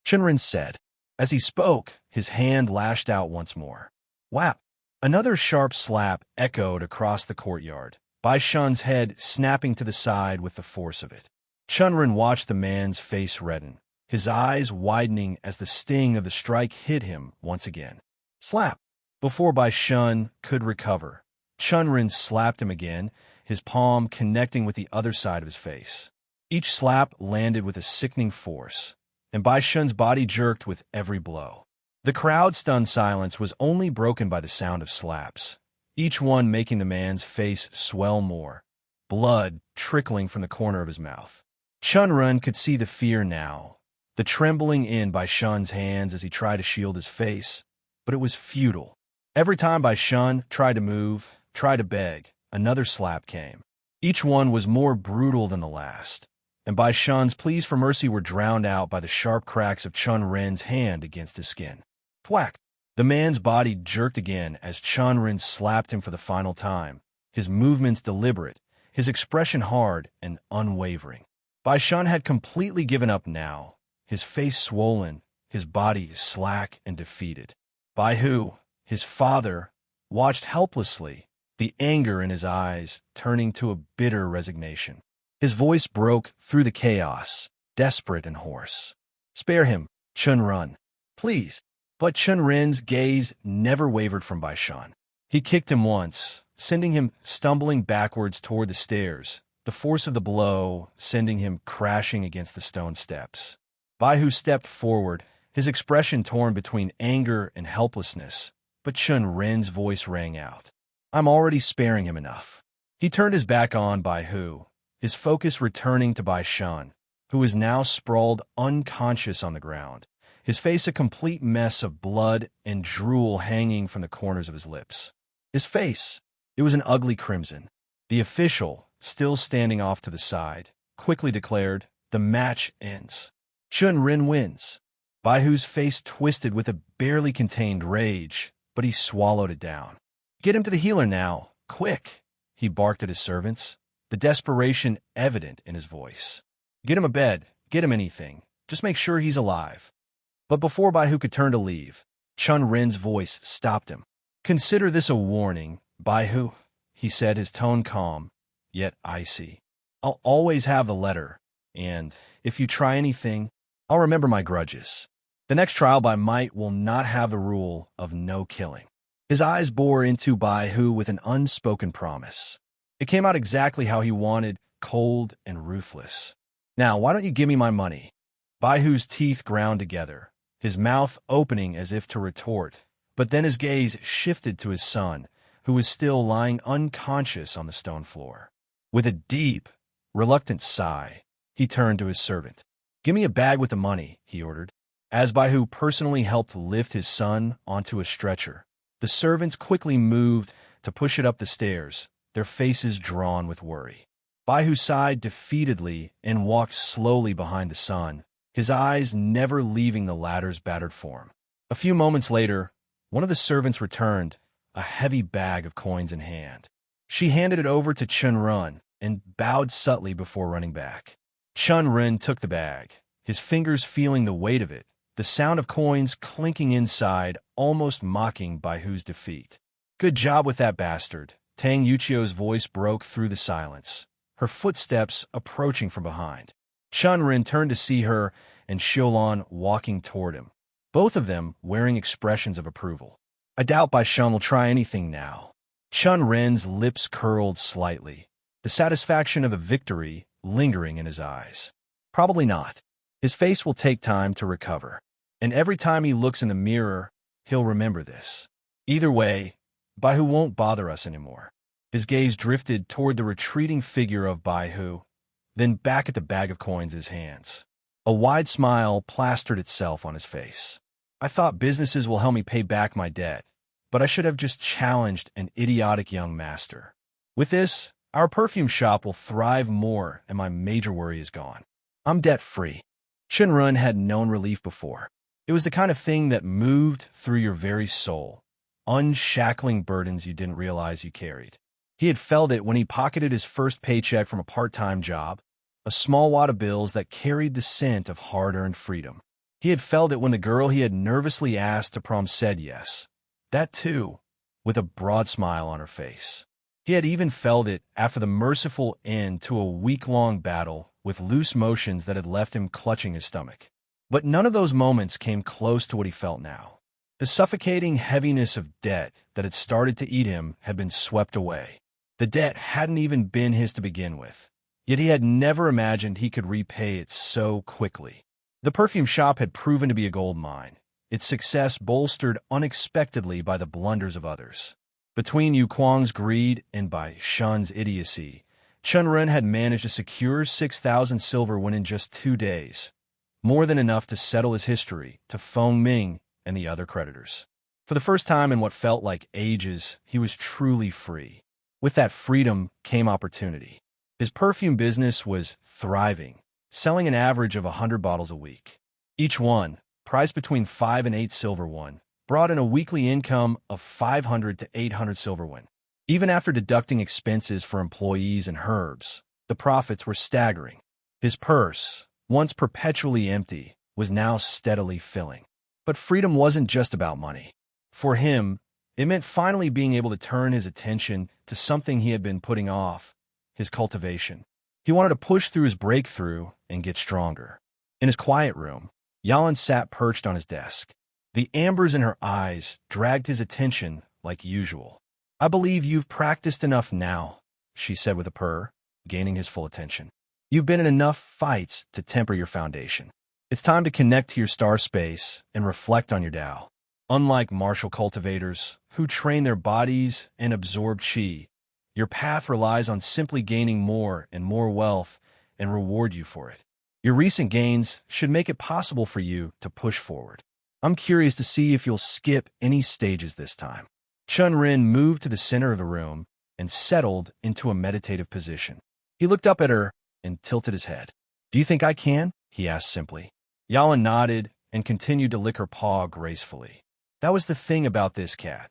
S2: Chen Ren said. As he spoke, his hand lashed out once more. Whap! Another sharp slap echoed across the courtyard, Bai Shan's head snapping to the side with the force of it. Chen Ren watched the man's face redden, his eyes widening as the sting of the strike hit him once again. Slap! Before Bai Shan could recover, Chen Ren slapped him again, his palm connecting with the other side of his face. Each slap landed with a sickening force, and Bai Shan's body jerked with every blow. The crowd's stunned silence was only broken by the sound of slaps, each one making the man's face swell more, blood trickling from the corner of his mouth. Chen Ren could see the fear now, the trembling in Bai Shan's hands as he tried to shield his face, but it was futile. Every time Bai Shan tried to move, tried to beg, another slap came. Each one was more brutal than the last, and Bai Shan's pleas for mercy were drowned out by the sharp cracks of Chen Ren's hand against his skin. Thwack! The man's body jerked again as Chen Ren slapped him for the final time, his movements deliberate, his expression hard and unwavering. Bai Shan had completely given up now, his face swollen, his body slack and defeated. Baihu, his father, watched helplessly, the anger in his eyes turning to a bitter resignation. His voice broke through the chaos, desperate and hoarse. Spare him, Chen Ren, please. But Chen Ren's gaze never wavered from Bai Shan. He kicked him once, sending him stumbling backwards toward the stairs, the force of the blow sending him crashing against the stone steps. Baihu stepped forward, his expression torn between anger and helplessness, but Chen Ren's voice rang out. I'm already sparing him enough. He turned his back on Baihu, his focus returning to Bai Shan, who was now sprawled unconscious on the ground, his face a complete mess of blood and drool hanging from the corners of his lips. His face, it was an ugly crimson. The official, still standing off to the side, quickly declared, the match ends. Chen Ren wins. Baihu's face twisted with a barely contained rage, but he swallowed it down. Get him to the healer now, quick, he barked at his servants, the desperation evident in his voice. Get him a bed, get him anything. Just make sure he's alive. But before Bai Hu could turn to leave, Chen Ren's voice stopped him. Consider this a warning, Bai Hu, he said, his tone calm, yet icy. I'll always have the letter, and if you try anything, I'll remember my grudges. The next trial by might will not have the rule of no killing. His eyes bore into Bai Hu with an unspoken promise. It came out exactly how he wanted, cold and ruthless. Now, why don't you give me my money? Bai Hu's teeth ground together, his mouth opening as if to retort, but then his gaze shifted to his son, who was still lying unconscious on the stone floor. With a deep, reluctant sigh, he turned to his servant. Give me a bag with the money, he ordered. As Bai Hu personally helped lift his son onto a stretcher, the servants quickly moved to push it up the stairs, their faces drawn with worry. Bai Hu sighed defeatedly and walked slowly behind the son, his eyes never leaving the latter's battered form. A few moments later, one of the servants returned, a heavy bag of coins in hand. She handed it over to Chen Ren and bowed subtly before running back. Chen Ren took the bag, his fingers feeling the weight of it, the sound of coins clinking inside, almost mocking Bai Hu's defeat. Good job with that bastard. Tang Yuchio's voice broke through the silence, her footsteps approaching from behind. Chen Ren turned to see her and Xiulan walking toward him, both of them wearing expressions of approval. I doubt Bai Shen will try anything now. Chen Ren's lips curled slightly, the satisfaction of a victory lingering in his eyes. Probably not. His face will take time to recover, and every time he looks in the mirror, he'll remember this. Either way, Bai Hu won't bother us anymore. His gaze drifted toward the retreating figure of Bai Hu, then back at the bag of coins in his hands. A wide smile plastered itself on his face. I thought businesses will help me pay back my debt, but I should have just challenged an idiotic young master. With this, our perfume shop will thrive more and my major worry is gone. I'm debt-free. Chen Ren had known relief before. It was the kind of thing that moved through your very soul, unshackling burdens you didn't realize you carried. He had felt it when he pocketed his first paycheck from a part-time job, a small wad of bills that carried the scent of hard-earned freedom. He had felt it when the girl he had nervously asked to prom said yes. That too, with a broad smile on her face. He had even felt it after the merciful end to a week-long battle with loose motions that had left him clutching his stomach. But none of those moments came close to what he felt now. The suffocating heaviness of debt that had started to eat him had been swept away. The debt hadn't even been his to begin with, yet he had never imagined he could repay it so quickly. The perfume shop had proven to be a gold mine, its success bolstered unexpectedly by the blunders of others. Between Yu Kuang's greed and Bai Shen's idiocy, Chen Ren had managed to secure 6,000 silver when in just 2 days, more than enough to settle his history to Feng Ming and the other creditors. For the first time in what felt like ages, he was truly free. With that freedom came opportunity. His perfume business was thriving, selling an average of 100 bottles a week. Each one, priced between 5 and 8 silver won, brought in a weekly income of 500 to 800 silver won. Even after deducting expenses for employees and herbs, the profits were staggering. His purse, once perpetually empty, was now steadily filling. But freedom wasn't just about money. For him, it meant finally being able to turn his attention to something he had been putting off, his cultivation. He wanted to push through his breakthrough and get stronger. In his quiet room, Yalan sat perched on his desk. The ambers in her eyes dragged his attention like usual. I believe you've practiced enough now, she said with a purr, gaining his full attention. You've been in enough fights to temper your foundation. It's time to connect to your star space and reflect on your Dao. Unlike martial cultivators, who train their bodies and absorb qi, your path relies on simply gaining more and more wealth and reward you for it. Your recent gains should make it possible for you to push forward. I'm curious to see if you'll skip any stages this time. Chen Ren moved to the center of the room and settled into a meditative position. He looked up at her and tilted his head. Do you think I can? He asked simply. Yalan nodded and continued to lick her paw gracefully. That was the thing about this cat.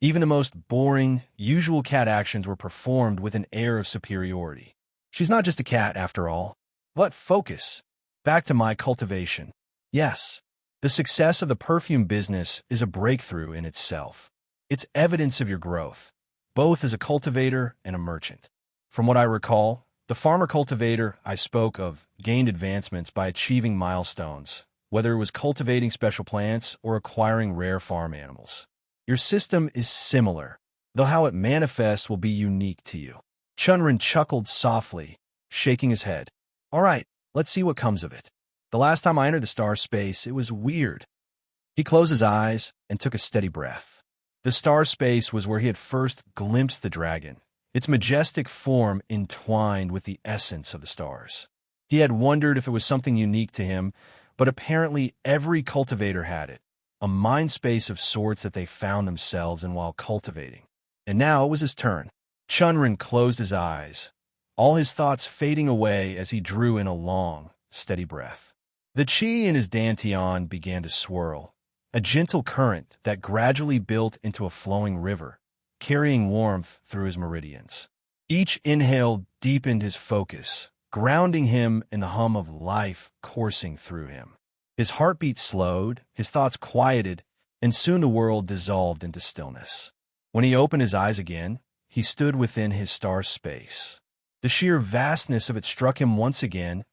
S2: Even the most boring, usual cat actions were performed with an air of superiority. She's not just a cat, after all. But focus. Back to my cultivation. Yes, the success of the perfume business is a breakthrough in itself. It's evidence of your growth, both as a cultivator and a merchant. From what I recall, the farmer cultivator I spoke of gained advancements by achieving milestones, whether it was cultivating special plants or acquiring rare farm animals. Your system is similar, though how it manifests will be unique to you. Chen Ren chuckled softly, shaking his head. All right, let's see what comes of it. The last time I entered the star space, it was weird. He closed his eyes and took a steady breath. The star space was where he had first glimpsed the dragon, its majestic form entwined with the essence of the stars. He had wondered if it was something unique to him, but apparently every cultivator had it, a mind space of sorts that they found themselves in while cultivating. And now it was his turn. Chen Ren closed his eyes, all his thoughts fading away as he drew in a long, steady breath. The qi in his dantian began to swirl, a gentle current that gradually built into a flowing river, carrying warmth through his meridians. Each inhale deepened his focus, grounding him in the hum of life coursing through him. His heartbeat slowed, his thoughts quieted, and soon the world dissolved into stillness. When he opened his eyes again, he stood within his star space. The sheer vastness of it struck him once again,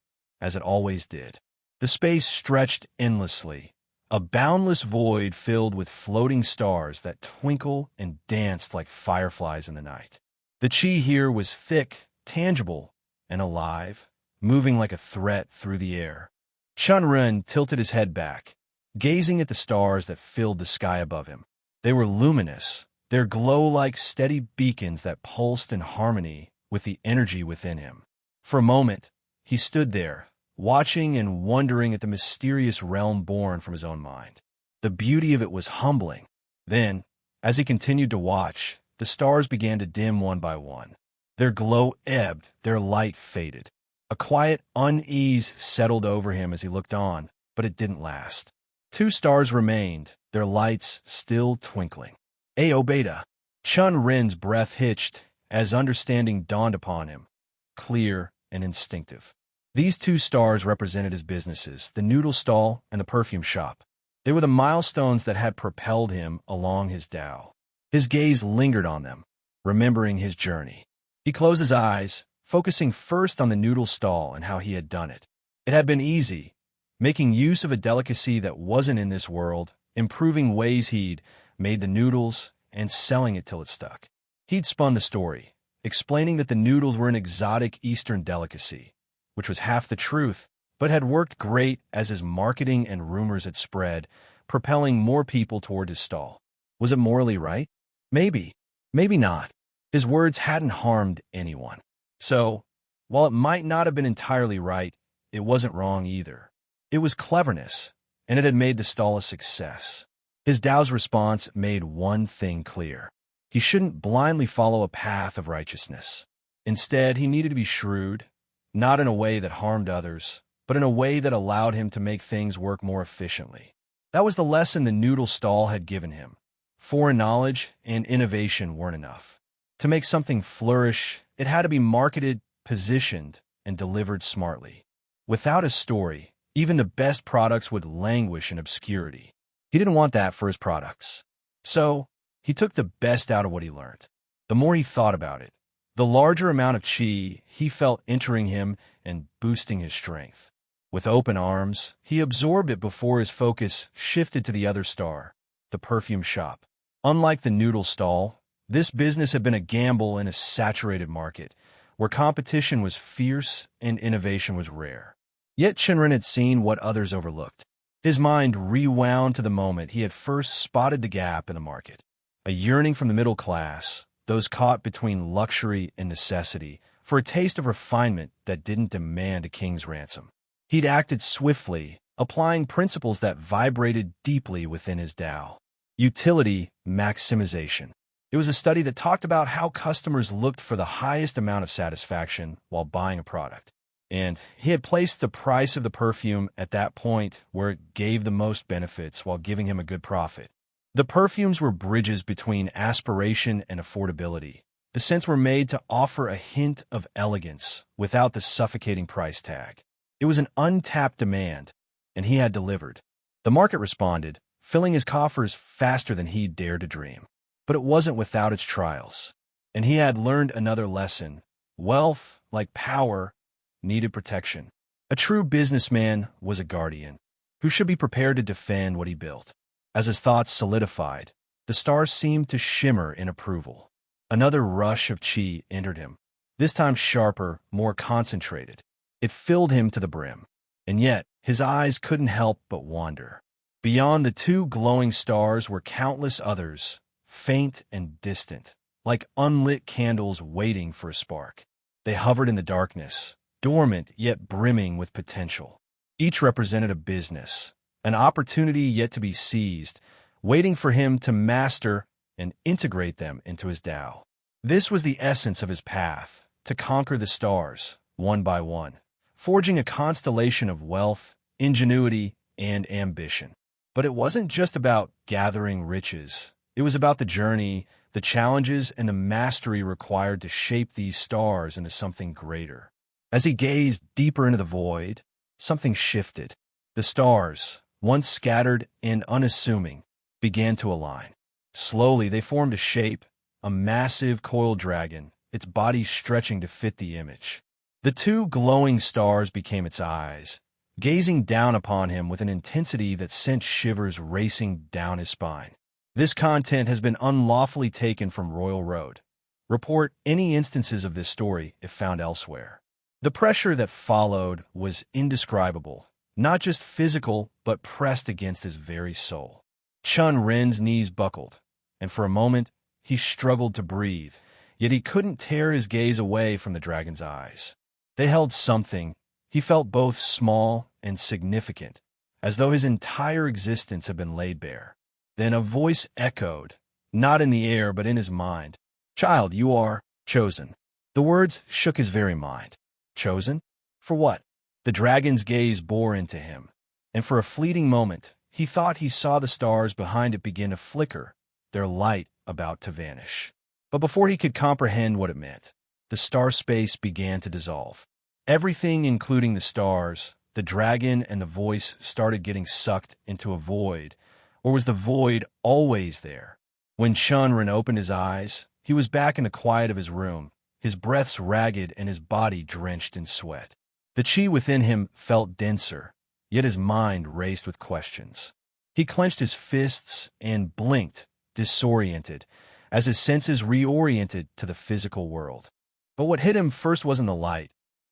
S2: as it always did. The space stretched endlessly, a boundless void filled with floating stars that twinkle and danced like fireflies in the night. The qi here was thick, tangible, and alive, moving like a threat through the air. Chen Ren tilted his head back, gazing at the stars that filled the sky above him. They were luminous, their glow like steady beacons that pulsed in harmony with the energy within him. For a moment, he stood there, watching and wondering at the mysterious realm born from his own mind. The beauty of it was humbling. Then, as he continued to watch, the stars began to dim one by one. Their glow ebbed, their light faded. A quiet unease settled over him as he looked on, but it didn't last. 2 stars remained, their lights still twinkling. Ao Beta. Chen Ren's breath hitched as understanding dawned upon him, clear and instinctive. These 2 stars represented his businesses, the noodle stall and the perfume shop. They were the milestones that had propelled him along his Dao. His gaze lingered on them, remembering his journey. He closed his eyes, focusing first on the noodle stall and how he had done it. It had been easy, making use of a delicacy that wasn't in this world, improving ways he'd made the noodles, and selling it till it stuck. He'd spun the story, explaining that the noodles were an exotic Eastern delicacy, which was half the truth, but had worked great as his marketing and rumors had spread, propelling more people toward his stall. Was it morally right? Maybe. Maybe not. His words hadn't harmed anyone. So, while it might not have been entirely right, it wasn't wrong either. It was cleverness, and it had made the stall a success. His Dao's response made one thing clear. He shouldn't blindly follow a path of righteousness. Instead, he needed to be shrewd, not in a way that harmed others, but in a way that allowed him to make things work more efficiently. That was the lesson the noodle stall had given him. Foreign knowledge and innovation weren't enough. To make something flourish, it had to be marketed, positioned, and delivered smartly. Without a story, even the best products would languish in obscurity. He didn't want that for his products. So, he took the best out of what he learned. The more he thought about it, the larger amount of qi he felt entering him and boosting his strength. With open arms, he absorbed it before his focus shifted to the other star, the perfume shop. Unlike the noodle stall, this business had been a gamble in a saturated market, where competition was fierce and innovation was rare. Yet Chen Ren had seen what others overlooked. His mind rewound to the moment he had first spotted the gap in the market. A yearning from the middle class, those caught between luxury and necessity, for a taste of refinement that didn't demand a king's ransom. He'd acted swiftly, applying principles that vibrated deeply within his Dao. Utility maximization. It was a study that talked about how customers looked for the highest amount of satisfaction while buying a product. And he had placed the price of the perfume at that point where it gave the most benefits while giving him a good profit. The perfumes were bridges between aspiration and affordability. The scents were made to offer a hint of elegance without the suffocating price tag. It was an untapped demand, and he had delivered. The market responded, filling his coffers faster than he dared to dream. But it wasn't without its trials. And he had learned another lesson. Wealth, like power, needed protection. A true businessman was a guardian, who should be prepared to defend what he built. As his thoughts solidified, the stars seemed to shimmer in approval. Another rush of chi entered him, this time sharper, more concentrated. It filled him to the brim, and yet his eyes couldn't help but wander. Beyond the two glowing stars were countless others, faint and distant, like unlit candles waiting for a spark. They hovered in the darkness, dormant yet brimming with potential. Each represented a business, an opportunity yet to be seized, waiting for him to master and integrate them into his Dao. This was the essence of his path, to conquer the stars, one by one, forging a constellation of wealth, ingenuity, and ambition. But it wasn't just about gathering riches. It was about the journey, the challenges, and the mastery required to shape these stars into something greater. As he gazed deeper into the void, something shifted. The stars, once scattered and unassuming, began to align. Slowly, they formed a shape, a massive coiled dragon, its body stretching to fit the image. The two glowing stars became its eyes, gazing down upon him with an intensity that sent shivers racing down his spine. This content has been unlawfully taken from Royal Road. Report any instances of this story if found elsewhere. The pressure that followed was indescribable, not just physical, but pressed against his very soul. Chen Ren's knees buckled, and for a moment he struggled to breathe, yet he couldn't tear his gaze away from the dragon's eyes. They held something. He felt both small and significant, as though his entire existence had been laid bare. Then a voice echoed, not in the air but in his mind. "Child, you are chosen." The words shook his very mind. Chosen? For what? The dragon's gaze bore into him, and for a fleeting moment he thought he saw the stars behind it begin to flicker, their light about to vanish. But before he could comprehend what it meant, the star space began to dissolve. Everything, including the stars, the dragon, and the voice, started getting sucked into a void. Or was the void always there? When Chen Ren opened his eyes, he was back in the quiet of his room, his breaths ragged and his body drenched in sweat. The chi within him felt denser, yet his mind raced with questions. He clenched his fists and blinked, disoriented, as his senses reoriented to the physical world. But what hit him first wasn't the light.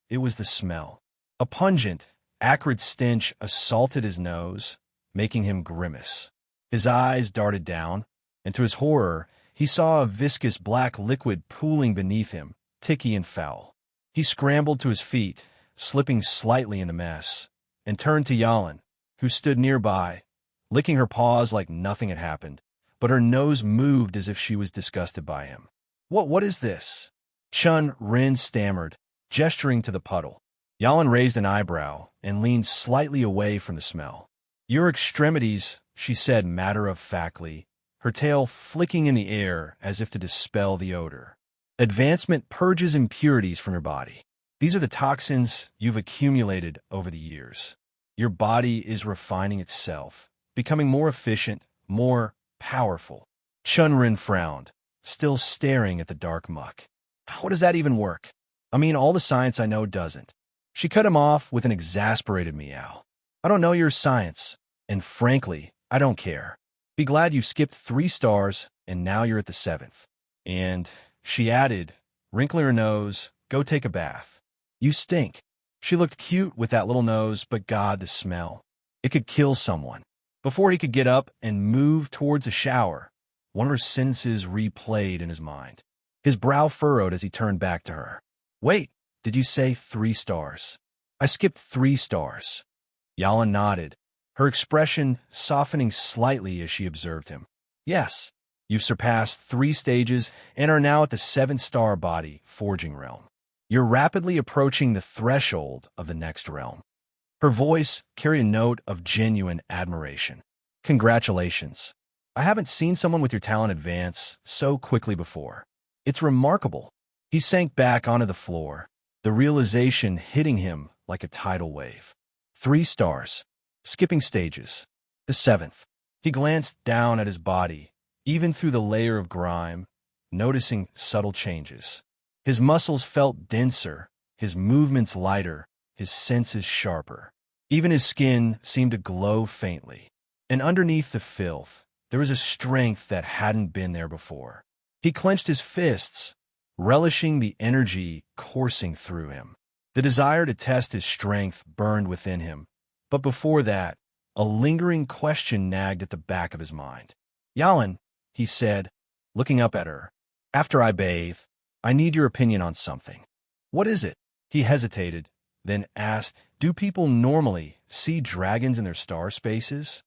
S2: It was the smell. A pungent, acrid stench assaulted his nose, making him grimace. His eyes darted down, and to his horror, he saw a viscous black liquid pooling beneath him, ticky and foul. He scrambled to his feet, slipping slightly in the mess, and turned to Yalin, who stood nearby, licking her paws like nothing had happened, but her nose moved as if she was disgusted by him. What is this?" Chen Ren stammered, gesturing to the puddle. Yalin raised an eyebrow and leaned slightly away from the smell. "Your extremities," she said matter-of-factly, her tail flicking in the air as if to dispel the odor. "Advancement purges impurities from your body. These are the toxins you've accumulated over the years. Your body is refining itself, becoming more efficient, more powerful." Chen Ren frowned, still staring at the dark muck. "How does that even work? I mean, all the science I know doesn't." She cut him off with an exasperated meow. "I don't know your science, and frankly, I don't care. Be glad you skipped 3 stars, and now you're at the 7th. And," she added, wrinkling her nose, "go take a bath. You stink." She looked cute with that little nose, but God, the smell. It could kill someone. Before he could get up and move towards a shower, one of her sentences replayed in his mind. His brow furrowed as he turned back to her. "Wait, did you say 3 stars? I skipped 3 stars. Yalin nodded, her expression softening slightly as she observed him. "Yes, you've surpassed 3 stages and are now at the 7th star body, forging realm. You're rapidly approaching the threshold of the next realm." Her voice carried a note of genuine admiration. "Congratulations." I haven't seen someone with your talent advance so quickly before. It's remarkable. He sank back onto the floor, the realization hitting him like a tidal wave. 3 stars. Skipping stages. The 7th. He glanced down at his body, even through the layer of grime, noticing subtle changes. His muscles felt denser, his movements lighter, his senses sharper. Even his skin seemed to glow faintly. And underneath the filth, there was a strength that hadn't been there before. He clenched his fists, relishing the energy coursing through him. The desire to test his strength burned within him, but before that, a lingering question nagged at the back of his mind. Yalan, he said, looking up at her, after I bathe, I need your opinion on something. What is it? He hesitated, then asked, do people normally see dragons in their star spaces?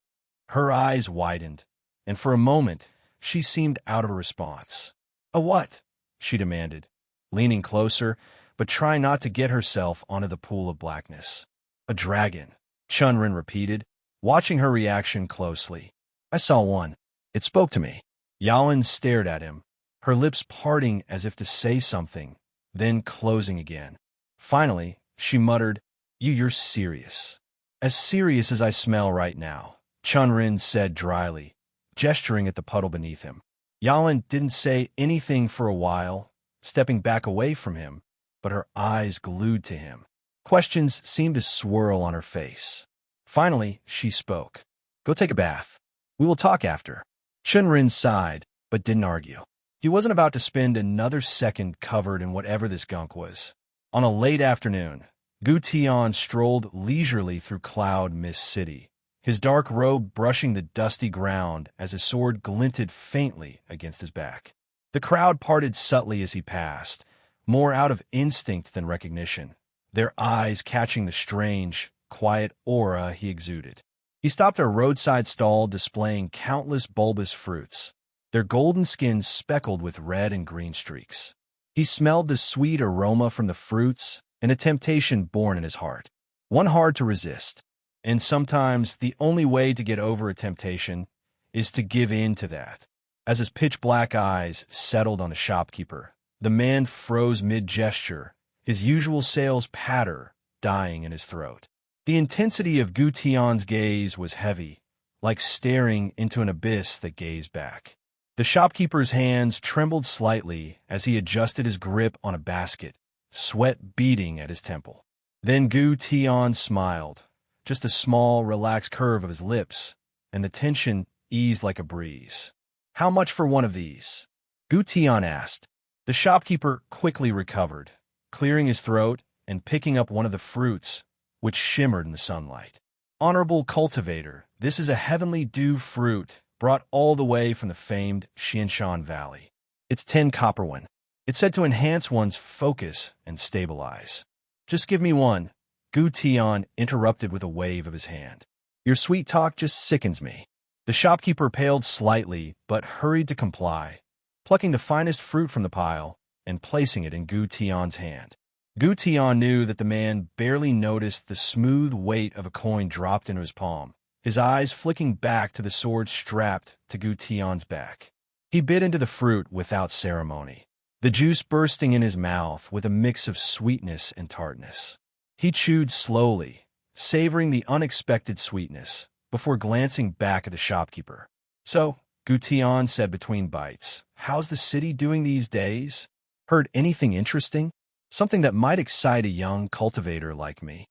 S2: Her eyes widened, and for a moment, she seemed out of a response. A what? She demanded, leaning closer, but trying not to get herself onto the pool of blackness. A dragon, Chen Ren repeated, watching her reaction closely. I saw one. It spoke to me. Yalan stared at him, her lips parting as if to say something, then closing again. Finally, she muttered, You're serious. As serious as I smell right now, Chen Ren said dryly, gesturing at the puddle beneath him. Yalan didn't say anything for a while, stepping back away from him, but her eyes glued to him. Questions seemed to swirl on her face. Finally, she spoke. Go take a bath. We will talk after. Chen Ren sighed, but didn't argue. He wasn't about to spend another second covered in whatever this gunk was. On a late afternoon, Gu Tian strolled leisurely through Cloud Mist City, his dark robe brushing the dusty ground as his sword glinted faintly against his back. The crowd parted subtly as he passed, more out of instinct than recognition, their eyes catching the strange, quiet aura he exuded. He stopped at a roadside stall displaying countless bulbous fruits, their golden skins speckled with red and green streaks. He smelled the sweet aroma from the fruits, and a temptation born in his heart, one hard to resist. And sometimes the only way to get over a temptation is to give in to that. As his pitch-black eyes settled on the shopkeeper, the man froze mid-gesture, his usual sales patter dying in his throat. The intensity of Gu Tian's gaze was heavy, like staring into an abyss that gazed back. The shopkeeper's hands trembled slightly as he adjusted his grip on a basket, sweat beading at his temple. Then Gu Tian smiled, just a small, relaxed curve of his lips, and the tension eased like a breeze. How much for one of these? Gu Tian asked. The shopkeeper quickly recovered, clearing his throat and picking up one of the fruits, which shimmered in the sunlight. Honorable Cultivator, this is a heavenly dew fruit brought all the way from the famed Xianshan Valley. It's 10 copperwon. It's said to enhance one's focus and stabilize. Just give me one, Gu Tian interrupted with a wave of his hand. Your sweet talk just sickens me. The shopkeeper paled slightly, but hurried to comply, plucking the finest fruit from the pile and placing it in Gu Tian's hand. Gu Tian knew that the man barely noticed the smooth weight of a coin dropped into his palm, his eyes flicking back to the sword strapped to Gu Tian's back. He bit into the fruit without ceremony, the juice bursting in his mouth with a mix of sweetness and tartness. He chewed slowly, savoring the unexpected sweetness, before glancing back at the shopkeeper. So, Gu Tian said between bites, how's the city doing these days? Heard anything interesting? Something that might excite a young cultivator like me.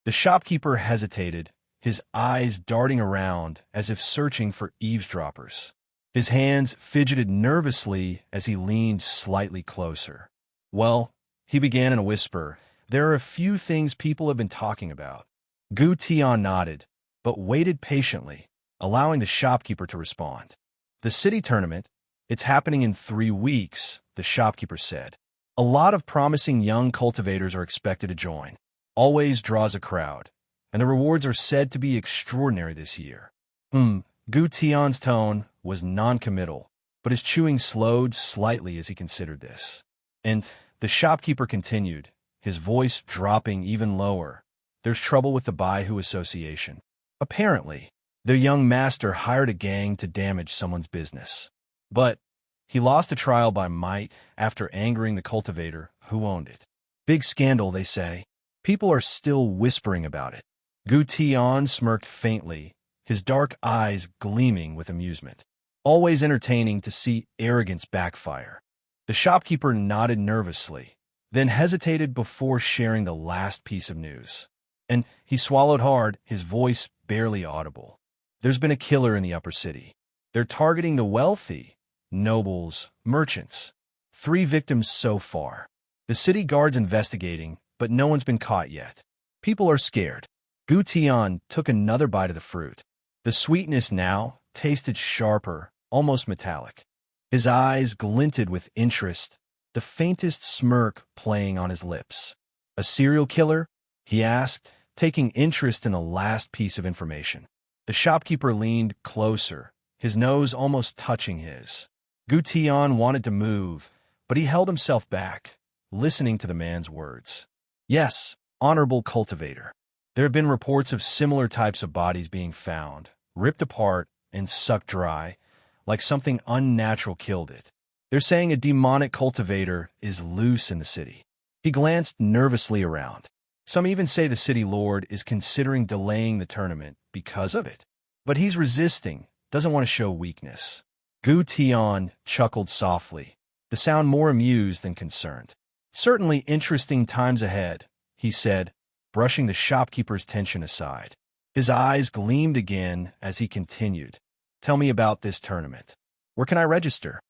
S2: The shopkeeper hesitated, his eyes darting around as if searching for eavesdroppers. His hands fidgeted nervously as he leaned slightly closer. Well, he began in a whisper, there are a few things people have been talking about. Gu Tian nodded, but waited patiently, allowing the shopkeeper to respond. The city tournament, it's happening in 3 weeks, the shopkeeper said. A lot of promising young cultivators are expected to join. Always draws a crowd, and the rewards are said to be extraordinary this year. Gu Tian's tone was non-committal, but his chewing slowed slightly as he considered this. And the shopkeeper continued, his voice dropping even lower. There's trouble with the Baihu Association. Apparently, Their young master hired a gang to damage someone's business. But he lost a trial by might after angering the cultivator who owned it. Big scandal, they say. People are still whispering about it. Gu Tian smirked faintly, his dark eyes gleaming with amusement. Always entertaining to see arrogance backfire. The shopkeeper nodded nervously, then hesitated before sharing the last piece of news. And he swallowed hard, his voice barely audible. There's been a killer in the upper city. They're targeting the wealthy, nobles, merchants. 3 victims so far. The city guard's investigating, but no one's been caught yet. People are scared. Gu Tian took another bite of the fruit. The sweetness now tasted sharper, almost metallic. His eyes glinted with interest, the faintest smirk playing on his lips. A serial killer? He asked, taking interest in the last piece of information. The shopkeeper leaned closer, his nose almost touching his. Gu Tian wanted to move, but he held himself back, listening to the man's words. Yes, honorable cultivator. There have been reports of similar types of bodies being found, ripped apart and sucked dry, like something unnatural killed it. They're saying a demonic cultivator is loose in the city. He glanced nervously around. Some even say the city lord is considering delaying the tournament because of it. But he's resisting, doesn't want to show weakness. Gu Tian chuckled softly, the sound more amused than concerned. Certainly interesting times ahead, he said, brushing the shopkeeper's tension aside. His eyes gleamed again as he continued. Tell me about this tournament. Where can I register?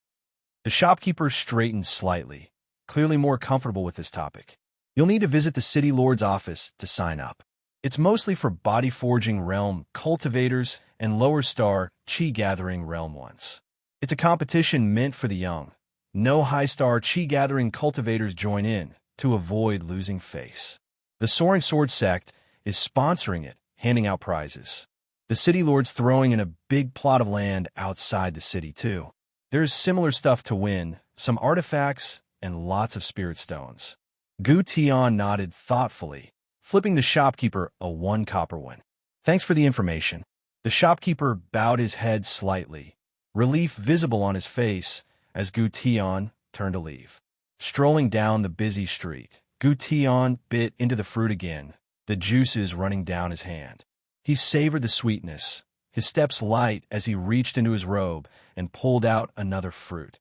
S2: The shopkeeper straightened slightly, clearly more comfortable with this topic. You'll need to visit the city lord's office to sign up. It's mostly for body-forging realm cultivators and lower-star chi-gathering realm ones. It's a competition meant for the young. No high-star chi-gathering cultivators join in to avoid losing face. The Soaring Sword sect is sponsoring it, handing out prizes. The city lord's throwing in a big plot of land outside the city, too. There's similar stuff to win, some artifacts, and lots of spirit stones. Gu Tian nodded thoughtfully, flipping the shopkeeper a 1 copper one. Thanks for the information. The shopkeeper bowed his head slightly, relief visible on his face as Gu Tian turned to leave. Strolling down the busy street, Gu Tian bit into the fruit again, the juices running down his hand. He savored the sweetness, his steps light as he reached into his robe and pulled out another fruit,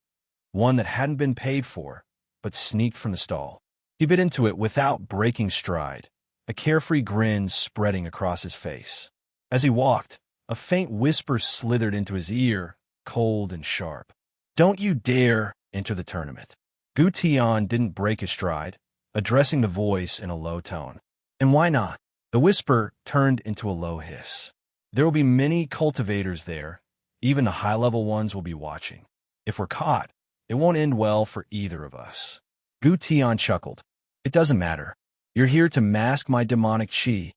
S2: one that hadn't been paid for, but sneaked from the stall. He bit into it without breaking stride, a carefree grin spreading across his face. As he walked, a faint whisper slithered into his ear, cold and sharp. Don't you dare enter the tournament. Gu Tian didn't break his stride, addressing the voice in a low tone. And why not? The whisper turned into a low hiss. There will be many cultivators there. Even the high-level ones will be watching. If we're caught, it won't end well for either of us. Gu Tian chuckled. It doesn't matter. You're here to mask my demonic chi,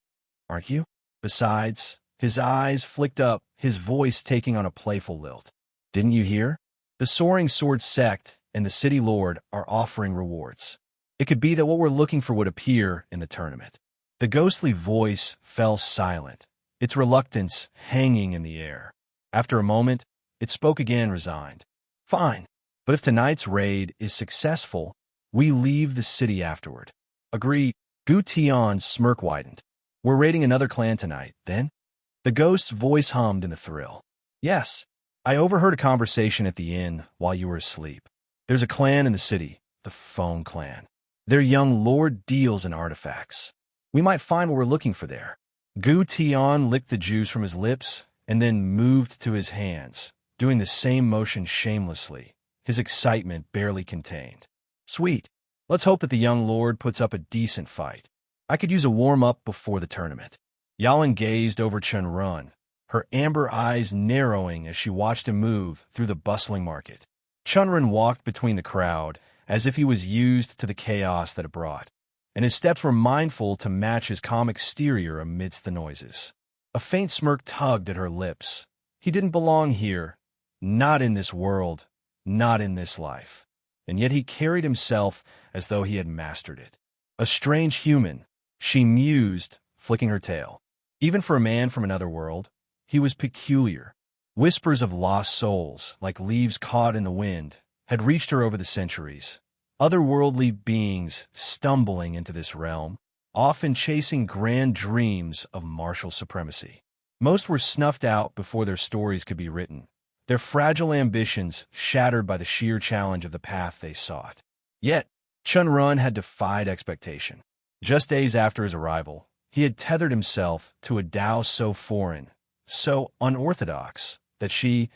S2: aren't you? Besides, his eyes flicked up, his voice taking on a playful lilt. Didn't you hear? The Soaring Sword sect and the city lord are offering rewards. It could be that what we're looking for would appear in the tournament. The ghostly voice fell silent, its reluctance hanging in the air. After a moment, it spoke again, resigned. Fine, but if tonight's raid is successful, we leave the city afterward. Agree. Gu Tian's smirk widened. We're raiding another clan tonight, then? The ghost's voice hummed in the thrill. Yes, I overheard a conversation at the inn while you were asleep. There's a clan in the city, the Phone Clan. Their young lord deals in artifacts. We might find what we're looking for there. Gu Tian licked the juice from his lips and then moved to his hands, doing the same motion shamelessly, his excitement barely contained. Sweet. Let's hope that the young lord puts up a decent fight. I could use a warm-up before the tournament. Yalan gazed over Chen Ren, her amber eyes narrowing as she watched him move through the bustling market. Chen Ren walked between the crowd as if he was used to the chaos that it brought, and his steps were mindful to match his calm exterior amidst the noises. A faint smirk tugged at her lips. He didn't belong here, not in this world, not in this life. And yet he carried himself as though he had mastered it. A strange human, she mused, flicking her tail. Even for a man from another world, he was peculiar. Whispers of lost souls, like leaves caught in the wind, had reached her over the centuries. Otherworldly beings stumbling into this realm, often chasing grand dreams of martial supremacy. Most were snuffed out before their stories could be written, their fragile ambitions shattered by the sheer challenge of the path they sought. Yet, Chen Ren had defied expectation. Just days after his arrival, he had tethered himself to a Dao so foreign, so unorthodox, that she,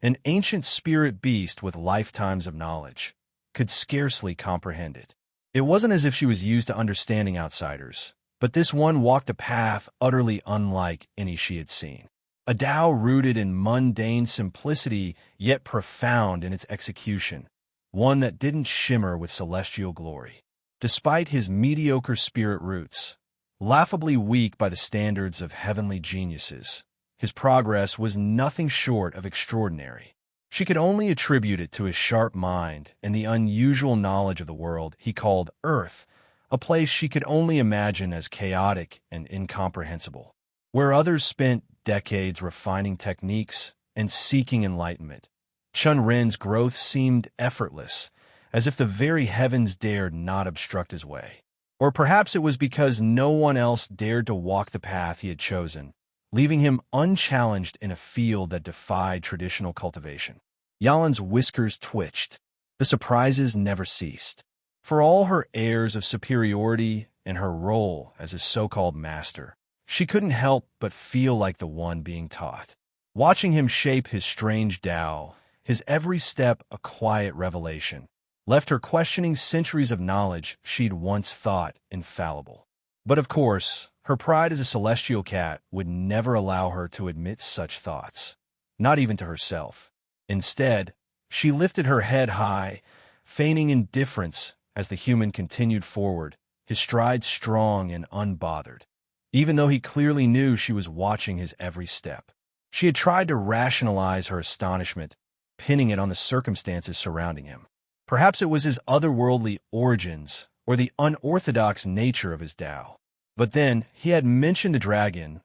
S2: an ancient spirit beast with lifetimes of knowledge, could scarcely comprehend it. It wasn't as if she was used to understanding outsiders, but this one walked a path utterly unlike any she had seen. A Dao rooted in mundane simplicity, yet profound in its execution, one that didn't shimmer with celestial glory. Despite his mediocre spirit roots, laughably weak by the standards of heavenly geniuses, his progress was nothing short of extraordinary. She could only attribute it to his sharp mind and the unusual knowledge of the world he called Earth, a place she could only imagine as chaotic and incomprehensible. Where others spent decades refining techniques and seeking enlightenment, Chen Ren's growth seemed effortless, as if the very heavens dared not obstruct his way. Or perhaps it was because no one else dared to walk the path he had chosen, leaving him unchallenged in a field that defied traditional cultivation. Yalin's whiskers twitched. The surprises never ceased. For all her airs of superiority and her role as his so-called master, she couldn't help but feel like the one being taught. Watching him shape his strange Dao, his every step a quiet revelation, left her questioning centuries of knowledge she'd once thought infallible. But of course, her pride as a celestial cat would never allow her to admit such thoughts, not even to herself. Instead, she lifted her head high, feigning indifference as the human continued forward, his stride strong and unbothered, even though he clearly knew she was watching his every step. She had tried to rationalize her astonishment, pinning it on the circumstances surrounding him. Perhaps it was his otherworldly origins or the unorthodox nature of his Tao. But then he had mentioned a dragon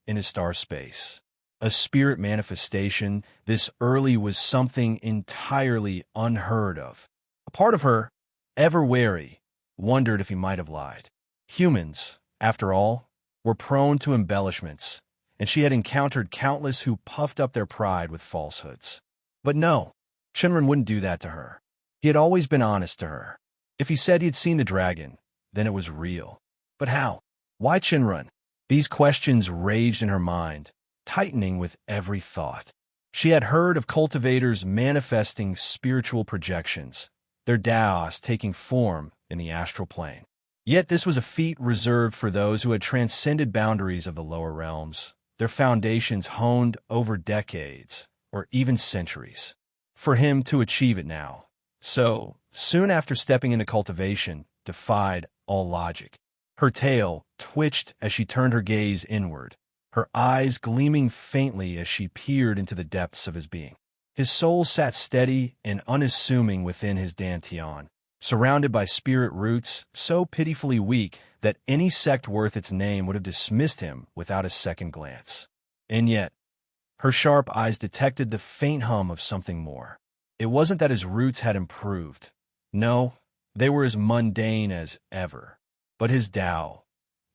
S2: in his star space. A spirit manifestation this early was something entirely unheard of. A part of her, ever wary, wondered if he might have lied. Humans, after all, were prone to embellishments, and she had encountered countless who puffed up their pride with falsehoods. But no, Chen Ren wouldn't do that to her. He had always been honest to her. If he said he had seen the dragon, then it was real. But how? Why Chen Ren? These questions raged in her mind, tightening with every thought. She had heard of cultivators manifesting spiritual projections, their daos taking form in the astral plane. Yet this was a feat reserved for those who had transcended boundaries of the lower realms, their foundations honed over decades, or even centuries. For him to achieve it now, so soon after stepping into cultivation, defied all logic. Her tail twitched as she turned her gaze inward, her eyes gleaming faintly as she peered into the depths of his being. His soul sat steady and unassuming within his dantian, surrounded by spirit roots so pitifully weak that any sect worth its name would have dismissed him without a second glance. And yet, her sharp eyes detected the faint hum of something more. It wasn't that his roots had improved. No, they were as mundane as ever. But his Tao,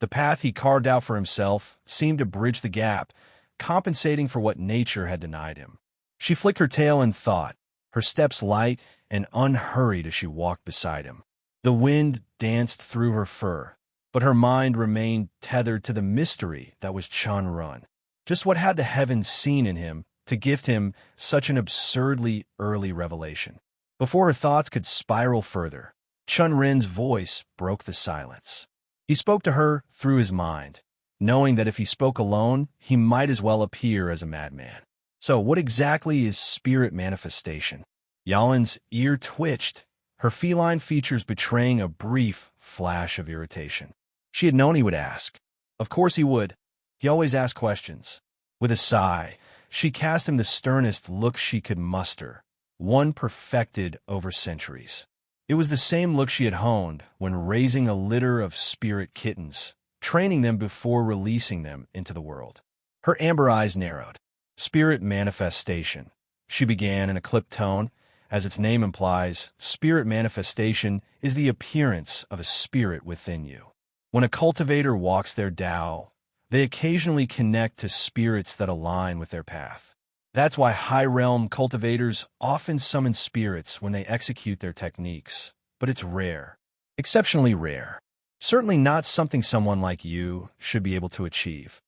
S2: the path he carved out for himself, seemed to bridge the gap, compensating for what nature had denied him. She flicked her tail in thought, her steps light and unhurried as she walked beside him. The wind danced through her fur, but her mind remained tethered to the mystery that was Chen Ren. Just what had the heavens seen in him to gift him such an absurdly early revelation? Before her thoughts could spiral further, Chen Ren's voice broke the silence. He spoke to her through his mind, knowing that if he spoke alone, he might as well appear as a madman. So what exactly is spirit manifestation? Yalin's ear twitched, her feline features betraying a brief flash of irritation. She had known he would ask. Of course he would. He always asked questions. With a sigh, she cast him the sternest look she could muster, one perfected over centuries. It was the same look she had honed when raising a litter of spirit kittens, training them before releasing them into the world. Her amber eyes narrowed. Spirit manifestation. She began in a clipped tone. As its name implies, spirit manifestation is the appearance of a spirit within you. When a cultivator walks their Dao, they occasionally connect to spirits that align with their path. That's why high-realm cultivators often summon spirits when they execute their techniques. But it's rare. Exceptionally rare. Certainly not something someone like you should be able to achieve.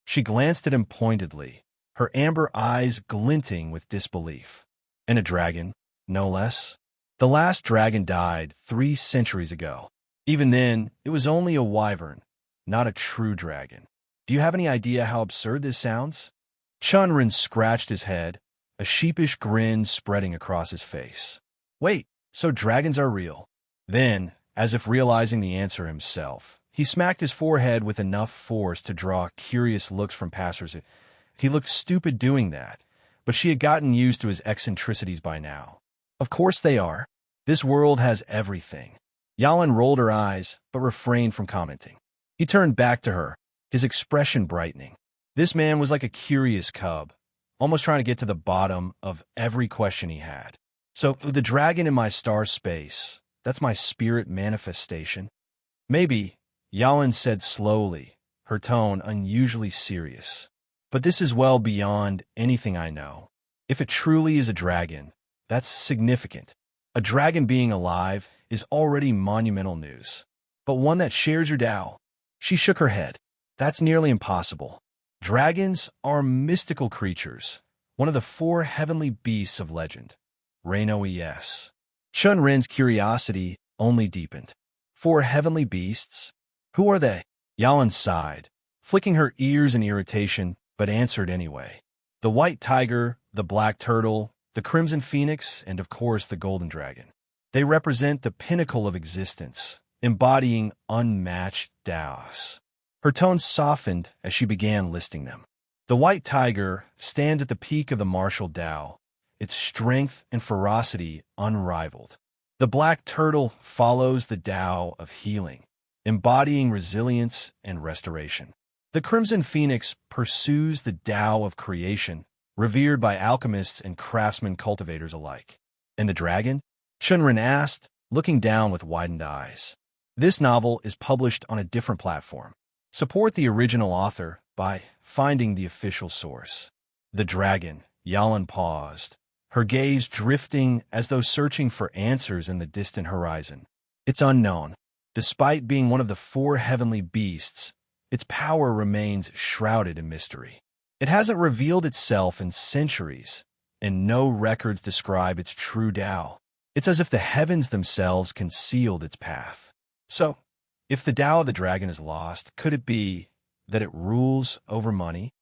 S2: She glanced at him pointedly, her amber eyes glinting with disbelief. And a dragon, no less. The last dragon died 3 centuries ago. Even then, it was only a wyvern, not a true dragon. Do you have any idea how absurd this sounds? Chen Ren scratched his head, a sheepish grin spreading across his face. Wait, so dragons are real? Then, as if realizing the answer himself, he smacked his forehead with enough force to draw curious looks from passers. He looked stupid doing that, but she had gotten used to his eccentricities by now. Of course they are. This world has everything. Yalan rolled her eyes, but refrained from commenting. He turned back to her, his expression brightening. This man was like a curious cub, almost trying to get to the bottom of every question he had. So, the dragon in my star space, that's my spirit manifestation? Maybe, Yalan said slowly, her tone unusually serious. But this is well beyond anything I know. If it truly is a dragon, that's significant. A dragon being alive is already monumental news. But one that shares your Tao. She shook her head. That's nearly impossible. Dragons are mystical creatures, one of the 4 heavenly beasts of legend. Notorious. Chen Ren's curiosity only deepened. 4 heavenly beasts? Who are they? Yalan sighed, flicking her ears in irritation, but answered anyway. The white tiger, the black turtle, the crimson phoenix, and of course the golden dragon. They represent the pinnacle of existence, embodying unmatched daos. Her tone softened as she began listing them. The white tiger stands at the peak of the martial Dao, its strength and ferocity unrivaled. The black turtle follows the Dao of healing, embodying resilience and restoration. The crimson phoenix pursues the Dao of creation, revered by alchemists and craftsmen cultivators alike. And the dragon? Chen Ren asked, looking down with widened eyes. This novel is published on a different platform. Support the original author by finding the official source. The dragon, Yalan paused, her gaze drifting as though searching for answers in the distant horizon. It's unknown. Despite being one of the 4 heavenly beasts, its power remains shrouded in mystery. It hasn't revealed itself in centuries, and no records describe its true Tao. It's as if the heavens themselves concealed its path. So, if the Tao of the dragon is lost, could it be that it rules over money?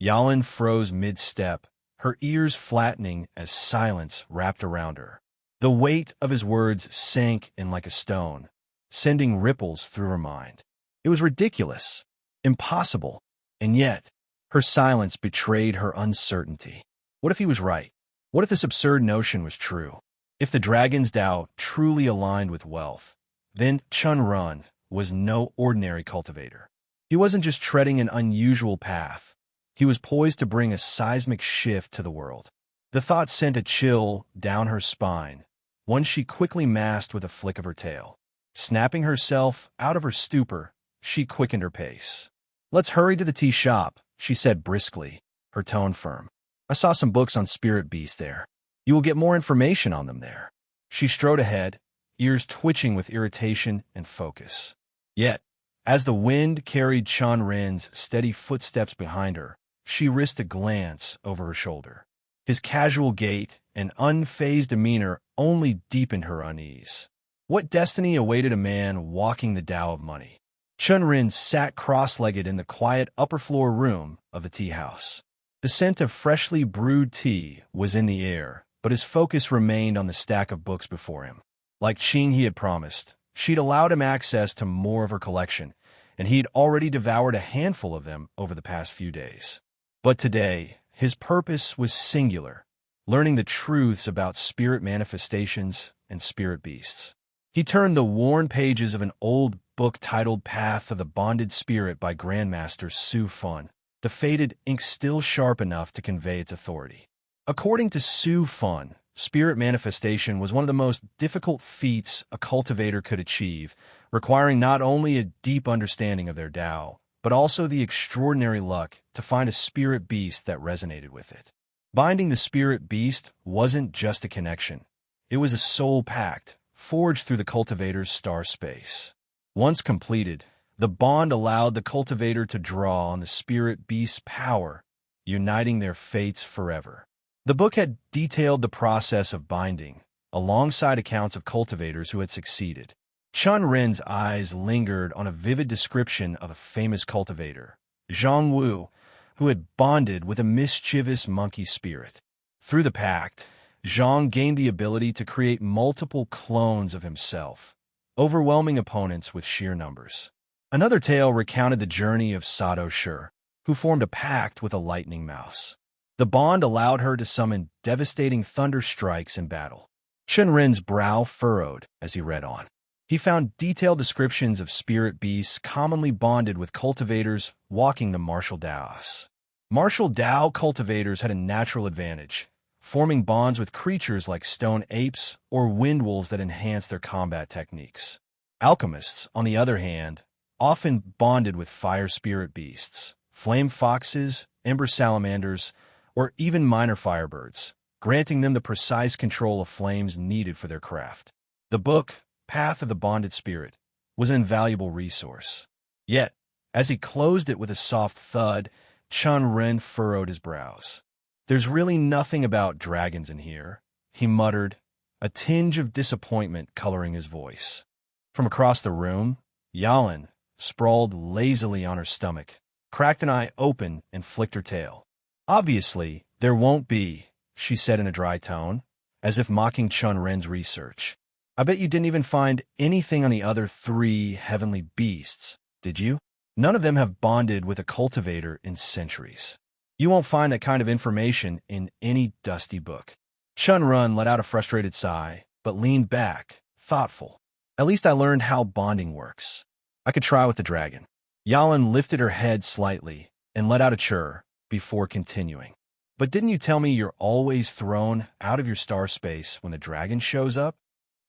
S2: Yalan froze mid-step, her ears flattening as silence wrapped around her. The weight of his words sank in like a stone, sending ripples through her mind. It was ridiculous, impossible, and yet, her silence betrayed her uncertainty. What if he was right? What if this absurd notion was true? If the dragon's Tao truly aligned with wealth, then Chen Ren was no ordinary cultivator. He wasn't just treading an unusual path. He was poised to bring a seismic shift to the world. The thought sent a chill down her spine, one she quickly masked with a flick of her tail. Snapping herself out of her stupor, she quickened her pace. Let's hurry to the tea shop, she said briskly, her tone firm. I saw some books on spirit beasts there. You will get more information on them there. She strode ahead, ears twitching with irritation and focus. Yet, as the wind carried Chen Ren's steady footsteps behind her, she risked a glance over her shoulder. His casual gait and unfazed demeanor only deepened her unease. What destiny awaited a man walking the Tao of money? Chen Ren sat cross-legged in the quiet upper-floor room of the tea house. The scent of freshly brewed tea was in the air, but his focus remained on the stack of books before him. Like Qing he had promised, she'd allowed him access to more of her collection, and he'd already devoured a handful of them over the past few days. But today, his purpose was singular, learning the truths about spirit manifestations and spirit beasts. He turned the worn pages of an old book titled Path of the Bonded Spirit by Grandmaster Su Fun, the faded ink still sharp enough to convey its authority. According to Su Fun, spirit manifestation was one of the most difficult feats a cultivator could achieve, requiring not only a deep understanding of their Dao, but also the extraordinary luck to find a spirit beast that resonated with it. Binding the spirit beast wasn't just a connection. It was a soul pact, forged through the cultivator's star space. Once completed, the bond allowed the cultivator to draw on the spirit beast's power, uniting their fates forever. The book had detailed the process of binding, alongside accounts of cultivators who had succeeded. Chen Ren's eyes lingered on a vivid description of a famous cultivator, Zhang Wu, who had bonded with a mischievous monkey spirit. Through the pact, Zhang gained the ability to create multiple clones of himself, overwhelming opponents with sheer numbers. Another tale recounted the journey of Sato Shi, who formed a pact with a lightning mouse. The bond allowed her to summon devastating thunder strikes in battle. Chen Ren's brow furrowed as he read on. He found detailed descriptions of spirit beasts commonly bonded with cultivators walking the martial daos. Martial Dao cultivators had a natural advantage, forming bonds with creatures like stone apes or wind wolves that enhanced their combat techniques. Alchemists, on the other hand, often bonded with fire spirit beasts, flame foxes, ember salamanders, or even minor firebirds, granting them the precise control of flames needed for their craft. The book, Path of the Bonded Spirit, was an invaluable resource. Yet, as he closed it with a soft thud, Chen Ren furrowed his brows. "There's really nothing about dragons in here," he muttered, a tinge of disappointment coloring his voice. From across the room, Yalin, sprawled lazily on her stomach, cracked an eye open and flicked her tail. "Obviously, there won't be," she said in a dry tone, as if mocking Chen Ren's research. "I bet you didn't even find anything on the other 3 heavenly beasts, did you? None of them have bonded with a cultivator in centuries. You won't find that kind of information in any dusty book." Chen Ren let out a frustrated sigh, but leaned back, thoughtful. "At least I learned how bonding works. I could try with the dragon." Yalin lifted her head slightly and let out a chirr before continuing. "But didn't you tell me you're always thrown out of your star space when the dragon shows up?"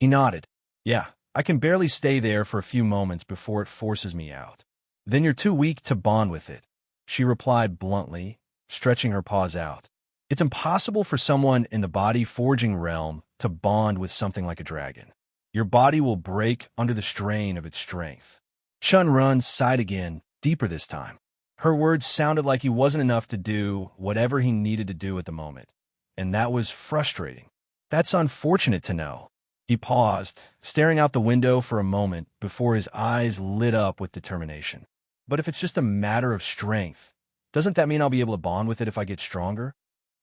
S2: He nodded. "Yeah, I can barely stay there for a few moments before it forces me out." "Then you're too weak to bond with it," she replied bluntly, stretching her paws out. "It's impossible for someone in the body-forging realm to bond with something like a dragon. Your body will break under the strain of its strength." Chen Ren sighed again, deeper this time. Her words sounded like he wasn't enough to do whatever he needed to do at the moment, and that was frustrating. "That's unfortunate to know." He paused, staring out the window for a moment before his eyes lit up with determination. "But if it's just a matter of strength, doesn't that mean I'll be able to bond with it if I get stronger?"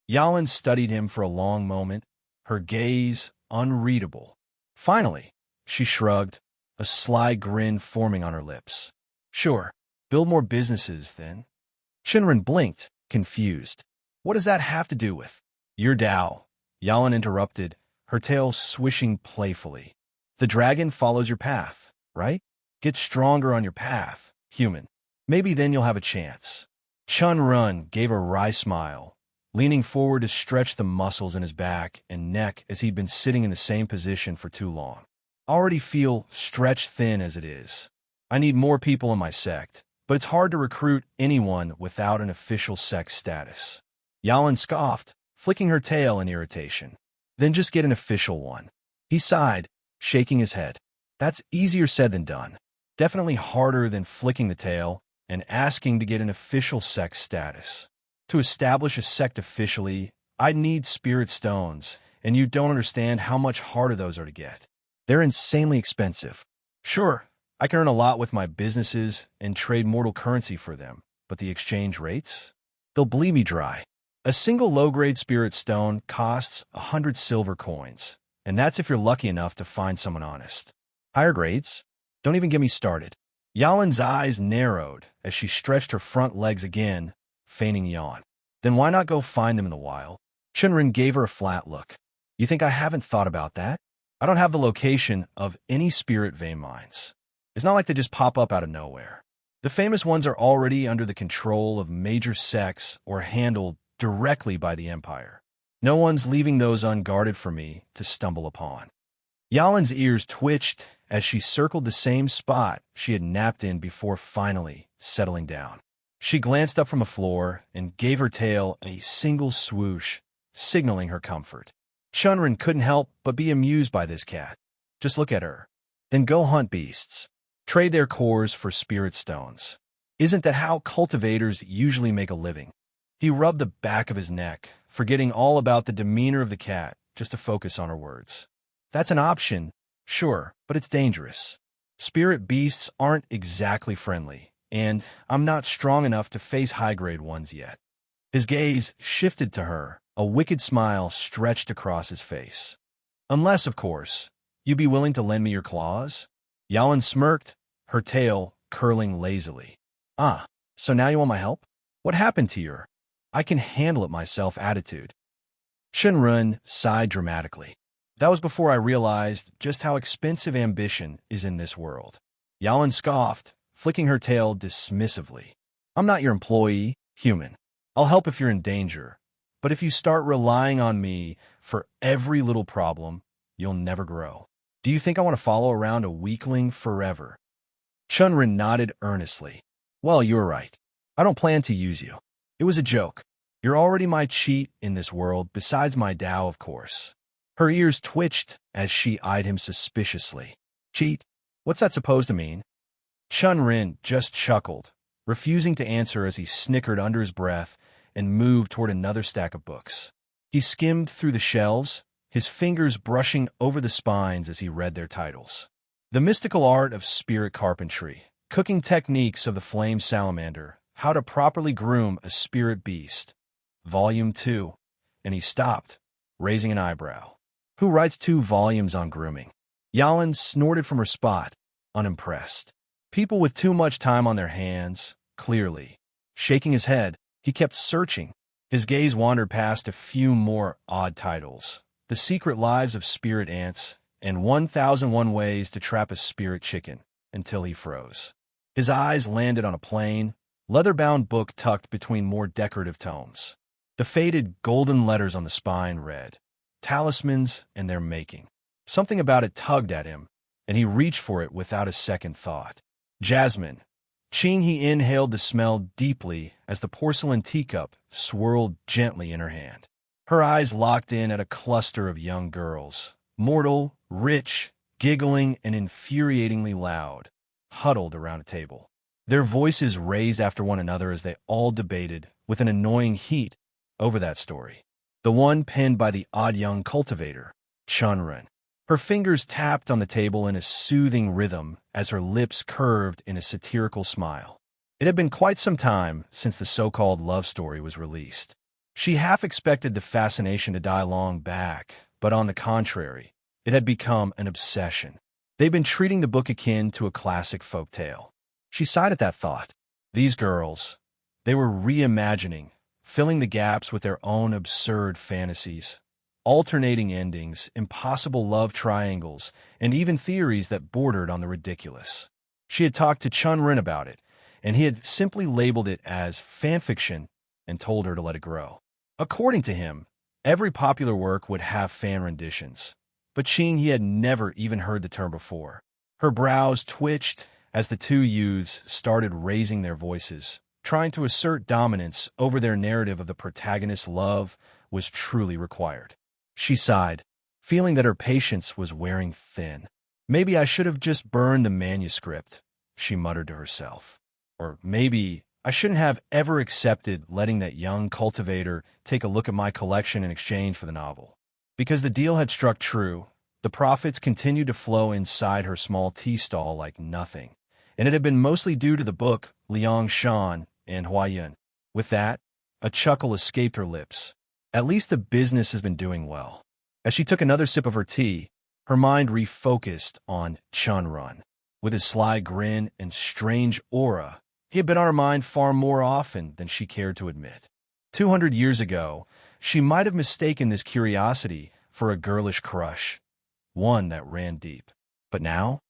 S2: Yalin studied him for a long moment, her gaze unreadable. Finally, she shrugged, a sly grin forming on her lips. "Sure, build more businesses, then." Chen Ren blinked, confused. "What does that have to do with—" "Your Dao," Yalin interrupted, her tail swishing playfully. "The dragon follows your path, right? Get stronger on your path, human. Maybe then you'll have a chance." Chen Ren gave a wry smile, leaning forward to stretch the muscles in his back and neck as he'd been sitting in the same position for too long. "I already feel stretched thin as it is. I need more people in my sect, but it's hard to recruit anyone without an official sect status." Yalin scoffed, flicking her tail in irritation. "Then just get an official one." He sighed, shaking his head. "That's easier said than done. Definitely harder than flicking the tail and asking to get an official sect status. To establish a sect officially, I'd need spirit stones, and you don't understand how much harder those are to get. They're insanely expensive. Sure, I can earn a lot with my businesses and trade mortal currency for them, but the exchange rates? They'll bleed me dry. A single low-grade spirit stone costs 100 silver coins, and that's if you're lucky enough to find someone honest. Higher grades? Don't even get me started." Yalin's eyes narrowed as she stretched her front legs again, feigning a yawn. "Then why not go find them in the wild?" Chen Ren gave her a flat look. "You think I haven't thought about that? I don't have the location of any spirit vein mines. It's not like they just pop up out of nowhere. The famous ones are already under the control of major sects or handled directly by the Empire. No one's leaving those unguarded for me to stumble upon. Yalin's ears twitched as she circled the same spot she had napped in before finally settling down. She glanced up from the floor and gave her tail a single swoosh, signaling her comfort. Chen Ren couldn't help but be amused by this cat. Just look at her. Then go hunt beasts. Trade their cores for spirit stones. Isn't that how cultivators usually make a living? He rubbed the back of his neck, forgetting all about the demeanor of the cat just to focus on her words. That's an option, sure, but it's dangerous. Spirit beasts aren't exactly friendly, and I'm not strong enough to face high-grade ones yet. His gaze shifted to her, a wicked smile stretched across his face. Unless, of course, you'd be willing to lend me your claws? Yalin smirked, her tail curling lazily. Ah, so now you want my help? What happened to your I can handle it myself attitude? Chen Ren sighed dramatically. That was before I realized just how expensive ambition is in this world. Yalin scoffed, flicking her tail dismissively. I'm not your employee, human. I'll help if you're in danger. But if you start relying on me for every little problem, you'll never grow. Do you think I want to follow around a weakling forever? Chen Ren nodded earnestly. Well, you're right. I don't plan to use you. It was a joke. You're already my cheat in this world, besides my Dao, of course. Her ears twitched as she eyed him suspiciously. Cheat? What's that supposed to mean? Chen Ren just chuckled, refusing to answer as he snickered under his breath and moved toward another stack of books. He skimmed through the shelves, his fingers brushing over the spines as he read their titles. The Mystical Art of Spirit Carpentry, Cooking Techniques of the Flame Salamander, How to Properly Groom a Spirit Beast, Volume 2, and he stopped, raising an eyebrow. Who writes 2 volumes on grooming? Yalin snorted from her spot, unimpressed. People with too much time on their hands, clearly. Shaking his head, he kept searching. His gaze wandered past a few more odd titles. The Secret Lives of Spirit Ants and 1001 Ways to Trap a Spirit Chicken, until he froze. His eyes landed on a plain, leather-bound book tucked between more decorative tomes. The faded golden letters on the spine read, Talismans and Their Making. Something about it tugged at him, and he reached for it without a second thought. Jasmine. Ching he inhaled the smell deeply as the porcelain teacup swirled gently in her hand. Her eyes locked in at a cluster of young girls, mortal, rich, giggling, and infuriatingly loud, huddled around a table. Their voices raised after one another as they all debated, with an annoying heat, over that story. The one penned by the odd young cultivator, Chen Ren. Her fingers tapped on the table in a soothing rhythm as her lips curved in a satirical smile. It had been quite some time since the so-called love story was released. She half expected the fascination to die long back, but on the contrary, it had become an obsession. They'd been treating the book akin to a classic folk tale. She sighed at that thought. These girls, they were reimagining, filling the gaps with their own absurd fantasies. Alternating endings, impossible love triangles, and even theories that bordered on the ridiculous. She had talked to Chen Ren about it, and he had simply labeled it as fanfiction and told her to let it grow. According to him, every popular work would have fan renditions, but Qing he had never even heard the term before. Her brows twitched as the 2 youths started raising their voices, trying to assert dominance over their narrative of the protagonist's love was truly required. She sighed, feeling that her patience was wearing thin. Maybe I should have just burned the manuscript, she muttered to herself. Or maybe I shouldn't have ever accepted letting that young cultivator take a look at my collection in exchange for the novel. Because the deal had struck true, the profits continued to flow inside her small tea stall like nothing, and it had been mostly due to the book Liang Shan and Huayan. With that, a chuckle escaped her lips. At least the business has been doing well. As she took another sip of her tea, her mind refocused on Chen Ren. With his sly grin and strange aura, he had been on her mind far more often than she cared to admit. 200 years ago, she might have mistaken this curiosity for a girlish crush, one that ran deep. But now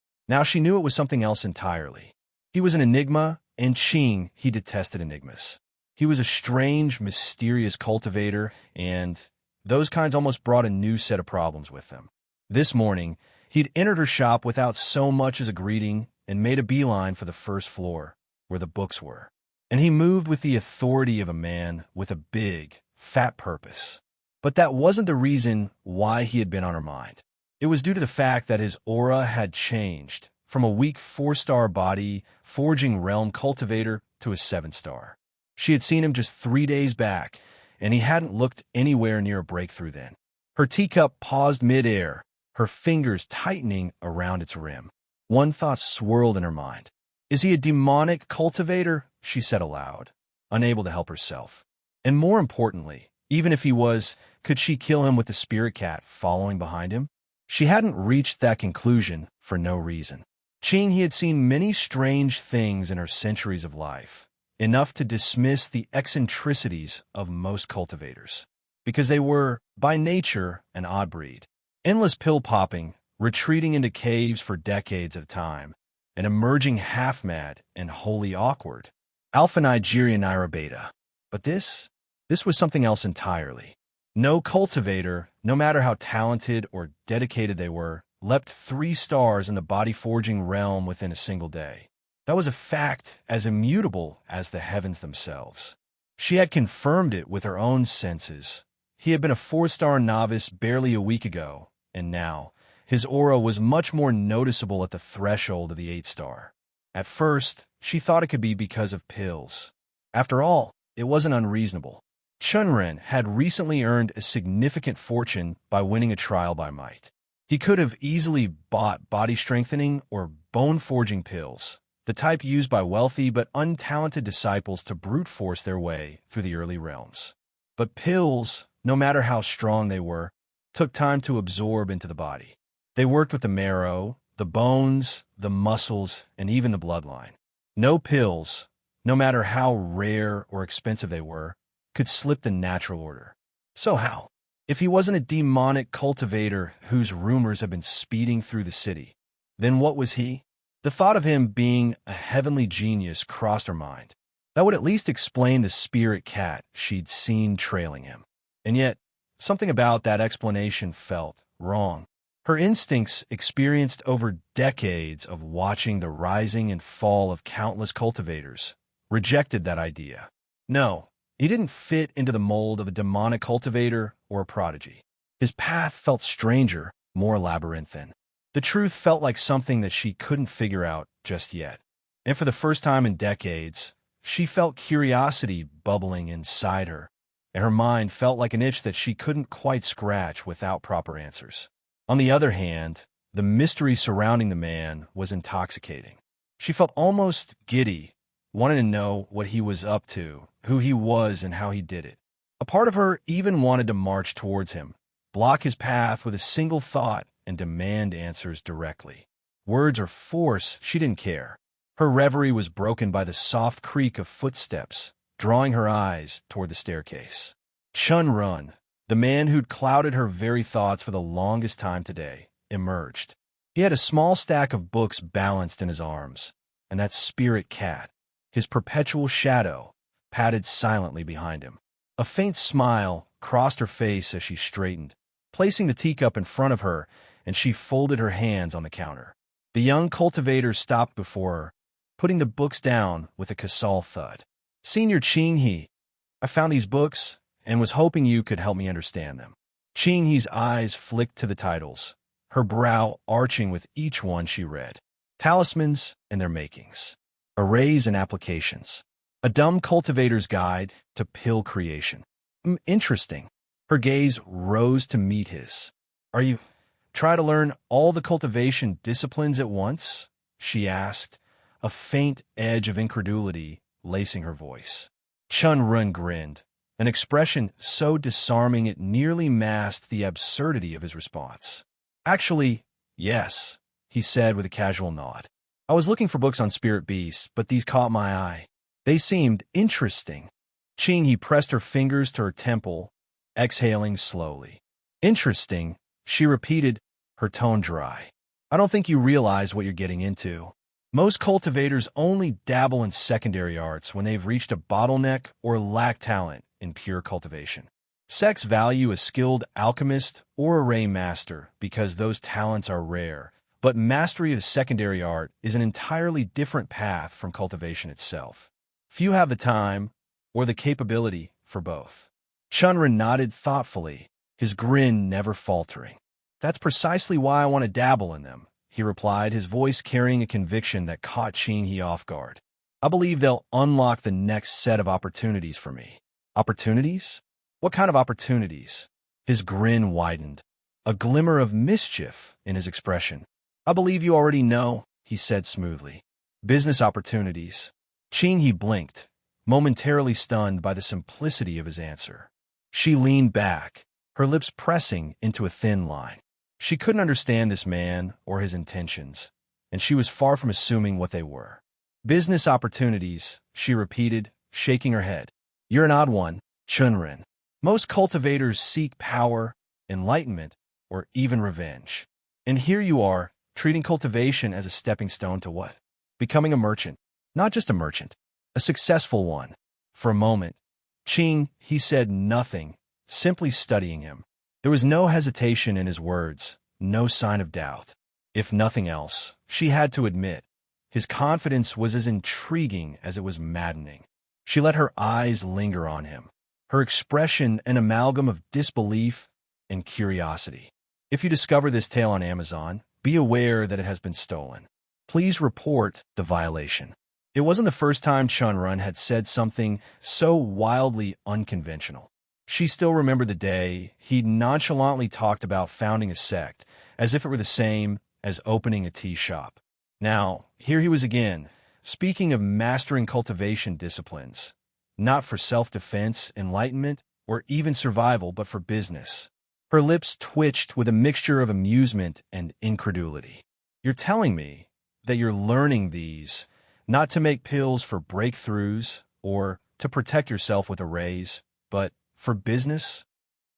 S2: she knew it was something else entirely. He was an enigma, and Qing, he detested enigmas. He was a strange, mysterious cultivator, and those kinds almost brought a new set of problems with them. This morning, he'd entered her shop without so much as a greeting and made a beeline for the first floor, where the books were. And he moved with the authority of a man with a big, fat purpose. But that wasn't the reason why he had been on her mind. It was due to the fact that his aura had changed from a weak 4-star body, forging realm cultivator to a 7-star. She had seen him just 3 days back, and he hadn't looked anywhere near a breakthrough then. Her teacup paused mid-air, her fingers tightening around its rim. One thought swirled in her mind. Is he a demonic cultivator? She said aloud, unable to help herself. And more importantly, even if he was, could she kill him with the spirit cat following behind him? She hadn't reached that conclusion for no reason. Qing, he had seen many strange things in her centuries of life, enough to dismiss the eccentricities of most cultivators, because they were, by nature, an odd breed. Endless pill-popping, retreating into caves for decades at a time, and emerging half-mad and wholly awkward. Alpha Nigerian Naira Beta. But this was something else entirely. No cultivator, no matter how talented or dedicated they were, leapt 3 stars in the body-forging realm within a single day. That was a fact as immutable as the heavens themselves. She had confirmed it with her own senses. He had been a 4-star novice barely a week ago, and now his aura was much more noticeable at the threshold of the 8-star. At first, she thought it could be because of pills. After all, it wasn't unreasonable. Chen Ren had recently earned a significant fortune by winning a trial by might. He could have easily bought body-strengthening or bone-forging pills, the type used by wealthy but untalented disciples to brute force their way through the early realms. But pills, no matter how strong they were, took time to absorb into the body. They worked with the marrow, the bones, the muscles, and even the bloodline. No pills, no matter how rare or expensive they were, could slip the natural order. So how? If he wasn't a demonic cultivator whose rumors had been speeding through the city, then what was he? The thought of him being a heavenly genius crossed her mind. That would at least explain the spirit cat she'd seen trailing him. And yet, something about that explanation felt wrong. Her instincts, experienced over decades of watching the rising and fall of countless cultivators, rejected that idea. No, he didn't fit into the mold of a demonic cultivator or a prodigy. His path felt stranger, more labyrinthine. The truth felt like something that she couldn't figure out just yet. And for the first time in decades, she felt curiosity bubbling inside her, and her mind felt like an itch that she couldn't quite scratch without proper answers. On the other hand, the mystery surrounding the man was intoxicating. She felt almost giddy, wanting to know what he was up to, who he was, and how he did it. A part of her even wanted to march towards him, block his path with a single thought, and demand answers directly. Words or force, she didn't care. Her reverie was broken by the soft creak of footsteps, drawing her eyes toward the staircase. Chen Ren, the man who'd clouded her very thoughts for the longest time today, emerged. He had a small stack of books balanced in his arms, and that spirit cat, his perpetual shadow, padded silently behind him. A faint smile crossed her face as she straightened, placing the teacup in front of her, and she folded her hands on the counter. The young cultivator stopped before her, putting the books down with a cassal thud. "Senior Qing, I found these books and was hoping you could help me understand them." Qing-he's eyes flicked to the titles, her brow arching with each one she read. Talismans and their makings. Arrays and applications. A dumb cultivator's guide to pill creation. Interesting. Her gaze rose to meet his. "Are you try to learn all the cultivation disciplines at once?" she asked, a faint edge of incredulity lacing her voice. Chen Ren grinned, an expression so disarming it nearly masked the absurdity of his response. "Actually, yes," he said with a casual nod. "I was looking for books on spirit beasts, but these caught my eye. They seemed interesting." Qing, he pressed her fingers to her temple, exhaling slowly. "Interesting," she repeated, her tone dry. "I don't think you realize what you're getting into." Most cultivators only dabble in secondary arts when they've reached a bottleneck or lack talent in pure cultivation. Sects value a skilled alchemist or array master because those talents are rare, but mastery of secondary art is an entirely different path from cultivation itself. Few have the time or the capability for both. Chen Ren nodded thoughtfully, his grin never faltering. That's precisely why I want to dabble in them, he replied, his voice carrying a conviction that caught Qinghe off guard. I believe they'll unlock the next set of opportunities for me. Opportunities? What kind of opportunities? His grin widened, a glimmer of mischief in his expression. I believe you already know, he said smoothly. Business opportunities. Qinghe blinked, momentarily stunned by the simplicity of his answer. She leaned back, her lips pressing into a thin line. She couldn't understand this man or his intentions, and she was far from assuming what they were. Business opportunities, she repeated, shaking her head. You're an odd one, Chen Ren. Most cultivators seek power, enlightenment, or even revenge. And here you are, treating cultivation as a stepping stone to what? Becoming a merchant. Not just a merchant, a successful one. For a moment, he said nothing, simply studying him. There was no hesitation in his words, no sign of doubt. If nothing else, she had to admit, his confidence was as intriguing as it was maddening. She let her eyes linger on him, her expression an amalgam of disbelief and curiosity. If you discover this tale on Amazon, be aware that it has been stolen. Please report the violation. It wasn't the first time Chen Ren had said something so wildly unconventional. She still remembered the day he nonchalantly talked about founding a sect, as if it were the same as opening a tea shop. Now, here he was again, speaking of mastering cultivation disciplines, not for self-defense, enlightenment, or even survival, but for business. Her lips twitched with a mixture of amusement and incredulity. You're telling me that you're learning these, not to make pills for breakthroughs or to protect yourself with arrays, but for business?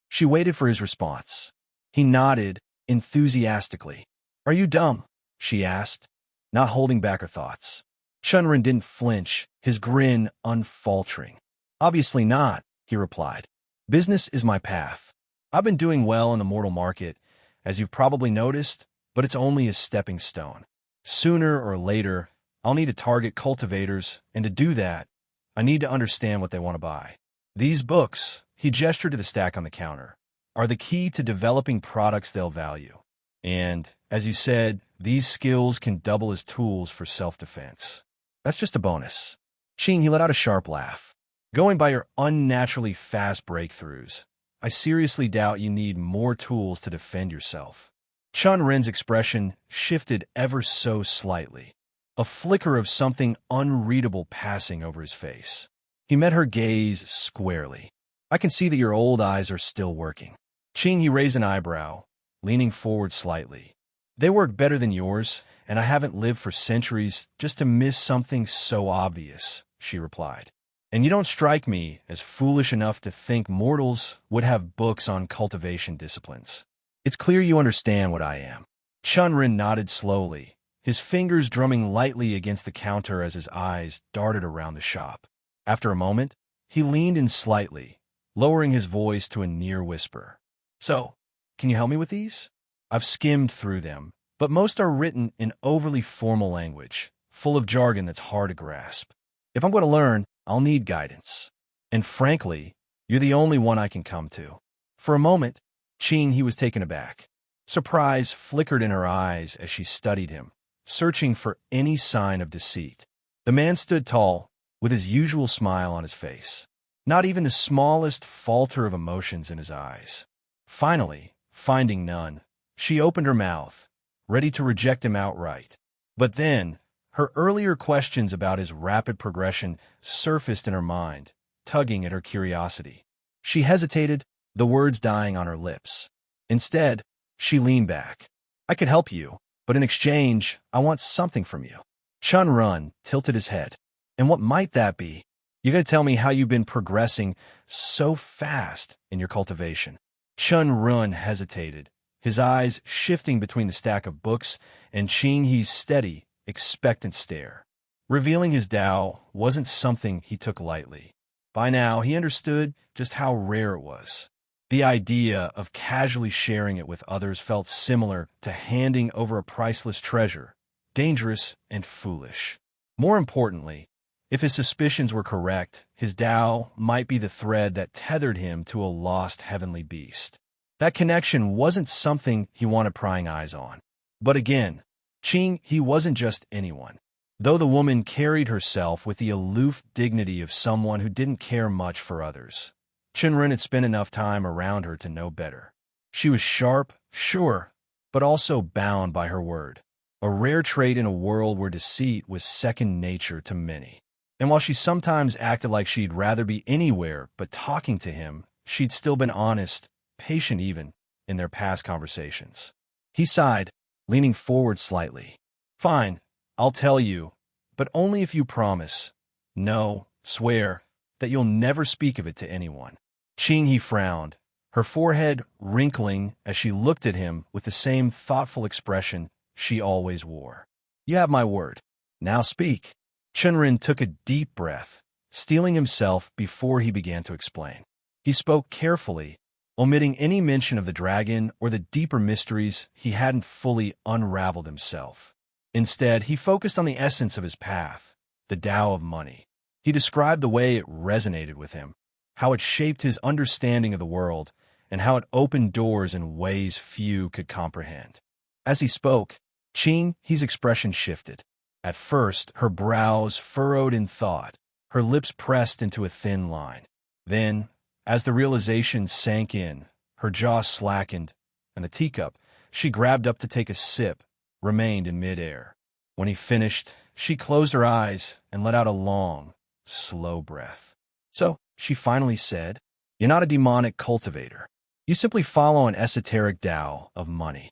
S2: She waited for his response. He nodded enthusiastically. Are you dumb? She asked, not holding back her thoughts. Chen Ren didn't flinch, his grin unfaltering. Obviously not, he replied. Business is my path. I've been doing well in the mortal market, as you've probably noticed, but it's only a stepping stone. Sooner or later, I'll need to target cultivators, and to do that, I need to understand what they want to buy. These books, he gestured to the stack on the counter, are the key to developing products they'll value. And, as you said, these skills can double as tools for self-defense. That's just a bonus. He let out a sharp laugh. Going by your unnaturally fast breakthroughs, I seriously doubt you need more tools to defend yourself. Chen Ren's expression shifted ever so slightly, a flicker of something unreadable passing over his face. He met her gaze squarely. I can see that your old eyes are still working. He raised an eyebrow, leaning forward slightly. They work better than yours, and I haven't lived for centuries just to miss something so obvious, she replied. And you don't strike me as foolish enough to think mortals would have books on cultivation disciplines. It's clear you understand what I am. Chen Ren nodded slowly, his fingers drumming lightly against the counter as his eyes darted around the shop. After a moment, he leaned in slightly, lowering his voice to a near whisper. So, can you help me with these? I've skimmed through them, but most are written in overly formal language, full of jargon that's hard to grasp. If I'm going to learn, I'll need guidance. And frankly, you're the only one I can come to. For a moment, he was taken aback. Surprise flickered in her eyes as she studied him, searching for any sign of deceit. The man stood tall, with his usual smile on his face, not even the smallest falter of emotions in his eyes. Finally, finding none, she opened her mouth, ready to reject him outright. But then, her earlier questions about his rapid progression surfaced in her mind, tugging at her curiosity. She hesitated, the words dying on her lips. Instead, she leaned back. I could help you, but in exchange, I want something from you. Chen Ren tilted his head. And what might that be? You're going to tell me how you've been progressing so fast in your cultivation. Chen Ren hesitated, his eyes shifting between the stack of books and Qinghe's steady, expectant stare. Revealing his Dao wasn't something he took lightly. By now, he understood just how rare it was. The idea of casually sharing it with others felt similar to handing over a priceless treasure, dangerous and foolish. More importantly, if his suspicions were correct, his Dao might be the thread that tethered him to a lost heavenly beast. That connection wasn't something he wanted prying eyes on. But again, he wasn't just anyone. Though the woman carried herself with the aloof dignity of someone who didn't care much for others, Chen Ren had spent enough time around her to know better. She was sharp, sure, but also bound by her word, a rare trait in a world where deceit was second nature to many. And while she sometimes acted like she'd rather be anywhere but talking to him, she'd still been honest, patient even, in their past conversations. He sighed, leaning forward slightly. Fine, I'll tell you, but only if you promise. No, swear, that you'll never speak of it to anyone. He frowned, her forehead wrinkling as she looked at him with the same thoughtful expression she always wore. You have my word. Now speak. Chen Ren took a deep breath, steeling himself before he began to explain. He spoke carefully, omitting any mention of the dragon or the deeper mysteries he hadn't fully unraveled himself. Instead, he focused on the essence of his path, the Dao of money. He described the way it resonated with him, how it shaped his understanding of the world, and how it opened doors in ways few could comprehend. As he spoke, his expression shifted. At first, her brows furrowed in thought, her lips pressed into a thin line. Then, as the realization sank in, her jaw slackened, and the teacup she grabbed up to take a sip remained in midair. When he finished, she closed her eyes and let out a long, slow breath. So, she finally said, you're not a demonic cultivator. You simply follow an esoteric Dao of money.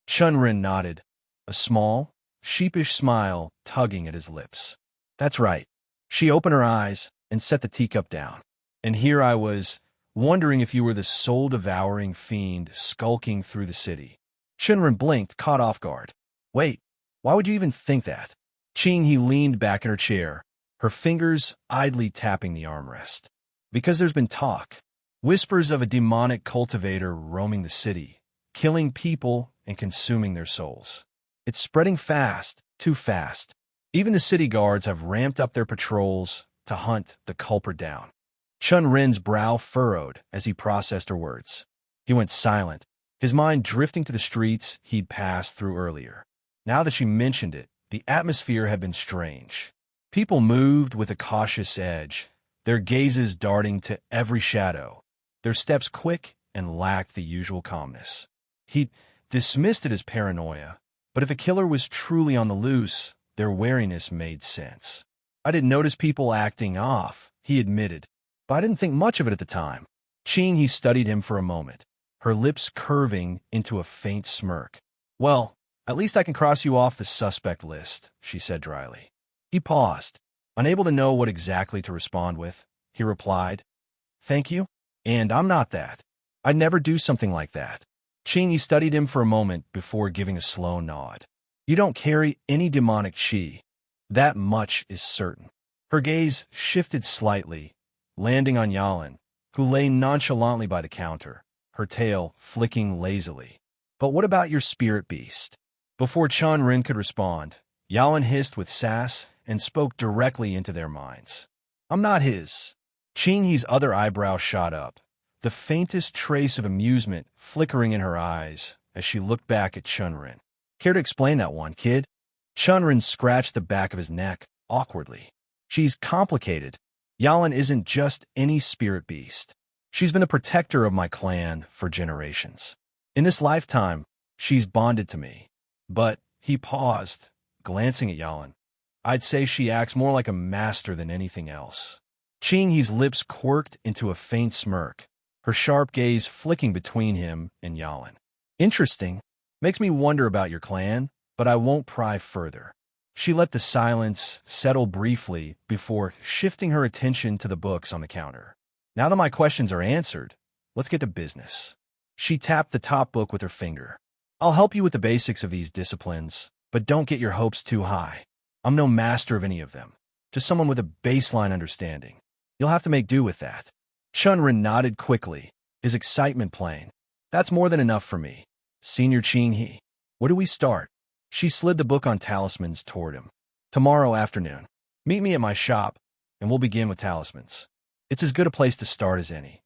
S2: Chen Ren nodded, a small, sheepish smile tugging at his lips. That's right. She opened her eyes and set the teacup down. And here I was, wondering if you were the soul-devouring fiend skulking through the city. Chen Ren blinked, caught off guard. Wait, why would you even think that? He leaned back in her chair, her fingers idly tapping the armrest. Because there's been talk. Whispers of a demonic cultivator roaming the city, killing people and consuming their souls. It's spreading fast, too fast. Even the city guards have ramped up their patrols to hunt the culprit down. Chen Ren's brow furrowed as he processed her words. He went silent, his mind drifting to the streets he'd passed through earlier. Now that she mentioned it, the atmosphere had been strange. People moved with a cautious edge, their gazes darting to every shadow, their steps quick and lacked the usual calmness. He dismissed it as paranoia, but if a killer was truly on the loose, their wariness made sense. I didn't notice people acting off, he admitted, but I didn't think much of it at the time. He studied him for a moment, her lips curving into a faint smirk. Well, at least I can cross you off the suspect list, she said dryly. He paused, unable to know what exactly to respond with. He replied, Thank you, and I'm not that. I'd never do something like that. He studied him for a moment before giving a slow nod. You don't carry any demonic chi. That much is certain. Her gaze shifted slightly, landing on Yalan, who lay nonchalantly by the counter, her tail flicking lazily. But what about your spirit beast? Before Chen Ren could respond, Yalan hissed with sass and spoke directly into their minds. I'm not his. He's other eyebrow shot up, the faintest trace of amusement flickering in her eyes as she looked back at Chen Ren. Care to explain that one, kid? Chen Ren scratched the back of his neck awkwardly. She's complicated. Yalan isn't just any spirit beast. She's been a protector of my clan for generations. In this lifetime, she's bonded to me. But, he paused, glancing at Yalan. I'd say she acts more like a master than anything else. His lips quirked into a faint smirk, her sharp gaze flicking between him and Yalan. Interesting. Makes me wonder about your clan, but I won't pry further. She let the silence settle briefly before shifting her attention to the books on the counter. Now that my questions are answered, let's get to business. She tapped the top book with her finger. I'll help you with the basics of these disciplines, but don't get your hopes too high. I'm no master of any of them, just someone with a baseline understanding. You'll have to make do with that. Chen Ren nodded quickly, his excitement plain. That's more than enough for me. Senior Ching He. Where do we start? She slid the book on talismans toward him. Tomorrow afternoon. Meet me at my shop, and we'll begin with talismans. It's as good a place to start as any.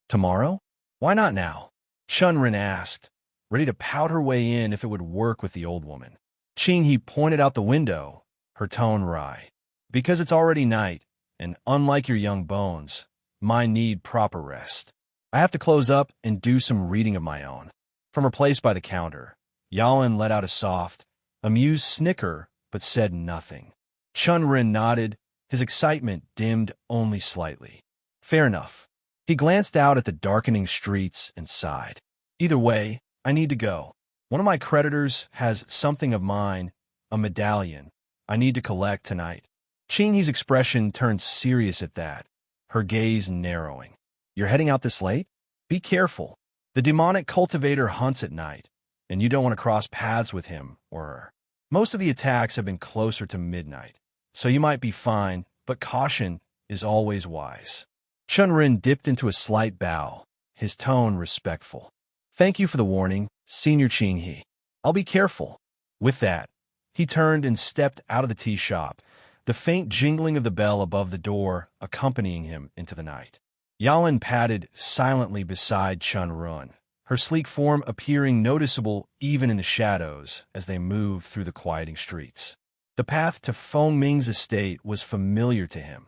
S2: Tomorrow? Why not now? Chen Ren asked, ready to pout her way in if it would work with the old woman. Ching He pointed out the window, her tone wry. Because it's already night, and unlike your young bones, mine need proper rest. I have to close up and do some reading of my own. From her place by the counter, Yalin let out a soft, amused snicker, but said nothing. Chen Ren nodded, his excitement dimmed only slightly. Fair enough. He glanced out at the darkening streets and sighed. Either way, I need to go. One of my creditors has something of mine, a medallion, I need to collect tonight. Ching He's expression turned serious at that, her gaze narrowing. You're heading out this late? Be careful. The demonic cultivator hunts at night, and you don't want to cross paths with him or her. Most of the attacks have been closer to midnight, so you might be fine, but caution is always wise. Chen Ren dipped into a slight bow, his tone respectful. Thank you for the warning, Senior Ching He. I'll be careful. With that, he turned and stepped out of the tea shop, the faint jingling of the bell above the door accompanying him into the night. Yalin padded silently beside Chen Ren, her sleek form appearing noticeable even in the shadows as they moved through the quieting streets. The path to Feng Ming's estate was familiar to him,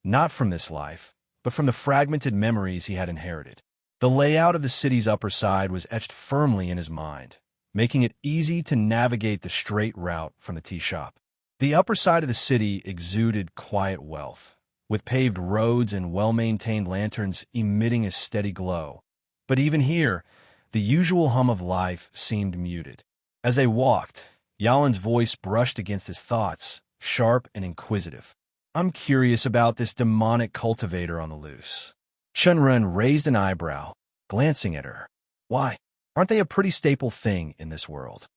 S2: not from this life, but from the fragmented memories he had inherited. The layout of the city's upper side was etched firmly in his mind, making it easy to navigate the straight route from the tea shop. The upper side of the city exuded quiet wealth, with paved roads and well-maintained lanterns emitting a steady glow. But even here, the usual hum of life seemed muted. As they walked, Yalin's voice brushed against his thoughts, sharp and inquisitive. I'm curious about this demonic cultivator on the loose. Chen Ren raised an eyebrow, glancing at her. Why? Aren't they a pretty staple thing in this world?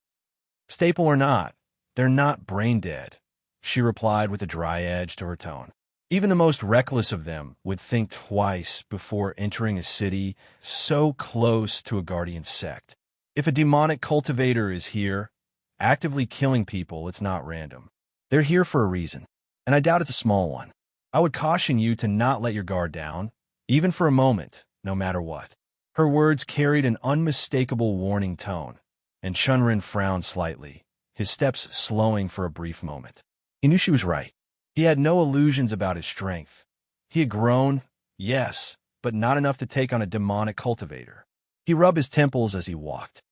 S2: Staple or not, they're not brain-dead, she replied with a dry edge to her tone. Even the most reckless of them would think twice before entering a city so close to a guardian sect. If a demonic cultivator is here, actively killing people, it's not random. They're here for a reason, and I doubt it's a small one. I would caution you to not let your guard down, even for a moment, no matter what. Her words carried an unmistakable warning tone, and Chen Ren frowned slightly, his steps slowing for a brief moment. He knew she was right. He had no illusions about his strength. He had grown, yes, but not enough to take on a demonic cultivator. He rubbed his temples as he walked.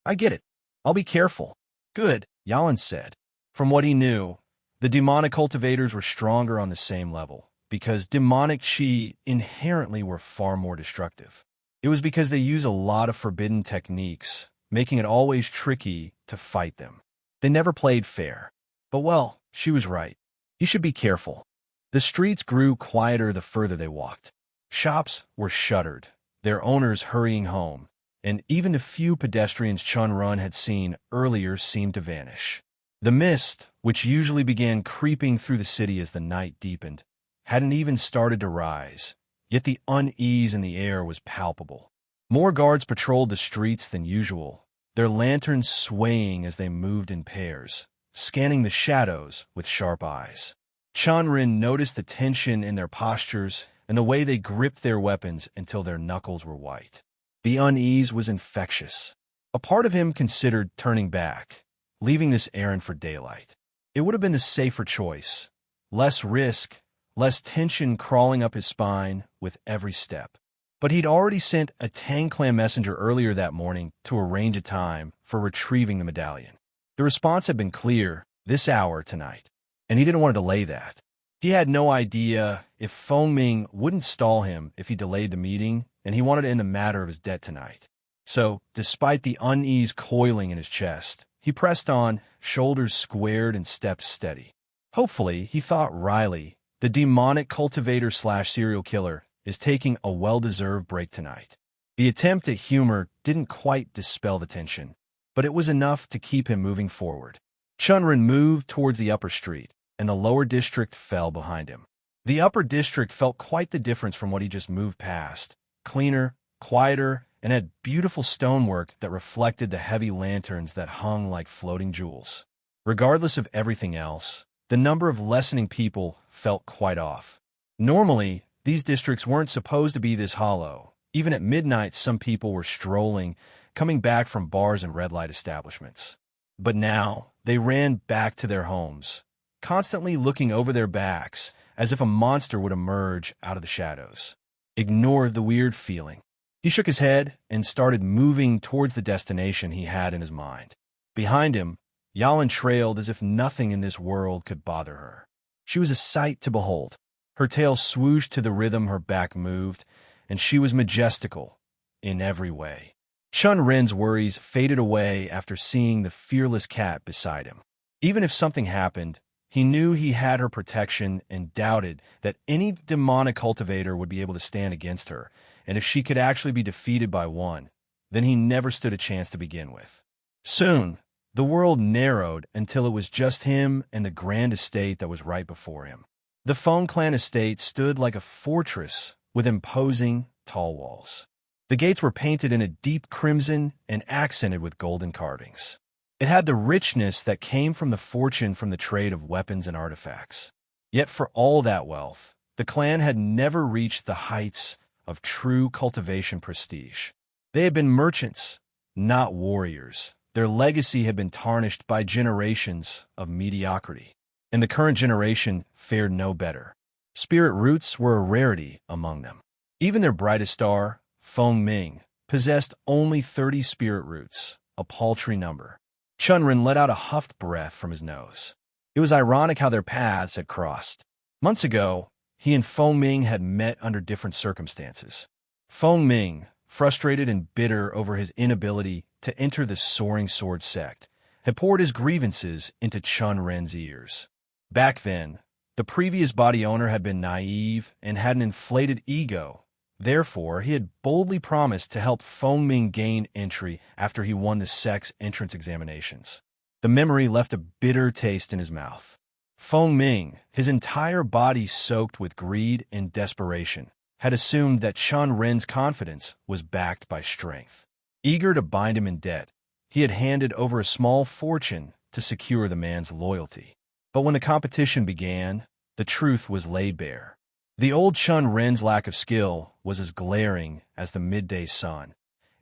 S2: I get it. I'll be careful. Good, Yalin said. From what he knew, the demonic cultivators were stronger on the same level, because demonic chi inherently were far more destructive. It was because they use a lot of forbidden techniques, making it always tricky to fight them. They never played fair. But well, she was right. He should be careful. The streets grew quieter the further they walked. Shops were shuttered, their owners hurrying home, and even the few pedestrians Chen Ren had seen earlier seemed to vanish. The mist, which usually began creeping through the city as the night deepened, hadn't even started to rise, yet the unease in the air was palpable. More guards patrolled the streets than usual, their lanterns swaying as they moved in pairs, scanning the shadows with sharp eyes. Chen Ren noticed the tension in their postures and the way they gripped their weapons until their knuckles were white. The unease was infectious. A part of him considered turning back, leaving this errand for daylight. It would have been the safer choice. Less risk, less tension crawling up his spine with every step. But he'd already sent a Tang Clan messenger earlier that morning to arrange a time for retrieving the medallion. The response had been clear, this hour tonight, and he didn't want to delay that. He had no idea if Feng Ming wouldn't stall him if he delayed the meeting, and he wanted to end the matter of his debt tonight. So, despite the unease coiling in his chest, he pressed on, shoulders squared and steps steady. Hopefully, he thought wryly, the demonic cultivator/serial killer is taking a well-deserved break tonight. The attempt at humor didn't quite dispel the tension, but it was enough to keep him moving forward. Chen Ren moved towards the upper street, and the lower district fell behind him. The upper district felt quite the difference from what he just moved past. Cleaner, quieter, and had beautiful stonework that reflected the heavy lanterns that hung like floating jewels. Regardless of everything else, the number of lessening people felt quite off. Normally, these districts weren't supposed to be this hollow. Even at midnight, some people were strolling, coming back from bars and red light establishments. But now, they ran back to their homes, constantly looking over their backs as if a monster would emerge out of the shadows. Ignore the weird feeling. He shook his head and started moving towards the destination he had in his mind. Behind him, Yalin trailed as if nothing in this world could bother her. She was a sight to behold. Her tail swooshed to the rhythm her back moved, and she was majestical in every way. Chen Ren's worries faded away after seeing the fearless cat beside him. Even if something happened, he knew he had her protection and doubted that any demonic cultivator would be able to stand against her, and if she could actually be defeated by one, then he never stood a chance to begin with. Soon, the world narrowed until it was just him and the grand estate that was right before him. The Feng clan estate stood like a fortress with imposing, tall walls. The gates were painted in a deep crimson and accented with golden carvings. It had the richness that came from the fortune from the trade of weapons and artifacts. Yet for all that wealth, the clan had never reached the heights of true cultivation prestige. They had been merchants, not warriors. Their legacy had been tarnished by generations of mediocrity, and the current generation fared no better. Spirit roots were a rarity among them. Even their brightest star, Feng Ming, possessed only 30 spirit roots, a paltry number. Chen Ren let out a huffed breath from his nose. It was ironic how their paths had crossed. Months ago, he and Feng Ming had met under different circumstances. Feng Ming, frustrated and bitter over his inability to enter the Soaring Sword sect, had poured his grievances into Chen Ren's ears. Back then, the previous body owner had been naive and had an inflated ego. Therefore, he had boldly promised to help Feng Ming gain entry after he won the sect's entrance examinations. The memory left a bitter taste in his mouth. Feng Ming, his entire body soaked with greed and desperation, had assumed that Chen Ren's confidence was backed by strength. Eager to bind him in debt, he had handed over a small fortune to secure the man's loyalty. But when the competition began, the truth was laid bare. The old Chen Ren's lack of skill was as glaring as the midday sun,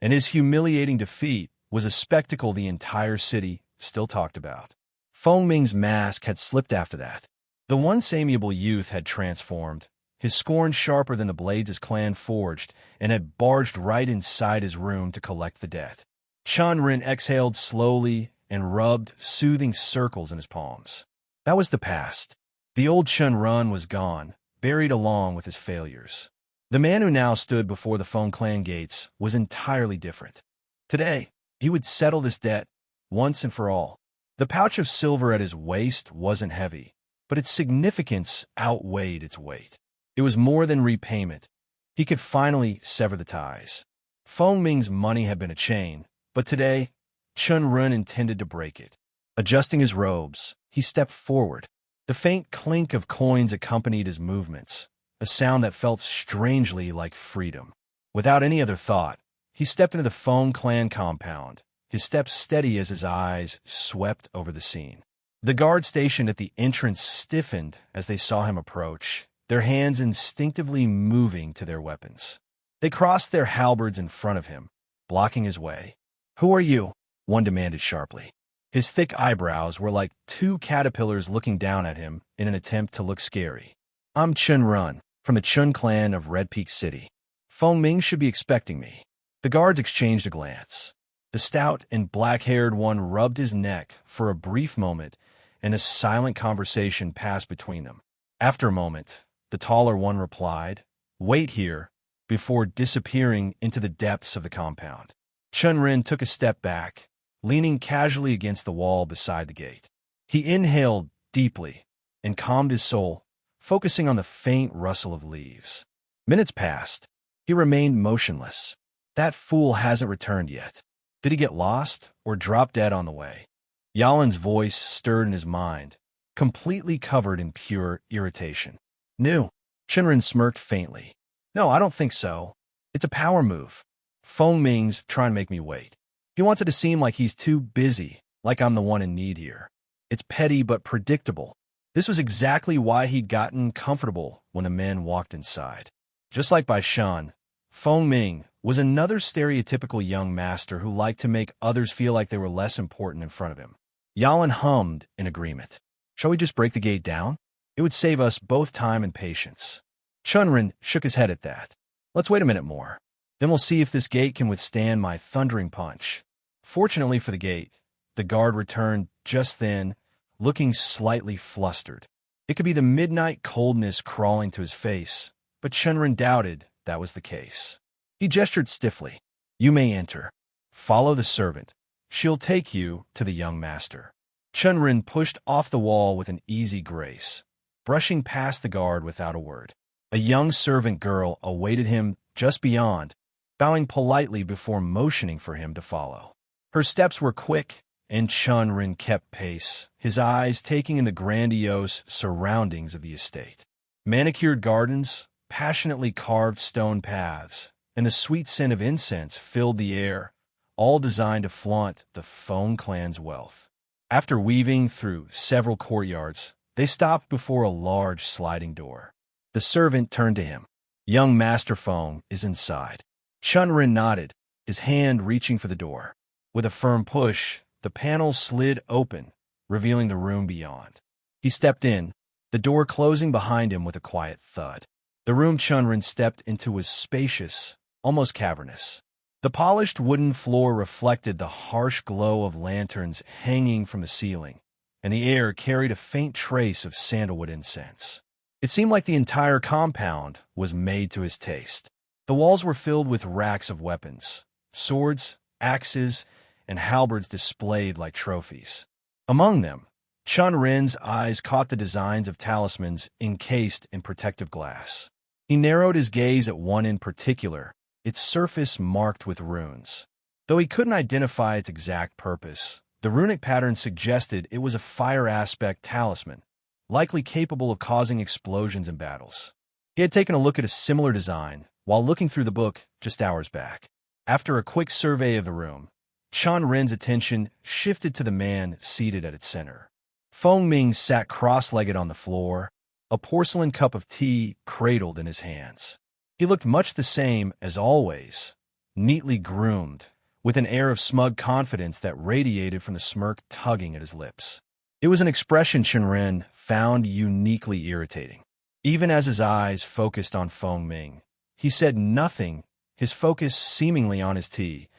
S2: and his humiliating defeat was a spectacle the entire city still talked about. Feng Ming's mask had slipped after that. The once amiable youth had transformed, his scorn sharper than the blades his clan forged, and had barged right inside his room to collect the debt. Chen Ren exhaled slowly and rubbed soothing circles in his palms. That was the past. The old Chen Ren was gone, buried along with his failures. The man who now stood before the Feng clan gates was entirely different. Today, he would settle this debt once and for all. The pouch of silver at his waist wasn't heavy, but its significance outweighed its weight. It was more than repayment. He could finally sever the ties. Feng Ming's money had been a chain, but today, Chen Ren intended to break it. Adjusting his robes, he stepped forward. The faint clink of coins accompanied his movements, a sound that felt strangely like freedom. Without any other thought, he stepped into the Feng clan compound, his steps steady as his eyes swept over the scene. The guard stationed at the entrance stiffened as they saw him approach, their hands instinctively moving to their weapons. They crossed their halberds in front of him, blocking his way. "Who are you?" one demanded sharply. His thick eyebrows were like two caterpillars looking down at him in an attempt to look scary. "I'm Chen Ren, from the Chen clan of Red Peak City. Feng Ming should be expecting me." The guards exchanged a glance. The stout and black-haired one rubbed his neck for a brief moment, and a silent conversation passed between them. After a moment, the taller one replied, "Wait here," before disappearing into the depths of the compound. Chen Ren took a step back, leaning casually against the wall beside the gate. He inhaled deeply and calmed his soul, focusing on the faint rustle of leaves. Minutes passed. He remained motionless. That fool hasn't returned yet. Did he get lost or drop dead on the way? Yalin's voice stirred in his mind, completely covered in pure irritation. New. Chen Ren smirked faintly. No, I don't think so. It's a power move. Feng Ming's trying to make me wait. He wants it to seem like he's too busy, like I'm the one in need here. It's petty but predictable. This was exactly why he'd gotten comfortable when the men walked inside. Just like Bai Shan, Feng Ming was another stereotypical young master who liked to make others feel like they were less important in front of him. Yalin hummed in agreement. Shall we just break the gate down? It would save us both time and patience. Chen Ren shook his head at that. Let's wait a minute more. Then we'll see if this gate can withstand my thundering punch. Fortunately for the gate, the guard returned just then, looking slightly flustered. It could be the midnight coldness crawling to his face, but Chen Ren doubted that was the case. He gestured stiffly. You may enter. Follow the servant. She'll take you to the young master. Chen Ren pushed off the wall with an easy grace, brushing past the guard without a word. A young servant girl awaited him just beyond, bowing politely before motioning for him to follow. Her steps were quick, and Chen Ren kept pace, his eyes taking in the grandiose surroundings of the estate. Manicured gardens, passionately carved stone paths, and the sweet scent of incense filled the air, all designed to flaunt the Feng clan's wealth. After weaving through several courtyards, they stopped before a large sliding door. The servant turned to him. Young Master Feng is inside. Chen Ren nodded, his hand reaching for the door. With a firm push, the panel slid open, revealing the room beyond. He stepped in, the door closing behind him with a quiet thud. The room Chen Ren stepped into was spacious, almost cavernous. The polished wooden floor reflected the harsh glow of lanterns hanging from the ceiling, and the air carried a faint trace of sandalwood incense. It seemed like the entire compound was made to his taste. The walls were filled with racks of weapons, swords, axes, and halberds displayed like trophies. Among them, Chen Ren's eyes caught the designs of talismans encased in protective glass. He narrowed his gaze at one in particular, its surface marked with runes. Though he couldn't identify its exact purpose, the runic pattern suggested it was a fire aspect talisman, likely capable of causing explosions in battles. He had taken a look at a similar design while looking through the book just hours back. After a quick survey of the room, Chen Ren's attention shifted to the man seated at its center. Feng Ming sat cross-legged on the floor, a porcelain cup of tea cradled in his hands. He looked much the same as always, neatly groomed, with an air of smug confidence that radiated from the smirk tugging at his lips. It was an expression Chen Ren found uniquely irritating. Even as his eyes focused on Feng Ming, he said nothing, his focus seemingly on his tea,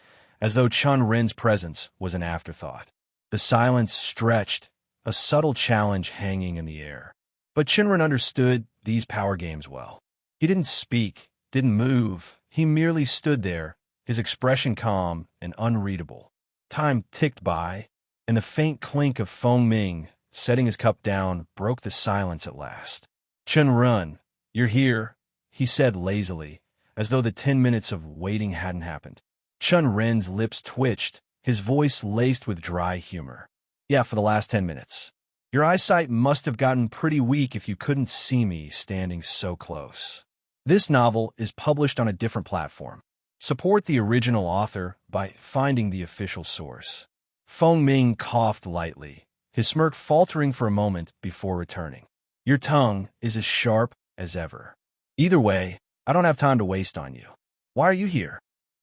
S2: as though Chen Ren's presence was an afterthought. The silence stretched, a subtle challenge hanging in the air. But Chen Ren understood these power games well. He didn't speak, didn't move. He merely stood there, his expression calm and unreadable. Time ticked by, and the faint clink of Feng Ming, setting his cup down, broke the silence at last. Chen Ren, you're here, he said lazily, as though the 10 minutes of waiting hadn't happened. Chen Ren's lips twitched, his voice laced with dry humor. Yeah, for the last 10 minutes. Your eyesight must have gotten pretty weak if you couldn't see me standing so close. This novel is published on a different platform. Support the original author by finding the official source. Feng Ming coughed lightly, his smirk faltering for a moment before returning. Your tongue is as sharp as ever. Either way, I don't have time to waste on you. Why are you here?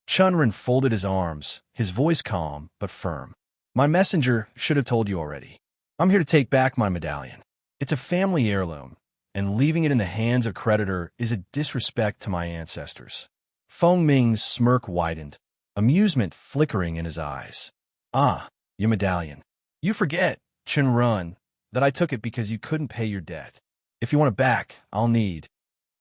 S2: Chen Ren folded his arms, his voice calm but firm. My messenger should have told you already. I'm here to take back my medallion. It's a family heirloom, and leaving it in the hands of creditor is a disrespect to my ancestors. Feng Ming's smirk widened, amusement flickering in his eyes. Ah, your medallion. You forget, Chen Ren, that I took it because you couldn't pay your debt. If you want it back, I'll need.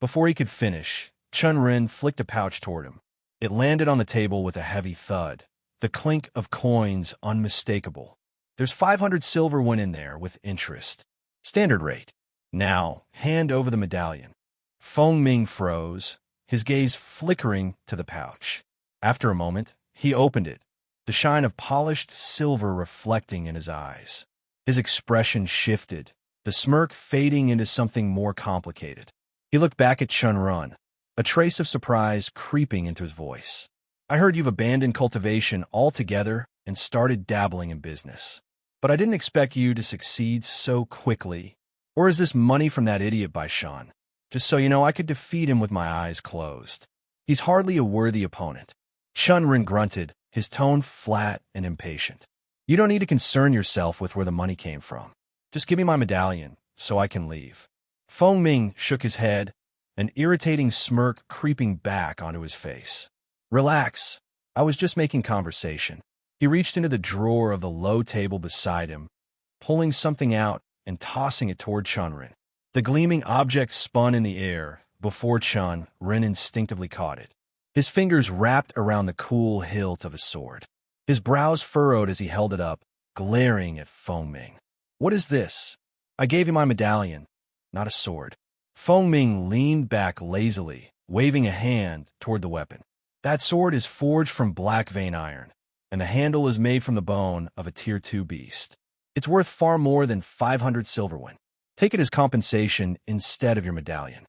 S2: Before he could finish, Chen Ren flicked a pouch toward him. It landed on the table with a heavy thud, the clink of coins unmistakable. There's 500 silver went in there with interest. Standard rate. Now, hand over the medallion. Feng Ming froze, his gaze flickering to the pouch. After a moment, he opened it, the shine of polished silver reflecting in his eyes. His expression shifted, the smirk fading into something more complicated. He looked back at Chen Ren, a trace of surprise creeping into his voice. I heard you've abandoned cultivation altogether and started dabbling in business. But I didn't expect you to succeed so quickly. Or is this money from that idiot by Sean? Just so you know, I could defeat him with my eyes closed. He's hardly a worthy opponent. Chen Ren grunted, his tone flat and impatient. You don't need to concern yourself with where the money came from. Just give me my medallion, so I can leave. Feng Ming shook his head, an irritating smirk creeping back onto his face. Relax. I was just making conversation. He reached into the drawer of the low table beside him, pulling something out and tossing it toward Chen Ren. The gleaming object spun in the air before Chen Ren instinctively caught it. His fingers wrapped around the cool hilt of a sword. His brows furrowed as he held it up, glaring at Feng Ming. What is this? I gave you my medallion, not a sword. Feng Ming leaned back lazily, waving a hand toward the weapon. That sword is forged from black vein iron, and the handle is made from the bone of a Tier 2 beast. It's worth far more than 500 silverwin. Take it as compensation instead of your medallion.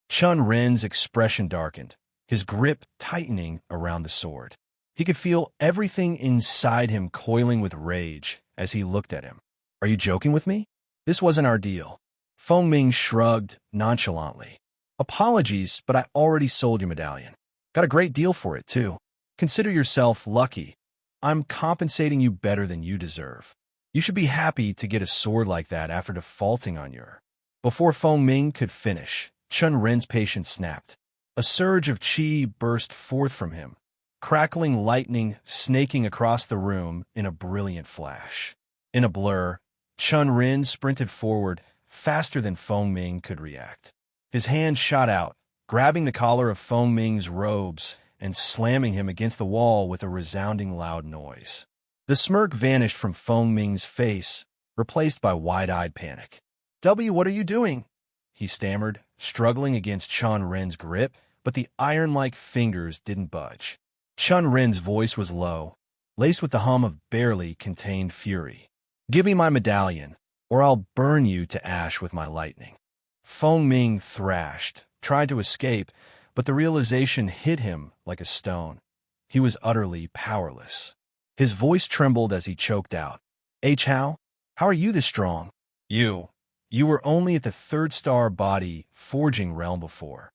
S2: Chen Ren's expression darkened, his grip tightening around the sword. He could feel everything inside him coiling with rage as he looked at him. Are you joking with me? This wasn't our deal. Feng Ming shrugged nonchalantly. Apologies, but I already sold your medallion. Got a great deal for it, too. Consider yourself lucky. I'm compensating you better than you deserve. You should be happy to get a sword like that after defaulting on your... Before Feng Ming could finish, Chen Ren's patience snapped. A surge of qi burst forth from him, crackling lightning snaking across the room in a brilliant flash. In a blur, Chen Ren sprinted forward faster than Feng Ming could react. His hand shot out, grabbing the collar of Feng Ming's robes and slamming him against the wall with a resounding loud noise. The smirk vanished from Feng Ming's face, replaced by wide-eyed panic. What are you doing? He stammered, struggling against Chen Ren's grip, but the iron-like fingers didn't budge. Chen Ren's voice was low, laced with the hum of barely contained fury. Give me my medallion, or I'll burn you to ash with my lightning. Feng Ming thrashed, tried to escape, but the realization hit him like a stone. He was utterly powerless. His voice trembled as he choked out. How are you this strong? You were only at the 3rd-star body forging realm before.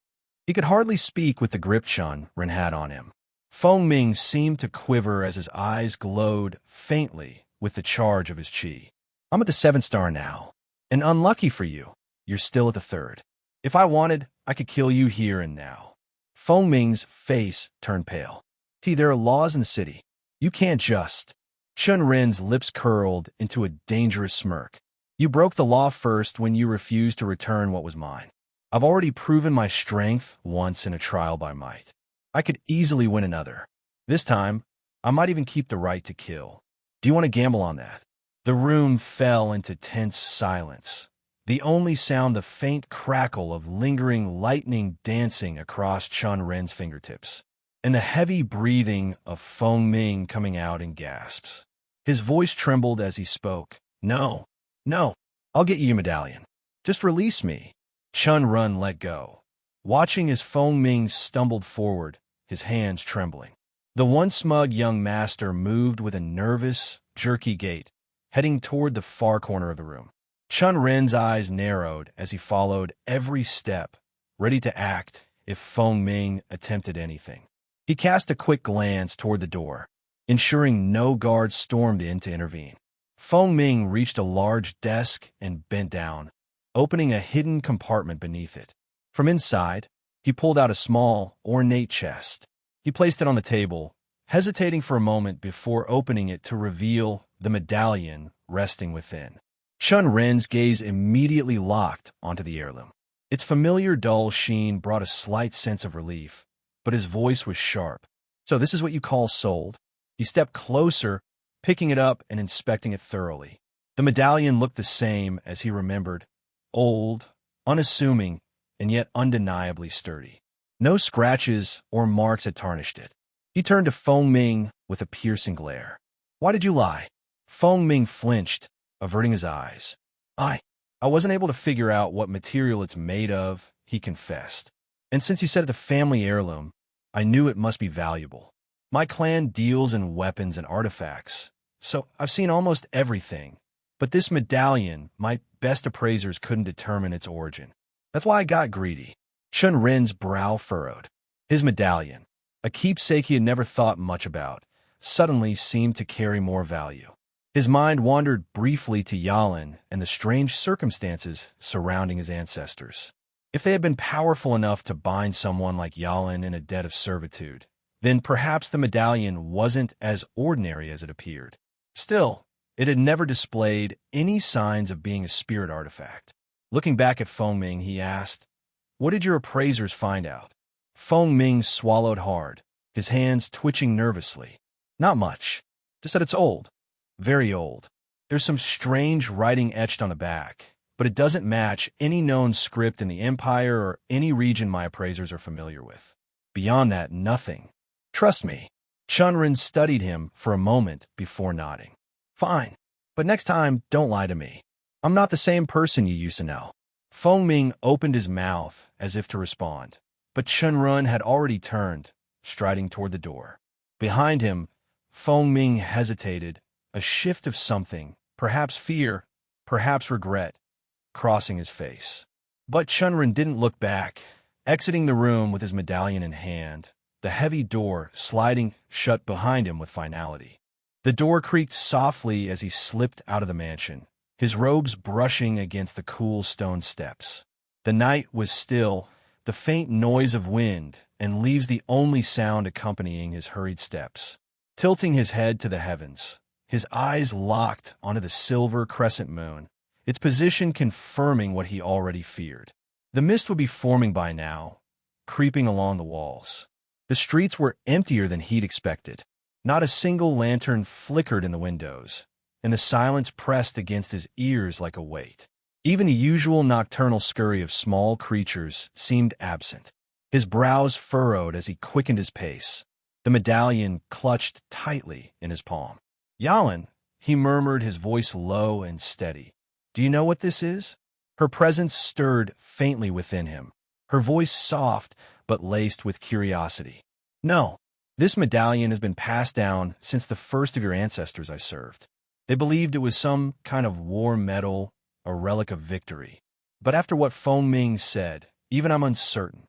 S2: He could hardly speak with the grip Chen Ren had on him. Feng Ming seemed to quiver as his eyes glowed faintly with the charge of his qi. I'm at the 7th star now, and unlucky for you, you're still at the 3rd. If I wanted, I could kill you here and now. Feng Ming's face turned pale. There are laws in the city. You can't just... Chen Ren's lips curled into a dangerous smirk. You broke the law first when you refused to return what was mine. I've already proven my strength once in a trial by might. I could easily win another. This time, I might even keep the right to kill. Do you want to gamble on that? The room fell into tense silence. The only sound the faint crackle of lingering lightning dancing across Chen Ren's fingertips, and the heavy breathing of Feng Ming coming out in gasps. His voice trembled as he spoke. No, I'll get you your medallion. Just release me. Chen Ren let go, watching as Feng Ming stumbled forward, his hands trembling. The once smug young master moved with a nervous, jerky gait, heading toward the far corner of the room. Chen Ren's eyes narrowed as he followed every step, ready to act if Feng Ming attempted anything. He cast a quick glance toward the door, ensuring no guards stormed in to intervene. Feng Ming reached a large desk and bent down, opening a hidden compartment beneath it. From inside, he pulled out a small, ornate chest. He placed it on the table, hesitating for a moment before opening it to reveal the medallion resting within. Chen Ren's gaze immediately locked onto the heirloom. Its familiar dull sheen brought a slight sense of relief, but his voice was sharp. So this is what you call sold? He stepped closer, picking it up and inspecting it thoroughly. The medallion looked the same as he remembered, old, unassuming, and yet undeniably sturdy. No scratches or marks had tarnished it. He turned to Feng Ming, with a piercing glare. Why did you lie? Feng Ming flinched, averting his eyes. I wasn't able to figure out what material it's made of, he confessed. And since you said it's a family heirloom, I knew it must be valuable. My clan deals in weapons and artifacts, so I've seen almost everything. But this medallion, my best appraisers couldn't determine its origin. That's why I got greedy. Chen Ren's brow furrowed. His medallion, a keepsake he had never thought much about, suddenly seemed to carry more value. His mind wandered briefly to Yalin and the strange circumstances surrounding his ancestors. If they had been powerful enough to bind someone like Yalin in a debt of servitude, then perhaps the medallion wasn't as ordinary as it appeared. Still, it had never displayed any signs of being a spirit artifact. Looking back at Feng Ming, he asked, "What did your appraisers find out?" Feng Ming swallowed hard, his hands twitching nervously. "Not much. Just that it's old. Very old. There's some strange writing etched on the back, but it doesn't match any known script in the Empire or any region my appraisers are familiar with. Beyond that, nothing. Trust me." Chen Ren studied him for a moment before nodding. "Fine, but next time, don't lie to me. I'm not the same person you used to know." Feng Ming opened his mouth as if to respond, but Chen Ren had already turned, striding toward the door. Behind him, Feng Ming hesitated, a shift of something, perhaps fear, perhaps regret, crossing his face. But Chen Ren didn't look back, exiting the room with his medallion in hand, the heavy door sliding shut behind him with finality. The door creaked softly as he slipped out of the mansion, his robes brushing against the cool stone steps. The night was still, the faint noise of wind and leaves the only sound accompanying his hurried steps. Tilting his head to the heavens, his eyes locked onto the silver crescent moon, its position confirming what he already feared. The mist would be forming by now, creeping along the walls. The streets were emptier than he'd expected. Not a single lantern flickered in the windows, and the silence pressed against his ears like a weight. Even the usual nocturnal scurry of small creatures seemed absent. His brows furrowed as he quickened his pace, the medallion clutched tightly in his palm. "Yalin," he murmured, his voice low and steady. "Do you know what this is?" Her presence stirred faintly within him, her voice soft but laced with curiosity. "No. This medallion has been passed down since the first of your ancestors I served. They believed it was some kind of war medal, a relic of victory. But after what Feng Ming said, even I'm uncertain."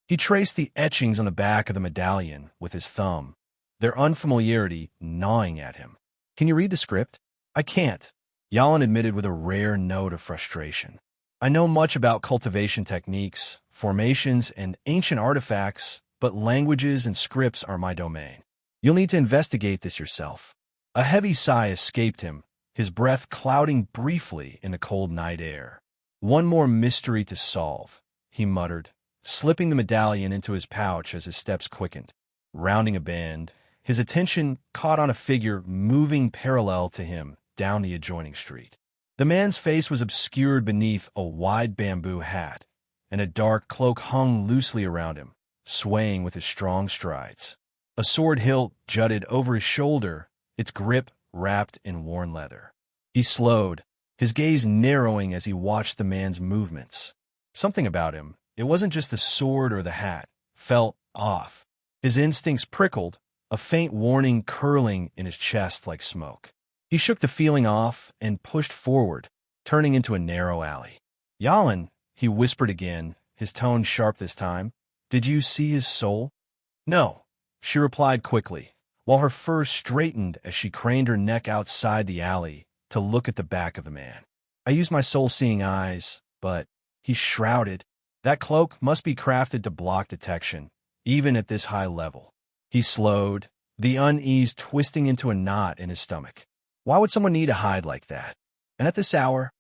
S2: He traced the etchings on the back of the medallion with his thumb, their unfamiliarity gnawing at him. "Can you read the script?" "I can't," Yalin admitted with a rare note of frustration. "I know much about cultivation techniques, formations, and ancient artifacts, but languages and scripts are my domain. You'll need to investigate this yourself." A heavy sigh escaped him, his breath clouding briefly in the cold night air. "One more mystery to solve," he muttered, slipping the medallion into his pouch as his steps quickened. Rounding a bend, his attention caught on a figure moving parallel to him down the adjoining street. The man's face was obscured beneath a wide bamboo hat, and a dark cloak hung loosely around him, swaying with his strong strides. A sword hilt jutted over his shoulder, its grip wrapped in worn leather. He slowed, his gaze narrowing as he watched the man's movements. Something about him, it wasn't just the sword or the hat, felt off. His instincts prickled, a faint warning curling in his chest like smoke. He shook the feeling off and pushed forward, turning into a narrow alley. "Yalin," he whispered again, his tone sharp this time, "did you see his soul?" "No," she replied quickly, while her fur straightened as she craned her neck outside the alley to look at the back of the man. "I used my soul-seeing eyes, but he's shrouded. That cloak must be crafted to block detection, even at this high level." He slowed, the unease twisting into a knot in his stomach. Why would someone need to hide like that? And at this hour?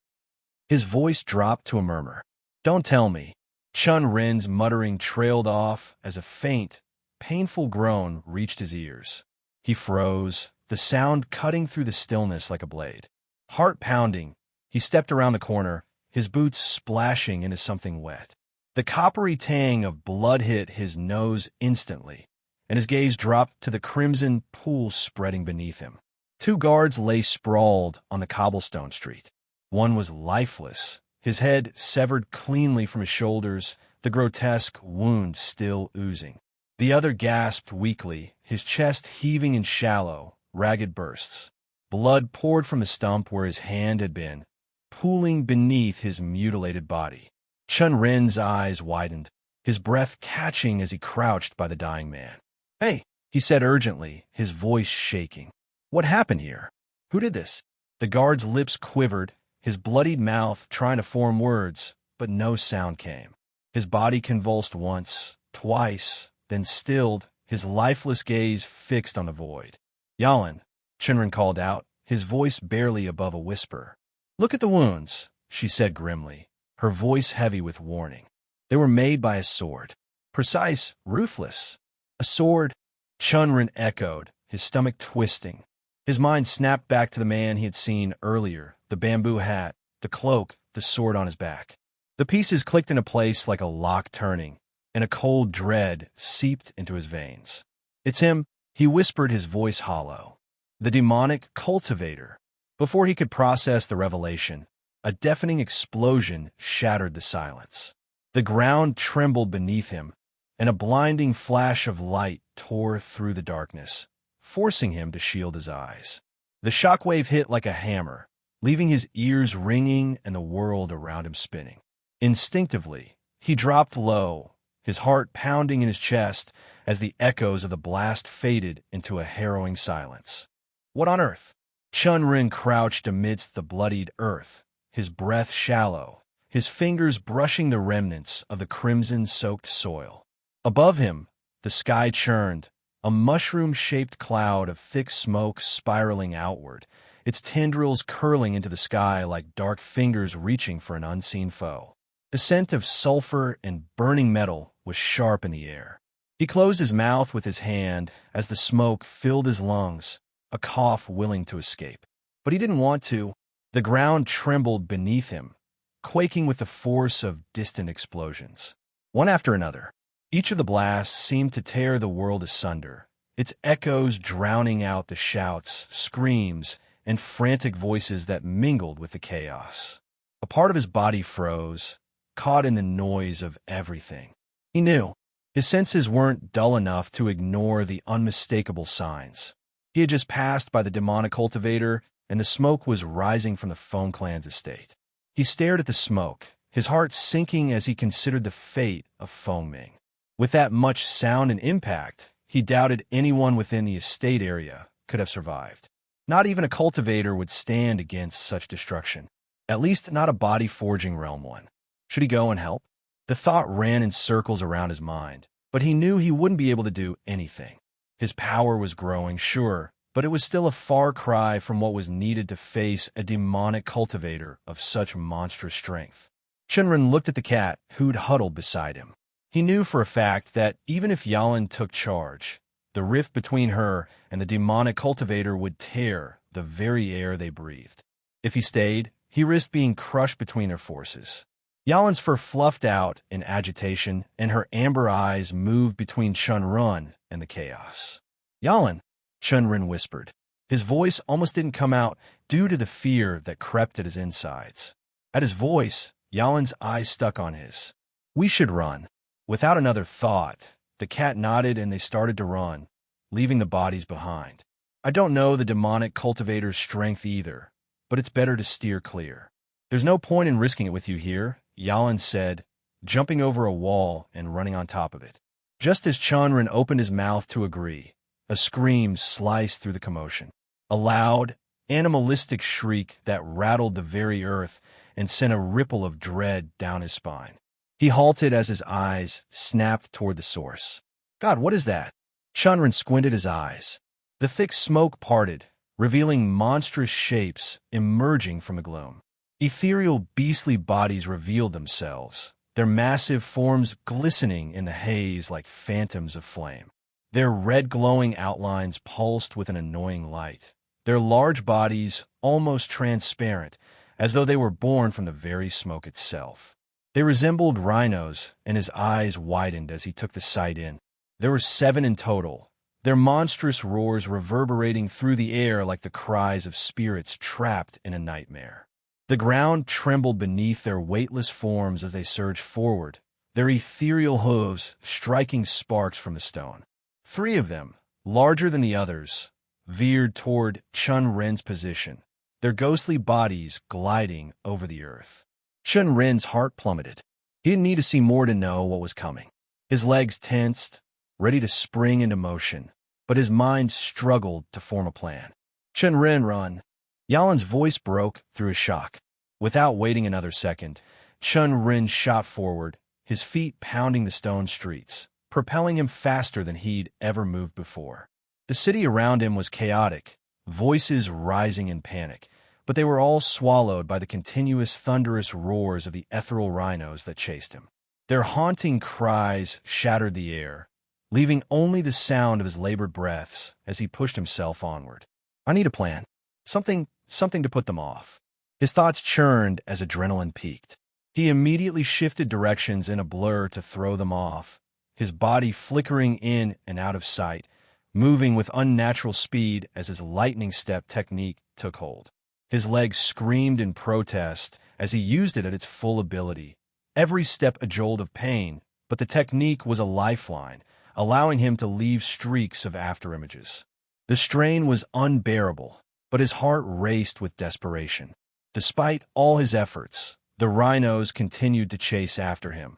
S2: His voice dropped to a murmur. "Don't tell me." Chen Ren's muttering trailed off as a faint, painful groan reached his ears. He froze, the sound cutting through the stillness like a blade. Heart pounding, he stepped around the corner, his boots splashing into something wet. The coppery tang of blood hit his nose instantly, and his gaze dropped to the crimson pool spreading beneath him. Two guards lay sprawled on the cobblestone street. One was lifeless, his head severed cleanly from his shoulders, the grotesque wound still oozing. The other gasped weakly, his chest heaving in shallow, ragged bursts. Blood poured from the stump where his hand had been, pooling beneath his mutilated body. Chen Ren's eyes widened, his breath catching as he crouched by the dying man. "Hey," he said urgently, his voice shaking. "What happened here? Who did this?" The guard's lips quivered, his bloodied mouth trying to form words, but no sound came. His body convulsed once, twice, then stilled, his lifeless gaze fixed on the void. "Yalan," Chen Ren called out, his voice barely above a whisper. "Look at the wounds," she said grimly, her voice heavy with warning. "They were made by a sword. Precise, ruthless." "A sword?" Chen Ren echoed, his stomach twisting. His mind snapped back to the man he had seen earlier, the bamboo hat, the cloak, the sword on his back. The pieces clicked into place like a lock turning, and a cold dread seeped into his veins. "It's him," he whispered, his voice hollow. "The demonic cultivator." Before he could process the revelation, a deafening explosion shattered the silence. The ground trembled beneath him, and a blinding flash of light tore through the darkness, forcing him to shield his eyes. The shockwave hit like a hammer, leaving his ears ringing and the world around him spinning. Instinctively, he dropped low, his heart pounding in his chest as the echoes of the blast faded into a harrowing silence. "What on earth?" Chen Ren crouched amidst the bloodied earth, his breath shallow, his fingers brushing the remnants of the crimson-soaked soil. Above him, the sky churned, a mushroom-shaped cloud of thick smoke spiraling outward, its tendrils curling into the sky like dark fingers reaching for an unseen foe. The scent of sulfur and burning metal was sharp in the air. He closed his mouth with his hand as the smoke filled his lungs, a cough willing to escape. But he didn't want to. The ground trembled beneath him, quaking with the force of distant explosions. One after another, each of the blasts seemed to tear the world asunder, its echoes drowning out the shouts, screams, and frantic voices that mingled with the chaos. A part of his body froze, caught in the noise of everything. He knew. His senses weren't dull enough to ignore the unmistakable signs. He had just passed by the demonic cultivator, and the smoke was rising from the Foam Clan's estate. He stared at the smoke, his heart sinking as he considered the fate of Feng Ming. With that much sound and impact, he doubted anyone within the estate area could have survived. Not even a cultivator would stand against such destruction, at least not a body-forging realm one. Should he go and help? The thought ran in circles around his mind, but he knew he wouldn't be able to do anything. His power was growing, sure, but it was still a far cry from what was needed to face a demonic cultivator of such monstrous strength. Chen Ren looked at the cat who'd huddled beside him. He knew for a fact that even if Yalan took charge, the rift between her and the demonic cultivator would tear the very air they breathed. If he stayed, he risked being crushed between their forces. Yalan's fur fluffed out in agitation, and her amber eyes moved between Chen Ren and the chaos. "Yalan," Chen Ren whispered. His voice almost didn't come out due to the fear that crept at his insides. At his voice, Yalan's eyes stuck on his. "We should run." Without another thought, the cat nodded and they started to run, leaving the bodies behind. "I don't know the demonic cultivator's strength either, but it's better to steer clear." "There's no point in risking it with you here," Yalan said, jumping over a wall and running on top of it. Just as Chen Ren opened his mouth to agree, a scream sliced through the commotion. A loud, animalistic shriek that rattled the very earth and sent a ripple of dread down his spine. He halted as his eyes snapped toward the source. "God, what is that?" Chen Ren squinted his eyes. The thick smoke parted, revealing monstrous shapes emerging from the gloom. Ethereal, beastly bodies revealed themselves, their massive forms glistening in the haze like phantoms of flame. Their red glowing outlines pulsed with an annoying light, their large bodies almost transparent, as though they were born from the very smoke itself. They resembled rhinos, and his eyes widened as he took the sight in. There were 7 in total, their monstrous roars reverberating through the air like the cries of spirits trapped in a nightmare. The ground trembled beneath their weightless forms as they surged forward, their ethereal hooves striking sparks from the stone. 3 of them, larger than the others, veered toward Chen Ren's position, their ghostly bodies gliding over the earth. Chen Ren's heart plummeted. He didn't need to see more to know what was coming. His legs tensed, ready to spring into motion, but his mind struggled to form a plan. Chen Ren, run! Yalan's voice broke through his shock. Without waiting another second, Chen Ren shot forward, his feet pounding the stone streets, propelling him faster than he'd ever moved before. The city around him was chaotic, voices rising in panic, but they were all swallowed by the continuous thunderous roars of the ethereal rhinos that chased him. Their haunting cries shattered the air, leaving only the sound of his labored breaths as he pushed himself onward. I need a plan. Something to put them off. His thoughts churned as adrenaline peaked. He immediately shifted directions in a blur to throw them off, his body flickering in and out of sight, moving with unnatural speed as his lightning step technique took hold. His legs screamed in protest as he used it at its full ability. Every step a jolt of pain, but the technique was a lifeline, allowing him to leave streaks of afterimages. The strain was unbearable, but his heart raced with desperation. Despite all his efforts, the rhinos continued to chase after him,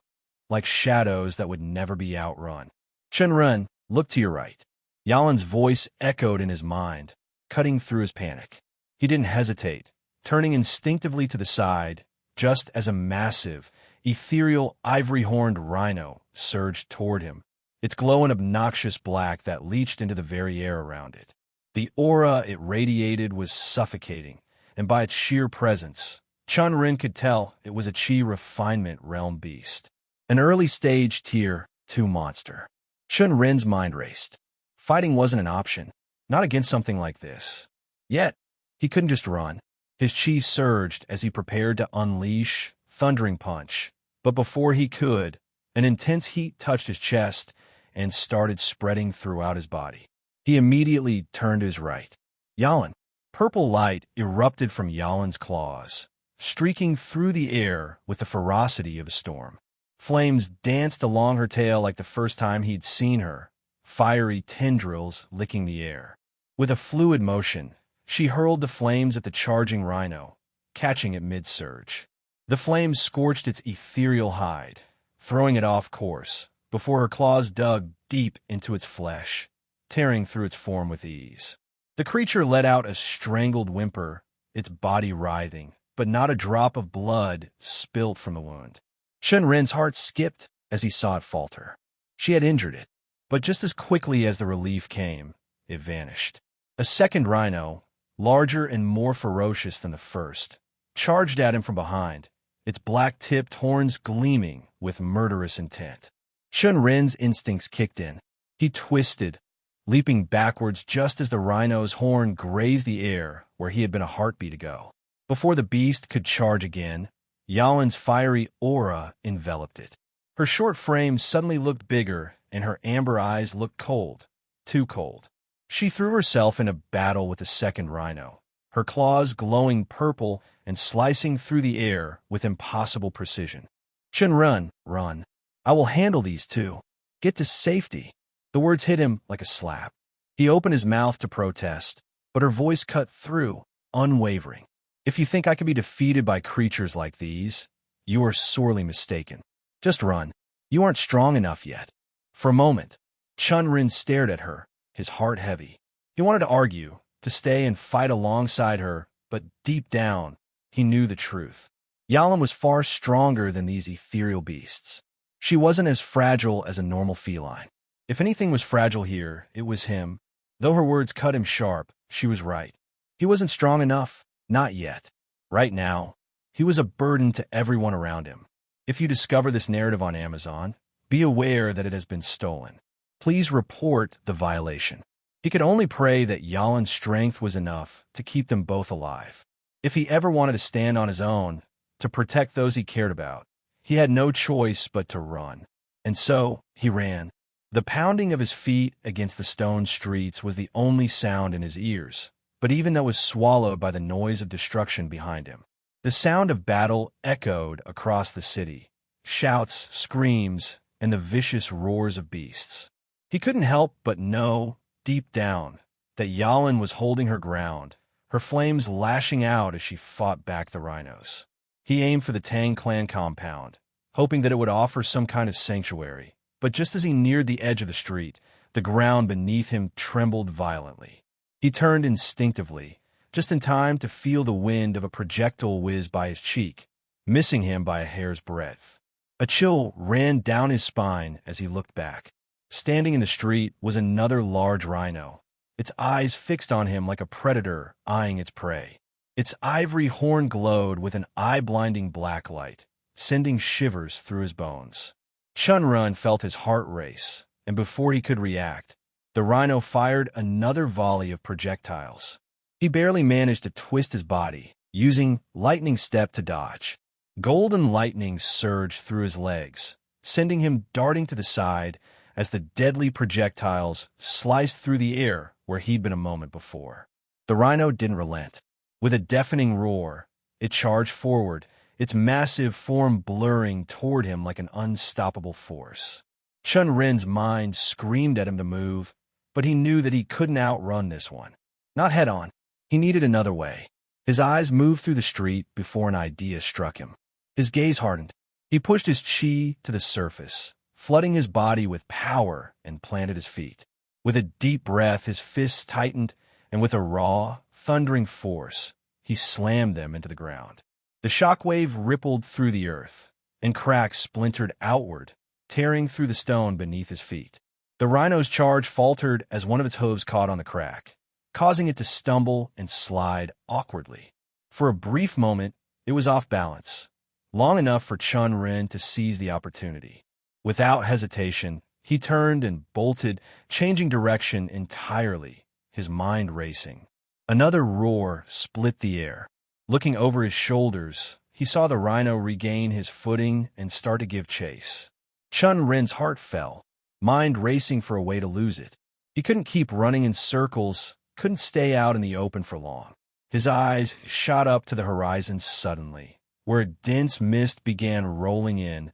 S2: like shadows that would never be outrun. Chen Ren, look to your right. Yalan's voice echoed in his mind, cutting through his panic. He didn't hesitate, turning instinctively to the side, just as a massive, ethereal, ivory-horned rhino surged toward him, its glow an obnoxious black that leached into the very air around it. The aura it radiated was suffocating, and by its sheer presence, Chen Ren could tell it was a Qi refinement realm beast. An early-stage Tier 2 monster. Chen Ren's mind raced. Fighting wasn't an option, not against something like this. Yet, he couldn't just run. His Qi surged as he prepared to unleash Thundering Punch, but before he could, an intense heat touched his chest and started spreading throughout his body. He immediately turned to his right. Yalan. Purple light erupted from Yalan's claws, streaking through the air with the ferocity of a storm. Flames danced along her tail like the first time he'd seen her, fiery tendrils licking the air. With a fluid motion, she hurled the flames at the charging rhino, catching it mid-surge. The flames scorched its ethereal hide, throwing it off course, before her claws dug deep into its flesh, tearing through its form with ease. The creature let out a strangled whimper, its body writhing, but not a drop of blood spilt from the wound. Chen Ren's heart skipped as he saw it falter. She had injured it, but just as quickly as the relief came, it vanished. A second rhino, larger and more ferocious than the first, charged at him from behind, its black-tipped horns gleaming with murderous intent. Chen Ren's instincts kicked in. He twisted, leaping backwards just as the rhino's horn grazed the air where he had been a heartbeat ago. Before the beast could charge again, Yalan's fiery aura enveloped it. Her short frame suddenly looked bigger, and her amber eyes looked cold, too cold. She threw herself into battle with the second rhino, her claws glowing purple and slicing through the air with impossible precision. Chen Ren, run. I will handle these two. Get to safety. The words hit him like a slap. He opened his mouth to protest, but her voice cut through, unwavering. If you think I can be defeated by creatures like these, you are sorely mistaken. Just run. You aren't strong enough yet. For a moment, Chen Ren stared at her, his heart heavy. He wanted to argue, to stay and fight alongside her, but deep down, he knew the truth. Yalan was far stronger than these ethereal beasts. She wasn't as fragile as a normal feline. If anything was fragile here, it was him. Though her words cut him sharp, she was right. He wasn't strong enough, not yet. Right now, he was a burden to everyone around him. If you discover this narrative on Amazon, be aware that it has been stolen. Please report the violation. He could only pray that Yalan's strength was enough to keep them both alive. If he ever wanted to stand on his own, to protect those he cared about, he had no choice but to run. And so, he ran. The pounding of his feet against the stone streets was the only sound in his ears, but even that was swallowed by the noise of destruction behind him. The sound of battle echoed across the city, shouts, screams, and the vicious roars of beasts. He couldn't help but know, deep down, that Yalin was holding her ground, her flames lashing out as she fought back the rhinos. He aimed for the Tang clan compound, hoping that it would offer some kind of sanctuary, but just as he neared the edge of the street, the ground beneath him trembled violently. He turned instinctively, just in time to feel the wind of a projectile whiz by his cheek, missing him by a hair's breadth. A chill ran down his spine as he looked back. Standing in the street was another large rhino, its eyes fixed on him like a predator eyeing its prey. Its ivory horn glowed with an eye-blinding black light, sending shivers through his bones. Chen Ren felt his heart race, and before he could react, the rhino fired another volley of projectiles. He barely managed to twist his body, using lightning step to dodge. Golden lightning surged through his legs, sending him darting to the side as the deadly projectiles sliced through the air where he'd been a moment before. The rhino didn't relent. With a deafening roar, it charged forward, its massive form blurring toward him like an unstoppable force. Chen Ren's mind screamed at him to move, but he knew that he couldn't outrun this one. Not head-on. He needed another way. His eyes moved through the street before an idea struck him. His gaze hardened. He pushed his chi to the surface, flooding his body with power, and planted his feet. With a deep breath, his fists tightened, and with a raw, thundering force, he slammed them into the ground. The shockwave rippled through the earth, and cracks splintered outward, tearing through the stone beneath his feet. The rhino's charge faltered as one of its hooves caught on the crack, causing it to stumble and slide awkwardly. For a brief moment, it was off balance, long enough for Chen Ren to seize the opportunity. Without hesitation, he turned and bolted, changing direction entirely, his mind racing. Another roar split the air. Looking over his shoulders, he saw the rhino regain his footing and start to give chase. Chen Ren's heart fell, mind racing for a way to lose it. He couldn't keep running in circles, couldn't stay out in the open for long. His eyes shot up to the horizon suddenly, where a dense mist began rolling in,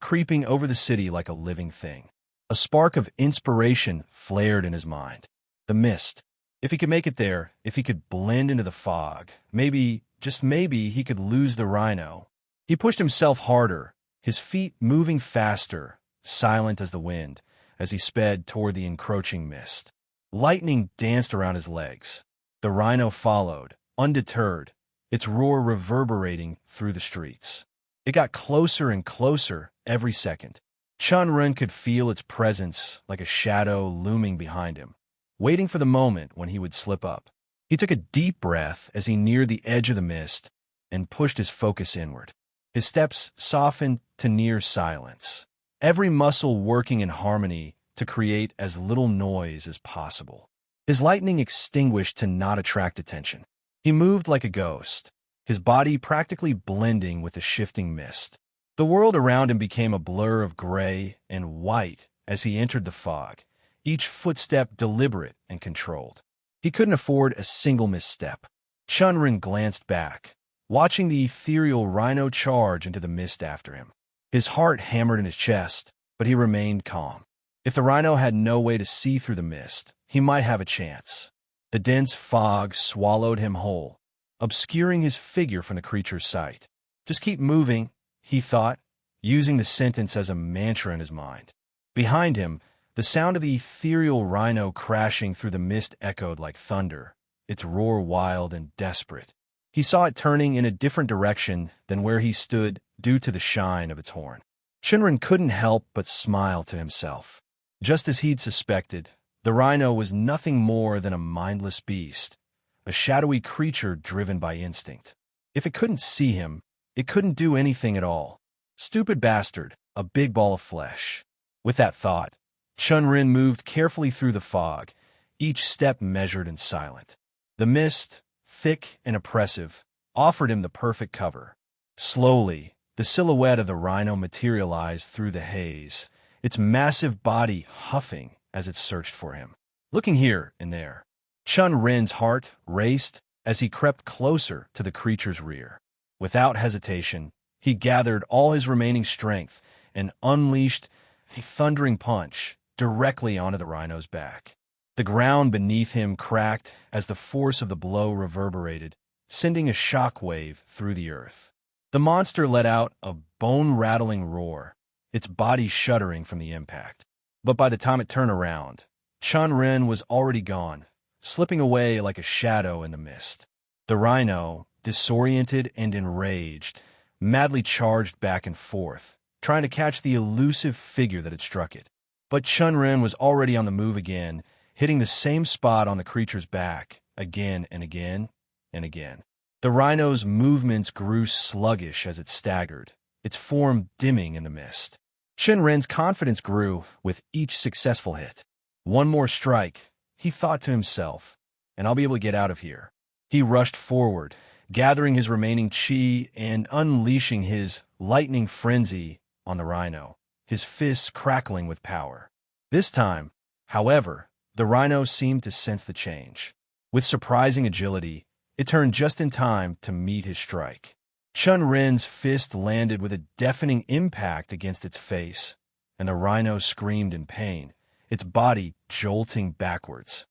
S2: creeping over the city like a living thing. A spark of inspiration flared in his mind. The mist. If he could make it there, if he could blend into the fog, maybe, just maybe, he could lose the rhino. He pushed himself harder, his feet moving faster, silent as the wind, as he sped toward the encroaching mist. Lightning danced around his legs. The rhino followed, undeterred, its roar reverberating through the streets. It got closer and closer every second. Chen Ren could feel its presence like a shadow looming behind him, waiting for the moment when he would slip up. He took a deep breath as he neared the edge of the mist and pushed his focus inward. His steps softened to near silence, every muscle working in harmony to create as little noise as possible. His lightning extinguished to not attract attention. He moved like a ghost, his body practically blending with the shifting mist. The world around him became a blur of gray and white as he entered the fog, each footstep deliberate and controlled. He couldn't afford a single misstep. Chen Ren glanced back, watching the ethereal rhino charge into the mist after him. His heart hammered in his chest, but he remained calm. If the rhino had no way to see through the mist, he might have a chance. The dense fog swallowed him whole, obscuring his figure from the creature's sight. Just keep moving, he thought, using the sentence as a mantra in his mind. Behind him, the sound of the ethereal rhino crashing through the mist echoed like thunder, its roar wild and desperate. He saw it turning in a different direction than where he stood due to the shine of its horn. Chen Ren couldn't help but smile to himself. Just as he'd suspected, the rhino was nothing more than a mindless beast, a shadowy creature driven by instinct. If it couldn't see him, it couldn't do anything at all. Stupid bastard, a big ball of flesh. With that thought, Chen Ren moved carefully through the fog, each step measured and silent. The mist, thick and oppressive, offered him the perfect cover. Slowly, the silhouette of the rhino materialized through the haze, its massive body huffing as it searched for him. Looking here and there, Chen Ren's heart raced as he crept closer to the creature's rear. Without hesitation, he gathered all his remaining strength and unleashed a thundering punch directly onto the rhino's back. The ground beneath him cracked as the force of the blow reverberated, sending a shockwave through the earth. The monster let out a bone-rattling roar, its body shuddering from the impact. But by the time it turned around, Chen Ren was already gone, slipping away like a shadow in the mist. The rhino, disoriented and enraged, madly charged back and forth, trying to catch the elusive figure that had struck it. But Chen Ren was already on the move again, hitting the same spot on the creature's back, again and again and again. The rhino's movements grew sluggish as it staggered, its form dimming in the mist. Chen Ren's confidence grew with each successful hit. One more strike, he thought to himself, and I'll be able to get out of here. He rushed forward, gathering his remaining chi and unleashing his lightning frenzy on the rhino, his fists crackling with power. This time, however, the rhino seemed to sense the change. With surprising agility, it turned just in time to meet his strike. Chen Ren's fist landed with a deafening impact against its face, and the rhino screamed in pain, its body jolting backwards.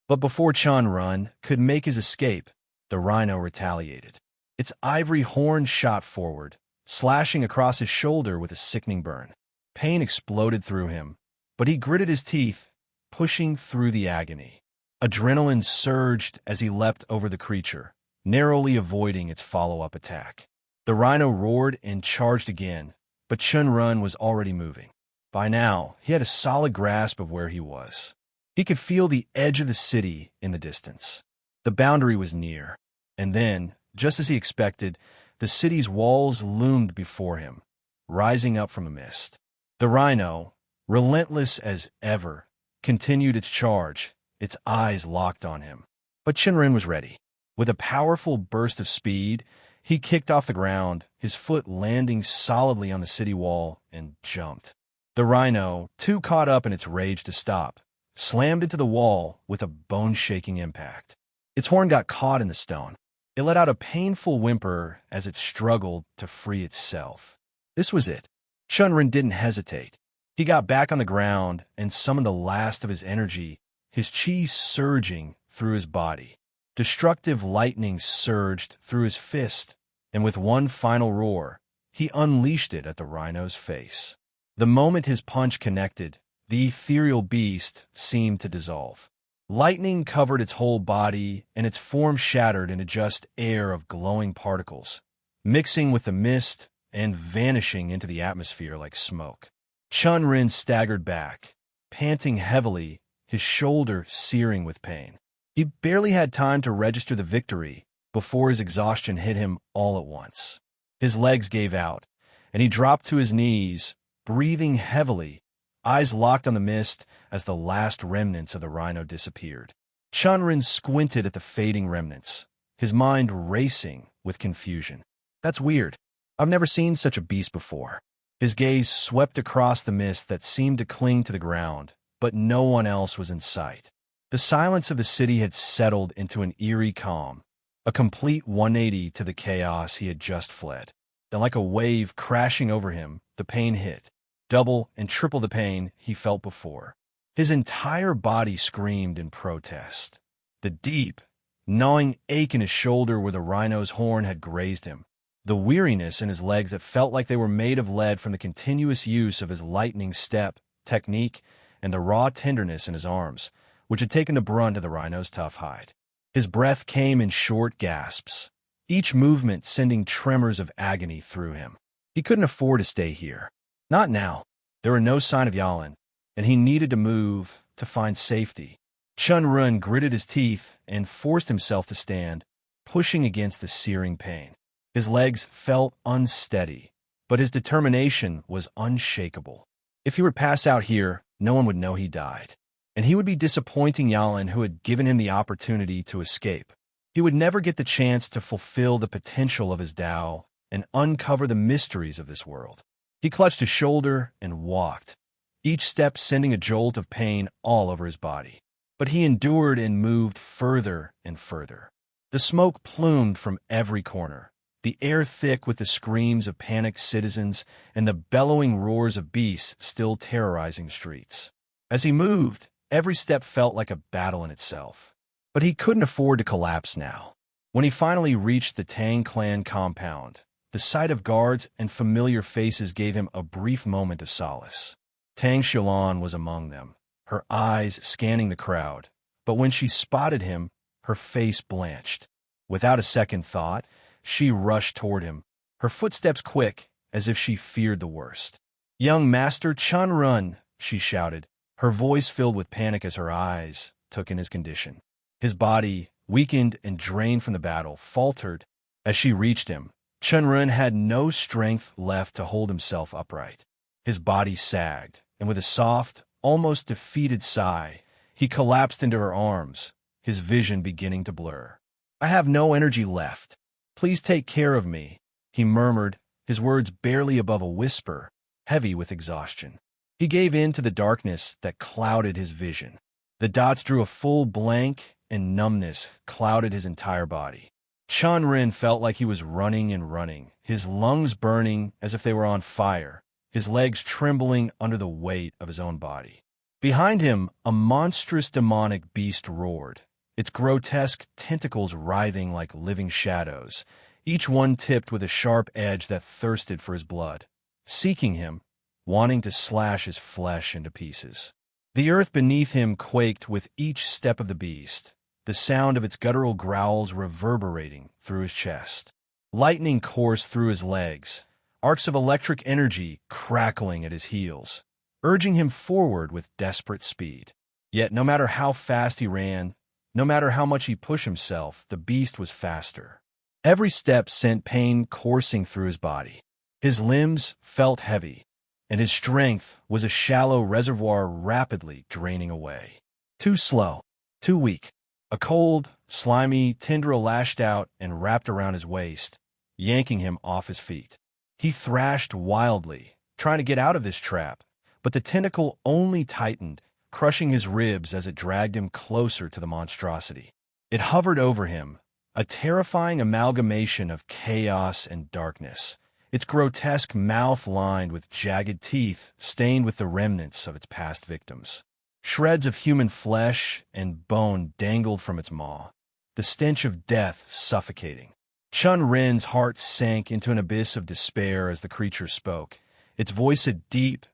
S2: But before Chen Ren could make his escape, the rhino retaliated. Its ivory horn shot forward, slashing across his shoulder with a sickening burn. Pain exploded through him, but he gritted his teeth, pushing through the agony. Adrenaline surged as he leapt over the creature, narrowly avoiding its follow-up attack. The rhino roared and charged again, but Chen Ren was already moving. By now, he had a solid grasp of where he was. He could feel the edge of the city in the distance. The boundary was near, and then, just as he expected, the city's walls loomed before him, rising up from a mist. The rhino, relentless as ever, continued its charge, its eyes locked on him. But Chen Ren was ready. With a powerful burst of speed, he kicked off the ground, his foot landing solidly on the city wall, and jumped. The rhino, too caught up in its rage to stop, slammed into the wall with a bone-shaking impact. Its horn got caught in the stone. It let out a painful whimper as it struggled to free itself. This was it. Chen Ren didn't hesitate. He got back on the ground and summoned the last of his energy, his chi surging through his body. Destructive lightning surged through his fist, and with one final roar, he unleashed it at the rhino's face. The moment his punch connected, the ethereal beast seemed to dissolve. Lightning covered its whole body, and its form shattered in a just air of glowing particles, mixing with the mist and vanishing into the atmosphere like smoke. Chen Ren staggered back, panting heavily, his shoulder searing with pain. He barely had time to register the victory before his exhaustion hit him all at once. His legs gave out, and he dropped to his knees, breathing heavily, eyes locked on the mist as the last remnants of the rhino disappeared. Chen Ren squinted at the fading remnants, his mind racing with confusion. That's weird. I've never seen such a beast before. His gaze swept across the mist that seemed to cling to the ground, but no one else was in sight. The silence of the city had settled into an eerie calm, a complete 180 to the chaos he had just fled. Then, like a wave crashing over him, the pain hit, double and triple the pain he felt before. His entire body screamed in protest. The deep, gnawing ache in his shoulder where the rhino's horn had grazed him, the weariness in his legs that felt like they were made of lead from the continuous use of his lightning step, technique, and the raw tenderness in his arms, which had taken the brunt of the rhino's tough hide. His breath came in short gasps, each movement sending tremors of agony through him. He couldn't afford to stay here. Not now. There were no sign of Yalin, and he needed to move to find safety. Chen Ren gritted his teeth and forced himself to stand, pushing against the searing pain. His legs felt unsteady, but his determination was unshakable. If he would pass out here, no one would know he died, and he would be disappointing Yalin, who had given him the opportunity to escape. He would never get the chance to fulfill the potential of his Dao and uncover the mysteries of this world. He clutched his shoulder and walked, each step sending a jolt of pain all over his body. But he endured and moved further and further. The smoke plumed from every corner, the air thick with the screams of panicked citizens and the bellowing roars of beasts still terrorizing the streets. As he moved, every step felt like a battle in itself. But he couldn't afford to collapse now. When he finally reached the Tang clan compound, the sight of guards and familiar faces gave him a brief moment of solace. Tang Xilan was among them, her eyes scanning the crowd. But when she spotted him, her face blanched. Without a second thought, she rushed toward him, her footsteps quick, as if she feared the worst. "Young Master Chen Ren," she shouted, her voice filled with panic as her eyes took in his condition. His body, weakened and drained from the battle, faltered as she reached him. Chen Ren had no strength left to hold himself upright. His body sagged, and with a soft, almost defeated sigh, he collapsed into her arms, his vision beginning to blur. "I have no energy left. Please take care of me," he murmured, his words barely above a whisper, heavy with exhaustion. He gave in to the darkness that clouded his vision. The dots drew a full blank, and numbness clouded his entire body. Chen Ren felt like he was running and running, his lungs burning as if they were on fire, his legs trembling under the weight of his own body. Behind him, a monstrous demonic beast roared, its grotesque tentacles writhing like living shadows, each one tipped with a sharp edge that thirsted for his blood, seeking him, wanting to slash his flesh into pieces. The earth beneath him quaked with each step of the beast, the sound of its guttural growls reverberating through his chest. Lightning coursed through his legs, arcs of electric energy crackling at his heels, urging him forward with desperate speed. Yet no matter how fast he ran, no matter how much he pushed himself, the beast was faster. Every step sent pain coursing through his body. His limbs felt heavy, and his strength was a shallow reservoir rapidly draining away. Too slow, too weak. A cold, slimy tendril lashed out and wrapped around his waist, yanking him off his feet. He thrashed wildly, trying to get out of this trap, but the tentacle only tightened, crushing his ribs as it dragged him closer to the monstrosity. It hovered over him, a terrifying amalgamation of chaos and darkness, its grotesque mouth lined with jagged teeth stained with the remnants of its past victims. Shreds of human flesh and bone dangled from its maw, the stench of death suffocating. Chen Ren's heart sank into an abyss of despair as the creature spoke, its voice a deep,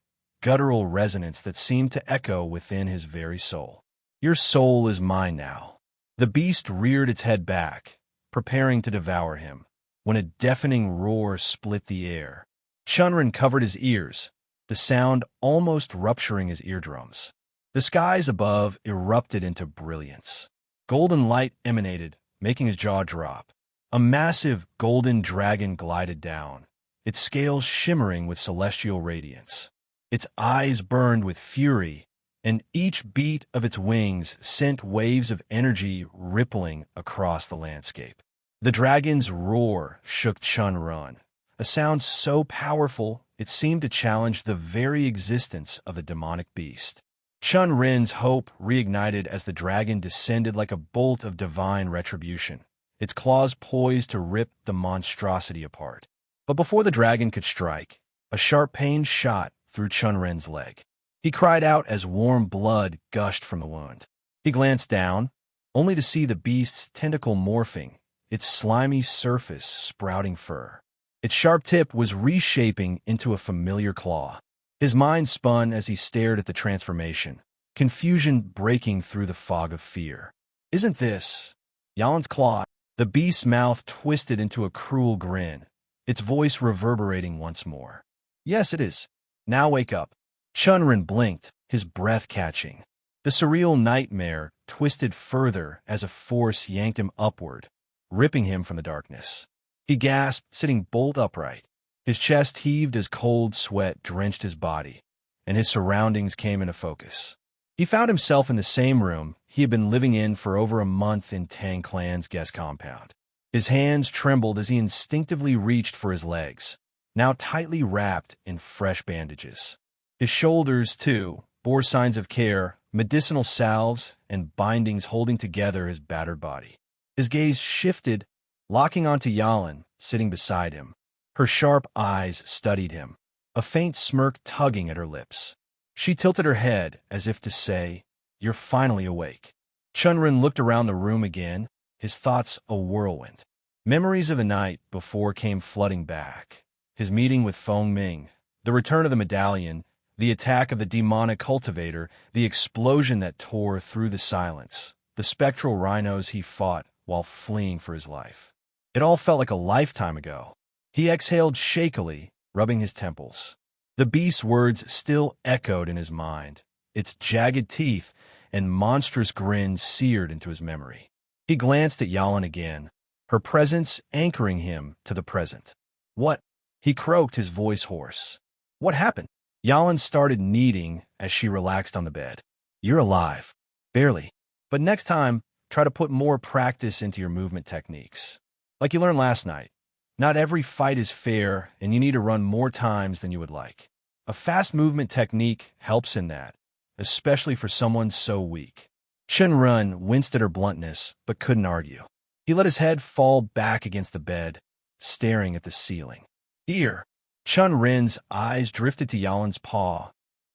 S2: guttural resonance that seemed to echo within his very soul. "Your soul is mine now." The beast reared its head back, preparing to devour him, when a deafening roar split the air. Chen Ren covered his ears, the sound almost rupturing his eardrums. The skies above erupted into brilliance. Golden light emanated, making his jaw drop. A massive golden dragon glided down, its scales shimmering with celestial radiance. Its eyes burned with fury, and each beat of its wings sent waves of energy rippling across the landscape. The dragon's roar shook Chen Ren, a sound so powerful it seemed to challenge the very existence of the demonic beast. Chen Ren's hope reignited as the dragon descended like a bolt of divine retribution, its claws poised to rip the monstrosity apart. But before the dragon could strike, a sharp pain shot through Chen Ren's leg. He cried out as warm blood gushed from the wound. He glanced down, only to see the beast's tentacle morphing, its slimy surface sprouting fur. Its sharp tip was reshaping into a familiar claw. His mind spun as he stared at the transformation, confusion breaking through the fog of fear. "Isn't this Yalen's claw?" The beast's mouth twisted into a cruel grin, its voice reverberating once more. "Yes, it is. Now wake up." Chen Ren blinked, his breath catching. The surreal nightmare twisted further as a force yanked him upward, ripping him from the darkness. He gasped, sitting bolt upright. His chest heaved as cold sweat drenched his body, and his surroundings came into focus. He found himself in the same room he had been living in for over a month in Tang Clan's guest compound. His hands trembled as he instinctively reached for his legs, now tightly wrapped in fresh bandages. His shoulders, too, bore signs of care, medicinal salves and bindings holding together his battered body. His gaze shifted, locking onto Yalin, sitting beside him. Her sharp eyes studied him, a faint smirk tugging at her lips. She tilted her head as if to say, "You're finally awake." Chen Ren looked around the room again, his thoughts a whirlwind. Memories of the night before came flooding back. His meeting with Feng Ming, the return of the medallion, the attack of the demonic cultivator, the explosion that tore through the silence, the spectral rhinos he fought while fleeing for his life. It all felt like a lifetime ago. He exhaled shakily, rubbing his temples. The beast's words still echoed in his mind, its jagged teeth and monstrous grin seared into his memory. He glanced at Yalin again, her presence anchoring him to the present. "What?" He croaked, his voice hoarse. "What happened?" Yalin started kneading as she relaxed on the bed. "You're alive. Barely. But next time, try to put more practice into your movement techniques. Like you learned last night. Not every fight is fair, and you need to run more times than you would like. A fast movement technique helps in that, especially for someone so weak." Chen Ren winced at her bluntness, but couldn't argue. He let his head fall back against the bed, staring at the ceiling. "Here." Chen Ren's eyes drifted to Yalin's paw,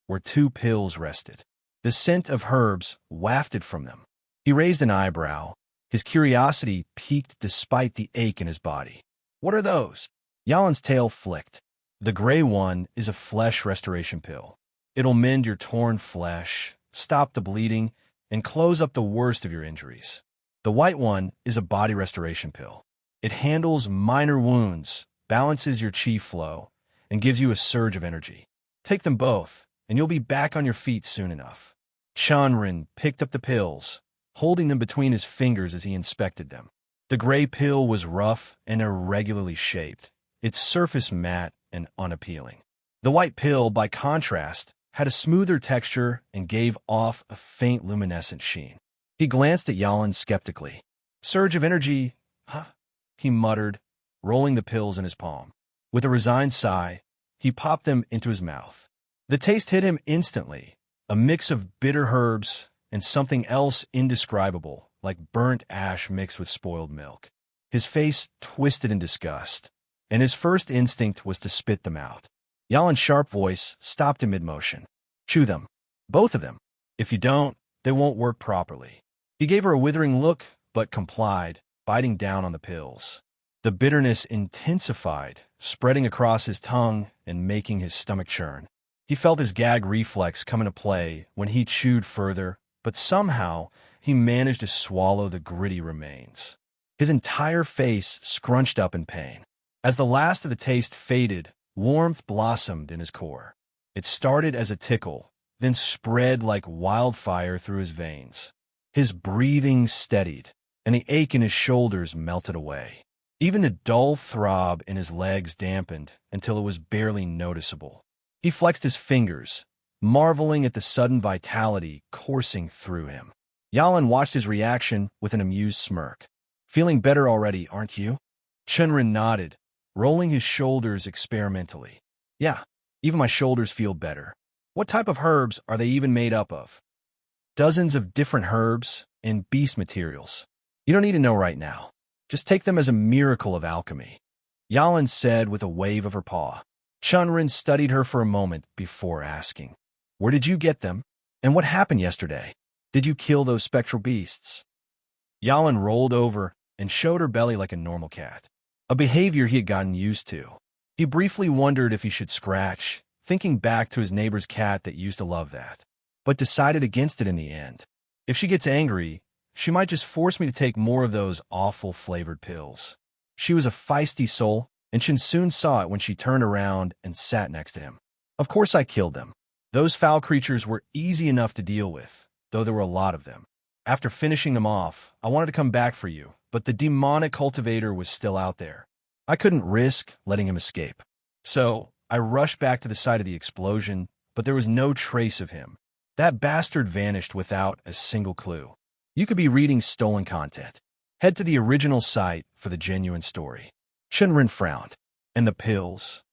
S2: where two pills rested. The scent of herbs wafted from them. He raised an eyebrow, his curiosity piqued despite the ache in his body. "What are those?" Yalin's tail flicked. "The gray one is a flesh restoration pill. It'll mend your torn flesh, stop the bleeding, and close up the worst of your injuries. The white one is a body restoration pill. It handles minor wounds, balances your chi flow, and gives you a surge of energy. Take them both, and you'll be back on your feet soon enough." Chen Ren picked up the pills, holding them between his fingers as he inspected them. The gray pill was rough and irregularly shaped, its surface matte and unappealing. The white pill, by contrast, had a smoother texture and gave off a faint luminescent sheen. He glanced at Yalin skeptically. "Surge of energy, huh?" he muttered, rolling the pills in his palm. With a resigned sigh, he popped them into his mouth. The taste hit him instantly, a mix of bitter herbs and something else indescribable, like burnt ash mixed with spoiled milk. His face twisted in disgust, and his first instinct was to spit them out. Yalin's sharp voice stopped in mid-motion. "Chew them. Both of them. If you don't, they won't work properly." He gave her a withering look, but complied, biting down on the pills. The bitterness intensified, spreading across his tongue and making his stomach churn. He felt his gag reflex come into play when he chewed further, but somehow he managed to swallow the gritty remains. His entire face scrunched up in pain. As the last of the taste faded, warmth blossomed in his core. It started as a tickle, then spread like wildfire through his veins. His breathing steadied, and the ache in his shoulders melted away. Even the dull throb in his legs dampened until it was barely noticeable. He flexed his fingers, marveling at the sudden vitality coursing through him. Yalin watched his reaction with an amused smirk. "Feeling better already, aren't you?" Chen Ren nodded, rolling his shoulders experimentally. "Yeah, even my shoulders feel better. What type of herbs are they even made up of?" "Dozens of different herbs and beast materials. You don't need to know right now. Just take them as a miracle of alchemy," Yalin said with a wave of her paw. Chen Ren studied her for a moment before asking, "Where did you get them? And what happened yesterday? Did you kill those spectral beasts?" Yalin rolled over and showed her belly like a normal cat, a behavior he had gotten used to. He briefly wondered if he should scratch, thinking back to his neighbor's cat that used to love that, but decided against it in the end. If she gets angry, she might just force me to take more of those awful flavored pills. She was a feisty soul, and Chen soon saw it when she turned around and sat next to him. "Of course I killed them. Those foul creatures were easy enough to deal with, though there were a lot of them. After finishing them off, I wanted to come back for you, but the demonic cultivator was still out there. I couldn't risk letting him escape. So I rushed back to the site of the explosion, but there was no trace of him. That bastard vanished without a single clue. You could be reading stolen content. Head to the original site for the genuine story." Chen Ren frowned. "And the pills?"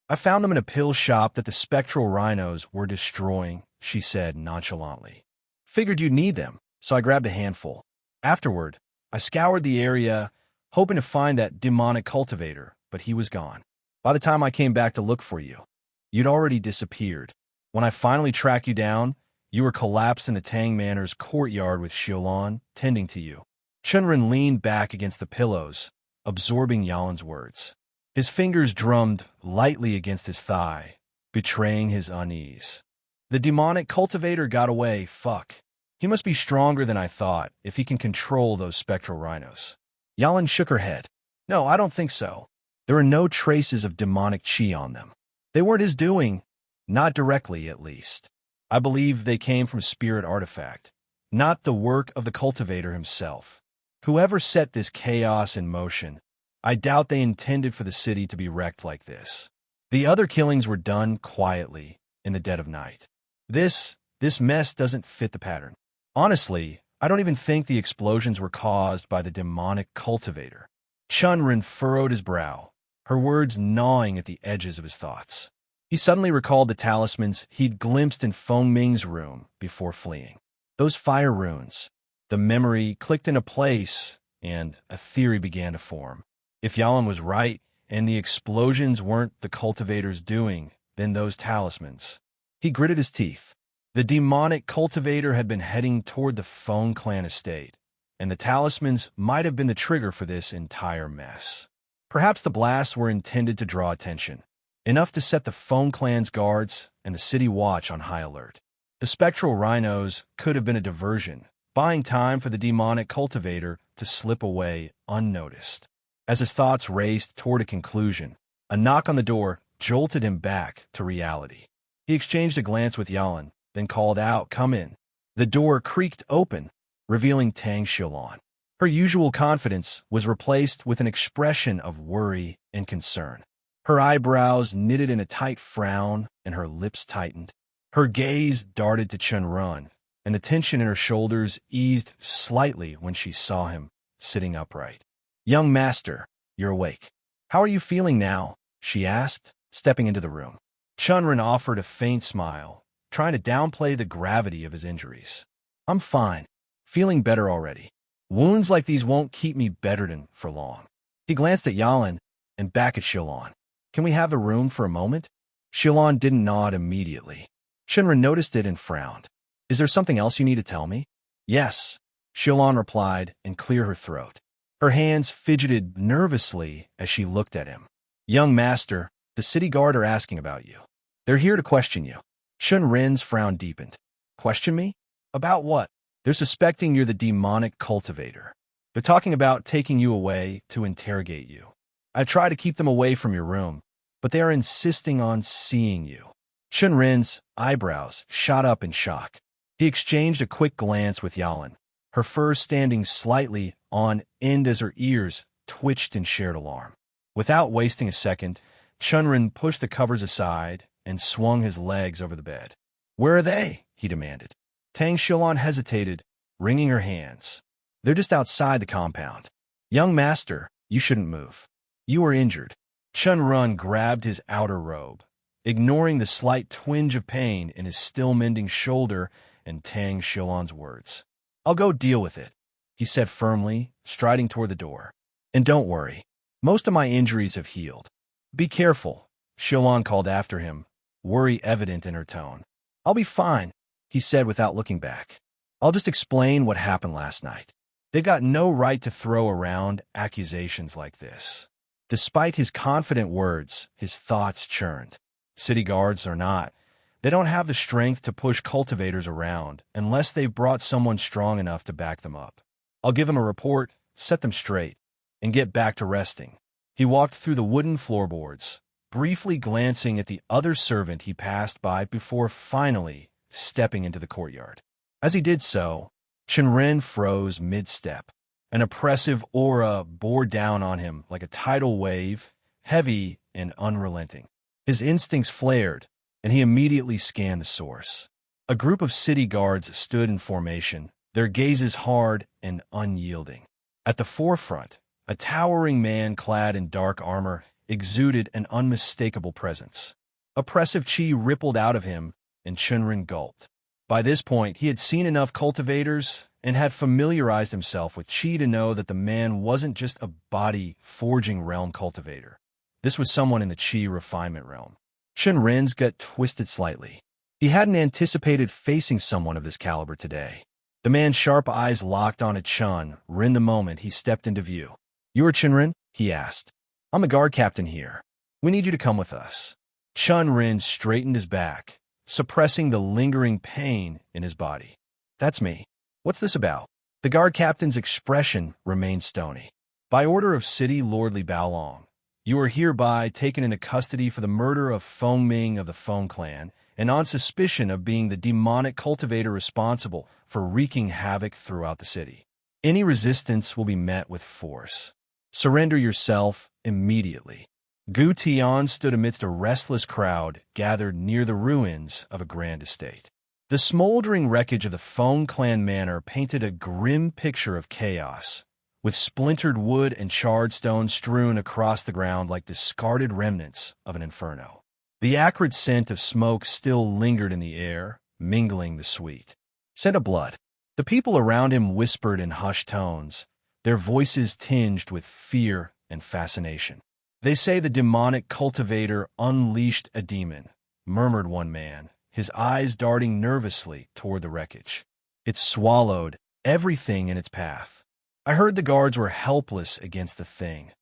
S2: I found them in a pill shop that the spectral rhinos were destroying, she said nonchalantly. Figured you'd need them, so I grabbed a handful. Afterward, I scoured the area, hoping to find that demonic cultivator, but he was gone. By the time I came back to look for you, you'd already disappeared. When I finally tracked you down, you were collapsed in the Tang Manor's courtyard with Xiaolan tending to you. Chen Ren leaned back against the pillows, absorbing Yalan's words. His fingers drummed lightly against his thigh, betraying his unease. The demonic cultivator got away, fuck. He must be stronger than I thought if he can control those spectral rhinos. Yalan shook her head. No, I don't think so. There are no traces of demonic chi on them. They weren't his doing, not directly at least. I believe they came from a spirit artifact, not the work of the cultivator himself. Whoever set this chaos in motion, I doubt they intended for the city to be wrecked like this. The other killings were done quietly, in the dead of night. This mess doesn't fit the pattern. Honestly, I don't even think the explosions were caused by the demonic cultivator. Chen Ren furrowed his brow, her words gnawing at the edges of his thoughts. He suddenly recalled the talismans he'd glimpsed in Feng Ming's room before fleeing. Those fire runes. The memory clicked into place, and a theory began to form. If Yalan was right, and the explosions weren't the cultivator's doing, then those talismans. He gritted his teeth. The demonic cultivator had been heading toward the Feng clan estate, and the talismans might have been the trigger for this entire mess. Perhaps the blasts were intended to draw attention, enough to set the Feng clan's guards and the city watch on high alert. The spectral rhinos could have been a diversion, buying time for the demonic cultivator to slip away unnoticed. As his thoughts raced toward a conclusion, a knock on the door jolted him back to reality. He exchanged a glance with Yalan, then called out, "Come in." The door creaked open, revealing Tang Xiaolan. Her usual confidence was replaced with an expression of worry and concern. Her eyebrows knitted in a tight frown, and her lips tightened. Her gaze darted to Chen Ren, and the tension in her shoulders eased slightly when she saw him sitting upright. "Young master, you're awake. How are you feeling now?" she asked, stepping into the room. Chen Ren offered a faint smile, trying to downplay the gravity of his injuries. "I'm fine, feeling better already. Wounds like these won't keep me bedridden for long." He glanced at Yalan and back at Xiaolan. "Can we have a room for a moment?" Xiaolan didn't nod immediately. Chen Ren noticed it and frowned. "Is there something else you need to tell me?" "Yes," Xiaolan replied and cleared her throat. Her hands fidgeted nervously as she looked at him. "Young master, the city guard are asking about you. They're here to question you." Chen Ren's frown deepened. "Question me? About what?" "They're suspecting you're the demonic cultivator. They're talking about taking you away to interrogate you. I try to keep them away from your room, but they are insisting on seeing you." Chen Ren's eyebrows shot up in shock. He exchanged a quick glance with Yalan, her fur standing slightly on end as her ears twitched in shared alarm. Without wasting a second, Chen Ren pushed the covers aside and swung his legs over the bed. "Where are they?" he demanded. Tang Xiaolan hesitated, wringing her hands. "They're just outside the compound." "Young master, you shouldn't move. You are injured." Chen Ren grabbed his outer robe, ignoring the slight twinge of pain in his still-mending shoulder and Tang Xiaolan's words. "I'll go deal with it," he said firmly, striding toward the door. "And don't worry. Most of my injuries have healed." "Be careful," Xiaolan called after him, worry evident in her tone. "I'll be fine," he said without looking back. "I'll just explain what happened last night. They've got no right to throw around accusations like this." Despite his confident words, his thoughts churned. City guards or not, they don't have the strength to push cultivators around unless they've brought someone strong enough to back them up. "I'll give them a report, set them straight, and get back to resting." He walked through the wooden floorboards, briefly glancing at the other servant he passed by before finally stepping into the courtyard. As he did so, Chen Ren froze mid-step. An oppressive aura bore down on him like a tidal wave, heavy and unrelenting. His instincts flared, and he immediately scanned the source. A group of city guards stood in formation, their gazes hard and unyielding. At the forefront, A towering man clad in dark armor exuded an unmistakable presence. Oppressive chi rippled out of him, and Chen Ren gulped. By this point, he had seen enough cultivators and had familiarized himself with chi to know that the man wasn't just a body-forging realm cultivator. This was someone in the chi refinement realm. Chen Ren's gut twisted slightly. He hadn't anticipated facing someone of this caliber today. The man's sharp eyes locked on Chen Ren the moment he stepped into view. "You are Chen Ren?" he asked. "I'm the guard captain here. We need you to come with us." Chen Ren straightened his back, suppressing the lingering pain in his body. "That's me. What's this about?" The guard captain's expression remained stony. "By order of City Lordly Baolong, you are hereby taken into custody for the murder of Feng Ming of the Feng clan, and on suspicion of being the demonic cultivator responsible for wreaking havoc throughout the city. Any resistance will be met with force. Surrender yourself immediately." Gu Tian stood amidst a restless crowd gathered near the ruins of a grand estate. The smoldering wreckage of the Feng clan manor painted a grim picture of chaos, with splintered wood and charred stone strewn across the ground like discarded remnants of an inferno. The acrid scent of smoke still lingered in the air, mingling the sweet scent of blood. The people around him whispered in hushed tones, their voices tinged with fear and fascination. "They say the demonic cultivator unleashed a demon," murmured one man, his eyes darting nervously toward the wreckage. "It swallowed everything in its path. I heard the guards were helpless against the thing,"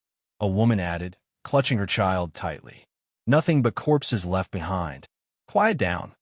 S2: a woman added, clutching her child tightly. "Nothing but corpses left behind." "Quiet down,"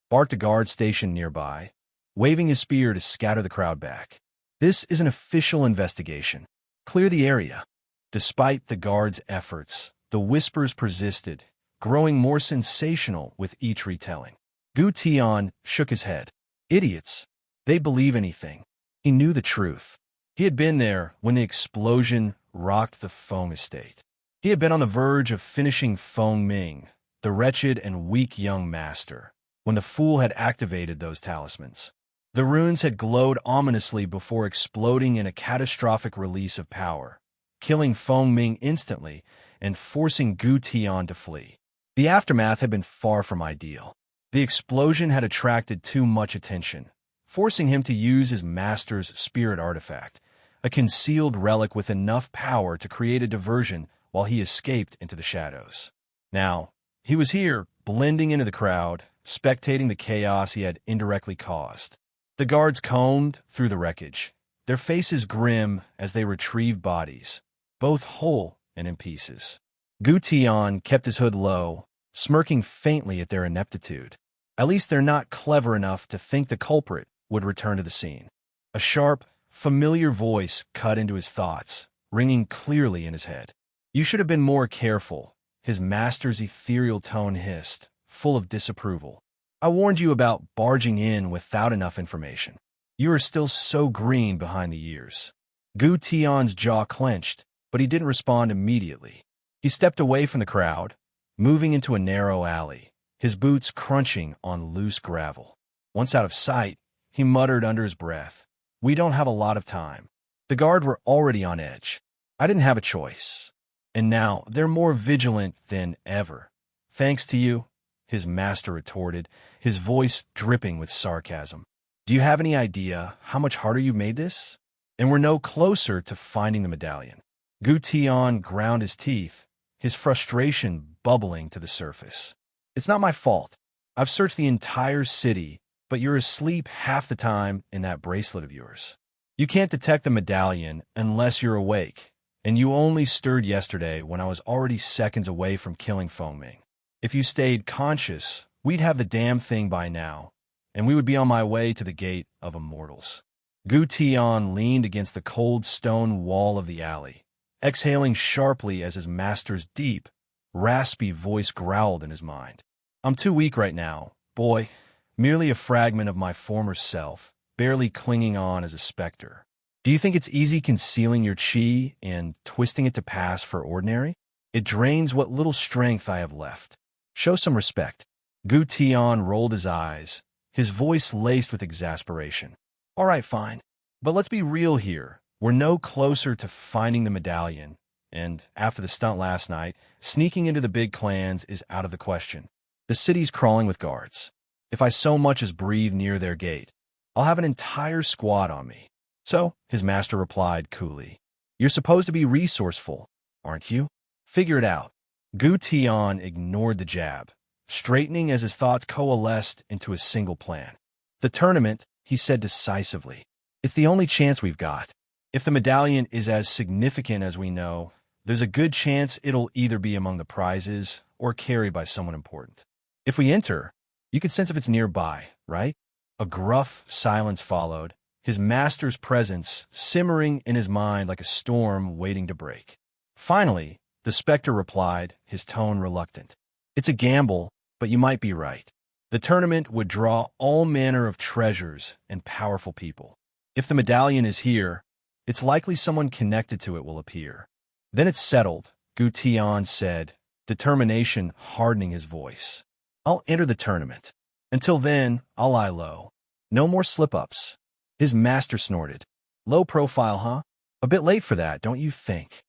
S2: barked a guard stationed nearby, waving his spear to scatter the crowd back. "This is an official investigation. Clear the area." Despite the guards' efforts, the whispers persisted, growing more sensational with each retelling. Gu Tian shook his head. "Idiots. They believe anything." He knew the truth. He had been there when the explosion rocked the Feng estate. He had been on the verge of finishing Feng Ming, the wretched and weak young master, when the fool had activated those talismans. The runes had glowed ominously before exploding in a catastrophic release of power, killing Feng Ming instantly and forcing Gu Tian to flee. The aftermath had been far from ideal. The explosion had attracted too much attention, forcing him to use his master's spirit artifact, a concealed relic with enough power to create a diversion while he escaped into the shadows. Now, he was here, blending into the crowd, spectating the chaos he had indirectly caused. The guards combed through the wreckage, their faces grim as they retrieved bodies, both whole and in pieces. Gu Tian kept his hood low, smirking faintly at their ineptitude. At least they're not clever enough to think the culprit would return to the scene. A sharp, familiar voice cut into his thoughts, ringing clearly in his head. "You should have been more careful," his master's ethereal tone hissed, full of disapproval. "I warned you about barging in without enough information. You are still so green behind the ears." Gu Tian's jaw clenched, but he didn't respond immediately. He stepped away from the crowd, moving into a narrow alley, his boots crunching on loose gravel. Once out of sight, he muttered under his breath, "We don't have a lot of time." The guard were already on edge. "I didn't have a choice. And now they're more vigilant than ever. Thanks to you," his master retorted, his voice dripping with sarcasm. "Do you have any idea how much harder you've made this? And we're no closer to finding the medallion." Gu Tian ground his teeth, his frustration bubbling to the surface. "It's not my fault. I've searched the entire city, but you're asleep half the time in that bracelet of yours. You can't detect the medallion unless you're awake, and you only stirred yesterday when I was already seconds away from killing Feng Ming. If you stayed conscious, we'd have the damn thing by now, and we would be on my way to the gate of immortals." Gu Tian leaned against the cold stone wall of the alley, exhaling sharply as his master's deep, raspy voice growled in his mind. "I'm too weak right now, boy, merely a fragment of my former self, barely clinging on as a specter. Do you think it's easy concealing your chi and twisting it to pass for ordinary? It drains what little strength I have left. Show some respect." Gu Tian rolled his eyes, his voice laced with exasperation. "All right, fine. But let's be real here. We're no closer to finding the medallion, and after the stunt last night, sneaking into the big clans is out of the question. The city's crawling with guards. If I so much as breathe near their gate, I'll have an entire squad on me. So, his master replied coolly, "You're supposed to be resourceful, aren't you? Figure it out." Gu Tian ignored the jab, straightening as his thoughts coalesced into a single plan. "The tournament," he said decisively. "It's the only chance we've got. If the medallion is as significant as we know, there's a good chance it'll either be among the prizes or carried by someone important. If we enter, you can sense if it's nearby, right?" A gruff silence followed, his master's presence simmering in his mind like a storm waiting to break. Finally, the specter replied, his tone reluctant. "It's a gamble, but you might be right. The tournament would draw all manner of treasures and powerful people. If the medallion is here, it's likely someone connected to it will appear." "Then it's settled," Gu Tian said, determination hardening his voice. "I'll enter the tournament. Until then, I'll lie low. No more slip-ups." His master snorted. "Low profile, huh? A bit late for that, don't you think?"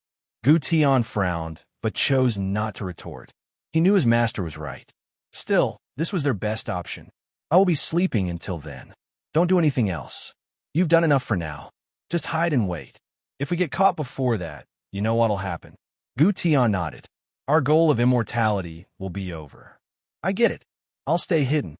S2: Gu Tian frowned, but chose not to retort. He knew his master was right. Still, this was their best option. "I will be sleeping until then. Don't do anything else. You've done enough for now. Just hide and wait. If we get caught before that, you know what'll happen." Gu Tian nodded. "Our goal of immortality will be over." "I get it. I'll stay hidden."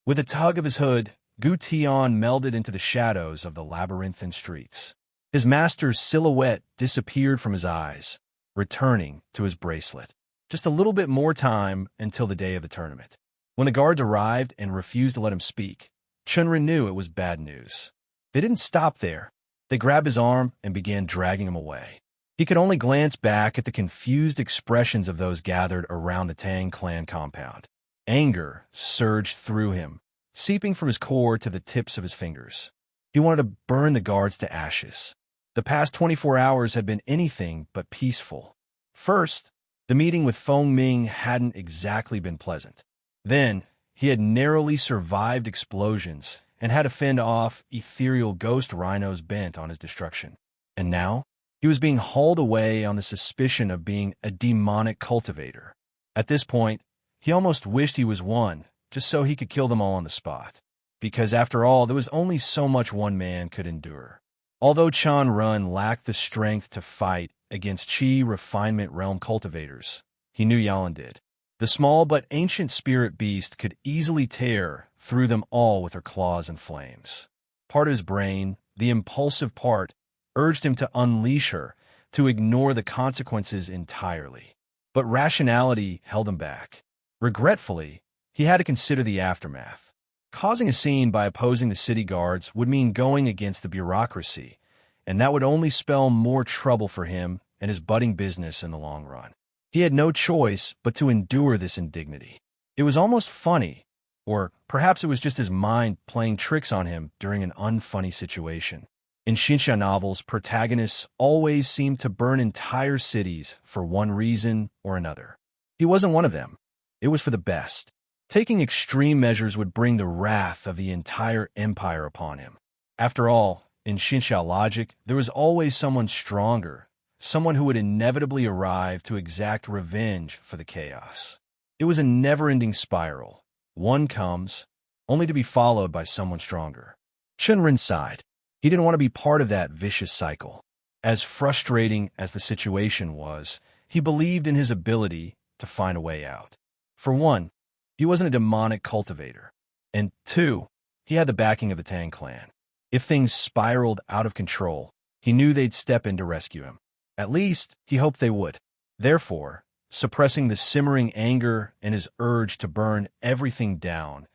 S2: With a tug of his hood, Gu Tian melded into the shadows of the labyrinthine streets. His master's silhouette disappeared from his eyes, returning to his bracelet. Just a little bit more time until the day of the tournament. When the guards arrived and refused to let him speak, Chen Ren knew it was bad news. They didn't stop there. They grabbed his arm and began dragging him away. He could only glance back at the confused expressions of those gathered around the Tang clan compound. Anger surged through him, seeping from his core to the tips of his fingers. He wanted to burn the guards to ashes. The past 24 hours had been anything but peaceful. First, the meeting with Feng Ming hadn't exactly been pleasant. Then, he had narrowly survived explosions and had to fend off ethereal ghost rhinos bent on his destruction. And now, he was being hauled away on the suspicion of being a demonic cultivator. At this point, he almost wished he was one, just so he could kill them all on the spot. Because after all, there was only so much one man could endure. Although Chen Ren lacked the strength to fight against Qi refinement realm cultivators, he knew Yalan did. The small but ancient spirit beast could easily tear through them all with her claws and flames. Part of his brain, the impulsive part, urged him to unleash her, to ignore the consequences entirely. But rationality held him back. Regretfully, he had to consider the aftermath. Causing a scene by opposing the city guards would mean going against the bureaucracy, and that would only spell more trouble for him and his budding business in the long run. He had no choice but to endure this indignity. It was almost funny, or perhaps it was just his mind playing tricks on him during an unfunny situation. In Xinxia novels, protagonists always seem to burn entire cities for one reason or another. He wasn't one of them. It was for the best. Taking extreme measures would bring the wrath of the entire empire upon him. After all, in Xinxia logic, there was always someone stronger, someone who would inevitably arrive to exact revenge for the chaos. It was a never-ending spiral. One comes, only to be followed by someone stronger. Chen Ren sighed. He didn't want to be part of that vicious cycle. As frustrating as the situation was, he believed in his ability to find a way out. For one, he wasn't a demonic cultivator. And two, he had the backing of the Tang clan. If things spiraled out of control, he knew they'd step in to rescue him. At least, he hoped they would. Therefore, suppressing the simmering anger and his urge to burn everything down,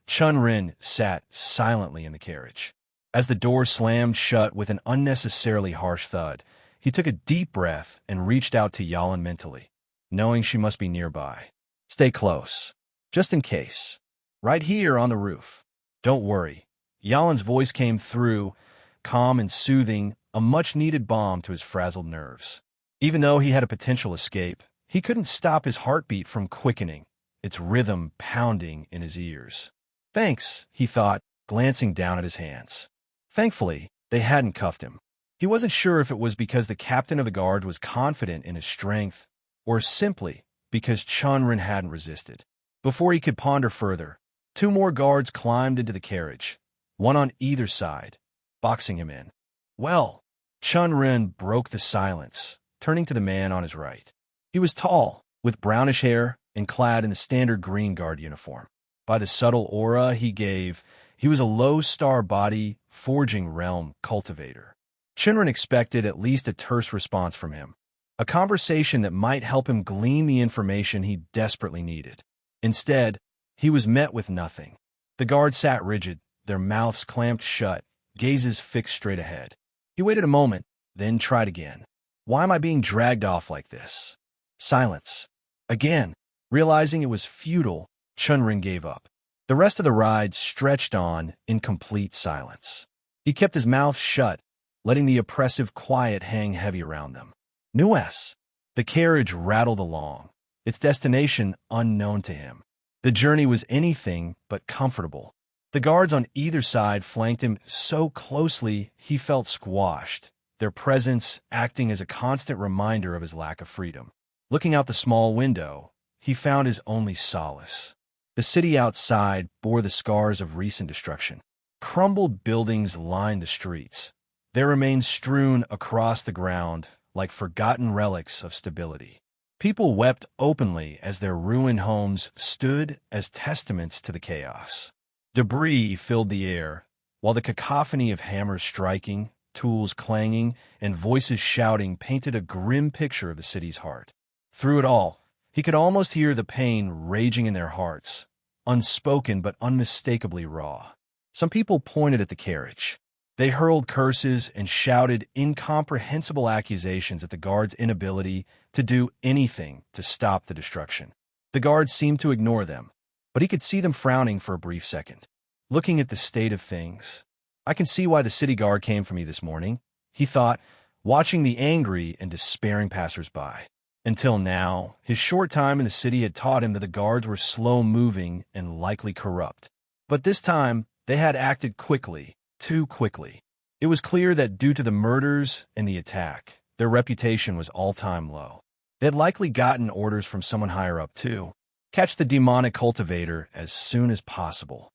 S2: Chen Ren sat silently in the carriage. As the door slammed shut with an unnecessarily harsh thud, he took a deep breath and reached out to Yalan mentally, knowing she must be nearby. "Stay close. Just in case. Right here on the roof. Don't worry." Yalan's voice came through, calm and soothing, a much-needed balm to his frazzled nerves. Even though he had a potential escape, he couldn't stop his heartbeat from quickening, its rhythm pounding in his ears. "Thanks," he thought, glancing down at his hands. Thankfully, they hadn't cuffed him. He wasn't sure if it was because the captain of the guard was confident in his strength, or simply because Chen Ren hadn't resisted. Before he could ponder further, two more guards climbed into the carriage, one on either side, boxing him in. Well, Chen Ren broke the silence, turning to the man on his right. He was tall, with brownish hair, and clad in the standard green guard uniform. By the subtle aura he gave, he was a low-star body, forging realm cultivator. Chen Ren expected at least a terse response from him, a conversation that might help him glean the information he desperately needed. Instead, he was met with nothing. The guards sat rigid, their mouths clamped shut, gazes fixed straight ahead. He waited a moment, then tried again. Why am I being dragged off like this? Silence. Again, realizing it was futile, Chen Ren gave up. The rest of the ride stretched on in complete silence. He kept his mouth shut, letting the oppressive quiet hang heavy around them. Nues. The carriage rattled along, its destination unknown to him. The journey was anything but comfortable. The guards on either side flanked him so closely he felt squashed, their presence acting as a constant reminder of his lack of freedom. Looking out the small window, he found his only solace. The city outside bore the scars of recent destruction. Crumbled buildings lined the streets, their remains strewn across the ground like forgotten relics of stability. People wept openly as their ruined homes stood as testaments to the chaos. Debris filled the air, while the cacophony of hammers striking, tools clanging, and voices shouting painted a grim picture of the city's heart. Through it all, he could almost hear the pain raging in their hearts, unspoken but unmistakably raw. Some people pointed at the carriage. They hurled curses and shouted incomprehensible accusations at the guards' inability to do anything to stop the destruction. The guards seemed to ignore them, but he could see them frowning for a brief second. Looking at the state of things, I can see why the city guard came for me this morning, he thought, watching the angry and despairing passers-by. Until now, his short time in the city had taught him that the guards were slow-moving and likely corrupt. But this time, they had acted quickly, too quickly. It was clear that due to the murders and the attack, their reputation was all-time low. They had likely gotten orders from someone higher up, too. Catch the demonic cultivator as soon as possible.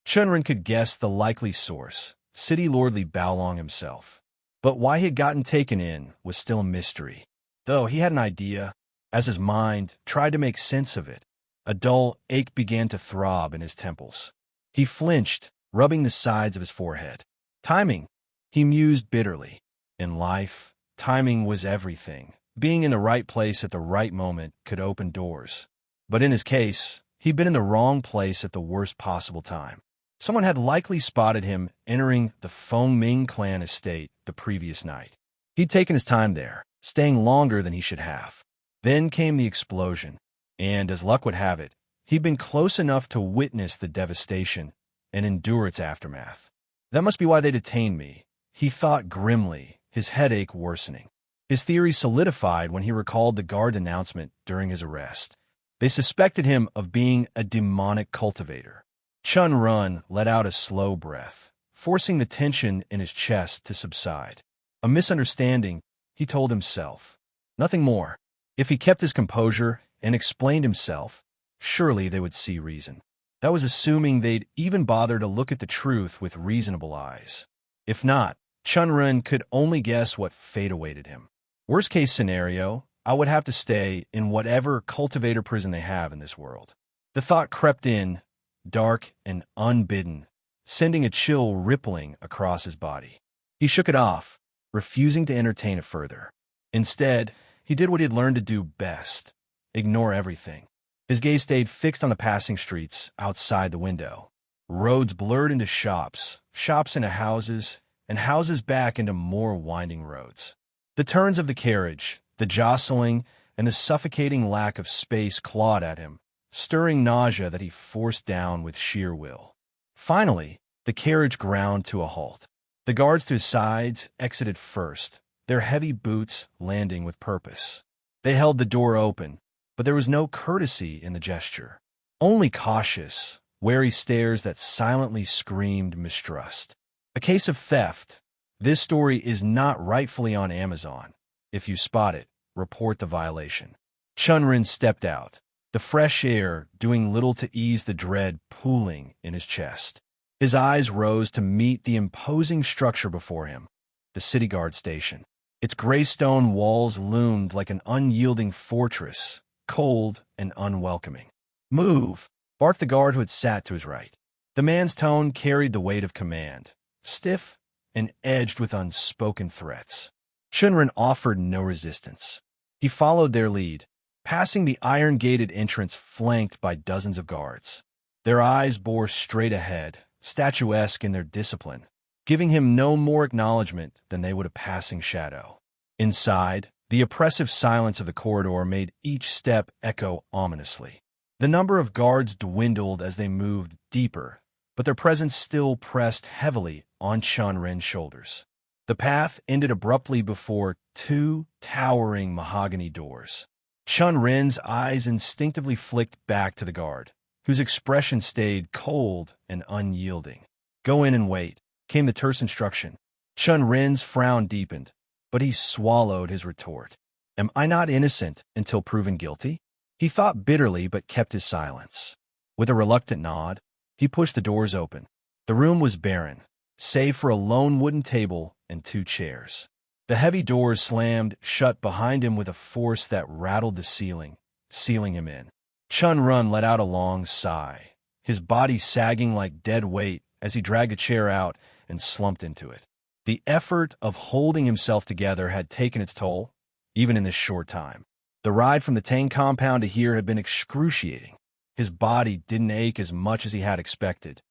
S2: Chen Ren could guess the likely source, City Lordly Baolong himself. But why he had gotten taken in was still a mystery. Though he had an idea, as his mind tried to make sense of it, a dull ache began to throb in his temples. He flinched, rubbing the sides of his forehead. Timing, he mused bitterly. In life, timing was everything. Being in the right place at the right moment could open doors. But in his case, he'd been in the wrong place at the worst possible time. Someone had likely spotted him entering the Feng Ming clan estate the previous night. He'd taken his time there, staying longer than he should have. Then came the explosion, and as luck would have it, he'd been close enough to witness the devastation and endure its aftermath. That must be why they detained me, he thought grimly, his headache worsening. His theory solidified when he recalled the guard announcement during his arrest. They suspected him of being a demonic cultivator. Chen Ren let out a slow breath, forcing the tension in his chest to subside. A misunderstanding, he told himself. Nothing more. If he kept his composure and explained himself, surely they would see reason. That was assuming they'd even bother to look at the truth with reasonable eyes. If not, Chen Ren could only guess what fate awaited him. Worst case scenario, I would have to stay in whatever cultivator prison they have in this world. The thought crept in, dark and unbidden, sending a chill rippling across his body. He shook it off, refusing to entertain it further. Instead, he did what he had learned to do best, ignore everything. His gaze stayed fixed on the passing streets outside the window. Roads blurred into shops, shops into houses, and houses back into more winding roads. The turns of the carriage, the jostling, and the suffocating lack of space clawed at him, stirring nausea that he forced down with sheer will. Finally, the carriage ground to a halt. The guards to his sides exited first, their heavy boots landing with purpose. They held the door open, but there was no courtesy in the gesture. Only cautious, wary stares that silently screamed mistrust. A case of theft, This story is not rightfully on Amazon. If you spot it, report the violation. Chen Ren stepped out, the fresh air doing little to ease the dread pooling in his chest. His eyes rose to meet the imposing structure before him, the city guard station. Its gray stone walls loomed like an unyielding fortress, cold and unwelcoming. "Move!" barked the guard who had sat to his right. The man's tone carried the weight of command, stiff and edged with unspoken threats. Chen Ren offered no resistance. He followed their lead, passing the iron-gated entrance flanked by dozens of guards. Their eyes bore straight ahead, statuesque in their discipline, giving him no more acknowledgement than they would a passing shadow. Inside, the oppressive silence of the corridor made each step echo ominously. The number of guards dwindled as they moved deeper, but their presence still pressed heavily on Chen Ren's shoulders. The path ended abruptly before two towering mahogany doors. Chen Ren's eyes instinctively flicked back to the guard, whose expression stayed cold and unyielding. "Go in and wait," came the terse instruction. Chen Ren's frown deepened, but he swallowed his retort. "Am I not innocent until proven guilty?" He thought bitterly but kept his silence. With a reluctant nod, he pushed the doors open. The room was barren, save for a lone wooden table and two chairs. The heavy doors slammed shut behind him with a force that rattled the ceiling, sealing him in. Chen Ren let out a long sigh, his body sagging like dead weight as he dragged a chair out and slumped into it. The effort of holding himself together had taken its toll, even in this short time. The ride from the Tang compound to here had been excruciating. His body didn't ache as much as he had expected,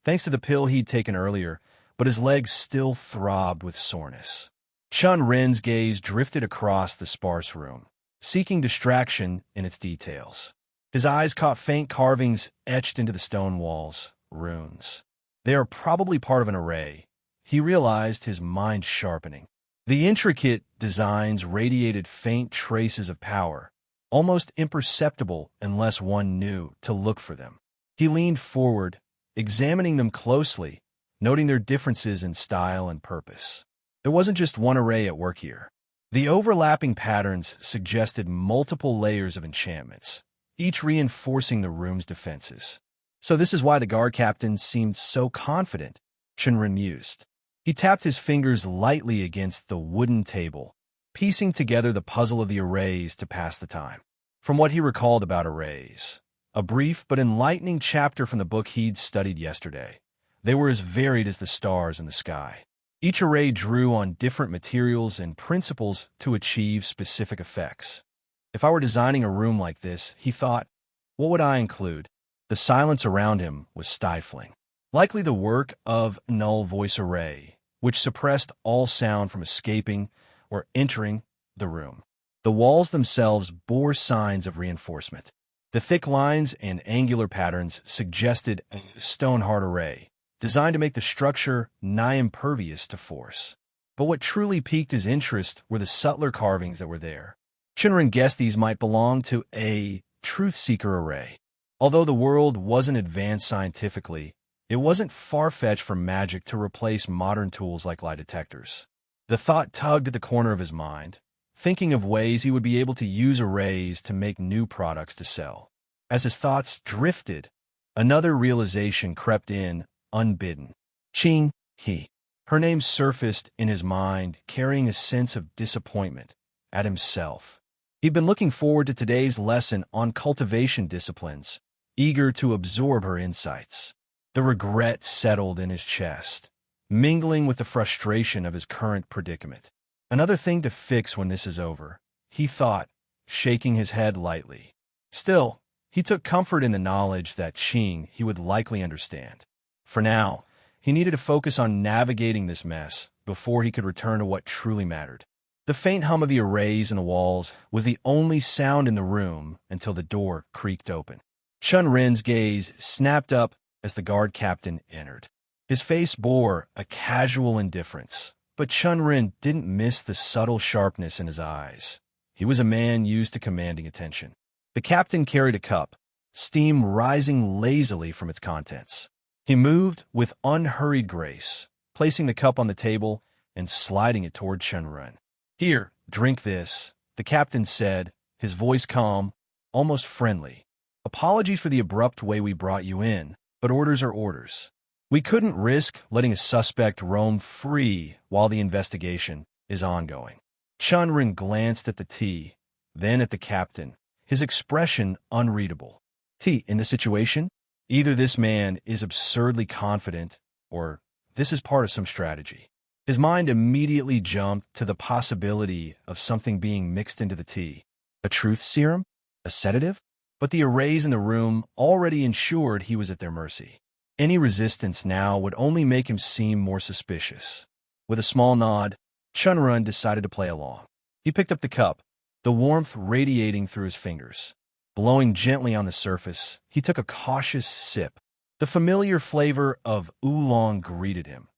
S2: thanks to the pill he'd taken earlier, but his legs still throbbed with soreness. Chen Ren's gaze drifted across the sparse room, seeking distraction in its details. His eyes caught faint carvings etched into the stone walls, runes. They are probably part of an array, he realized, his mind sharpening. The intricate designs radiated faint traces of power, almost imperceptible unless one knew to look for them. He leaned forward, examining them closely, noting their differences in style and purpose. There wasn't just one array at work here. The overlapping patterns suggested multiple layers of enchantments, each reinforcing the room's defenses. "So this is why the guard captain seemed so confident," Chen Ren mused. He tapped his fingers lightly against the wooden table, piecing together the puzzle of the arrays to pass the time. From what he recalled about arrays, a brief but enlightening chapter from the book he'd studied yesterday, they were as varied as the stars in the sky. Each array drew on different materials and principles to achieve specific effects. If I were designing a room like this, he thought, what would I include? The silence around him was stifling. Likely the work of null voice array, which suppressed all sound from escaping or entering the room. The walls themselves bore signs of reinforcement. The thick lines and angular patterns suggested a stone-hard array, designed to make the structure nigh impervious to force. But what truly piqued his interest were the subtler carvings that were there. Chen Ren guessed these might belong to a truth-seeker array. Although the world wasn't advanced scientifically, it wasn't far-fetched for magic to replace modern tools like lie detectors. The thought tugged at the corner of his mind, thinking of ways he would be able to use arrays to make new products to sell. As his thoughts drifted, another realization crept in, unbidden. Qing He. Her name surfaced in his mind, carrying a sense of disappointment at himself. He'd been looking forward to today's lesson on cultivation disciplines, eager to absorb her insights. The regret settled in his chest, mingling with the frustration of his current predicament. Another thing to fix when this is over, he thought, shaking his head lightly. Still, he took comfort in the knowledge that Qing he would likely understand. For now, he needed to focus on navigating this mess before he could return to what truly mattered. The faint hum of the arrays in the walls was the only sound in the room until the door creaked open. Chen Ren's gaze snapped up as the guard captain entered. His face bore a casual indifference, but Chen Ren didn't miss the subtle sharpness in his eyes. He was a man used to commanding attention. The captain carried a cup, steam rising lazily from its contents. He moved with unhurried grace, placing the cup on the table, and sliding it toward Chen Ren. "Here, drink this," the captain said, his voice calm, almost friendly. "Apologies for the abrupt way we brought you in, but orders are orders. We couldn't risk letting a suspect roam free while the investigation is ongoing." Chen Ren glanced at the tea, then at the captain, his expression unreadable. "Tea, in this situation? Either this man is absurdly confident, or this is part of some strategy." His mind immediately jumped to the possibility of something being mixed into the tea. A truth serum? A sedative? But the arrays in the room already ensured he was at their mercy. Any resistance now would only make him seem more suspicious. With a small nod, Chen Ren decided to play along. He picked up the cup, the warmth radiating through his fingers. Blowing gently on the surface, he took a cautious sip. The familiar flavor of oolong greeted him.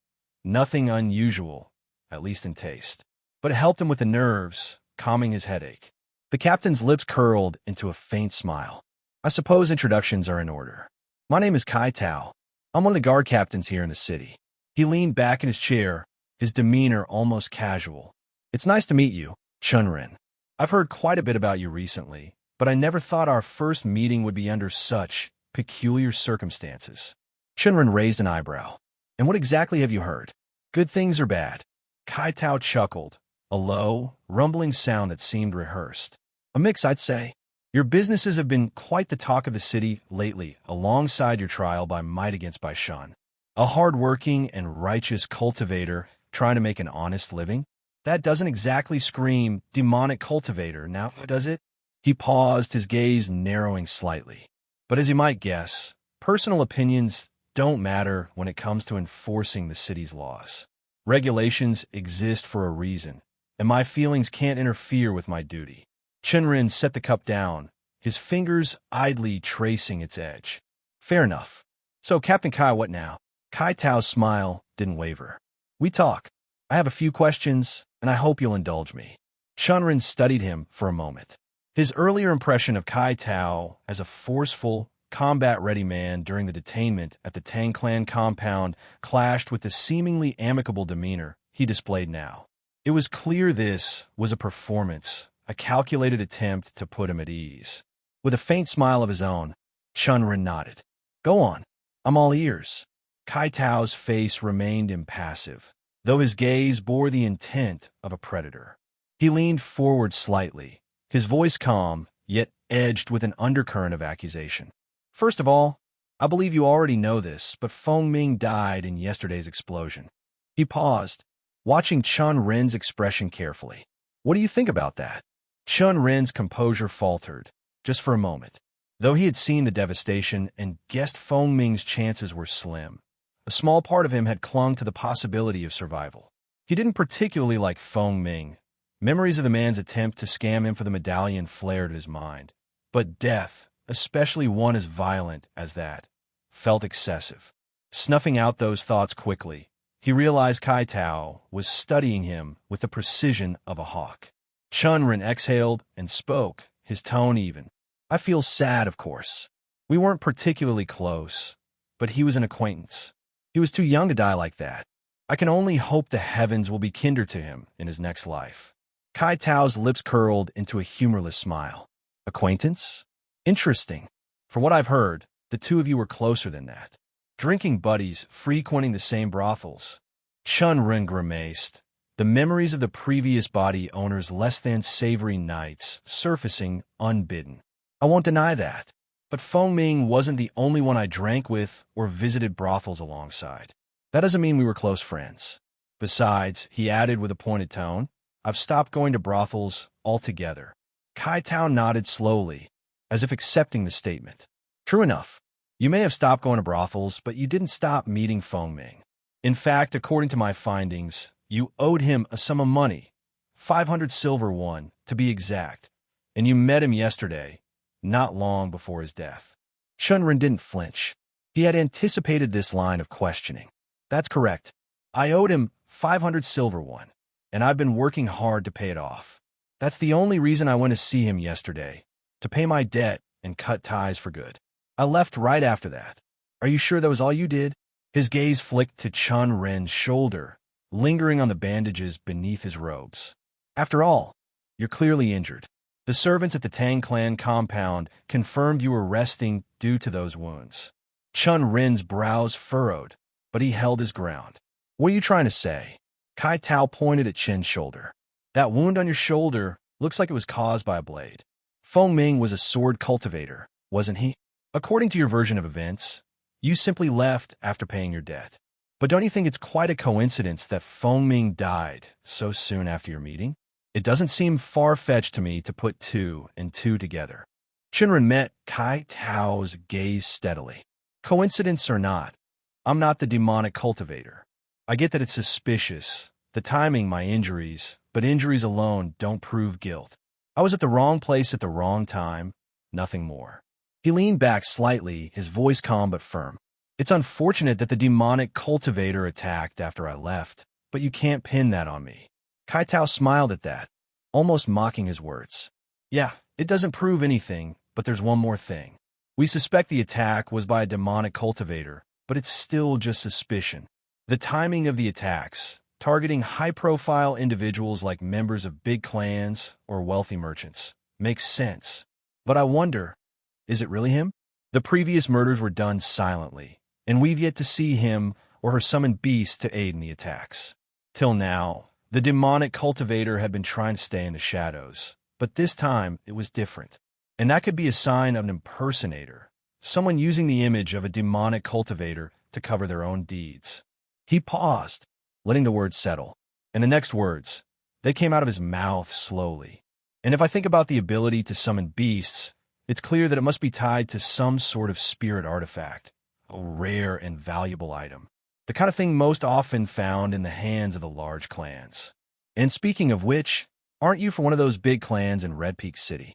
S2: Nothing unusual, at least in taste, but it helped him with the nerves, calming his headache. The captain's lips curled into a faint smile. "I suppose introductions are in order. My name is Kai Tao. I'm one of the guard captains here in the city." He leaned back in his chair, his demeanor almost casual. "It's nice to meet you, Chen Ren. I've heard quite a bit about you recently, but I never thought our first meeting would be under such peculiar circumstances." Chen Ren raised an eyebrow. "And what exactly have you heard? Good things or bad?" Kai Tao chuckled, a low, rumbling sound that seemed rehearsed. "A mix, I'd say. Your businesses have been quite the talk of the city lately, alongside your trial by might against by Shan. A hard-working and righteous cultivator trying to make an honest living? That doesn't exactly scream demonic cultivator, now does it?" He paused, his gaze narrowing slightly. "But as you might guess, personal opinions don't matter when it comes to enforcing the city's laws. Regulations exist for a reason, and my feelings can't interfere with my duty." Chen Ren set the cup down, his fingers idly tracing its edge. "Fair enough. So, Captain Kai, what now?" Kai Tao's smile didn't waver. "We talk. I have a few questions, and I hope you'll indulge me." Chen Ren studied him for a moment. His earlier impression of Kai Tao as a forceful, combat-ready man during the detainment at the Tang clan compound clashed with the seemingly amicable demeanor he displayed now. It was clear this was a performance, a calculated attempt to put him at ease. With a faint smile of his own, Chen Ren nodded. "Go on. I'm all ears." Kai Tao's face remained impassive, though his gaze bore the intent of a predator. He leaned forward slightly, his voice calm, yet edged with an undercurrent of accusation. "First of all, I believe you already know this, but Feng Ming died in yesterday's explosion." He paused, watching Chen Ren's expression carefully. "What do you think about that?" Chen Ren's composure faltered, just for a moment. Though he had seen the devastation and guessed Feng Ming's chances were slim, a small part of him had clung to the possibility of survival. He didn't particularly like Feng Ming. Memories of the man's attempt to scam him for the medallion flared at his mind. But death, especially one as violent as that, felt excessive. Snuffing out those thoughts quickly, he realized Kai Tao was studying him with the precision of a hawk. Chen Ren exhaled and spoke, his tone even. "I feel sad, of course. We weren't particularly close, but he was an acquaintance. He was too young to die like that. I can only hope the heavens will be kinder to him in his next life." Kai Tao's lips curled into a humorless smile. "Acquaintance? Interesting. For what I've heard, the two of you were closer than that. Drinking buddies, frequenting the same brothels." Chen Ren grimaced, the memories of the previous body owner's less-than-savory nights surfacing unbidden. "I won't deny that. But Feng Ming wasn't the only one I drank with or visited brothels alongside. That doesn't mean we were close friends. Besides," he added with a pointed tone, "I've stopped going to brothels altogether." Kai Tao nodded slowly, as if accepting the statement. "True enough. You may have stopped going to brothels, but you didn't stop meeting Feng Ming. In fact, according to my findings, you owed him a sum of money, 500 silver won, to be exact, and you met him yesterday, not long before his death." Chen Ren didn't flinch. He had anticipated this line of questioning. "That's correct. I owed him 500 silver won, and I've been working hard to pay it off. That's the only reason I went to see him yesterday, to pay my debt and cut ties for good. I left right after that." "Are you sure that was all you did?" His gaze flicked to Chen Ren's shoulder, lingering on the bandages beneath his robes. After all, you're clearly injured. The servants at the Tang clan compound confirmed you were resting due to those wounds. Chen Ren's brows furrowed, but he held his ground. What are you trying to say? Kai Tao pointed at Chen's shoulder. That wound on your shoulder looks like it was caused by a blade. Feng Ming was a sword cultivator, wasn't he? According to your version of events, you simply left after paying your debt. But don't you think it's quite a coincidence that Feng Ming died so soon after your meeting? It doesn't seem far-fetched to me to put two and two together. Chen Ren met Kai Tao's gaze steadily. Coincidence or not, I'm not the demonic cultivator. I get that it's suspicious, the timing, my injuries, but injuries alone don't prove guilt. I was at the wrong place at the wrong time, nothing more. He leaned back slightly, his voice calm but firm. It's unfortunate that the demonic cultivator attacked after I left, but you can't pin that on me. Kai Tao smiled at that, almost mocking his words. Yeah, it doesn't prove anything, but there's one more thing. We suspect the attack was by a demonic cultivator, but it's still just suspicion. The timing of the attacks, targeting high-profile individuals like members of big clans or wealthy merchants, makes sense. But I wonder, is it really him? The previous murders were done silently, and we've yet to see him or her summon beasts to aid in the attacks. Till now, the demonic cultivator had been trying to stay in the shadows, but this time it was different. And that could be a sign of an impersonator, someone using the image of a demonic cultivator to cover their own deeds. He paused, letting the words settle, and the next words, they came out of his mouth slowly. And if I think about the ability to summon beasts, it's clear that it must be tied to some sort of spirit artifact, a rare and valuable item, the kind of thing most often found in the hands of the large clans. And speaking of which, aren't you from one of those big clans in Red Peak City?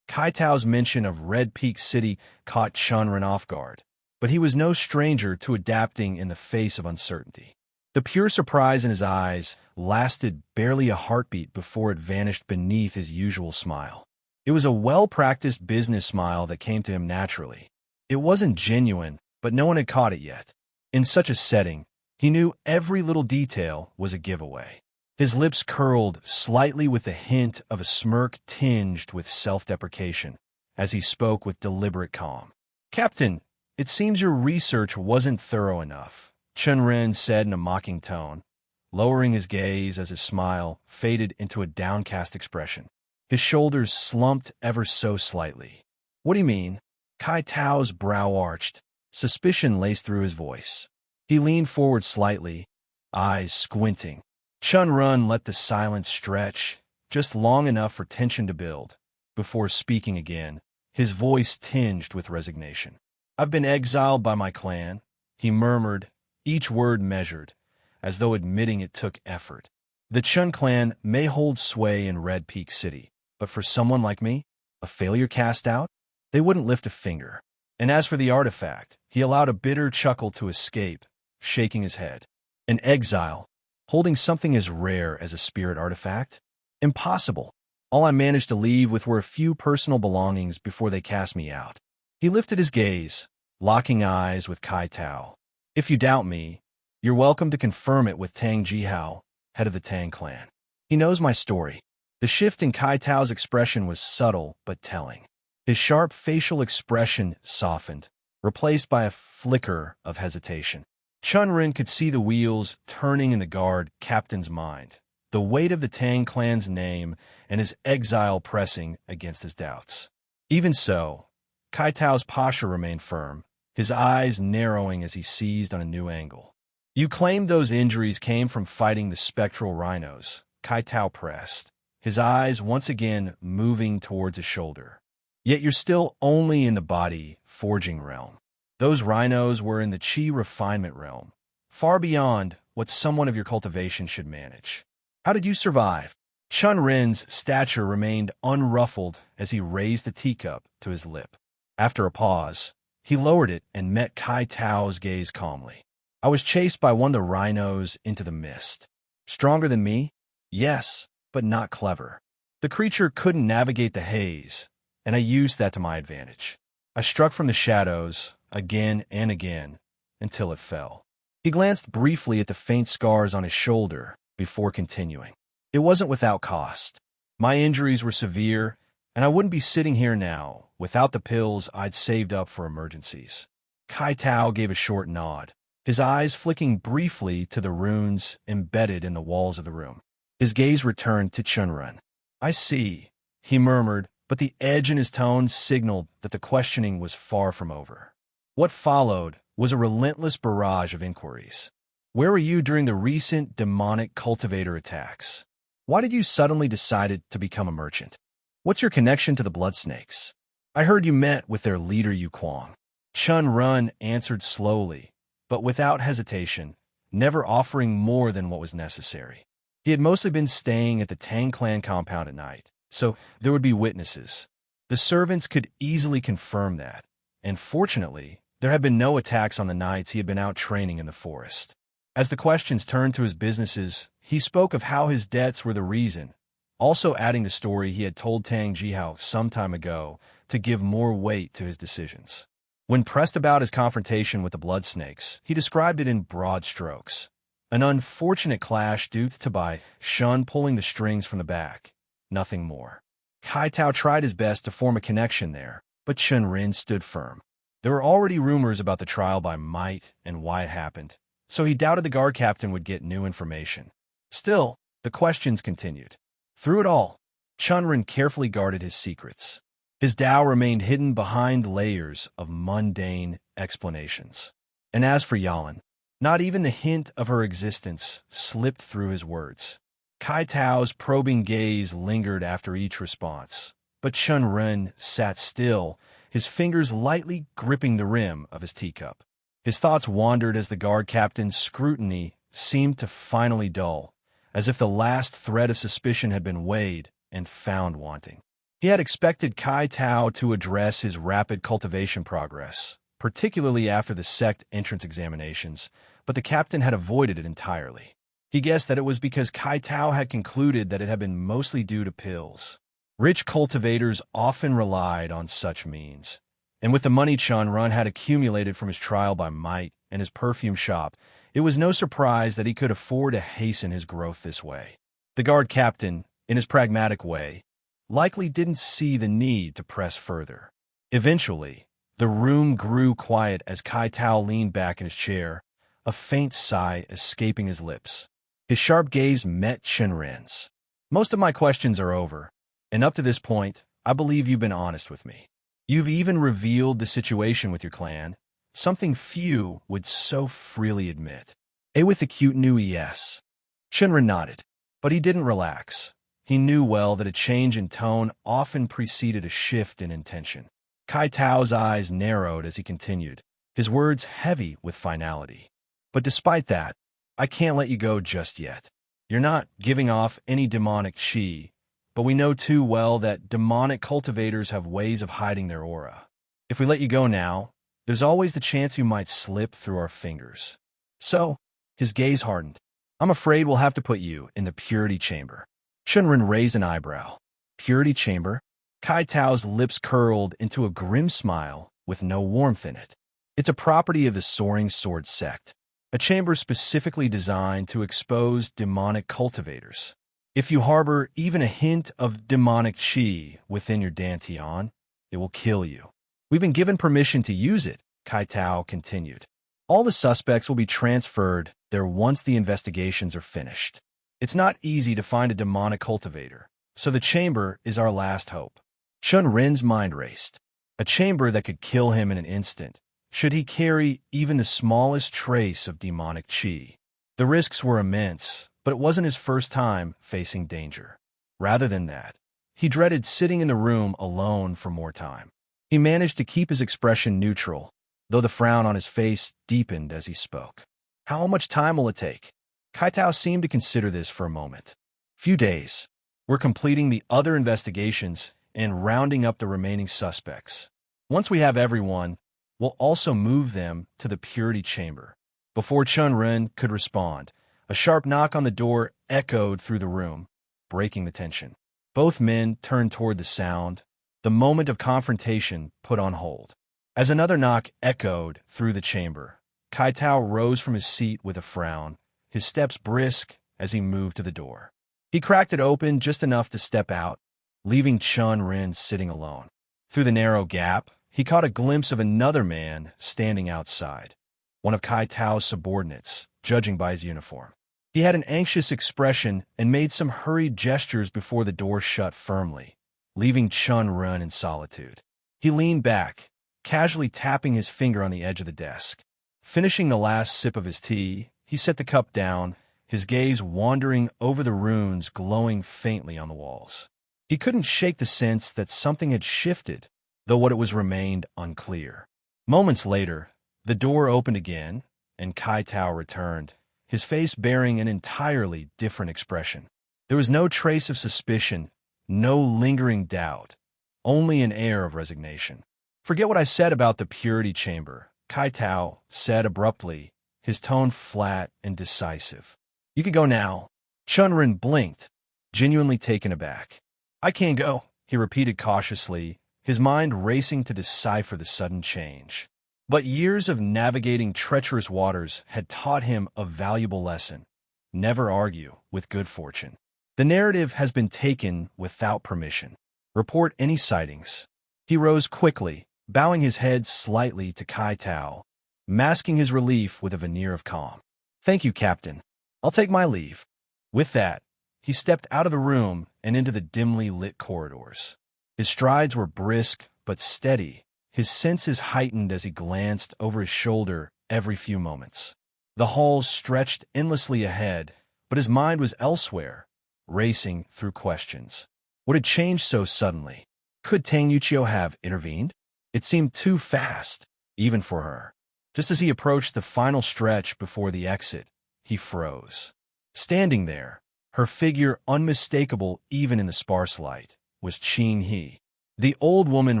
S2: Kai Tao's mention of Red Peak City caught Chen Ren off guard, but he was no stranger to adapting in the face of uncertainty. The pure surprise in his eyes lasted barely a heartbeat before it vanished beneath his usual smile. It was a well-practiced business smile that came to him naturally. It wasn't genuine, but no one had caught it yet. In such a setting, he knew every little detail was a giveaway. His lips curled slightly with a hint of a smirk tinged with self-deprecation as he spoke with deliberate calm. "Captain, it seems your research wasn't thorough enough," Chen Ren said in a mocking tone, lowering his gaze as his smile faded into a downcast expression. His shoulders slumped ever so slightly. "What do you mean?" Kai Tao's brow arched. Suspicion laced through his voice. He leaned forward slightly, eyes squinting. Chen Ren let the silence stretch, just long enough for tension to build, before speaking again, his voice tinged with resignation. "I've been exiled by my clan," he murmured, each word measured, as though admitting it took effort. "The Chen clan may hold sway in Red Peak City, but for someone like me, a failure cast out, they wouldn't lift a finger." And as for the artifact, he allowed a bitter chuckle to escape, shaking his head. "An exile, holding something as rare as a spirit artifact? Impossible. All I managed to leave with were a few personal belongings before they cast me out." He lifted his gaze, locking eyes with Kai Tao. "If you doubt me, you're welcome to confirm it with Tang Jihao, head of the Tang clan. He knows my story." The shift in Kai Tao's expression was subtle but telling. His sharp facial expression softened, replaced by a flicker of hesitation. Chen Ren could see the wheels turning in the guard captain's mind, the weight of the Tang clan's name and his exile pressing against his doubts. Even so, Kai Tao's posture remained firm, his eyes narrowing as he seized on a new angle. "You claimed those injuries came from fighting the spectral rhinos," Kai Tao pressed, his eyes once again moving towards his shoulder. "Yet you're still only in the body forging realm. Those rhinos were in the chi refinement realm, far beyond what someone of your cultivation should manage. How did you survive?" Chen Ren's stature remained unruffled as he raised the teacup to his lip. After a pause, he lowered it and met Kai Tao's gaze calmly. "I was chased by one of the rhinos into the mist. Stronger than me? Yes, but not clever. The creature couldn't navigate the haze, and I used that to my advantage. I struck from the shadows, again and again, until it fell. He glanced briefly at the faint scars on his shoulder before continuing. It wasn't without cost. My injuries were severe, and I wouldn't be sitting here now without the pills I'd saved up for emergencies. Kai Tao gave a short nod, his eyes flicking briefly to the runes embedded in the walls of the room. His gaze returned to Chen Ren. I see, he murmured, but the edge in his tone signaled that the questioning was far from over. What followed was a relentless barrage of inquiries. Where were you during the recent demonic cultivator attacks? Why did you suddenly decide to become a merchant? What's your connection to the blood snakes? I heard you met with their leader Yu Kuang. Chen Ren answered slowly, but without hesitation, never offering more than what was necessary. He had mostly been staying at the Tang clan compound at night, so there would be witnesses. The servants could easily confirm that, and fortunately, there had been no attacks on the nights he had been out training in the forest. As the questions turned to his businesses, he spoke of how his debts were the reason, also adding the story he had told Tang Jihao some time ago to give more weight to his decisions. When pressed about his confrontation with the blood snakes, he described it in broad strokes. An unfortunate clash due to Bai Shun pulling the strings from the back. Nothing more. Kai Tao tried his best to form a connection there, but Chen Ren stood firm. There were already rumors about the trial by Might and why it happened, so he doubted the guard captain would get new information. Still, the questions continued. Through it all, Chen Ren carefully guarded his secrets. His Dao remained hidden behind layers of mundane explanations. And as for Yalan, not even the hint of her existence slipped through his words. Kai Tao's probing gaze lingered after each response, but Chen Ren sat still, his fingers lightly gripping the rim of his teacup. His thoughts wandered as the guard captain's scrutiny seemed to finally dull, as if the last thread of suspicion had been weighed and found wanting. He had expected Kai Tao to address his rapid cultivation progress, particularly after the sect entrance examinations, but the captain had avoided it entirely. He guessed that it was because Kai Tao had concluded that it had been mostly due to pills. Rich cultivators often relied on such means, and with the money Chen Ren had accumulated from his trial by Might and his perfume shop, it was no surprise that he could afford to hasten his growth this way. The guard captain, in his pragmatic way, likely didn't see the need to press further. Eventually, the room grew quiet as Kai Tao leaned back in his chair, a faint sigh escaping his lips. His sharp gaze met Chen Ren's. Most of my questions are over, and up to this point, I believe you've been honest with me. You've even revealed the situation with your clan, something few would so freely admit. With a cute new yes. Chen Ren nodded, but he didn't relax. He knew well that a change in tone often preceded a shift in intention. Kai Tao's eyes narrowed as he continued, his words heavy with finality. But despite that, I can't let you go just yet. You're not giving off any demonic qi, but we know too well that demonic cultivators have ways of hiding their aura. If we let you go now, there's always the chance you might slip through our fingers. So, his gaze hardened. I'm afraid we'll have to put you in the purity chamber. Chen Ren raised an eyebrow. Purity chamber? Kai Tao's lips curled into a grim smile with no warmth in it. It's a property of the Soaring Sword sect, a chamber specifically designed to expose demonic cultivators. If you harbor even a hint of demonic qi within your dantian, it will kill you. We've been given permission to use it, Kai Tao continued. All the suspects will be transferred there once the investigations are finished. It's not easy to find a demonic cultivator, so the chamber is our last hope. Chen Ren's mind raced. A chamber that could kill him in an instant, should he carry even the smallest trace of demonic qi. The risks were immense, but it wasn't his first time facing danger. Rather than that, he dreaded sitting in the room alone for more time. He managed to keep his expression neutral, though the frown on his face deepened as he spoke. How much time will it take? Kai Tao seemed to consider this for a moment. Few days. We're completing the other investigations and rounding up the remaining suspects. Once we have everyone, we'll also move them to the purity chamber. Before Chen Ren could respond, a sharp knock on the door echoed through the room, breaking the tension. Both men turned toward the sound, the moment of confrontation put on hold. As another knock echoed through the chamber, Kai Tao rose from his seat with a frown, his steps brisk as he moved to the door. He cracked it open just enough to step out, leaving Chen Ren sitting alone. Through the narrow gap, he caught a glimpse of another man standing outside, one of Kai Tao's subordinates, judging by his uniform. He had an anxious expression and made some hurried gestures before the door shut firmly, leaving Chen Ren in solitude. He leaned back, casually tapping his finger on the edge of the desk. Finishing the last sip of his tea, he set the cup down, his gaze wandering over the runes glowing faintly on the walls. He couldn't shake the sense that something had shifted, though what it was remained unclear. Moments later, the door opened again, and Kai Tao returned, his face bearing an entirely different expression. There was no trace of suspicion, no lingering doubt, only an air of resignation. "Forget what I said about the purity chamber," Kai Tao said abruptly, his tone flat and decisive. "You can go now." Chen Ren blinked, genuinely taken aback. "I can't go," he repeated cautiously, his mind racing to decipher the sudden change. But years of navigating treacherous waters had taught him a valuable lesson: never argue with good fortune. The narrative has been taken without permission. Report any sightings. He rose quickly, bowing his head slightly to Kai Tao, masking his relief with a veneer of calm. "Thank you, Captain. I'll take my leave." With that, he stepped out of the room and into the dimly lit corridors. His strides were brisk but steady, his senses heightened as he glanced over his shoulder every few moments. The halls stretched endlessly ahead, but his mind was elsewhere, racing through questions. What had changed so suddenly? Could Tang Yuchio have intervened? It seemed too fast, even for her. Just as he approached the final stretch before the exit, he froze. Standing there, her figure unmistakable even in the sparse light, was Qing He. The old woman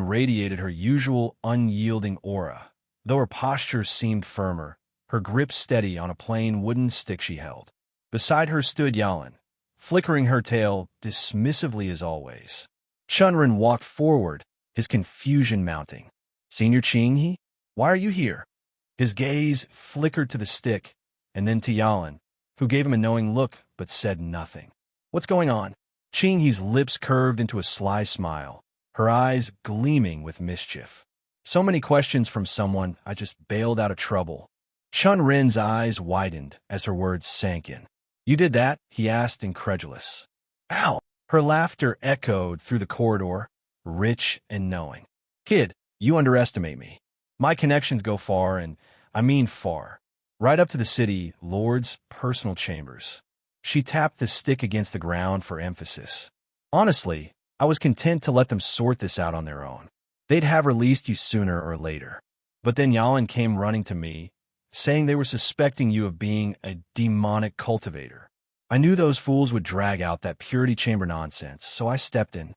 S2: radiated her usual unyielding aura, though her posture seemed firmer, her grip steady on a plain wooden stick she held. Beside her stood Yalan, flickering her tail dismissively as always. Chen Ren walked forward, his confusion mounting. "Senior Qing He, why are you here?" His gaze flickered to the stick, and then to Yalan, who gave him a knowing look but said nothing. "What's going on?" Qing He's lips curved into a sly smile, her eyes gleaming with mischief. "So many questions from someone I just bailed out of trouble." Chen Ren's eyes widened as her words sank in. "You did that?" he asked, incredulous. "Ow!" Her laughter echoed through the corridor, rich and knowing. "Kid, you underestimate me. My connections go far, and I mean far. Right up to the city lord's personal chambers." She tapped the stick against the ground for emphasis. "Honestly, I was content to let them sort this out on their own. They'd have released you sooner or later. But then Yalan came running to me, saying they were suspecting you of being a demonic cultivator. I knew those fools would drag out that purity chamber nonsense, so I stepped in."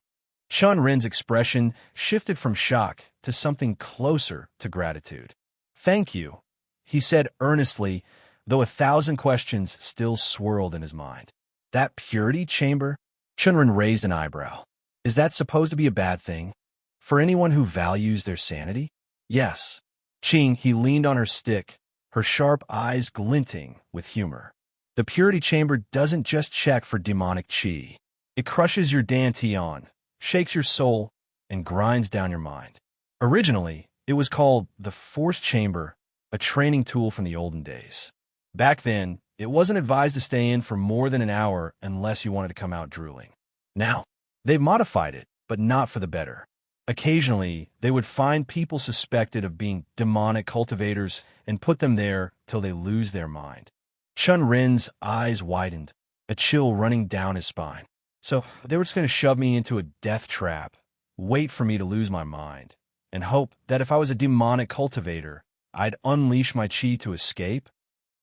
S2: Chen Ren's expression shifted from shock to something closer to gratitude. "Thank you," he said earnestly, though 1,000 questions still swirled in his mind. "That purity chamber?" Chen Ren raised an eyebrow. "Is that supposed to be a bad thing? For anyone who values their sanity?" "Yes." Qing He leaned on her stick, her sharp eyes glinting with humor. "The purity chamber doesn't just check for demonic qi. It crushes your dantian, shakes your soul, and grinds down your mind. Originally, it was called the Force Chamber, a training tool from the olden days. Back then, it wasn't advised to stay in for more than an hour unless you wanted to come out drooling. Now, they've modified it, but not for the better. Occasionally, they would find people suspected of being demonic cultivators and put them there till they lose their mind." Chen Ren's eyes widened, a chill running down his spine. "So they were just going to shove me into a death trap, wait for me to lose my mind, and hope that if I was a demonic cultivator, I'd unleash my chi to escape?"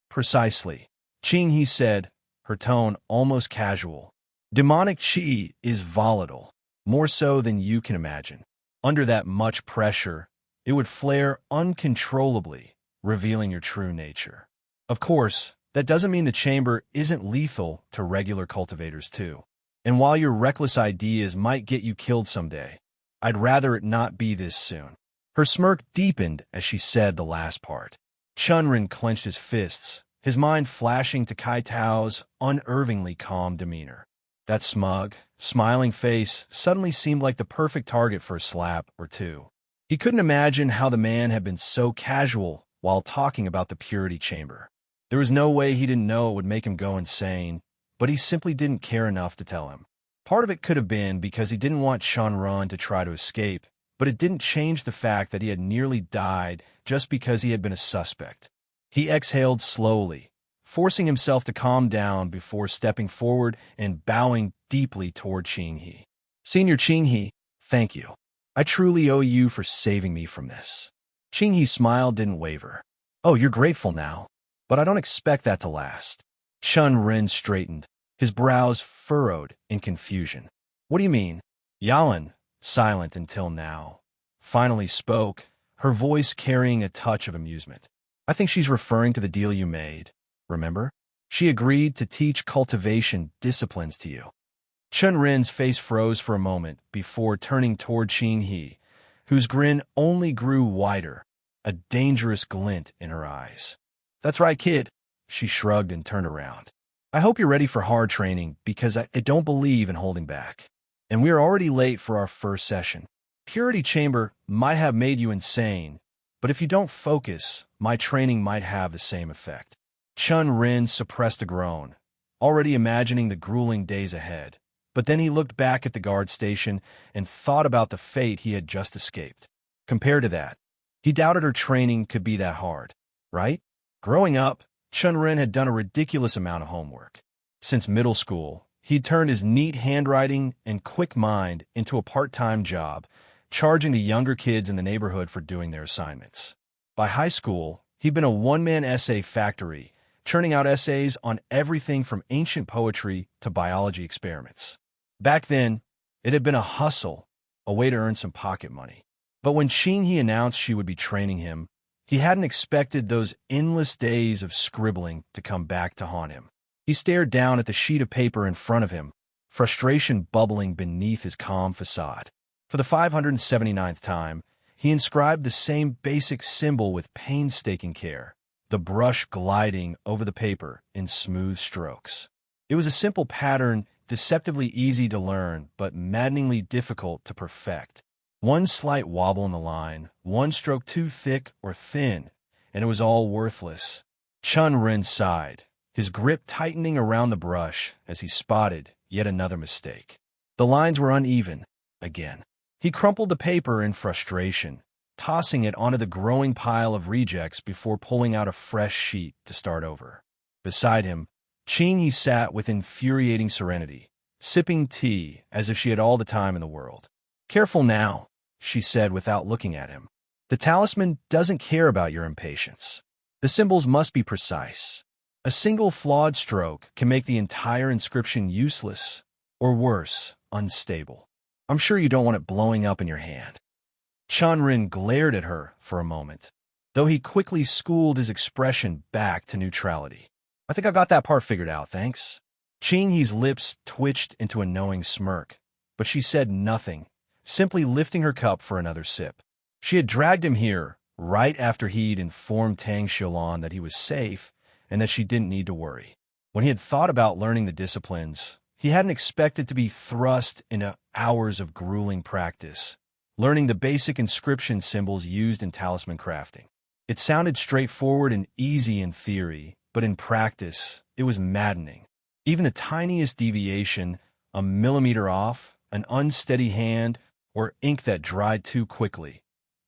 S2: "Precisely," Qing He said, her tone almost casual. "Demonic chi is volatile, more so than you can imagine. Under that much pressure, it would flare uncontrollably, revealing your true nature. Of course, that doesn't mean the chamber isn't lethal to regular cultivators too. And while your reckless ideas might get you killed someday, I'd rather it not be this soon." Her smirk deepened as she said the last part. Chen Ren clenched his fists, his mind flashing to Kai Tao's unervingly calm demeanor. That smug, smiling face suddenly seemed like the perfect target for a slap or two. He couldn't imagine how the man had been so casual while talking about the purity chamber. There was no way he didn't know it would make him go insane, but he simply didn't care enough to tell him. Part of it could have been because he didn't want Chen Ren to try to escape, but it didn't change the fact that he had nearly died just because he had been a suspect. He exhaled slowly, forcing himself to calm down before stepping forward and bowing deeply toward Qinghe. Senior Qinghe, thank you. I truly owe you for saving me from this. Qinghe's smile didn't waver. Oh, you're grateful now, but I don't expect that to last. Chen Ren straightened, his brows furrowed in confusion. What do you mean? Yalan, silent until now, finally spoke, her voice carrying a touch of amusement. I think she's referring to the deal you made. Remember? She agreed to teach cultivation disciplines to you. Chen Ren's face froze for a moment before turning toward Qinghe, whose grin only grew wider, a dangerous glint in her eyes. That's right, kid. She shrugged and turned around. I hope you're ready for hard training because I don't believe in holding back. And we are already late for our first session. Purity Chamber might have made you insane, but if you don't focus, my training might have the same effect. Chen Ren suppressed a groan, already imagining the grueling days ahead. But then he looked back at the guard station and thought about the fate he had just escaped. Compared to that, he doubted her training could be that hard, right? Growing up, Chen Ren had done a ridiculous amount of homework. Since middle school, he'd turned his neat handwriting and quick mind into a part-time job, charging the younger kids in the neighborhood for doing their assignments. By high school, he'd been a one-man essay factory, churning out essays on everything from ancient poetry to biology experiments. Back then, it had been a hustle, a way to earn some pocket money. But when Qinghe announced she would be training him, he hadn't expected those endless days of scribbling to come back to haunt him. He stared down at the sheet of paper in front of him, frustration bubbling beneath his calm facade. For the 579th time, he inscribed the same basic symbol with painstaking care, the brush gliding over the paper in smooth strokes. It was a simple pattern, deceptively easy to learn, but maddeningly difficult to perfect. One slight wobble in the line, one stroke too thick or thin, and it was all worthless. Chen Ren sighed, his grip tightening around the brush as he spotted yet another mistake. The lines were uneven, again. He crumpled the paper in frustration, tossing it onto the growing pile of rejects before pulling out a fresh sheet to start over. Beside him, Qinghe sat with infuriating serenity, sipping tea as if she had all the time in the world. Careful now, she said without looking at him. The talisman doesn't care about your impatience. The symbols must be precise. A single flawed stroke can make the entire inscription useless, or worse, unstable. I'm sure you don't want it blowing up in your hand. Chen Ren glared at her for a moment, though he quickly schooled his expression back to neutrality. I think I've got that part figured out, thanks. Qinghe's lips twitched into a knowing smirk, but she said nothing, simply lifting her cup for another sip. She had dragged him here right after he'd informed Tang Xiaolan that he was safe and that she didn't need to worry. When he had thought about learning the disciplines, he hadn't expected to be thrust into hours of grueling practice, learning the basic inscription symbols used in talisman crafting. It sounded straightforward and easy in theory, but in practice, it was maddening. Even the tiniest deviation, a millimeter off, an unsteady hand, or ink that dried too quickly,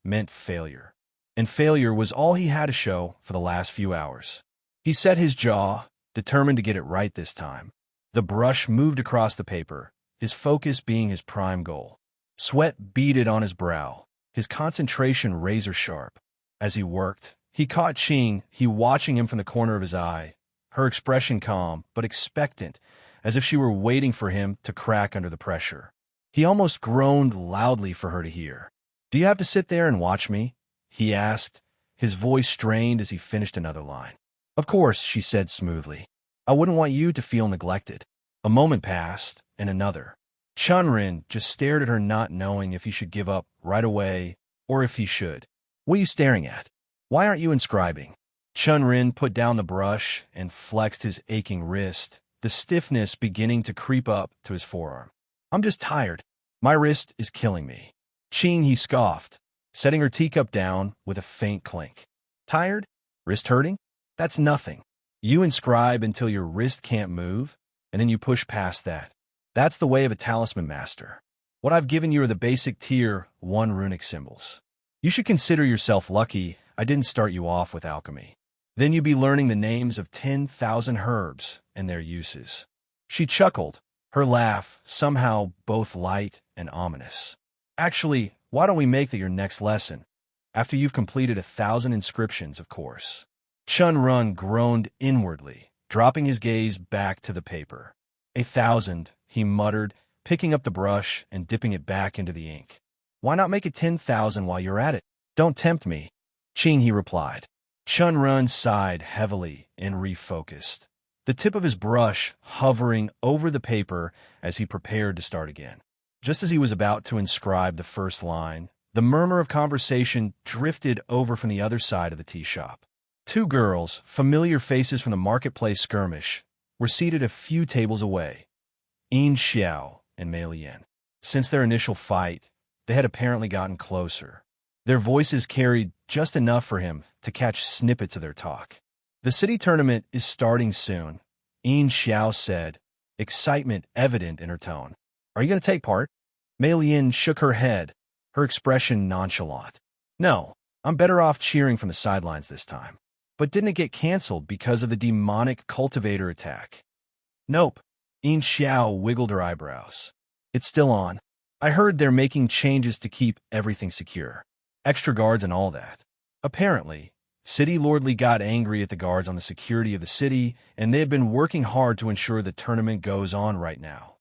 S2: meant failure. And failure was all he had to show for the last few hours. He set his jaw, determined to get it right this time. The brush moved across the paper, his focus being his prime goal. Sweat beaded on his brow, his concentration razor-sharp. As he worked, he caught Qinghe watching him from the corner of his eye, her expression calm but expectant, as if she were waiting for him to crack under the pressure. He almost groaned loudly for her to hear. "Do you have to sit there and watch me?" he asked, his voice strained as he finished another line. "Of course," she said smoothly. "I wouldn't want you to feel neglected." A moment passed, and another. Chen Ren just stared at her, not knowing if he should give up right away or if he should. "What are you staring at? Why aren't you inscribing?" Chen Ren put down the brush and flexed his aching wrist, the stiffness beginning to creep up to his forearm. I'm just tired. My wrist is killing me. Ching, he scoffed, setting her teacup down with a faint clink. Tired? Wrist hurting? That's nothing. You inscribe until your wrist can't move, and then you push past that. That's the way of a talisman master. What I've given you are the basic tier 1 runic symbols. You should consider yourself lucky I didn't start you off with alchemy. Then you'd be learning the names of 10,000 herbs and their uses. She chuckled, her laugh somehow both light and ominous. Actually, why don't we make that your next lesson? After you've completed 1,000 inscriptions, of course. Chen Ren groaned inwardly, dropping his gaze back to the paper. 1,000, he muttered, picking up the brush and dipping it back into the ink. Why not make it 10,000 while you're at it? Don't tempt me. Ching, he replied. Chen Ren sighed heavily and refocused, the tip of his brush hovering over the paper as he prepared to start again. Just as he was about to inscribe the first line, the murmur of conversation drifted over from the other side of the tea shop. Two girls, familiar faces from the marketplace skirmish, were seated a few tables away, Yin Xiao and Mei Lian. Since their initial fight, they had apparently gotten closer. Their voices carried just enough for him to catch snippets of their talk. The city tournament is starting soon, Yin Xiao said, excitement evident in her tone. Are you going to take part? Mei Lian shook her head, her expression nonchalant. No, I'm better off cheering from the sidelines this time. But didn't it get canceled because of the demonic cultivator attack? Nope. Yin Xiao wiggled her eyebrows. It's still on. I heard they're making changes to keep everything secure. Extra guards and all that. Apparently, City Lordly got angry at the guards on the security of the city, and they have been working hard to ensure the tournament goes on right now.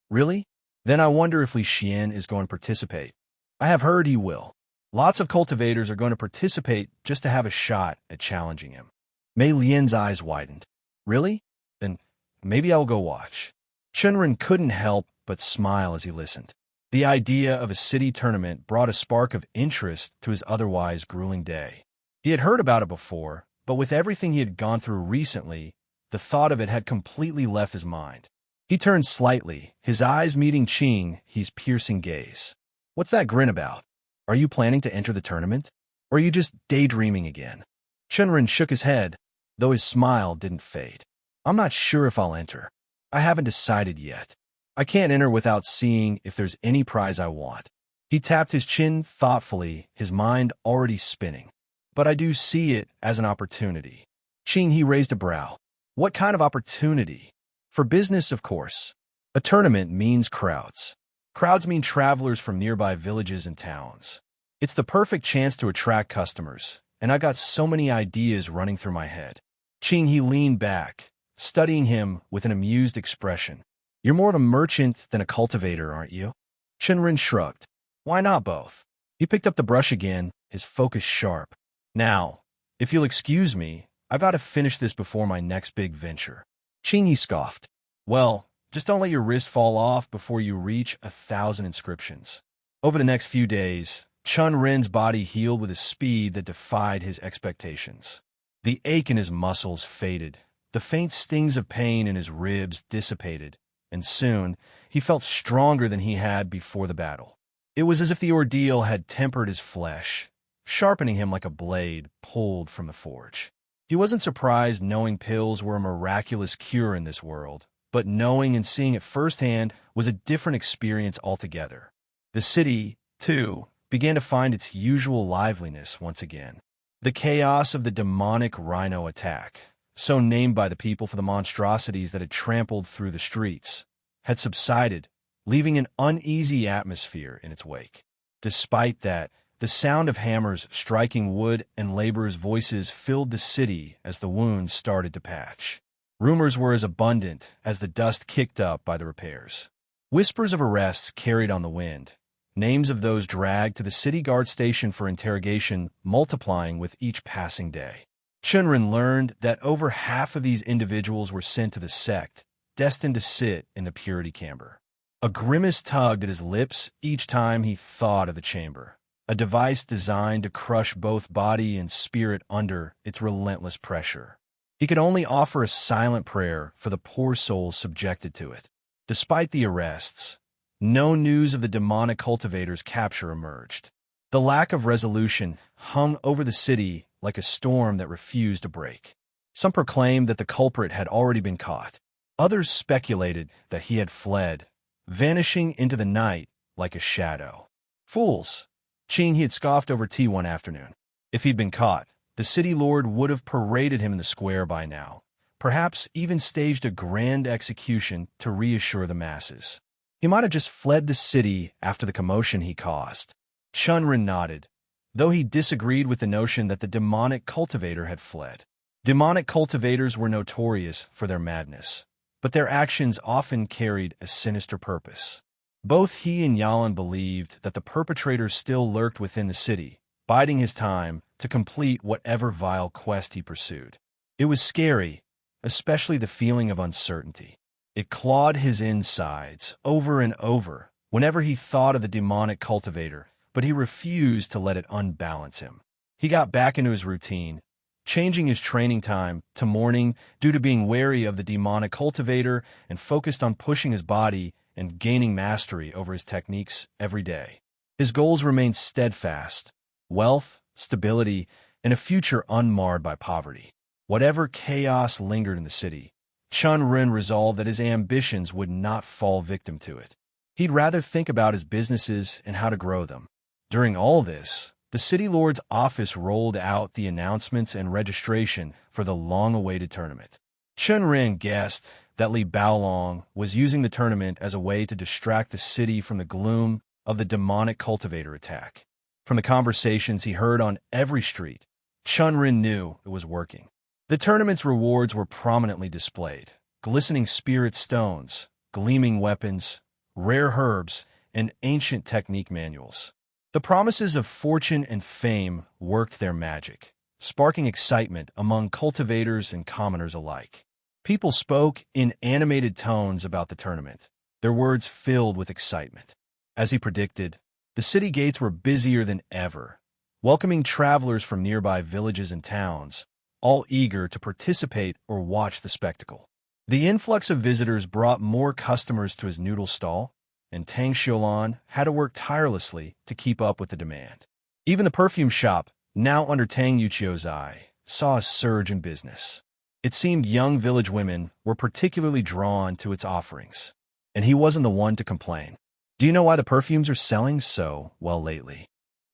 S2: Really? Then I wonder if Li Xian is going to participate. I have heard he will. Lots of cultivators are going to participate just to have a shot at challenging him. Mei Lian's eyes widened. Really? Then maybe I'll go watch. Chen Ren couldn't help but smile as he listened. The idea of a city tournament brought a spark of interest to his otherwise grueling day. He had heard about it before, but with everything he had gone through recently, the thought of it had completely left his mind. He turned slightly, his eyes meeting Qing's piercing gaze. What's that grin about? Are you planning to enter the tournament? Or are you just daydreaming again? Chen Ren shook his head, though his smile didn't fade. I'm not sure if I'll enter. I haven't decided yet. I can't enter without seeing if there's any prize I want. He tapped his chin thoughtfully, his mind already spinning. But I do see it as an opportunity. Qing, he raised a brow. What kind of opportunity? For business, of course. A tournament means crowds. Crowds mean travelers from nearby villages and towns. It's the perfect chance to attract customers, and I got so many ideas running through my head. Qing, he leaned back, studying him with an amused expression. You're more of a merchant than a cultivator, aren't you? Chen Ren shrugged. Why not both? He picked up the brush again, his focus sharp. Now, if you'll excuse me, I've got to finish this before my next big venture. Qing, he scoffed. Well, just don't let your wrist fall off before you reach 1,000 inscriptions. Over the next few days, Chen Ren's body healed with a speed that defied his expectations. The ache in his muscles faded, the faint stings of pain in his ribs dissipated, and soon he felt stronger than he had before the battle. It was as if the ordeal had tempered his flesh, sharpening him like a blade pulled from the forge. He wasn't surprised knowing pills were a miraculous cure in this world, but knowing and seeing it firsthand was a different experience altogether. The city, too, began to find its usual liveliness once again. The chaos of the demonic rhino attack, so named by the people for the monstrosities that had trampled through the streets, had subsided, leaving an uneasy atmosphere in its wake. Despite that, the sound of hammers striking wood and laborers' voices filled the city as the wounds started to patch. Rumors were as abundant as the dust kicked up by the repairs. Whispers of arrests carried on the wind, names of those dragged to the city guard station for interrogation multiplying with each passing day. Chen Ren learned that over half of these individuals were sent to the sect, destined to sit in the purity chamber. A grimace tugged at his lips each time he thought of the chamber. a device designed to crush both body and spirit under its relentless pressure. He could only offer a silent prayer for the poor souls subjected to it. Despite the arrests, no news of the demonic cultivator's capture emerged. The lack of resolution hung over the city like a storm that refused to break. Some proclaimed that the culprit had already been caught. Others speculated that he had fled, vanishing into the night like a shadow. Fools! He had scoffed over tea one afternoon. If he'd been caught, the city lord would have paraded him in the square by now, perhaps even staged a grand execution to reassure the masses. He might have just fled the city after the commotion he caused. Chen Ren nodded, though he disagreed with the notion that the demonic cultivator had fled. Demonic cultivators were notorious for their madness, but their actions often carried a sinister purpose. Both he and Yalan believed that the perpetrator still lurked within the city, biding his time to complete whatever vile quest he pursued. It was scary, especially the feeling of uncertainty. It clawed his insides over and over whenever he thought of the demonic cultivator, but he refused to let it unbalance him. He got back into his routine, changing his training time to morning due to being wary of the demonic cultivator and focused on pushing his body and gaining mastery over his techniques every day. His goals remained steadfast: wealth, stability, and a future unmarred by poverty. Whatever chaos lingered in the city, Chen Ren resolved that his ambitions would not fall victim to it. He'd rather think about his businesses and how to grow them. During all this, the city lord's office rolled out the announcements and registration for the long-awaited tournament. Chen Ren guessed that Li Baolong was using the tournament as a way to distract the city from the gloom of the demonic cultivator attack. From the conversations he heard on every street, Chen Ren knew it was working. The tournament's rewards were prominently displayed: glistening spirit stones, gleaming weapons, rare herbs, and ancient technique manuals. The promises of fortune and fame worked their magic, sparking excitement among cultivators and commoners alike. People spoke in animated tones about the tournament, their words filled with excitement. As he predicted, the city gates were busier than ever, welcoming travelers from nearby villages and towns, all eager to participate or watch the spectacle. The influx of visitors brought more customers to his noodle stall, and Tang Xiulan had to work tirelessly to keep up with the demand. Even the perfume shop, now under Tang Yuchio's eye, saw a surge in business. It seemed young village women were particularly drawn to its offerings, and he wasn't the one to complain. "Do you know why the perfumes are selling so well lately?"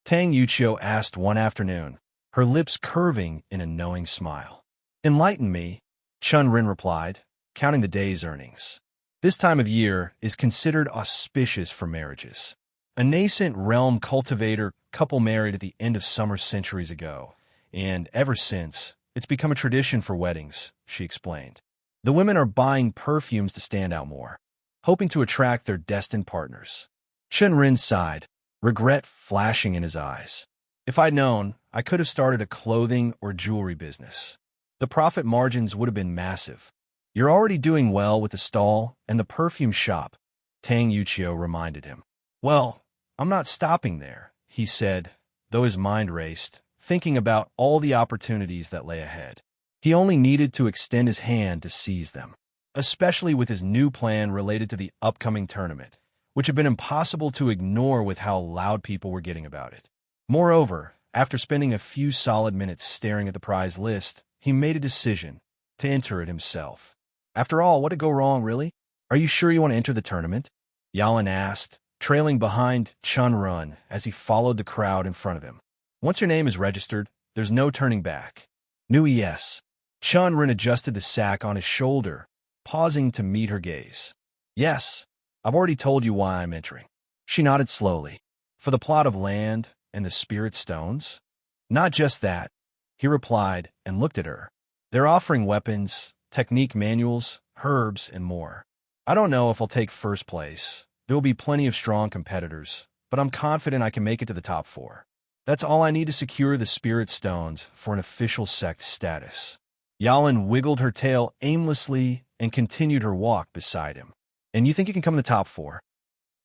S2: Tang Yuchio asked one afternoon, her lips curving in a knowing smile. "Enlighten me," Chen Ren replied, counting the day's earnings. This time of year is considered auspicious for marriages. A nascent realm cultivator couple married at the end of summer centuries ago, and ever since, it's become a tradition for weddings, she explained. The women are buying perfumes to stand out more, hoping to attract their destined partners. Chen Ren sighed, regret flashing in his eyes. "If I'd known, I could have started a clothing or jewelry business. The profit margins would have been massive." "You're already doing well with the stall and the perfume shop," Tang Yuchio reminded him. "Well, I'm not stopping there," he said, though his mind raced, thinking about all the opportunities that lay ahead. He only needed to extend his hand to seize them, especially with his new plan related to the upcoming tournament, which had been impossible to ignore with how loud people were getting about it. Moreover, after spending a few solid minutes staring at the prize list, he made a decision to enter it himself. After all, what could go wrong, really? "Are you sure you want to enter the tournament?" Yalan asked, trailing behind Chen Ren as he followed the crowd in front of him. "Once your name is registered, there's no turning back." "New yes." Chen Ren adjusted the sack on his shoulder, pausing to meet her gaze. "Yes, I've already told you why I'm entering." She nodded slowly. "For the plot of land and the spirit stones?" "Not just that," he replied and looked at her. "They're offering weapons, technique manuals, herbs, and more. I don't know if I'll take first place. There will be plenty of strong competitors, but I'm confident I can make it to the top 4. That's all I need to secure the spirit stones for an official sect status." Yalan wiggled her tail aimlessly and continued her walk beside him. "And you think you can come in the top 4?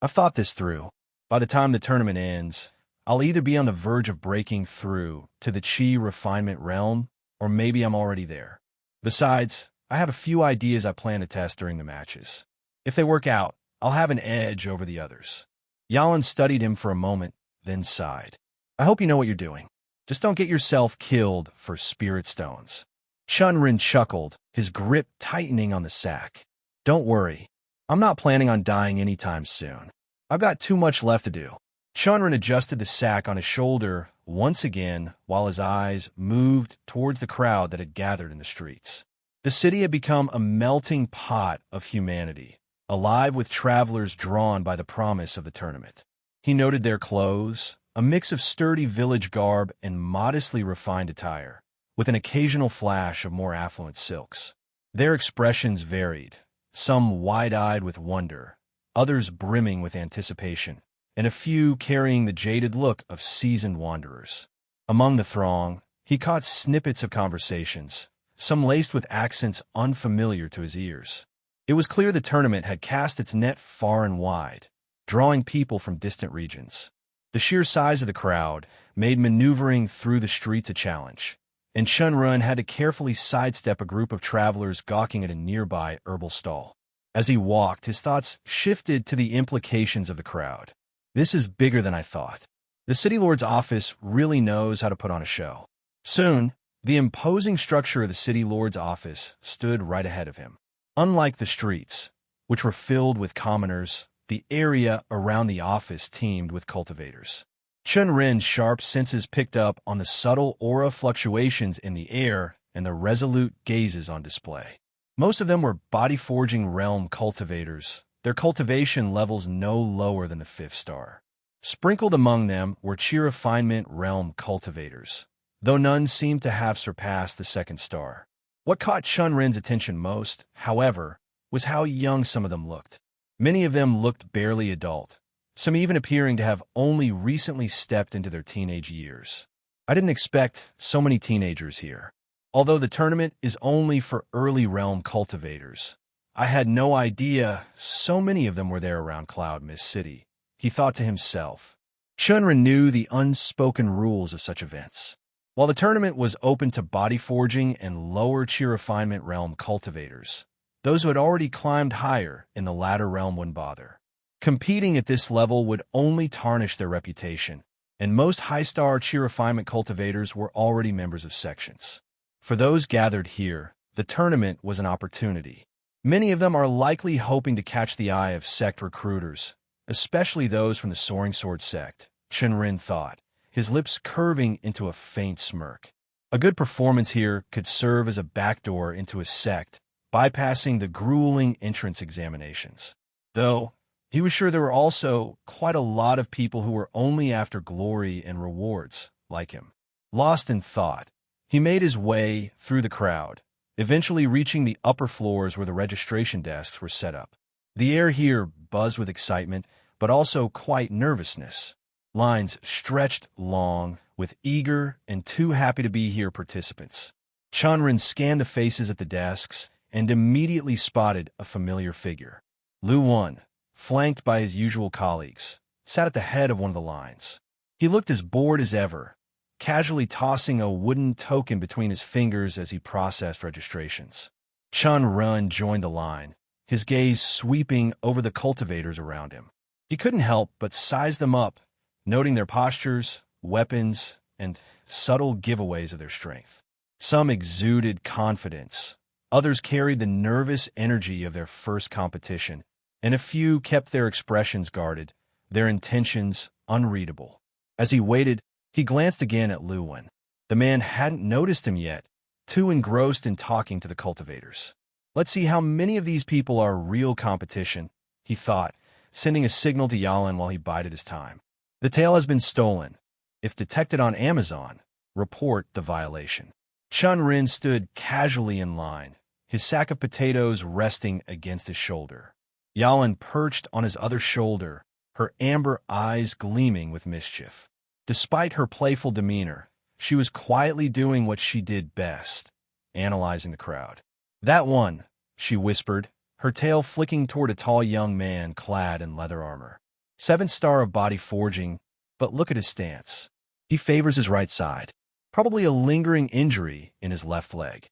S2: I've thought this through. By the time the tournament ends, I'll either be on the verge of breaking through to the chi refinement realm, or maybe I'm already there. Besides, I have a few ideas I plan to test during the matches. If they work out, I'll have an edge over the others. Yalan studied him for a moment, then sighed. I hope you know what you're doing. Just don't get yourself killed for spirit stones. Chen Ren chuckled, his grip tightening on the sack. Don't worry. I'm not planning on dying anytime soon. I've got too much left to do. Chen Ren adjusted the sack on his shoulder once again while his eyes moved towards the crowd that had gathered in the streets. The city had become a melting pot of humanity, alive with travelers drawn by the promise of the tournament. He noted their clothes, a mix of sturdy village garb and modestly refined attire, with an occasional flash of more affluent silks. Their expressions varied, some wide-eyed with wonder, others brimming with anticipation, and a few carrying the jaded look of seasoned wanderers. Among the throng, he caught snippets of conversations, some laced with accents unfamiliar to his ears. It was clear the tournament had cast its net far and wide, drawing people from distant regions. The sheer size of the crowd made maneuvering through the streets a challenge, and Chen Ren had to carefully sidestep a group of travelers gawking at a nearby herbal stall. As he walked, his thoughts shifted to the implications of the crowd. This is bigger than I thought. The City Lord's office really knows how to put on a show. Soon, the imposing structure of the City Lord's office stood right ahead of him. Unlike the streets, which were filled with commoners, the area around the office teemed with cultivators. Chen Ren's sharp senses picked up on the subtle aura fluctuations in the air and the resolute gazes on display. Most of them were body-forging realm cultivators, their cultivation levels no lower than the 5th star. Sprinkled among them were chi refinement realm cultivators, though none seemed to have surpassed the 2nd star. What caught Chen Ren's attention most, however, was how young some of them looked. Many of them looked barely adult, some even appearing to have only recently stepped into their teenage years. I didn't expect so many teenagers here. Although the tournament is only for early realm cultivators, I had no idea so many of them were there around Cloud Mist City, he thought to himself. Chen Ren knew the unspoken rules of such events. While the tournament was open to body forging and lower chi refinement realm cultivators, those who had already climbed higher in the latter realm wouldn't bother. Competing at this level would only tarnish their reputation, and most high-star chi refinement cultivators were already members of sections. For those gathered here, the tournament was an opportunity. Many of them are likely hoping to catch the eye of sect recruiters, especially those from the Soaring Sword sect, Chen Ren thought, his lips curving into a faint smirk. A good performance here could serve as a backdoor into a sect, bypassing the grueling entrance examinations. Though, he was sure there were also quite a lot of people who were only after glory and rewards, like him. Lost in thought, he made his way through the crowd, eventually reaching the upper floors where the registration desks were set up. The air here buzzed with excitement, but also quite nervousness. Lines stretched long, with eager and too happy to be here participants. Chen Ren scanned the faces at the desks and immediately spotted a familiar figure. Lu Wan, flanked by his usual colleagues, sat at the head of one of the lines. He looked as bored as ever, casually tossing a wooden token between his fingers as he processed registrations. Chen Ren joined the line, his gaze sweeping over the cultivators around him. He couldn't help but size them up, noting their postures, weapons, and subtle giveaways of their strength. Some exuded confidence, others carried the nervous energy of their first competition, and a few kept their expressions guarded, their intentions unreadable. As he waited, he glanced again at Lu Wen. The man hadn't noticed him yet, too engrossed in talking to the cultivators. Let's see how many of these people are real competition, he thought, sending a signal to Yalan while he bided his time. The tail has been stolen. If detected on Amazon, report the violation. Chen Ren stood casually in line, his sack of potatoes resting against his shoulder. Yalan perched on his other shoulder, her amber eyes gleaming with mischief. Despite her playful demeanor, she was quietly doing what she did best, analyzing the crowd. That one, she whispered, her tail flicking toward a tall young man clad in leather armor. 7th star of body forging, But look at his stance. He favors his right side, probably a lingering injury in his left leg.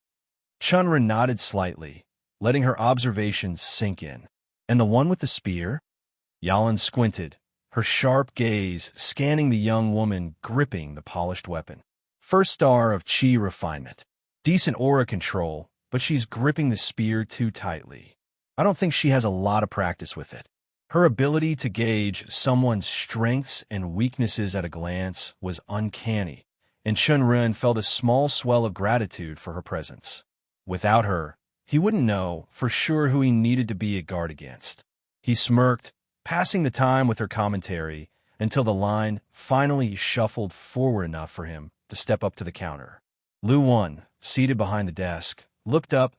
S2: Chen Ren nodded slightly, letting her observations sink in. And the one with the spear? Yalan squinted, her sharp gaze scanning the young woman gripping the polished weapon. First star of chi refinement. Decent aura control, but she's gripping the spear too tightly. I don't think she has a lot of practice with it. Her ability to gauge someone's strengths and weaknesses at a glance was uncanny, and Chen Ren felt a small swell of gratitude for her presence. Without her, he wouldn't know for sure who he needed to be a guard against. He smirked, passing the time with her commentary until the line finally shuffled forward enough for him to step up to the counter. Lu Wan, seated behind the desk, looked up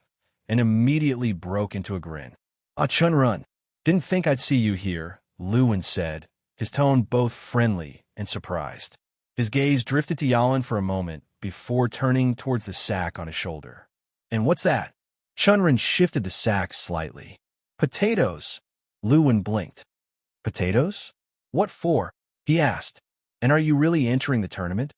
S2: and immediately broke into a grin. "Ah, Chen Ren, didn't think I'd see you here," Lu Wan said, his tone both friendly and surprised. His gaze drifted to Yalan for a moment before turning towards the sack on his shoulder. "And what's that?" Chen Ren shifted the sack slightly. "Potatoes." Lu Wan blinked. "Potatoes? What for?" he asked. "And are you really entering the tournament?"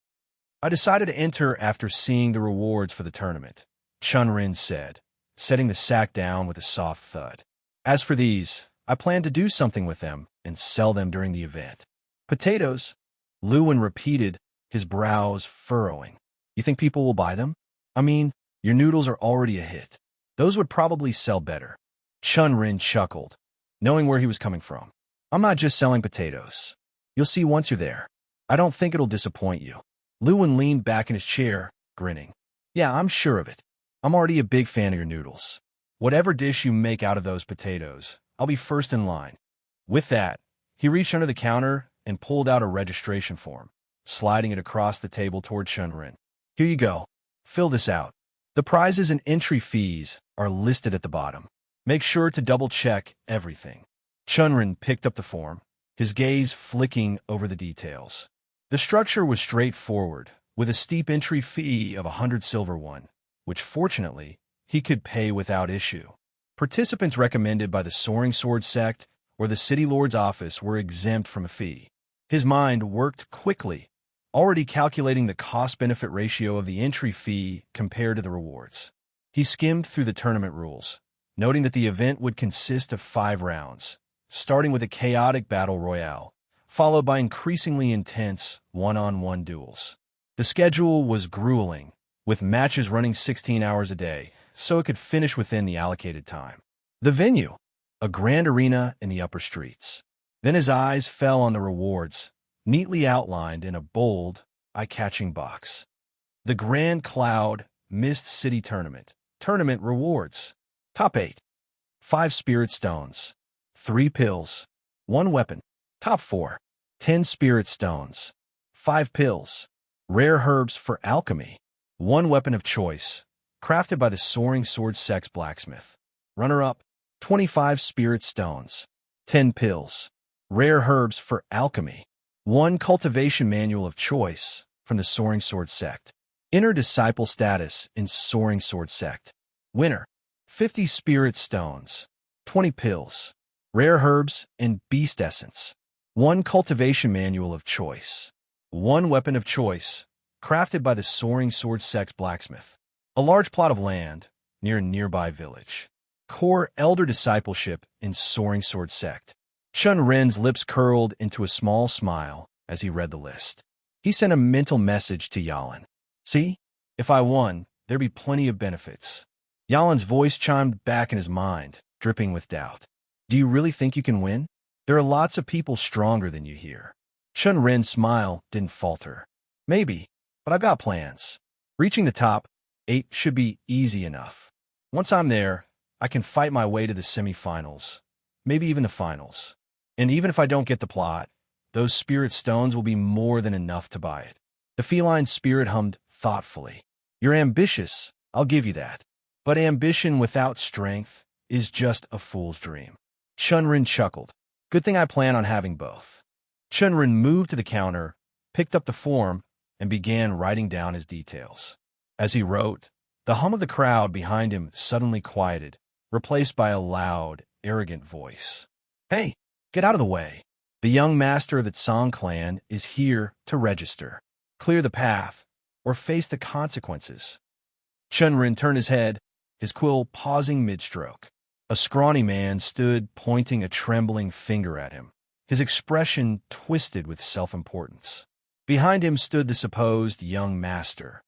S2: "I decided to enter after seeing the rewards for the tournament," Chen Ren said, setting the sack down with a soft thud. "As for these, I plan to do something with them and sell them during the event." "Potatoes?" Lu Wan repeated, his brows furrowing. "You think people will buy them? I mean, your noodles are already a hit. Those would probably sell better." Chen Ren chuckled, knowing where he was coming from. "I'm not just selling potatoes. You'll see once you're there. I don't think it'll disappoint you." Lu Wan leaned back in his chair, grinning. "Yeah, I'm sure of it. I'm already a big fan of your noodles. Whatever dish you make out of those potatoes, I'll be first in line." With that, he reached under the counter and pulled out a registration form, sliding it across the table toward Chen Ren. "Here you go. Fill this out. The prizes and entry fees are listed at the bottom. Make sure to double-check everything." Chen Ren picked up the form, his gaze flicking over the details. The structure was straightforward, with a steep entry fee of 100 silver won, which fortunately he could pay without issue. Participants recommended by the Soaring Sword sect or the City Lord's office were exempt from a fee. His mind worked quickly, already calculating the cost-benefit ratio of the entry fee compared to the rewards. He skimmed through the tournament rules, noting that the event would consist of 5 rounds, starting with a chaotic battle royale, followed by increasingly intense one-on-one duels. The schedule was grueling, with matches running 16 hours a day, so it could finish within the allocated time. The venue, a grand arena in the upper streets. Then his eyes fell on the rewards, neatly outlined in a bold, eye-catching box. The Grand Cloud Mist City Tournament. Tournament rewards. Top 8. 5 spirit stones. 3 pills. 1 weapon. Top 4. 10 spirit stones. 5 pills. Rare herbs for alchemy. 1 weapon of choice. Crafted by the Soaring Sword sect's blacksmith. Runner-up. 25 spirit stones. 10 pills. Rare herbs for alchemy. 1 cultivation manual of choice from the Soaring Sword sect. Inner disciple status in Soaring Sword sect. Winner. 50 spirit stones. 20 pills. Rare herbs and beast essence. 1 cultivation manual of choice. 1 weapon of choice, crafted by the Soaring Sword sect's blacksmith. A large plot of land near a nearby village. Core elder discipleship in Soaring Sword sect. Chen Ren's lips curled into a small smile as he read the list. He sent a mental message to Yalan. "See? If I won, there'd be plenty of benefits." Yalan's voice chimed back in his mind, dripping with doubt. "Do you really think you can win? There are lots of people stronger than you here." Chen Ren's smile didn't falter. "Maybe, but I've got plans. Reaching the top 8 should be easy enough. Once I'm there, I can fight my way to the semifinals, maybe even the finals. And even if I don't get the plot, those spirit stones will be more than enough to buy it." The feline spirit hummed thoughtfully. "You're ambitious, I'll give you that. But ambition without strength is just a fool's dream." Chen Ren chuckled. "Good thing I plan on having both." Chen Ren moved to the counter, picked up the form, and began writing down his details. As he wrote, the hum of the crowd behind him suddenly quieted, replaced by a loud, arrogant voice. "Hey, get out of the way." The young master of the Tsang clan is here to register, clear the path, or face the consequences. Chen Ren turned his head, his quill pausing mid-stroke. A scrawny man stood pointing a trembling finger at him, his expression twisted with self-importance. Behind him stood the supposed young master,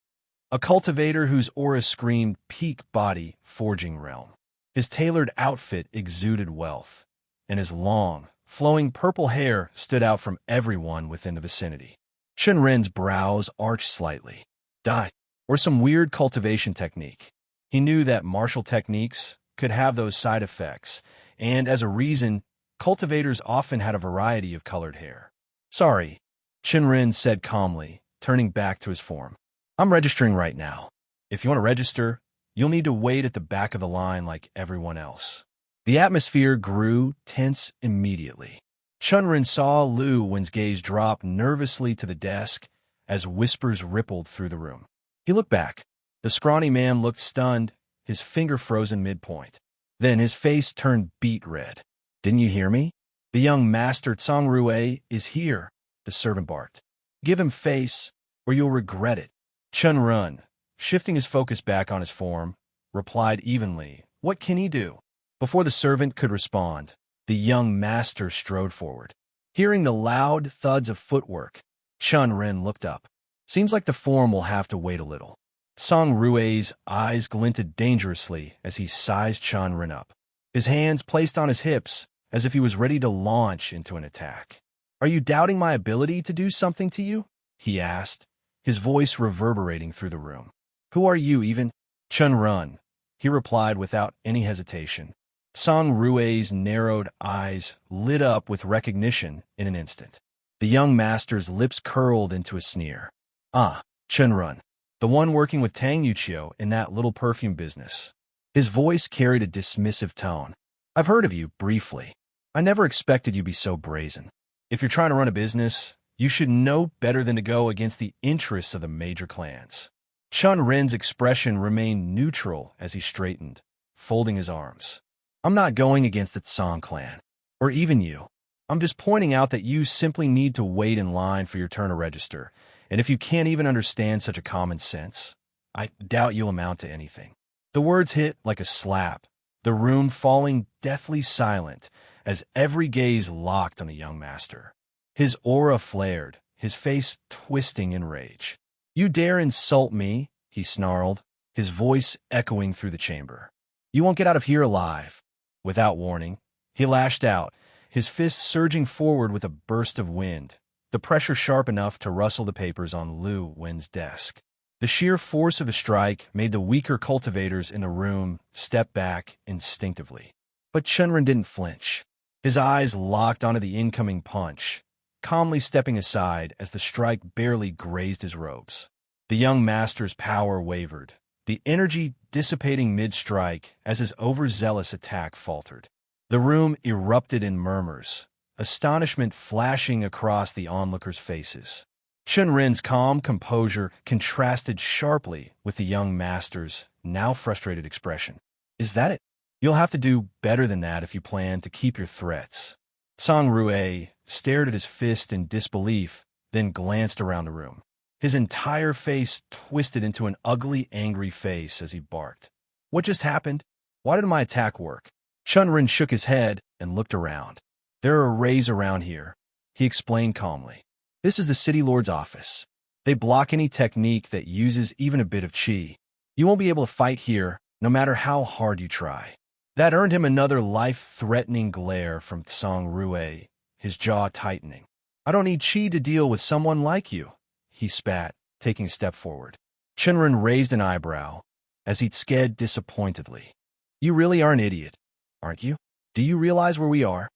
S2: a cultivator whose aura screamed peak body forging realm. His tailored outfit exuded wealth, and his long, flowing purple hair stood out from everyone within the vicinity. Chen Ren's brows arched slightly. Die, or some weird cultivation technique. He knew that martial techniques could have those side effects, and as a reason, cultivators often had a variety of colored hair. Sorry, Chen Ren said calmly, turning back to his form. I'm registering right now. If you want to register, you'll need to wait at the back of the line like everyone else. The atmosphere grew tense immediately. Chen Ren saw Lu Wen's gaze drop nervously to the desk as whispers rippled through the room. He looked back. The scrawny man looked stunned, his finger frozen midpoint. Then his face turned beet red. Didn't you hear me? The young master Tsang Rue is here, the servant barked. Give him face, or you'll regret it. Chen Ren, shifting his focus back on his form, replied evenly, What can he do? Before the servant could respond, the young master strode forward. Hearing the loud thuds of footwork, Chen Ren looked up. Seems like the form will have to wait a little. Tsang Rue's eyes glinted dangerously as he sized Chen Ren up, his hands placed on his hips as if he was ready to launch into an attack. Are you doubting my ability to do something to you? He asked, his voice reverberating through the room. Who are you even? Chen Ren, he replied without any hesitation. Tsang Rue's narrowed eyes lit up with recognition in an instant. The young master's lips curled into a sneer. Ah, Chen Ren, the one working with Tang Yuqiu in that little perfume business. His voice carried a dismissive tone. I've heard of you, briefly. I never expected you'd be so brazen. If you're trying to run a business, you should know better than to go against the interests of the major clans. Chen Ren's expression remained neutral as he straightened, folding his arms. I'm not going against the Tsang clan, or even you. I'm just pointing out that you simply need to wait in line for your turn to register, and if you can't even understand such a common sense, I doubt you'll amount to anything. The words hit like a slap, the room falling deathly silent as every gaze locked on the young master. His aura flared, his face twisting in rage. You dare insult me, he snarled, his voice echoing through the chamber. You won't get out of here alive. Without warning, he lashed out, his fist surging forward with a burst of wind, the pressure sharp enough to rustle the papers on Lu Wen's desk. The sheer force of the strike made the weaker cultivators in the room step back instinctively. But Chen Ren didn't flinch. His eyes locked onto the incoming punch, calmly stepping aside as the strike barely grazed his robes. The young master's power wavered, the energy dissipating mid-strike as his overzealous attack faltered. The room erupted in murmurs, astonishment flashing across the onlookers' faces. Chen Ren's calm composure contrasted sharply with the young master's now frustrated expression. Is that it? You'll have to do better than that if you plan to keep your threats. Tsang Rue stared at his fist in disbelief, then glanced around the room. His entire face twisted into an ugly, angry face as he barked. What just happened? Why did my attack work? Chen Ren shook his head and looked around. There are arrays around here, he explained calmly. This is the City Lord's office. They block any technique that uses even a bit of qi. You won't be able to fight here, no matter how hard you try. That earned him another life-threatening glare from Tsang Rue, his jaw tightening. I don't need qi to deal with someone like you, he spat, taking a step forward. Chen Ren raised an eyebrow as he sked disappointedly. You really are an idiot, aren't you? Do you realize where we are?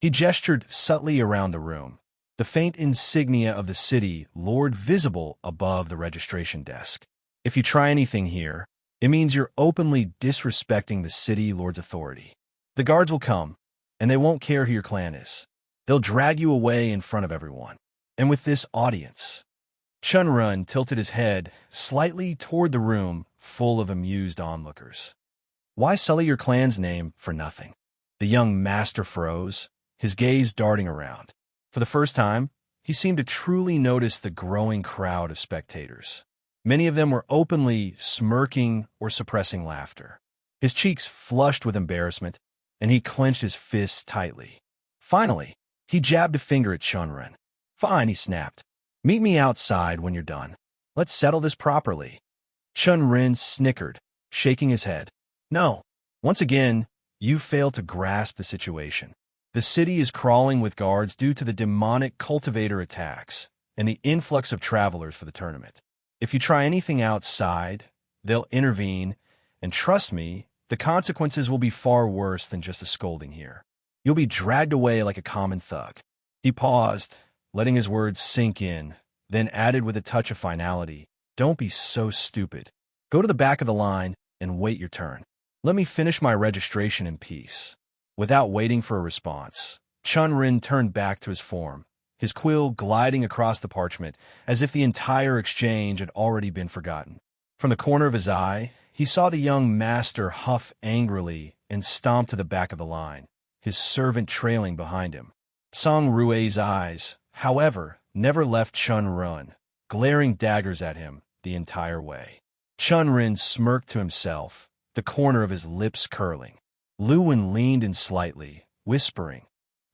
S2: He gestured subtly around the room, the faint insignia of the city lord visible above the registration desk. If you try anything here, it means you're openly disrespecting the city lord's authority. The guards will come, and they won't care who your clan is. They'll drag you away in front of everyone. And with this audience, Chen Ren tilted his head slightly toward the room full of amused onlookers. Why sully your clan's name for nothing? The young master froze, his gaze darting around. For the first time, he seemed to truly notice the growing crowd of spectators. Many of them were openly smirking or suppressing laughter. His cheeks flushed with embarrassment, and he clenched his fists tightly. Finally, he jabbed a finger at Chen Ren. "Fine," he snapped. "Meet me outside when you're done. Let's settle this properly." Chen Ren snickered, shaking his head. "No. Once again, you fail to grasp the situation. The city is crawling with guards due to the demonic cultivator attacks and the influx of travelers for the tournament. If you try anything outside, they'll intervene, and trust me, the consequences will be far worse than just a scolding here. You'll be dragged away like a common thug." He paused, letting his words sink in, then added with a touch of finality, "Don't be so stupid. Go to the back of the line and wait your turn. Let me finish my registration in peace." Without waiting for a response, Chen Ren turned back to his form, his quill gliding across the parchment as if the entire exchange had already been forgotten. From the corner of his eye, he saw the young master huff angrily and stomp to the back of the line, his servant trailing behind him. Song Rui's eyes, however, never left Chen Ren, glaring daggers at him the entire way. Chen Ren smirked to himself, the corner of his lips curling. Luwen leaned in slightly, whispering,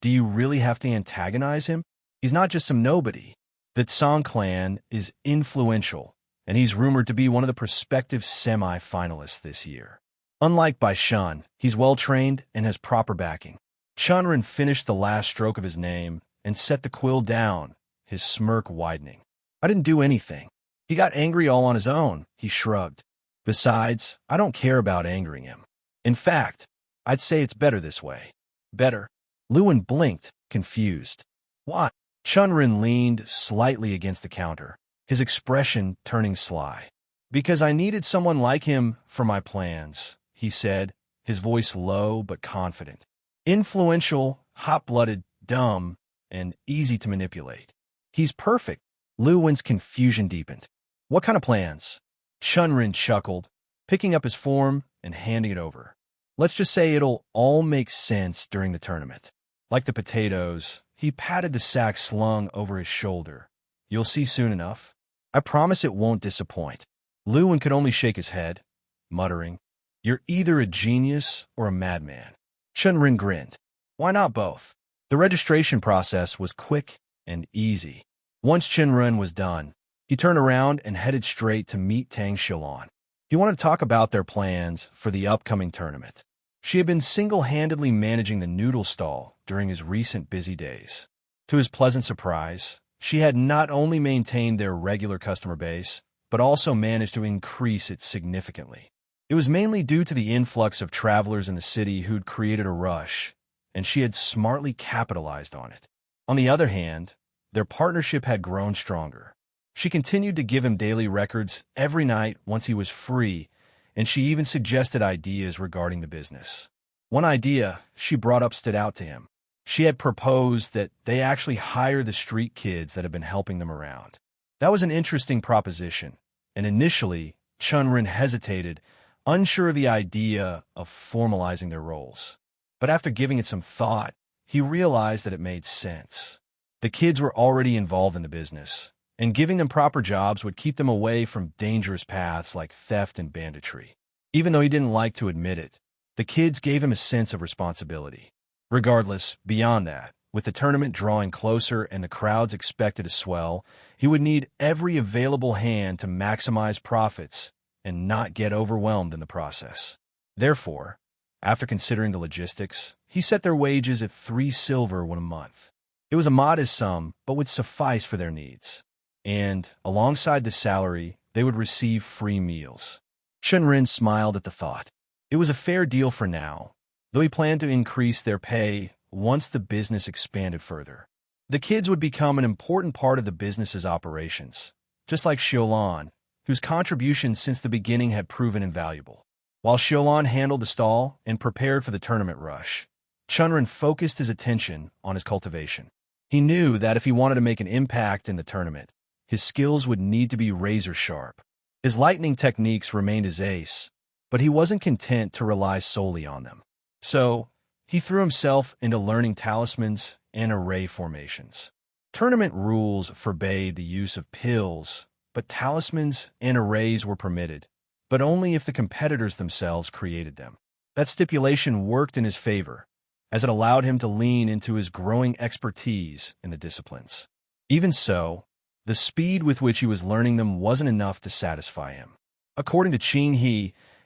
S2: "Do you really have to antagonize him? He's not just some nobody. The Tsang clan is influential, and he's rumored to be one of the prospective semi-finalists this year. Unlike Bai Shan, he's well-trained and has proper backing." Chen Ren finished the last stroke of his name and set the quill down, his smirk widening. "I didn't do anything. He got angry all on his own," he shrugged. "Besides, I don't care about angering him. In fact, I'd say it's better this way." "Better?" Luwen blinked, confused. "What?" Chen Ren leaned slightly against the counter, his expression turning sly. "Because I needed someone like him for my plans," he said, his voice low but confident. "Influential, hot-blooded, dumb, and easy to manipulate. He's perfect." Luwen's confusion deepened. "What kind of plans?" Chen Ren chuckled, picking up his form and handing it over. "Let's just say it'll all make sense during the tournament." Like the potatoes, he patted the sack slung over his shoulder. "You'll see soon enough. I promise it won't disappoint." Luwen could only shake his head, muttering, "You're either a genius or a madman." Chen Ren grinned. "Why not both?" The registration process was quick and easy. Once Chen Ren was done, he turned around and headed straight to meet Tang Xilan. He wanted to talk about their plans for the upcoming tournament. She had been single-handedly managing the noodle stall during his recent busy days. To his pleasant surprise, she had not only maintained their regular customer base, but also managed to increase it significantly. It was mainly due to the influx of travelers in the city who'd created a rush, and she had smartly capitalized on it. On the other hand, their partnership had grown stronger. She continued to give him daily records every night once he was free, and she even suggested ideas regarding the business. One idea she brought up stood out to him. She had proposed that they actually hire the street kids that had been helping them around. That was an interesting proposition, and initially, Chen Ren hesitated, unsure of the idea of formalizing their roles. But after giving it some thought, he realized that it made sense. The kids were already involved in the business, and giving them proper jobs would keep them away from dangerous paths like theft and banditry. Even though he didn't like to admit it, the kids gave him a sense of responsibility. Regardless, beyond that, with the tournament drawing closer and the crowds expected to swell, he would need every available hand to maximize profits and not get overwhelmed in the process. Therefore, after considering the logistics, he set their wages at 3 silver a month. It was a modest sum, but would suffice for their needs. And, alongside the salary, they would receive free meals. Chen Ren smiled at the thought. It was a fair deal for now, though he planned to increase their pay once the business expanded further. The kids would become an important part of the business's operations, just like Xiulan, whose contributions since the beginning had proven invaluable. While Xiulan handled the stall and prepared for the tournament rush, Chen Ren focused his attention on his cultivation. He knew that if he wanted to make an impact in the tournament, his skills would need to be razor-sharp. His lightning techniques remained his ace, but he wasn't content to rely solely on them. So, he threw himself into learning talismans and array formations. Tournament rules forbade the use of pills, but talismans and arrays were permitted, but only if the competitors themselves created them. That stipulation worked in his favor, as it allowed him to lean into his growing expertise in the disciplines. Even so, the speed with which he was learning them wasn't enough to satisfy him. According to Qing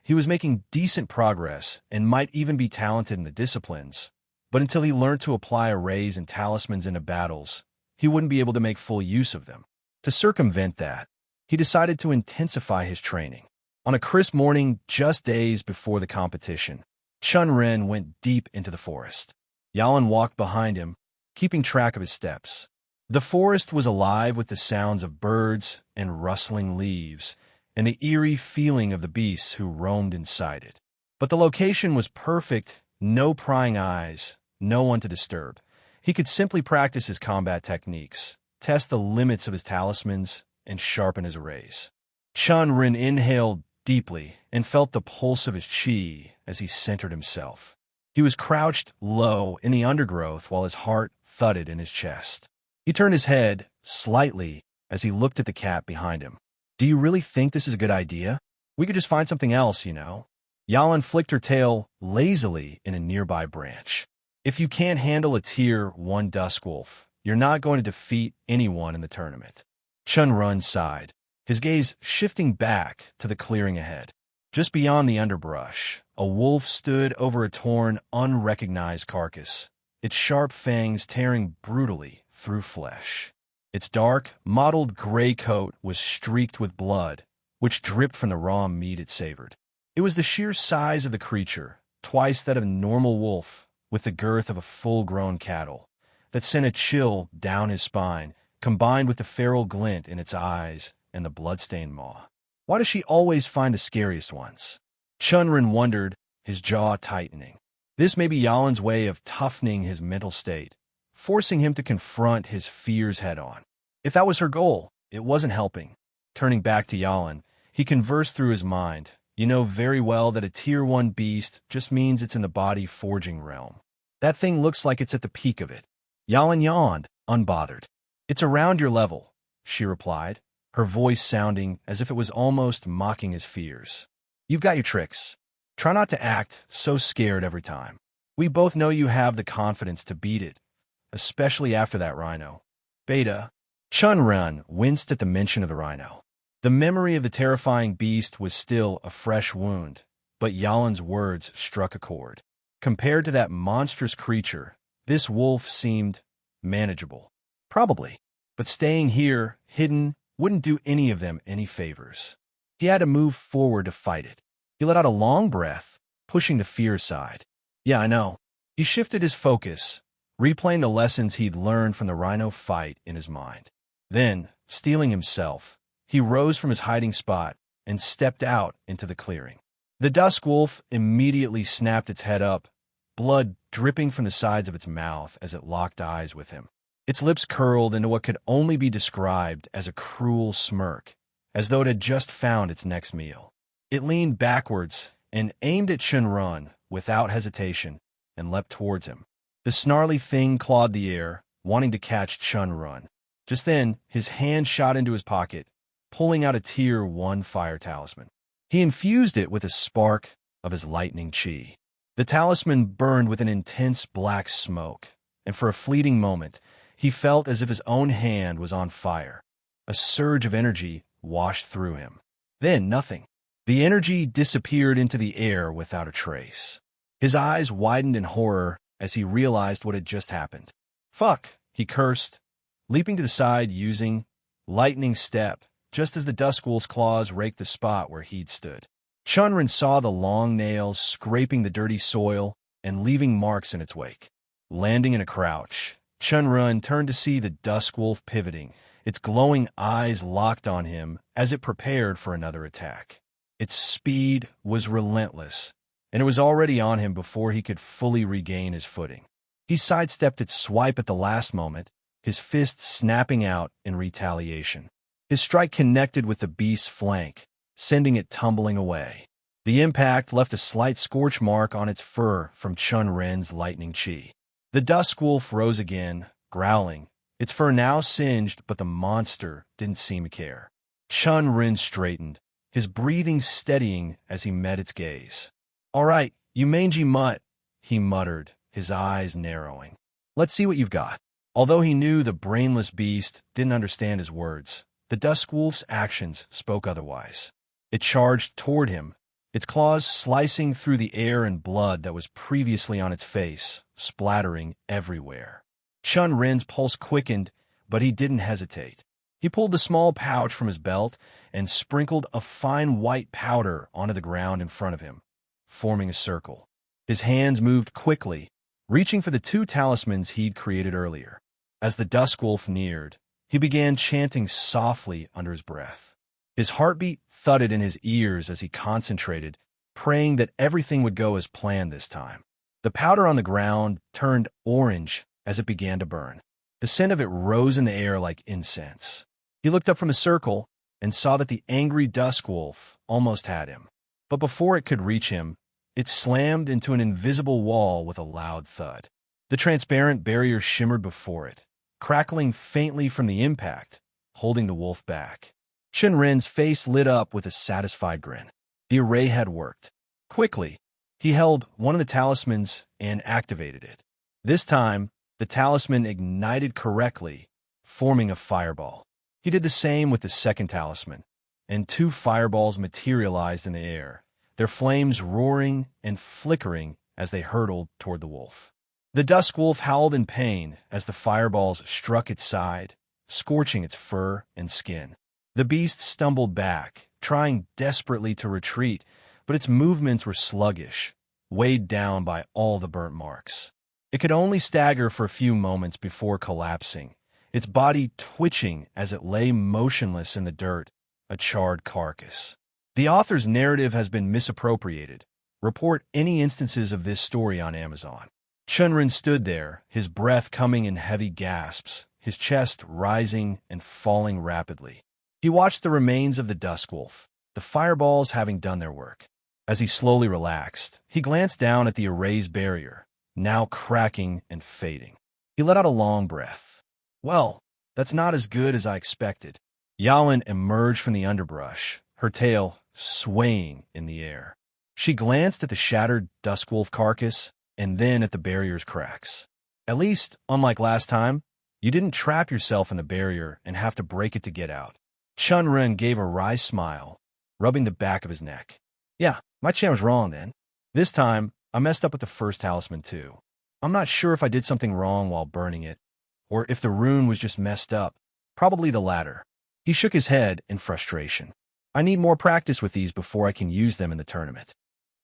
S2: he was making decent progress and might even be talented in the disciplines, but until he learned to apply arrays and talismans into battles, he wouldn't be able to make full use of them. To circumvent that, he decided to intensify his training. On a crisp morning just days before the competition, Chen Ren went deep into the forest. Yalan walked behind him, keeping track of his steps. The forest was alive with the sounds of birds and rustling leaves, and the eerie feeling of the beasts who roamed inside it. But the location was perfect, no prying eyes, no one to disturb. He could simply practice his combat techniques, test the limits of his talismans, and sharpen his arrays. Chen Ren inhaled deeply and felt the pulse of his qi as he centered himself. He was crouched low in the undergrowth while his heart thudded in his chest. He turned his head slightly as he looked at the cat behind him. "Do you really think this is a good idea? We could just find something else, you know." Yalan flicked her tail lazily in a nearby branch. "If you can't handle a Tier 1 dusk wolf, you're not going to defeat anyone in the tournament." Chen Ren sighed, his gaze shifting back to the clearing ahead. Just beyond the underbrush, a wolf stood over a torn, unrecognized carcass, its sharp fangs tearing brutally through flesh. Its dark, mottled gray coat was streaked with blood, which dripped from the raw meat it savored. It was the sheer size of the creature, twice that of a normal wolf, with the girth of a full-grown cattle, that sent a chill down his spine, combined with the feral glint in its eyes and the blood-stained maw. Why does she always find the scariest ones? Chen Ren wondered, his jaw tightening. This may be Yalan's way of toughening his mental state, forcing him to confront his fears head-on. If that was her goal, it wasn't helping. Turning back to Yalan, he conversed through his mind. "You know very well that a Tier 1 beast just means it's in the body forging realm. That thing looks like it's at the peak of it." Yalan yawned, unbothered. "It's around your level," she replied, her voice sounding as if it was almost mocking his fears. "You've got your tricks. Try not to act so scared every time. We both know you have the confidence to beat it, especially after that rhino." Beta. Chen Ren winced at the mention of the rhino. The memory of the terrifying beast was still a fresh wound, but Yalan's words struck a chord. Compared to that monstrous creature, this wolf seemed manageable. Probably. But staying here, hidden, wouldn't do any of them any favors. He had to move forward to fight it. He let out a long breath, pushing the fear aside. "Yeah, I know." He shifted his focus, replaying the lessons he'd learned from the rhino fight in his mind. Then, steeling himself, he rose from his hiding spot and stepped out into the clearing. The dusk wolf immediately snapped its head up, blood dripping from the sides of its mouth as it locked eyes with him. Its lips curled into what could only be described as a cruel smirk, as though it had just found its next meal. It leaned backwards and aimed at Chen Ren without hesitation and leapt towards him. The snarly thing clawed the air, wanting to catch Chen Ren. Just then, his hand shot into his pocket, pulling out a Tier 1 fire talisman. He infused it with a spark of his lightning qi. The talisman burned with an intense black smoke, and for a fleeting moment, he felt as if his own hand was on fire. A surge of energy washed through him. Then nothing. The energy disappeared into the air without a trace. His eyes widened in horror as he realized what had just happened. "Fuck," he cursed, leaping to the side using lightning step, just as the dusk wolf's claws raked the spot where he'd stood. Chen Ren saw the long nails scraping the dirty soil and leaving marks in its wake. Landing in a crouch, Chen Ren turned to see the dusk wolf pivoting, its glowing eyes locked on him as it prepared for another attack. Its speed was relentless, and it was already on him before he could fully regain his footing. He sidestepped its swipe at the last moment, his fist snapping out in retaliation. His strike connected with the beast's flank, sending it tumbling away. The impact left a slight scorch mark on its fur from Chen Ren's lightning qi. The dusk wolf rose again, growling, its fur now singed, but the monster didn't seem to care. Chen Ren straightened, his breathing steadying as he met its gaze. "All right, you mangy mutt," he muttered, his eyes narrowing. "Let's see what you've got." Although he knew the brainless beast didn't understand his words, the dusk wolf's actions spoke otherwise. It charged toward him, its claws slicing through the air and blood that was previously on its face, splattering everywhere. Chen Ren's pulse quickened, but he didn't hesitate. He pulled the small pouch from his belt and sprinkled a fine white powder onto the ground in front of him, forming a circle. His hands moved quickly, reaching for the two talismans he'd created earlier. As the dusk wolf neared, he began chanting softly under his breath. His heartbeat thudded in his ears as he concentrated, praying that everything would go as planned this time. The powder on the ground turned orange as it began to burn. The scent of it rose in the air like incense. He looked up from the circle and saw that the angry dusk wolf almost had him. But before it could reach him, it slammed into an invisible wall with a loud thud. The transparent barrier shimmered before it, crackling faintly from the impact, holding the wolf back. Chen Ren's face lit up with a satisfied grin. The array had worked. Quickly, he held one of the talismans and activated it. This time, the talisman ignited correctly, forming a fireball. He did the same with the second talisman, and two fireballs materialized in the air, their flames roaring and flickering as they hurtled toward the wolf. The dusk wolf howled in pain as the fireballs struck its side, scorching its fur and skin. The beast stumbled back, trying desperately to retreat, but its movements were sluggish, weighed down by all the burnt marks. It could only stagger for a few moments before collapsing, its body twitching as it lay motionless in the dirt, a charred carcass. The author's narrative has been misappropriated. Report any instances of this story on Amazon. Chen Ren stood there, his breath coming in heavy gasps, his chest rising and falling rapidly. He watched the remains of the dusk wolf, the fireballs having done their work. As he slowly relaxed, he glanced down at the array's barrier, now cracking and fading. He let out a long breath. "Well, that's not as good as I expected." Yalin emerged from the underbrush, her tail swaying in the air. She glanced at the shattered dusk wolf carcass and then at the barrier's cracks. "At least, unlike last time, you didn't trap yourself in the barrier and have to break it to get out." Chen Ren gave a wry smile, rubbing the back of his neck. "Yeah, my chan was wrong then. This time, I messed up with the first talisman too. I'm not sure if I did something wrong while burning it, or if the rune was just messed up. Probably the latter." He shook his head in frustration. "I need more practice with these before I can use them in the tournament."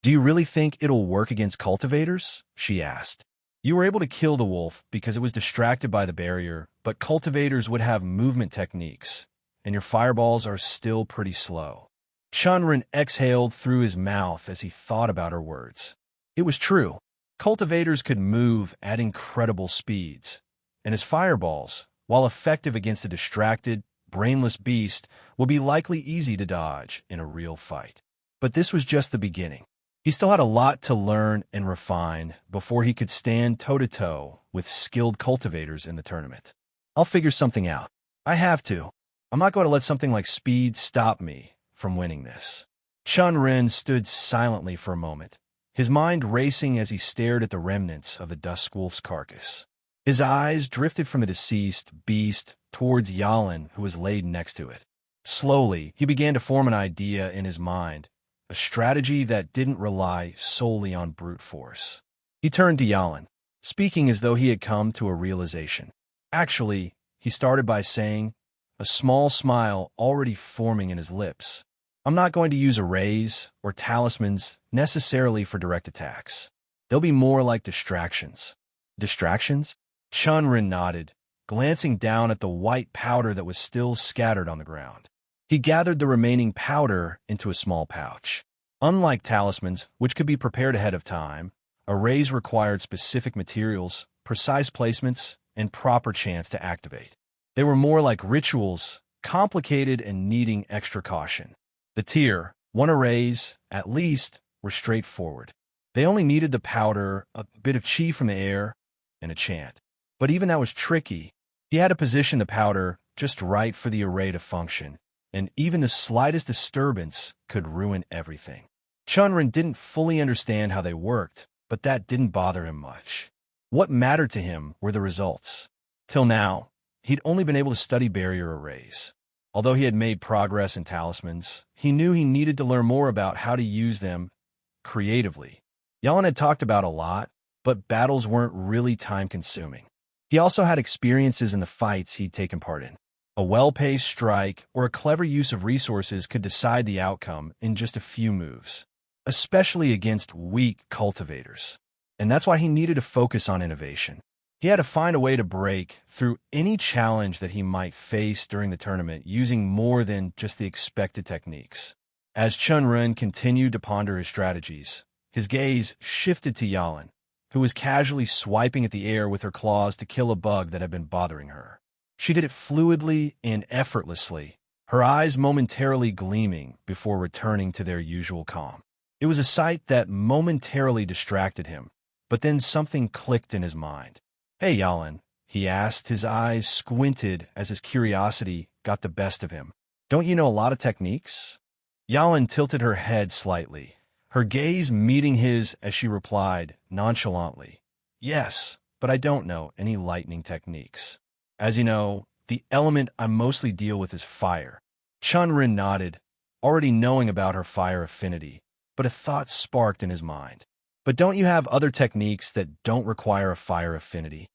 S2: "Do you really think it'll work against cultivators?" she asked. "You were able to kill the wolf because it was distracted by the barrier, but cultivators would have movement techniques, and your fireballs are still pretty slow." Chen Ren exhaled through his mouth as he thought about her words. It was true. Cultivators could move at incredible speeds, and his fireballs, while effective against a distracted, brainless beast, would be likely easy to dodge in a real fight. But this was just the beginning. He still had a lot to learn and refine before he could stand toe-to-toe with skilled cultivators in the tournament. "I'll figure something out. I have to. I'm not going to let something like speed stop me from winning this." Chen Ren stood silently for a moment, his mind racing as he stared at the remnants of the dusk wolf's carcass. His eyes drifted from the deceased beast towards Yalin, who was laid next to it. Slowly, he began to form an idea in his mind, a strategy that didn't rely solely on brute force. He turned to Yalin, speaking as though he had come to a realization. Actually, he started by saying, a small smile already forming in his lips, "I'm not going to use arrays or talismans necessarily for direct attacks. They'll be more like distractions." "Distractions?" Chen Ren nodded, glancing down at the white powder that was still scattered on the ground. He gathered the remaining powder into a small pouch. Unlike talismans, which could be prepared ahead of time, arrays required specific materials, precise placements, and proper chance to activate. They were more like rituals, complicated and needing extra caution. The tier 1 arrays, at least, were straightforward. They only needed the powder, a bit of chi from the air, and a chant. But even that was tricky. He had to position the powder just right for the array to function, and even the slightest disturbance could ruin everything. Chen Ren didn't fully understand how they worked, but that didn't bother him much. What mattered to him were the results. Till now, he'd only been able to study barrier arrays. Although he had made progress in talismans, he knew he needed to learn more about how to use them creatively. Yalan had talked about a lot, but battles weren't really time-consuming. He also had experiences in the fights he'd taken part in. A well-paced strike or a clever use of resources could decide the outcome in just a few moves, especially against weak cultivators. And that's why he needed to focus on innovation. He had to find a way to break through any challenge that he might face during the tournament using more than just the expected techniques. As Chen Ren continued to ponder his strategies, his gaze shifted to Yalan, who was casually swiping at the air with her claws to kill a bug that had been bothering her. She did it fluidly and effortlessly, her eyes momentarily gleaming before returning to their usual calm. It was a sight that momentarily distracted him, but then something clicked in his mind. "Hey, Yalan," he asked, his eyes squinted as his curiosity got the best of him. "Don't you know a lot of techniques?" Yalan tilted her head slightly, her gaze meeting his as she replied nonchalantly, "Yes, but I don't know any lightning techniques. As you know, the element I mostly deal with is fire." Chen Ren nodded, already knowing about her fire affinity, but a thought sparked in his mind. "But don't you have other techniques that don't require a fire affinity?"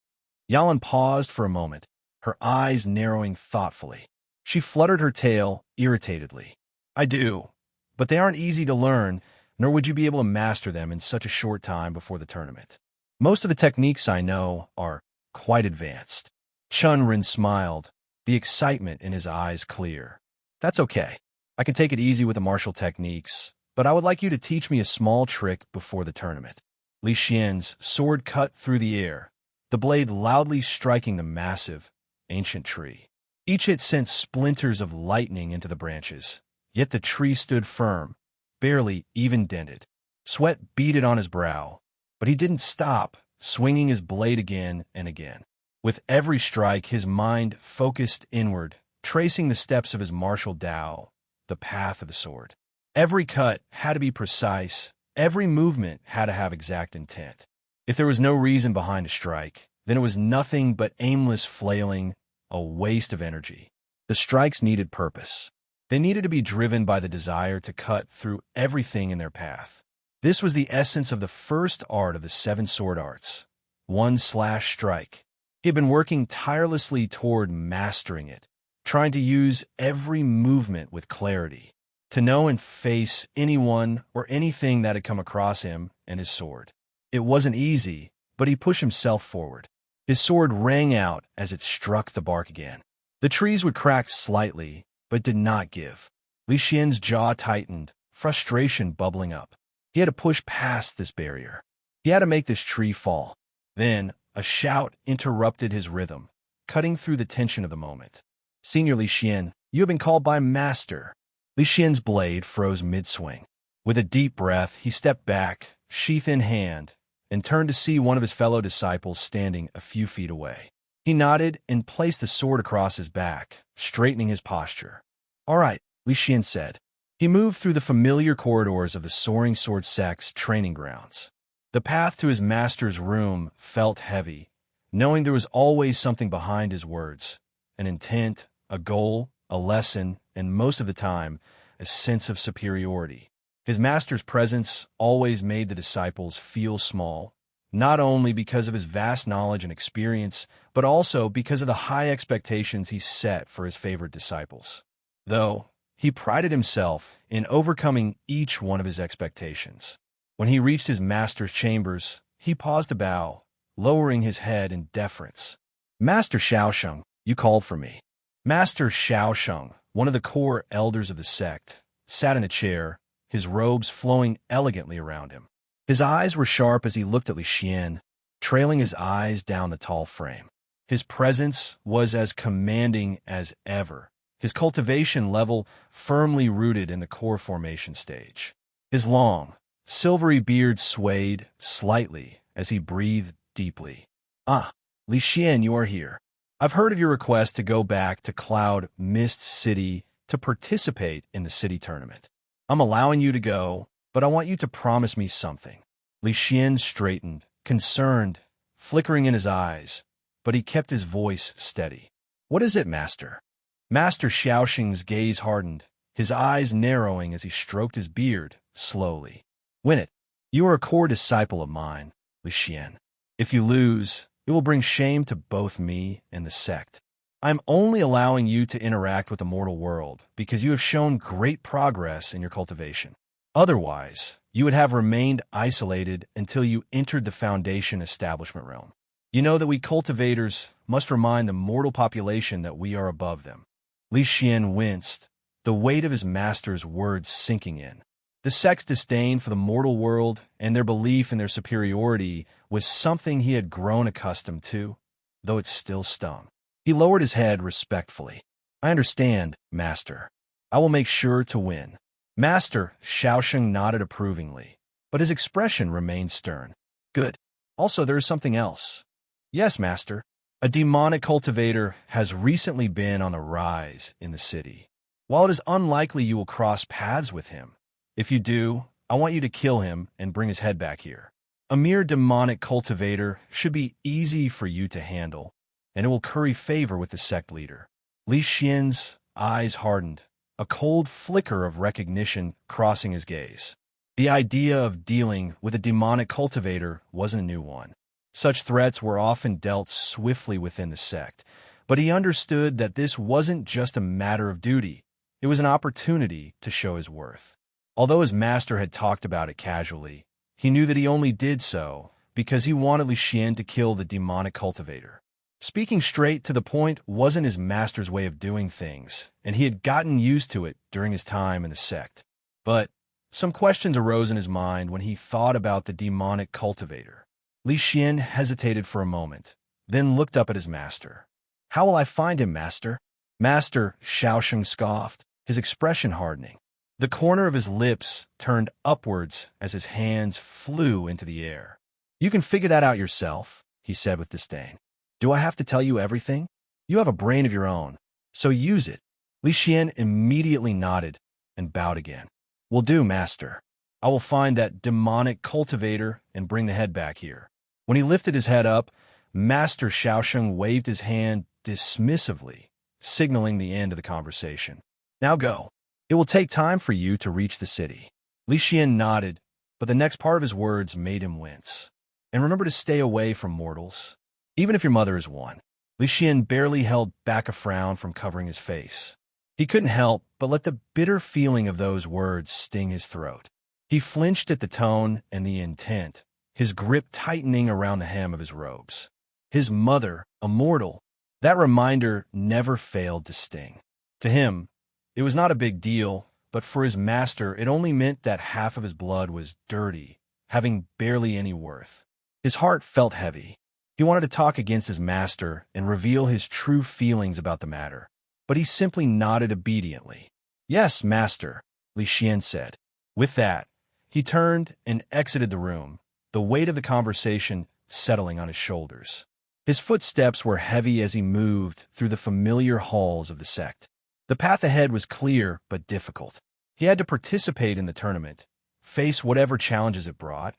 S2: Yalan paused for a moment, her eyes narrowing thoughtfully. She fluttered her tail irritatedly. "I do, but they aren't easy to learn, nor would you be able to master them in such a short time before the tournament. Most of the techniques I know are quite advanced." Chen Ren smiled, the excitement in his eyes clear. "That's okay. I can take it easy with the martial techniques, but I would like you to teach me a small trick before the tournament." Li Xian's sword cut through the air, the blade loudly striking the massive, ancient tree. Each hit sent splinters of lightning into the branches, yet the tree stood firm, barely even dented. Sweat beaded on his brow, but he didn't stop, swinging his blade again and again. With every strike, his mind focused inward, tracing the steps of his martial Dao, the path of the sword. Every cut had to be precise, every movement had to have exact intent. If there was no reason behind a strike, then it was nothing but aimless flailing, a waste of energy. The strikes needed purpose. They needed to be driven by the desire to cut through everything in their path. This was the essence of the first art of the 7 sword arts, one/strike. He had been working tirelessly toward mastering it, trying to use every movement with clarity, to know and face anyone or anything that had come across him and his sword. It wasn't easy, but he pushed himself forward. His sword rang out as it struck the bark again. The trees would crack slightly, but did not give. Li Xian's jaw tightened, frustration bubbling up. He had to push past this barrier. He had to make this tree fall. Then, a shout interrupted his rhythm, cutting through the tension of the moment. "Senior Li Xian, you have been called by Master." Li Xian's blade froze mid-swing. With a deep breath, he stepped back, sheath in hand, and turned to see one of his fellow disciples standing a few feet away. He nodded and placed the sword across his back, straightening his posture. "All right," Li Xian said. He moved through the familiar corridors of the Soaring Sword sect's training grounds. The path to his master's room felt heavy, knowing there was always something behind his words, an intent, a goal, a lesson, and most of the time, a sense of superiority. His master's presence always made the disciples feel small, not only because of his vast knowledge and experience, but also because of the high expectations he set for his favorite disciples. Though, he prided himself in overcoming each one of his expectations. When he reached his master's chambers, he paused to bow, lowering his head in deference. "Master Xiaosheng, you called for me." Master Xiaosheng, one of the core elders of the sect, sat in a chair, his robes flowing elegantly around him. His eyes were sharp as he looked at Li Xian, trailing his eyes down the tall frame. His presence was as commanding as ever, his cultivation level firmly rooted in the core formation stage. His long, silvery beard swayed slightly as he breathed deeply. Ah, Li Xian, you are here. I've heard of your request to go back to Cloud Mist City to participate in the city tournament. I'm allowing you to go, but I want you to promise me something. Li Xian straightened, concerned, flickering in his eyes, but he kept his voice steady. What is it, Master? Master Xiaoxing's gaze hardened, his eyes narrowing as he stroked his beard slowly. Win it. You are a core disciple of mine, Li Xian. If you lose, it will bring shame to both me and the sect. I'm only allowing you to interact with the mortal world because you have shown great progress in your cultivation. Otherwise, you would have remained isolated until you entered the Foundation establishment realm. You know that we cultivators must remind the mortal population that we are above them. Li Xian winced, the weight of his master's words sinking in. The sect's disdain for the mortal world and their belief in their superiority was something he had grown accustomed to, though it still stung. He lowered his head respectfully. I understand, Master. I will make sure to win. Master Xiaoxing nodded approvingly, but his expression remained stern. Good. Also, there is something else. Yes, Master. A demonic cultivator has recently been on the rise in the city. While it is unlikely you will cross paths with him, if you do, I want you to kill him and bring his head back here. A mere demonic cultivator should be easy for you to handle, and it will curry favor with the sect leader. Li Xian's eyes hardened, a cold flicker of recognition crossing his gaze. The idea of dealing with a demonic cultivator wasn't a new one. Such threats were often dealt swiftly within the sect, but he understood that this wasn't just a matter of duty. It was an opportunity to show his worth. Although his master had talked about it casually, he knew that he only did so because he wanted Li Xian to kill the demonic cultivator. Speaking straight to the point wasn't his master's way of doing things, and he had gotten used to it during his time in the sect. But some questions arose in his mind when he thought about the demonic cultivator. Li Xian hesitated for a moment, then looked up at his master. How will I find him, Master? Master Xiaoxing scoffed, his expression hardening. The corner of his lips turned upwards as his hands flew into the air. You can figure that out yourself, he said with disdain. Do I have to tell you everything? You have a brain of your own, so use it. Li Xian immediately nodded and bowed again. Will do, Master. I will find that demonic cultivator and bring the head back here. When he lifted his head up, Master Xiaoxing waved his hand dismissively, signaling the end of the conversation. Now go. It will take time for you to reach the city. Li Xian nodded, but the next part of his words made him wince. And remember to stay away from mortals, even if your mother is one. Li Xian barely held back a frown from covering his face. He couldn't help but let the bitter feeling of those words sting his throat. He flinched at the tone and the intent, his grip tightening around the hem of his robes. His mother, a mortal, that reminder never failed to sting. To him, it was not a big deal, but for his master, it only meant that half of his blood was dirty, having barely any worth. His heart felt heavy. He wanted to talk against his master and reveal his true feelings about the matter, but he simply nodded obediently. Yes, Master, Li Xian said. With that, he turned and exited the room, the weight of the conversation settling on his shoulders. His footsteps were heavy as he moved through the familiar halls of the sect. The path ahead was clear but difficult. He had to participate in the tournament, face whatever challenges it brought,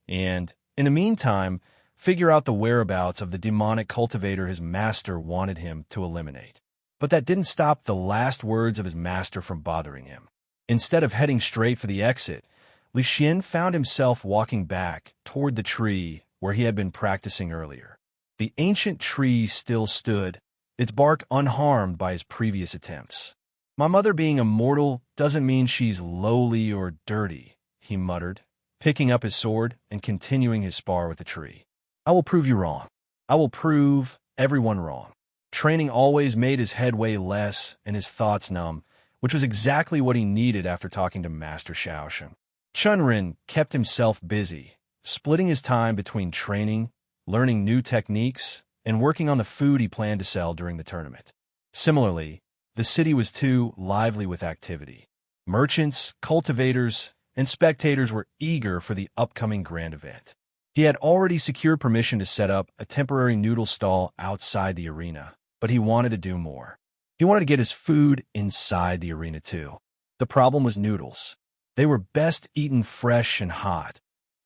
S2: and, in the meantime, figure out the whereabouts of the demonic cultivator his master wanted him to eliminate. But that didn't stop the last words of his master from bothering him. Instead of heading straight for the exit, Li Xian found himself walking back toward the tree where he had been practicing earlier. The ancient tree still stood, its bark unharmed by his previous attempts. My mother being immortal doesn't mean she's lowly or dirty, he muttered, picking up his sword and continuing his spar with the tree. I will prove you wrong. I will prove everyone wrong. Training always made his head weigh less and his thoughts numb, which was exactly what he needed after talking to Master Xiaoxing. Chen Ren kept himself busy, splitting his time between training, learning new techniques, and working on the food he planned to sell during the tournament. Similarly, the city was too lively with activity. Merchants, cultivators, and spectators were eager for the upcoming grand event. He had already secured permission to set up a temporary noodle stall outside the arena, but he wanted to do more. He wanted to get his food inside the arena too. The problem was noodles. They were best eaten fresh and hot,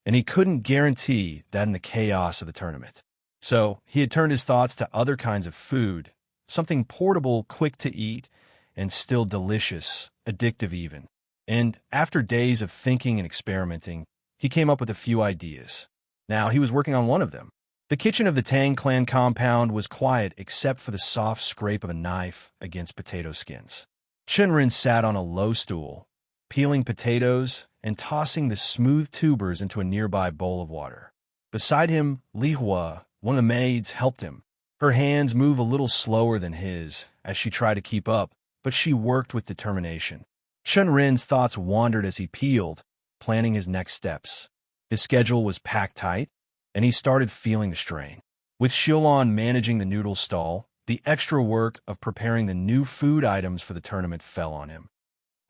S2: and he couldn't guarantee that in the chaos of the tournament. So he had turned his thoughts to other kinds of food, something portable, quick to eat, and still delicious, addictive even. And after days of thinking and experimenting, he came up with a few ideas. Now he was working on one of them. The kitchen of the Tang clan compound was quiet except for the soft scrape of a knife against potato skins. Chen Ren sat on a low stool, peeling potatoes and tossing the smooth tubers into a nearby bowl of water. Beside him, Li Hua, one of the maids, helped him. Her hands moved a little slower than his as she tried to keep up, but she worked with determination. Chen Ren's thoughts wandered as he peeled, planning his next steps. His schedule was packed tight, and he started feeling the strain. With Xiaolon managing the noodle stall, the extra work of preparing the new food items for the tournament fell on him.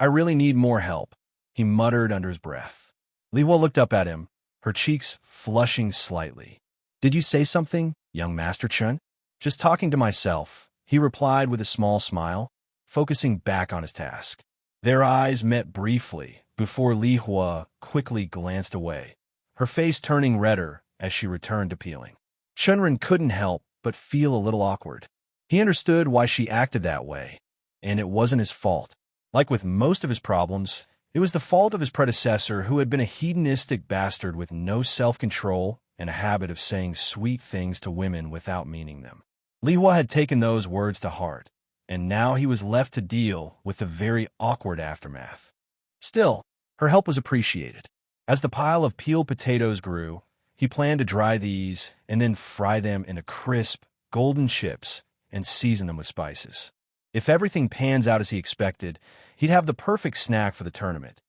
S2: "I really need more help," he muttered under his breath. Li Hua looked up at him, her cheeks flushing slightly. "Did you say something, young Master Chen?" "Just talking to myself," he replied with a small smile, focusing back on his task. Their eyes met briefly before Li Hua quickly glanced away, her face turning redder as she returned to peeling. Chen Ren couldn't help but feel a little awkward. He understood why she acted that way, and it wasn't his fault. Like with most of his problems, it was the fault of his predecessor, who had been a hedonistic bastard with no self-control and a habit of saying sweet things to women without meaning them. Li Hua had taken those words to heart, and now he was left to deal with the very awkward aftermath. Still, her help was appreciated. As the pile of peeled potatoes grew, he planned to dry these and then fry them into crisp, golden chips and season them with spices. If everything pans out as he expected, he'd have the perfect snack for the tournament.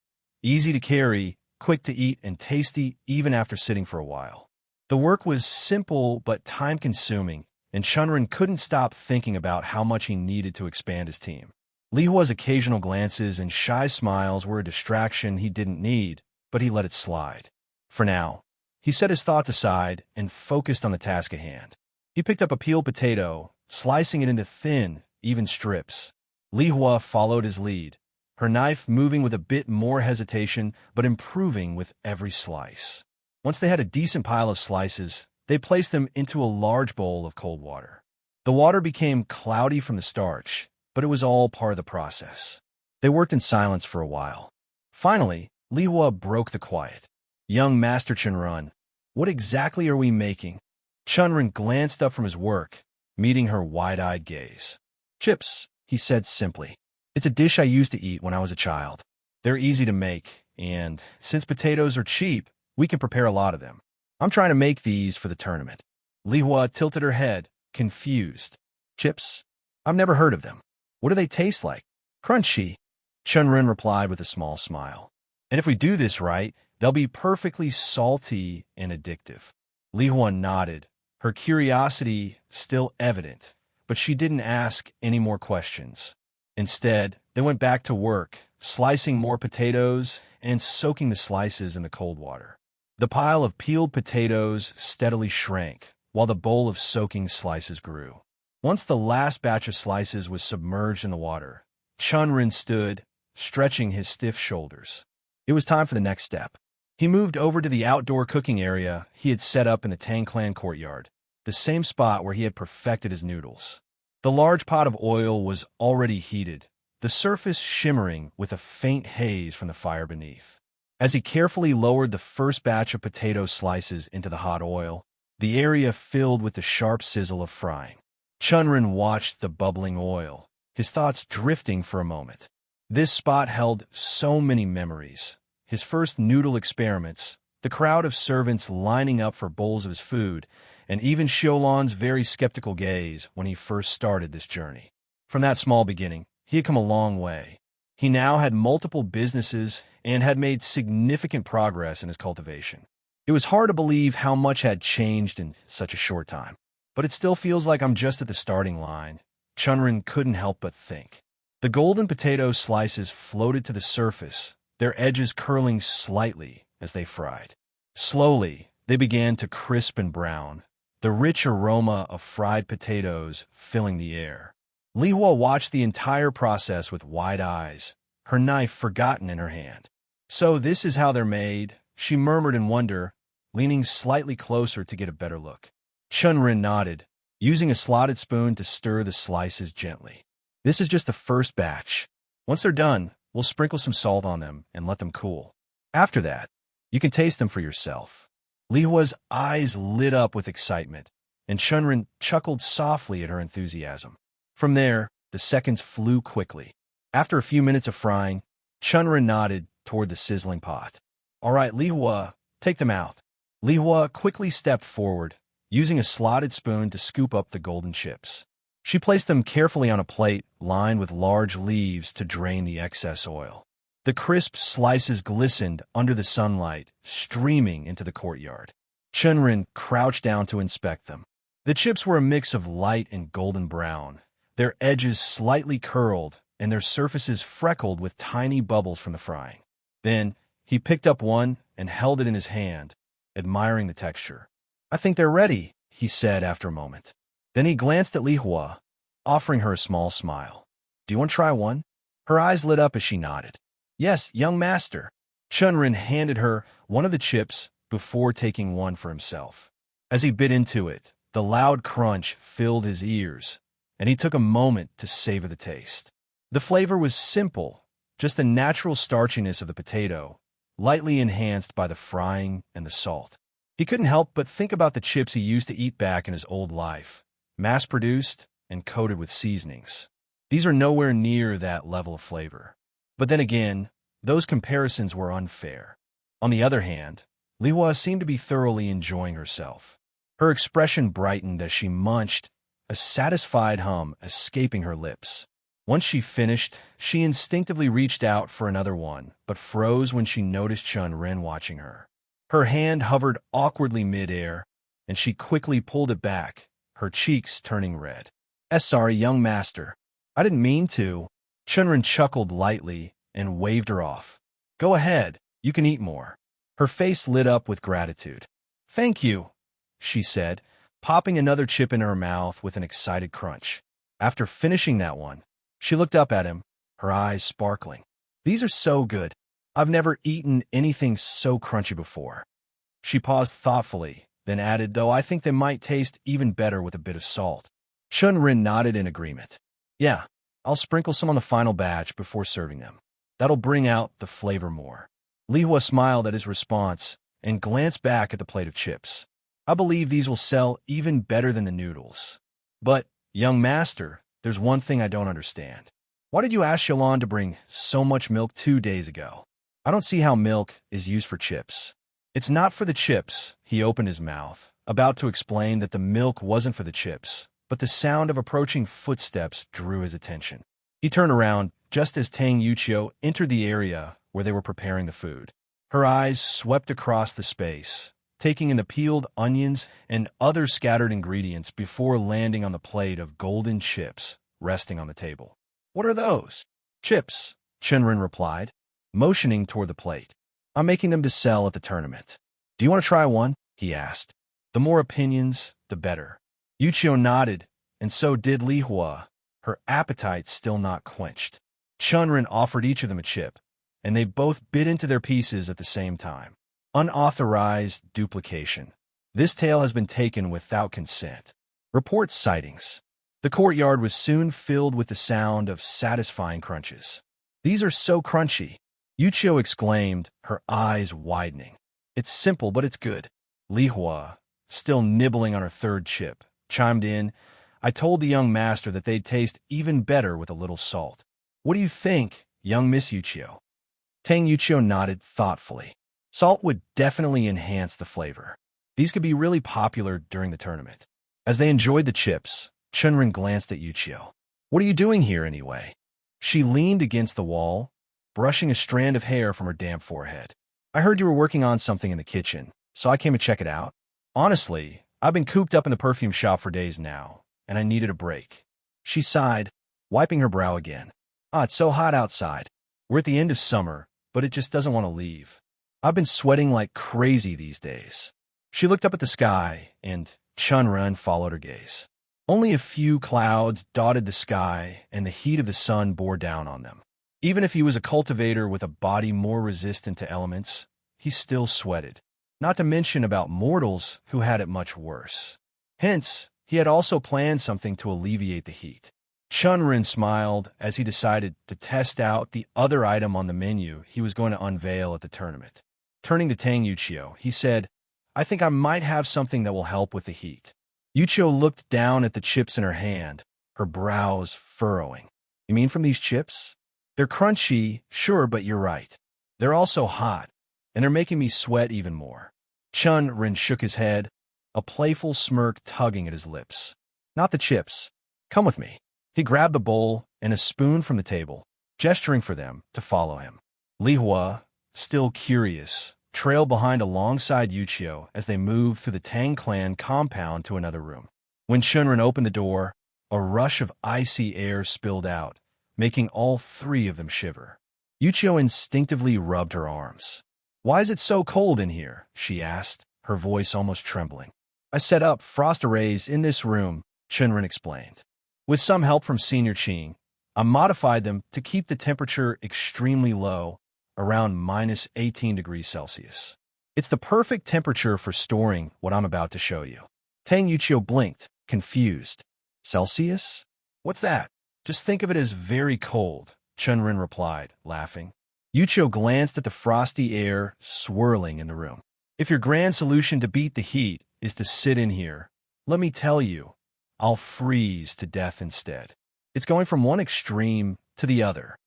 S2: Easy to carry, quick to eat, and tasty even after sitting for a while. The work was simple but time-consuming, and Chen Ren couldn't stop thinking about how much he needed to expand his team. Li Hua's occasional glances and shy smiles were a distraction he didn't need, but he let it slide. For now, he set his thoughts aside and focused on the task at hand. He picked up a peeled potato, slicing it into thin, even strips. Li Hua followed his lead, her knife moving with a bit more hesitation but improving with every slice. Once they had a decent pile of slices, they placed them into a large bowl of cold water. The water became cloudy from the starch, but it was all part of the process. They worked in silence for a while. Finally, Li Hua broke the quiet. "Young Master Chen Ren, what exactly are we making?" Chen Ren glanced up from his work, meeting her wide-eyed gaze. "Chips," he said simply. "It's a dish I used to eat when I was a child. They're easy to make, and since potatoes are cheap, we can prepare a lot of them. I'm trying to make these for the tournament." Li Hua tilted her head, confused. "Chips? I've never heard of them. What do they taste like?" "Crunchy," Chen Ren replied with a small smile. "And if we do this right, they'll be perfectly salty and addictive." Li Hua nodded, her curiosity still evident, but she didn't ask any more questions. Instead, they went back to work, slicing more potatoes and soaking the slices in the cold water. The pile of peeled potatoes steadily shrank, while the bowl of soaking slices grew. Once the last batch of slices was submerged in the water, Chen Ren stood, stretching his stiff shoulders. It was time for the next step. He moved over to the outdoor cooking area he had set up in the Tang clan courtyard, the same spot where he had perfected his noodles. The large pot of oil was already heated, the surface shimmering with a faint haze from the fire beneath. As he carefully lowered the first batch of potato slices into the hot oil, the area filled with the sharp sizzle of frying. Chen Ren watched the bubbling oil, his thoughts drifting for a moment. This spot held so many memories. His first noodle experiments, the crowd of servants lining up for bowls of his food, and even Xiaolon's very skeptical gaze when he first started this journey. From that small beginning, he had come a long way. He now had multiple businesses and had made significant progress in his cultivation. It was hard to believe how much had changed in such a short time. But it still feels like I'm just at the starting line, Chen Ren couldn't help but think. The golden potato slices floated to the surface, their edges curling slightly as they fried. Slowly, They began to crisp and brown, the rich aroma of fried potatoes filling the air. Li Hua watched the entire process with wide eyes, her knife forgotten in her hand. "So this is how they're made," she murmured in wonder, leaning slightly closer to get a better look. Chen Ren nodded, using a slotted spoon to stir the slices gently. "This is just the first batch. Once they're done, we'll sprinkle some salt on them and let them cool. After that, you can taste them for yourself." Li Hua's eyes lit up with excitement, and Chen Ren chuckled softly at her enthusiasm. From there, the seconds flew quickly. After a few minutes of frying, Chen Ren nodded toward the sizzling pot. "All right, Li Hua, take them out." Li Hua quickly stepped forward, using a slotted spoon to scoop up the golden chips. She placed them carefully on a plate lined with large leaves to drain the excess oil. The crisp slices glistened under the sunlight, streaming into the courtyard. Chen Ren crouched down to inspect them. The chips were a mix of light and golden brown, their edges slightly curled and their surfaces freckled with tiny bubbles from the frying. Then, he picked up one and held it in his hand, admiring the texture. "I think they're ready," he said after a moment. Then he glanced at Li Hua, offering her a small smile. "Do you want to try one?" Her eyes lit up as she nodded. "Yes, young master." Chen Ren handed her one of the chips before taking one for himself. As he bit into it, the loud crunch filled his ears, and he took a moment to savor the taste. The flavor was simple, just the natural starchiness of the potato, lightly enhanced by the frying and the salt. He couldn't help but think about the chips he used to eat back in his old life, mass-produced and coated with seasonings. These are nowhere near that level of flavor. But then again, those comparisons were unfair. On the other hand, Li Hua seemed to be thoroughly enjoying herself. Her expression brightened as she munched, a satisfied hum escaping her lips. Once she finished, she instinctively reached out for another one, but froze when she noticed Chen Ren watching her. Her hand hovered awkwardly mid-air, and she quickly pulled it back, her cheeks turning red. Sorry, young master. I didn't mean to." Chen Ren chuckled lightly and waved her off. "Go ahead, you can eat more." Her face lit up with gratitude. "Thank you," she said, popping another chip in her mouth with an excited crunch. After finishing that one, she looked up at him, her eyes sparkling. "These are so good. I've never eaten anything so crunchy before." She paused thoughtfully, then added, "Though I think they might taste even better with a bit of salt." Chen Ren nodded in agreement. "Yeah, I'll sprinkle some on the final batch before serving them. That'll bring out the flavor more." Li Hua smiled at his response and glanced back at the plate of chips. "I believe these will sell even better than the noodles. But, young master, there's one thing I don't understand. Why did you ask Shalon to bring so much milk 2 days ago? I don't see how milk is used for chips." "It's not for the chips," he opened his mouth, about to explain that the milk wasn't for the chips, but the sound of approaching footsteps drew his attention. He turned around just as Tang Yuchio entered the area where they were preparing the food. Her eyes swept across the space, taking in the peeled onions and other scattered ingredients before landing on the plate of golden chips resting on the table. "What are those?" "Chips," Chen Ren replied, motioning toward the plate. "I'm making them to sell at the tournament. Do you want to try one?" he asked. The more opinions, the better. Yuchio nodded, and so did Li Hua, her appetite still not quenched. Chen Ren offered each of them a chip, and they both bit into their pieces at the same time. Unauthorized duplication. This tale has been taken without consent. Report sightings. The courtyard was soon filled with the sound of satisfying crunches. "These are so crunchy," Yuchio exclaimed, her eyes widening. "It's simple, but it's good." Li Hua, still nibbling on her third chip, chimed in, "I told the young master that they'd taste even better with a little salt. What do you think, young Miss Yuchio?" Tang Yuchio nodded thoughtfully. Salt would definitely enhance the flavor. These could be really popular during the tournament. As they enjoyed the chips, Chen Ren glanced at Yuchio. "What are you doing here anyway?" She leaned against the wall, brushing a strand of hair from her damp forehead. "I heard you were working on something in the kitchen, so I came to check it out. Honestly, I've been cooped up in the perfume shop for days now, and I needed a break." She sighed, wiping her brow again. It's so hot outside. We're at the end of summer, but it just doesn't want to leave. I've been sweating like crazy these days." She looked up at the sky, and Chen Ren followed her gaze. Only a few clouds dotted the sky, and the heat of the sun bore down on them. Even if he was a cultivator with a body more resistant to elements, he still sweated, not to mention about mortals who had it much worse. Hence, he had also planned something to alleviate the heat. Chen Ren smiled as he decided to test out the other item on the menu he was going to unveil at the tournament. Turning to Tang Yuchio, he said, "I think I might have something that will help with the heat." Yuchio looked down at the chips in her hand, her brows furrowing. "You mean from these chips? They're crunchy, sure, but you're right. They're also hot, and they're making me sweat even more." Chen Ren shook his head, a playful smirk tugging at his lips. "Not the chips. Come with me." He grabbed a bowl and a spoon from the table, gesturing for them to follow him. Li Hua, still curious, trailed behind alongside Yuchio as they moved through the Tang clan compound to another room. When Shunrin opened the door, a rush of icy air spilled out, making all three of them shiver. Yuchio instinctively rubbed her arms. "Why is it so cold in here?" she asked, her voice almost trembling. "I set up frost arrays in this room," Shunrin explained. "With some help from Senior Qing, I modified them to keep the temperature extremely low, around -18 degrees Celsius. It's the perfect temperature for storing what I'm about to show you." Tang Yuchio blinked, confused. "Celsius? What's that?" "Just think of it as very cold," Chen Ren replied, laughing. Yuchio glanced at the frosty air swirling in the room. "If your grand solution to beat the heat is to sit in here, let me tell you, I'll freeze to death instead. It's going from one extreme to the other."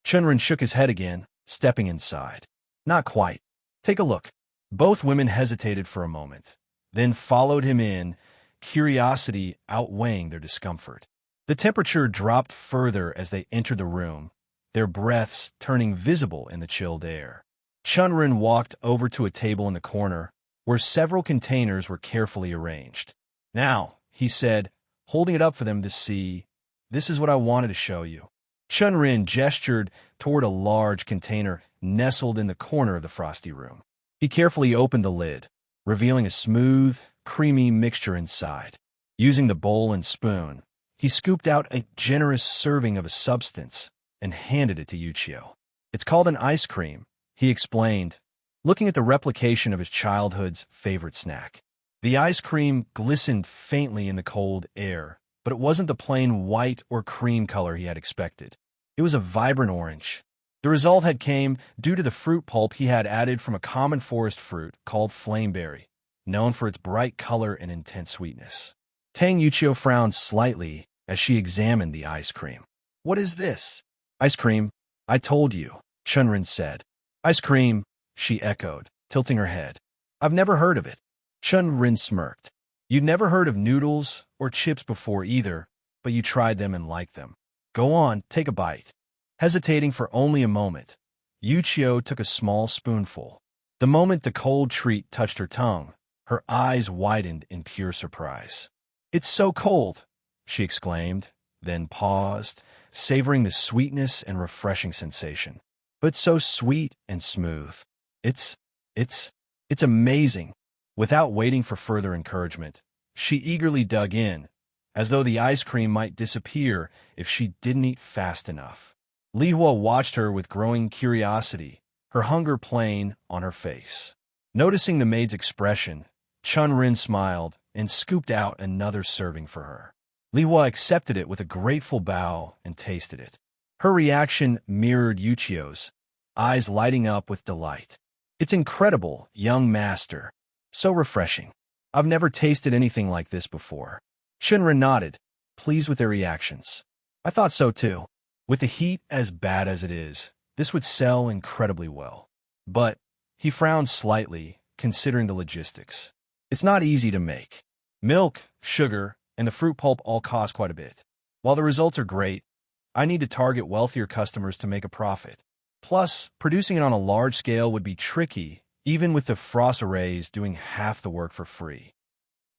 S2: Chen Ren shook his head again, stepping inside. "Not quite. Take a look." Both women hesitated for a moment, then followed him in, curiosity outweighing their discomfort. The temperature dropped further as they entered the room, their breaths turning visible in the chilled air. Chen Ren walked over to a table in the corner, where several containers were carefully arranged. "Now," he said, holding it up for them to see, "this is what I wanted to show you." Chen Ren gestured toward a large container nestled in the corner of the frosty room. He carefully opened the lid, revealing a smooth, creamy mixture inside. Using the bowl and spoon, he scooped out a generous serving of a substance and handed it to Yuchio. "It's called an ice cream," he explained, looking at the replication of his childhood's favorite snack. The ice cream glistened faintly in the cold air, but it wasn't the plain white or cream color he had expected. It was a vibrant orange. The result had came due to the fruit pulp he had added from a common forest fruit called flameberry, known for its bright color and intense sweetness. Tang Yuchio frowned slightly as she examined the ice cream. "What is this?" "Ice cream, I told you," Chen Ren said. "Ice cream," she echoed, tilting her head. "I've never heard of it." Chen Ren smirked. "You'd never heard of noodles or chips before either, but you tried them and liked them. Go on, take a bite." Hesitating for only a moment, Yuchio took a small spoonful. The moment the cold treat touched her tongue, her eyes widened in pure surprise. "It's so cold!" she exclaimed, then paused, savoring the sweetness and refreshing sensation. "But so sweet and smooth. It's amazing." Without waiting for further encouragement, she eagerly dug in, as though the ice cream might disappear if she didn't eat fast enough. Li Hua watched her with growing curiosity, her hunger plain on her face. Noticing the maid's expression, Chen Ren smiled and scooped out another serving for her. Li Hua accepted it with a grateful bow and tasted it. Her reaction mirrored Yuchio's, eyes lighting up with delight. "It's incredible, young master. So refreshing. I've never tasted anything like this before." Shinra nodded, pleased with their reactions. "I thought so too. With the heat as bad as it is, this would sell incredibly well." But he frowned slightly, considering the logistics. "It's not easy to make. Milk, sugar, and the fruit pulp all cost quite a bit. While the results are great, I need to target wealthier customers to make a profit. Plus, producing it on a large scale would be tricky, even with the frost arrays doing half the work for free."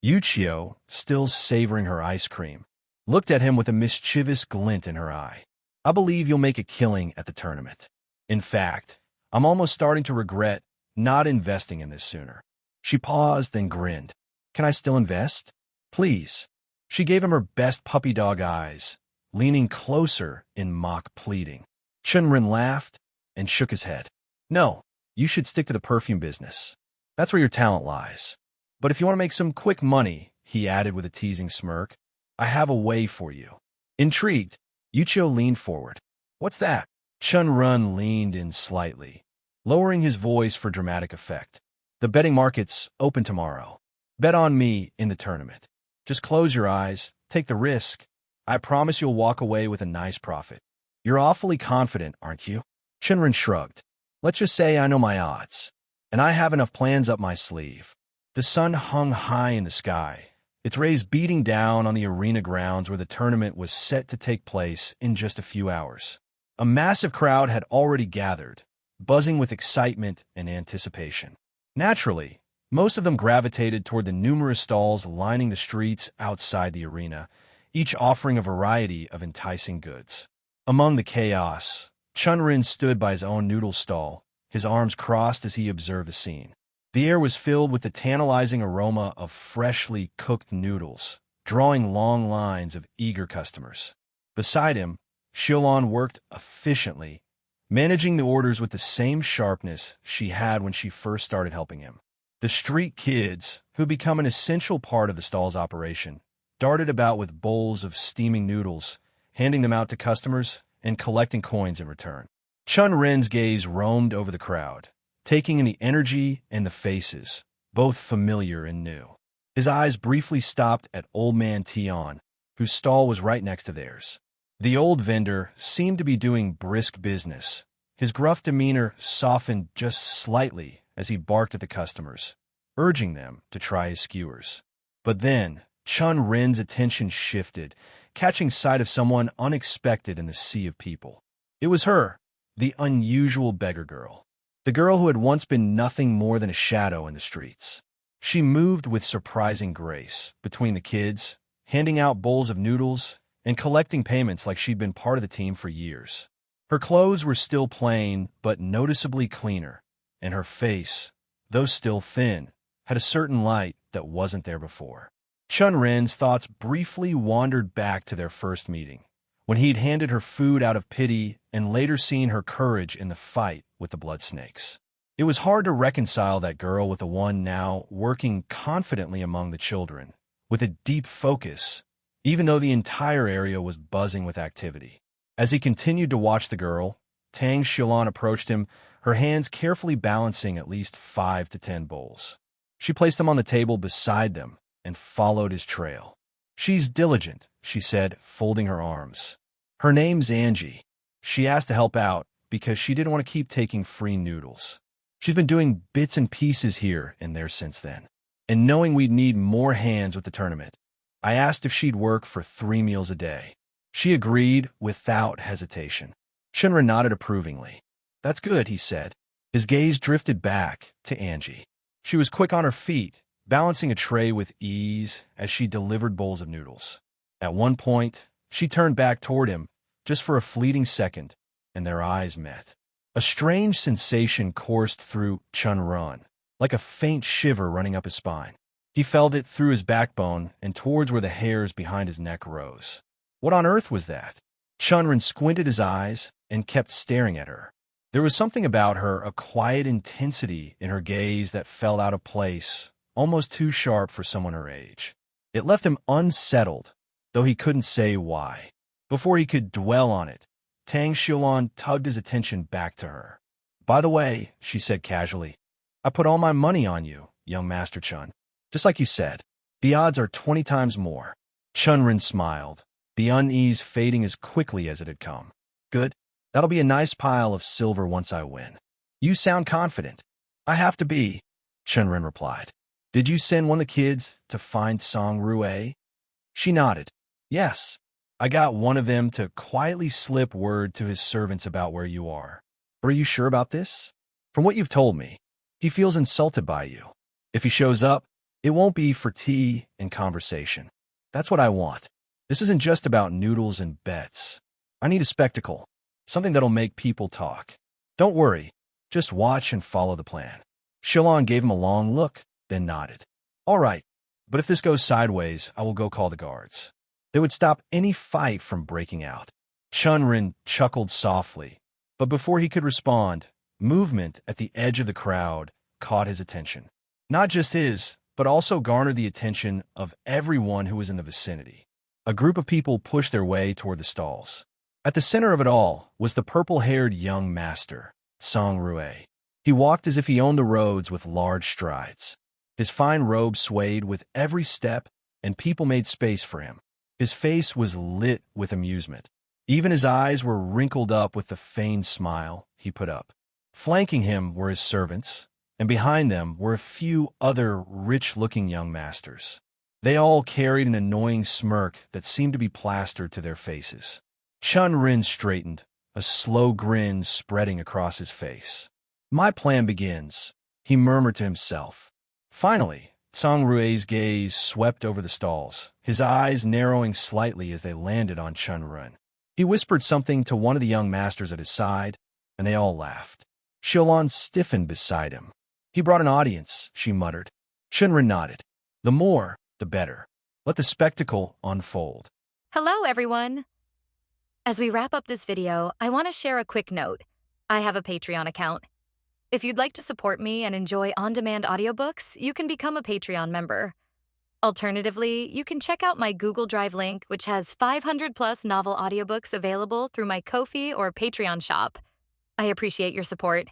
S2: Yuchio, still savoring her ice cream, looked at him with a mischievous glint in her eye. "I believe you'll make a killing at the tournament. In fact, I'm almost starting to regret not investing in this sooner." She paused, then grinned. Can I still invest? Please. She gave him her best puppy dog eyes, leaning closer in mock pleading. Chen Ren laughed and shook his head. No, you should stick to the perfume business. That's where your talent lies. But if you want to make some quick money, he added with a teasing smirk, I have a way for you. Intrigued, Yuchio leaned forward. What's that? Chen Ren leaned in slightly, lowering his voice for dramatic effect. The betting market's open tomorrow. Bet on me in the tournament. Just close your eyes, take the risk. I promise you'll walk away with a nice profit. You're awfully confident, aren't you? Chen Ren shrugged. Let's just say I know my odds. And I have enough plans up my sleeve. The sun hung high in the sky, its rays beating down on the arena grounds where the tournament was set to take place in just a few hours. A massive crowd had already gathered, buzzing with excitement and anticipation. Naturally, most of them gravitated toward the numerous stalls lining the streets outside the arena, each offering a variety of enticing goods. Among the chaos, Chen Ren stood by his own noodle stall, his arms crossed as he observed the scene. The air was filled with the tantalizing aroma of freshly cooked noodles, drawing long lines of eager customers. Beside him, Xiaolon worked efficiently, managing the orders with the same sharpness she had when she first started helping him. The street kids, who had become an essential part of the stall's operation, darted about with bowls of steaming noodles, handing them out to customers and collecting coins in return. Chen Ren's gaze roamed over the crowd, taking in the energy and the faces, both familiar and new. His eyes briefly stopped at Old Man Tian, whose stall was right next to theirs. The old vendor seemed to be doing brisk business. His gruff demeanor softened just slightly as he barked at the customers, urging them to try his skewers. But then, Chen Ren's attention shifted, catching sight of someone unexpected in the sea of people. It was her, the unusual beggar girl. The girl who had once been nothing more than a shadow in the streets. She moved with surprising grace between the kids, handing out bowls of noodles and collecting payments like she'd been part of the team for years. Her clothes were still plain, but noticeably cleaner, and her face, though still thin, had a certain light that wasn't there before. Chen Ren's thoughts briefly wandered back to their first meeting, when he'd handed her food out of pity and later seen her courage in the fight with the blood snakes. It was hard to reconcile that girl with the one now working confidently among the children, with a deep focus, even though the entire area was buzzing with activity. As he continued to watch the girl, Tang Xiaolon approached him, her hands carefully balancing at least 5 to 10 bowls. She placed them on the table beside them and followed his trail. She's diligent, she said, folding her arms. Her name's Angie. She asked to help out because she didn't want to keep taking free noodles. She's been doing bits and pieces here and there since then. And knowing we'd need more hands with the tournament, I asked if she'd work for 3 meals a day. She agreed without hesitation. Chen Ren nodded approvingly. That's good, he said. His gaze drifted back to Angie. She was quick on her feet, balancing a tray with ease as she delivered bowls of noodles. At one point, she turned back toward him, just for a fleeting second, and their eyes met. A strange sensation coursed through Chen Ren, like a faint shiver running up his spine. He felt it through his backbone and towards where the hairs behind his neck rose. What on earth was that? Chen Ren squinted his eyes and kept staring at her. There was something about her, a quiet intensity in her gaze that felt out of place, almost too sharp for someone her age. It left him unsettled, though he couldn't say why. Before he could dwell on it, Tang Xiaolon tugged his attention back to her. By the way, she said casually, I put all my money on you, young Master Chen. Just like you said, the odds are 20 times more. Chen Ren smiled, the unease fading as quickly as it had come. Good. That'll be a nice pile of silver once I win. You sound confident. I have to be, Chen Ren replied. Did you send one of the kids to find Song Rue? She nodded. Yes. I got one of them to quietly slip word to his servants about where you are. Are you sure about this? From what you've told me, he feels insulted by you. If he shows up, it won't be for tea and conversation. That's what I want. This isn't just about noodles and bets. I need a spectacle, something that'll make people talk. Don't worry, just watch and follow the plan. Xiaolon gave him a long look, then nodded. All right, but if this goes sideways, I will go call the guards. They would stop any fight from breaking out. Chen Ren chuckled softly, but before he could respond, movement at the edge of the crowd caught his attention. Not just his, but also garnered the attention of everyone who was in the vicinity. A group of people pushed their way toward the stalls. At the center of it all was the purple-haired young master, Song Rue. He walked as if he owned the roads with large strides. His fine robe swayed with every step, and people made space for him. His face was lit with amusement. Even his eyes were wrinkled up with the feigned smile he put up. Flanking him were his servants, and behind them were a few other rich-looking young masters. They all carried an annoying smirk that seemed to be plastered to their faces. Chen Ren straightened, a slow grin spreading across his face. "My plan begins," he murmured to himself. Finally, Song Rue's gaze swept over the stalls, his eyes narrowing slightly as they landed on Chen Ren. He whispered something to one of the young masters at his side, and they all laughed. Xiaolan stiffened beside him. "He brought an audience," she muttered. Chen Ren nodded. "The more, the better. Let the spectacle unfold."
S3: Hello, everyone. As we wrap up this video, I want to share a quick note. I have a Patreon account. If you'd like to support me and enjoy on-demand audiobooks, you can become a Patreon member. Alternatively, you can check out my Google Drive link, which has 500+ novel audiobooks available through my Ko-fi or Patreon shop. I appreciate your support.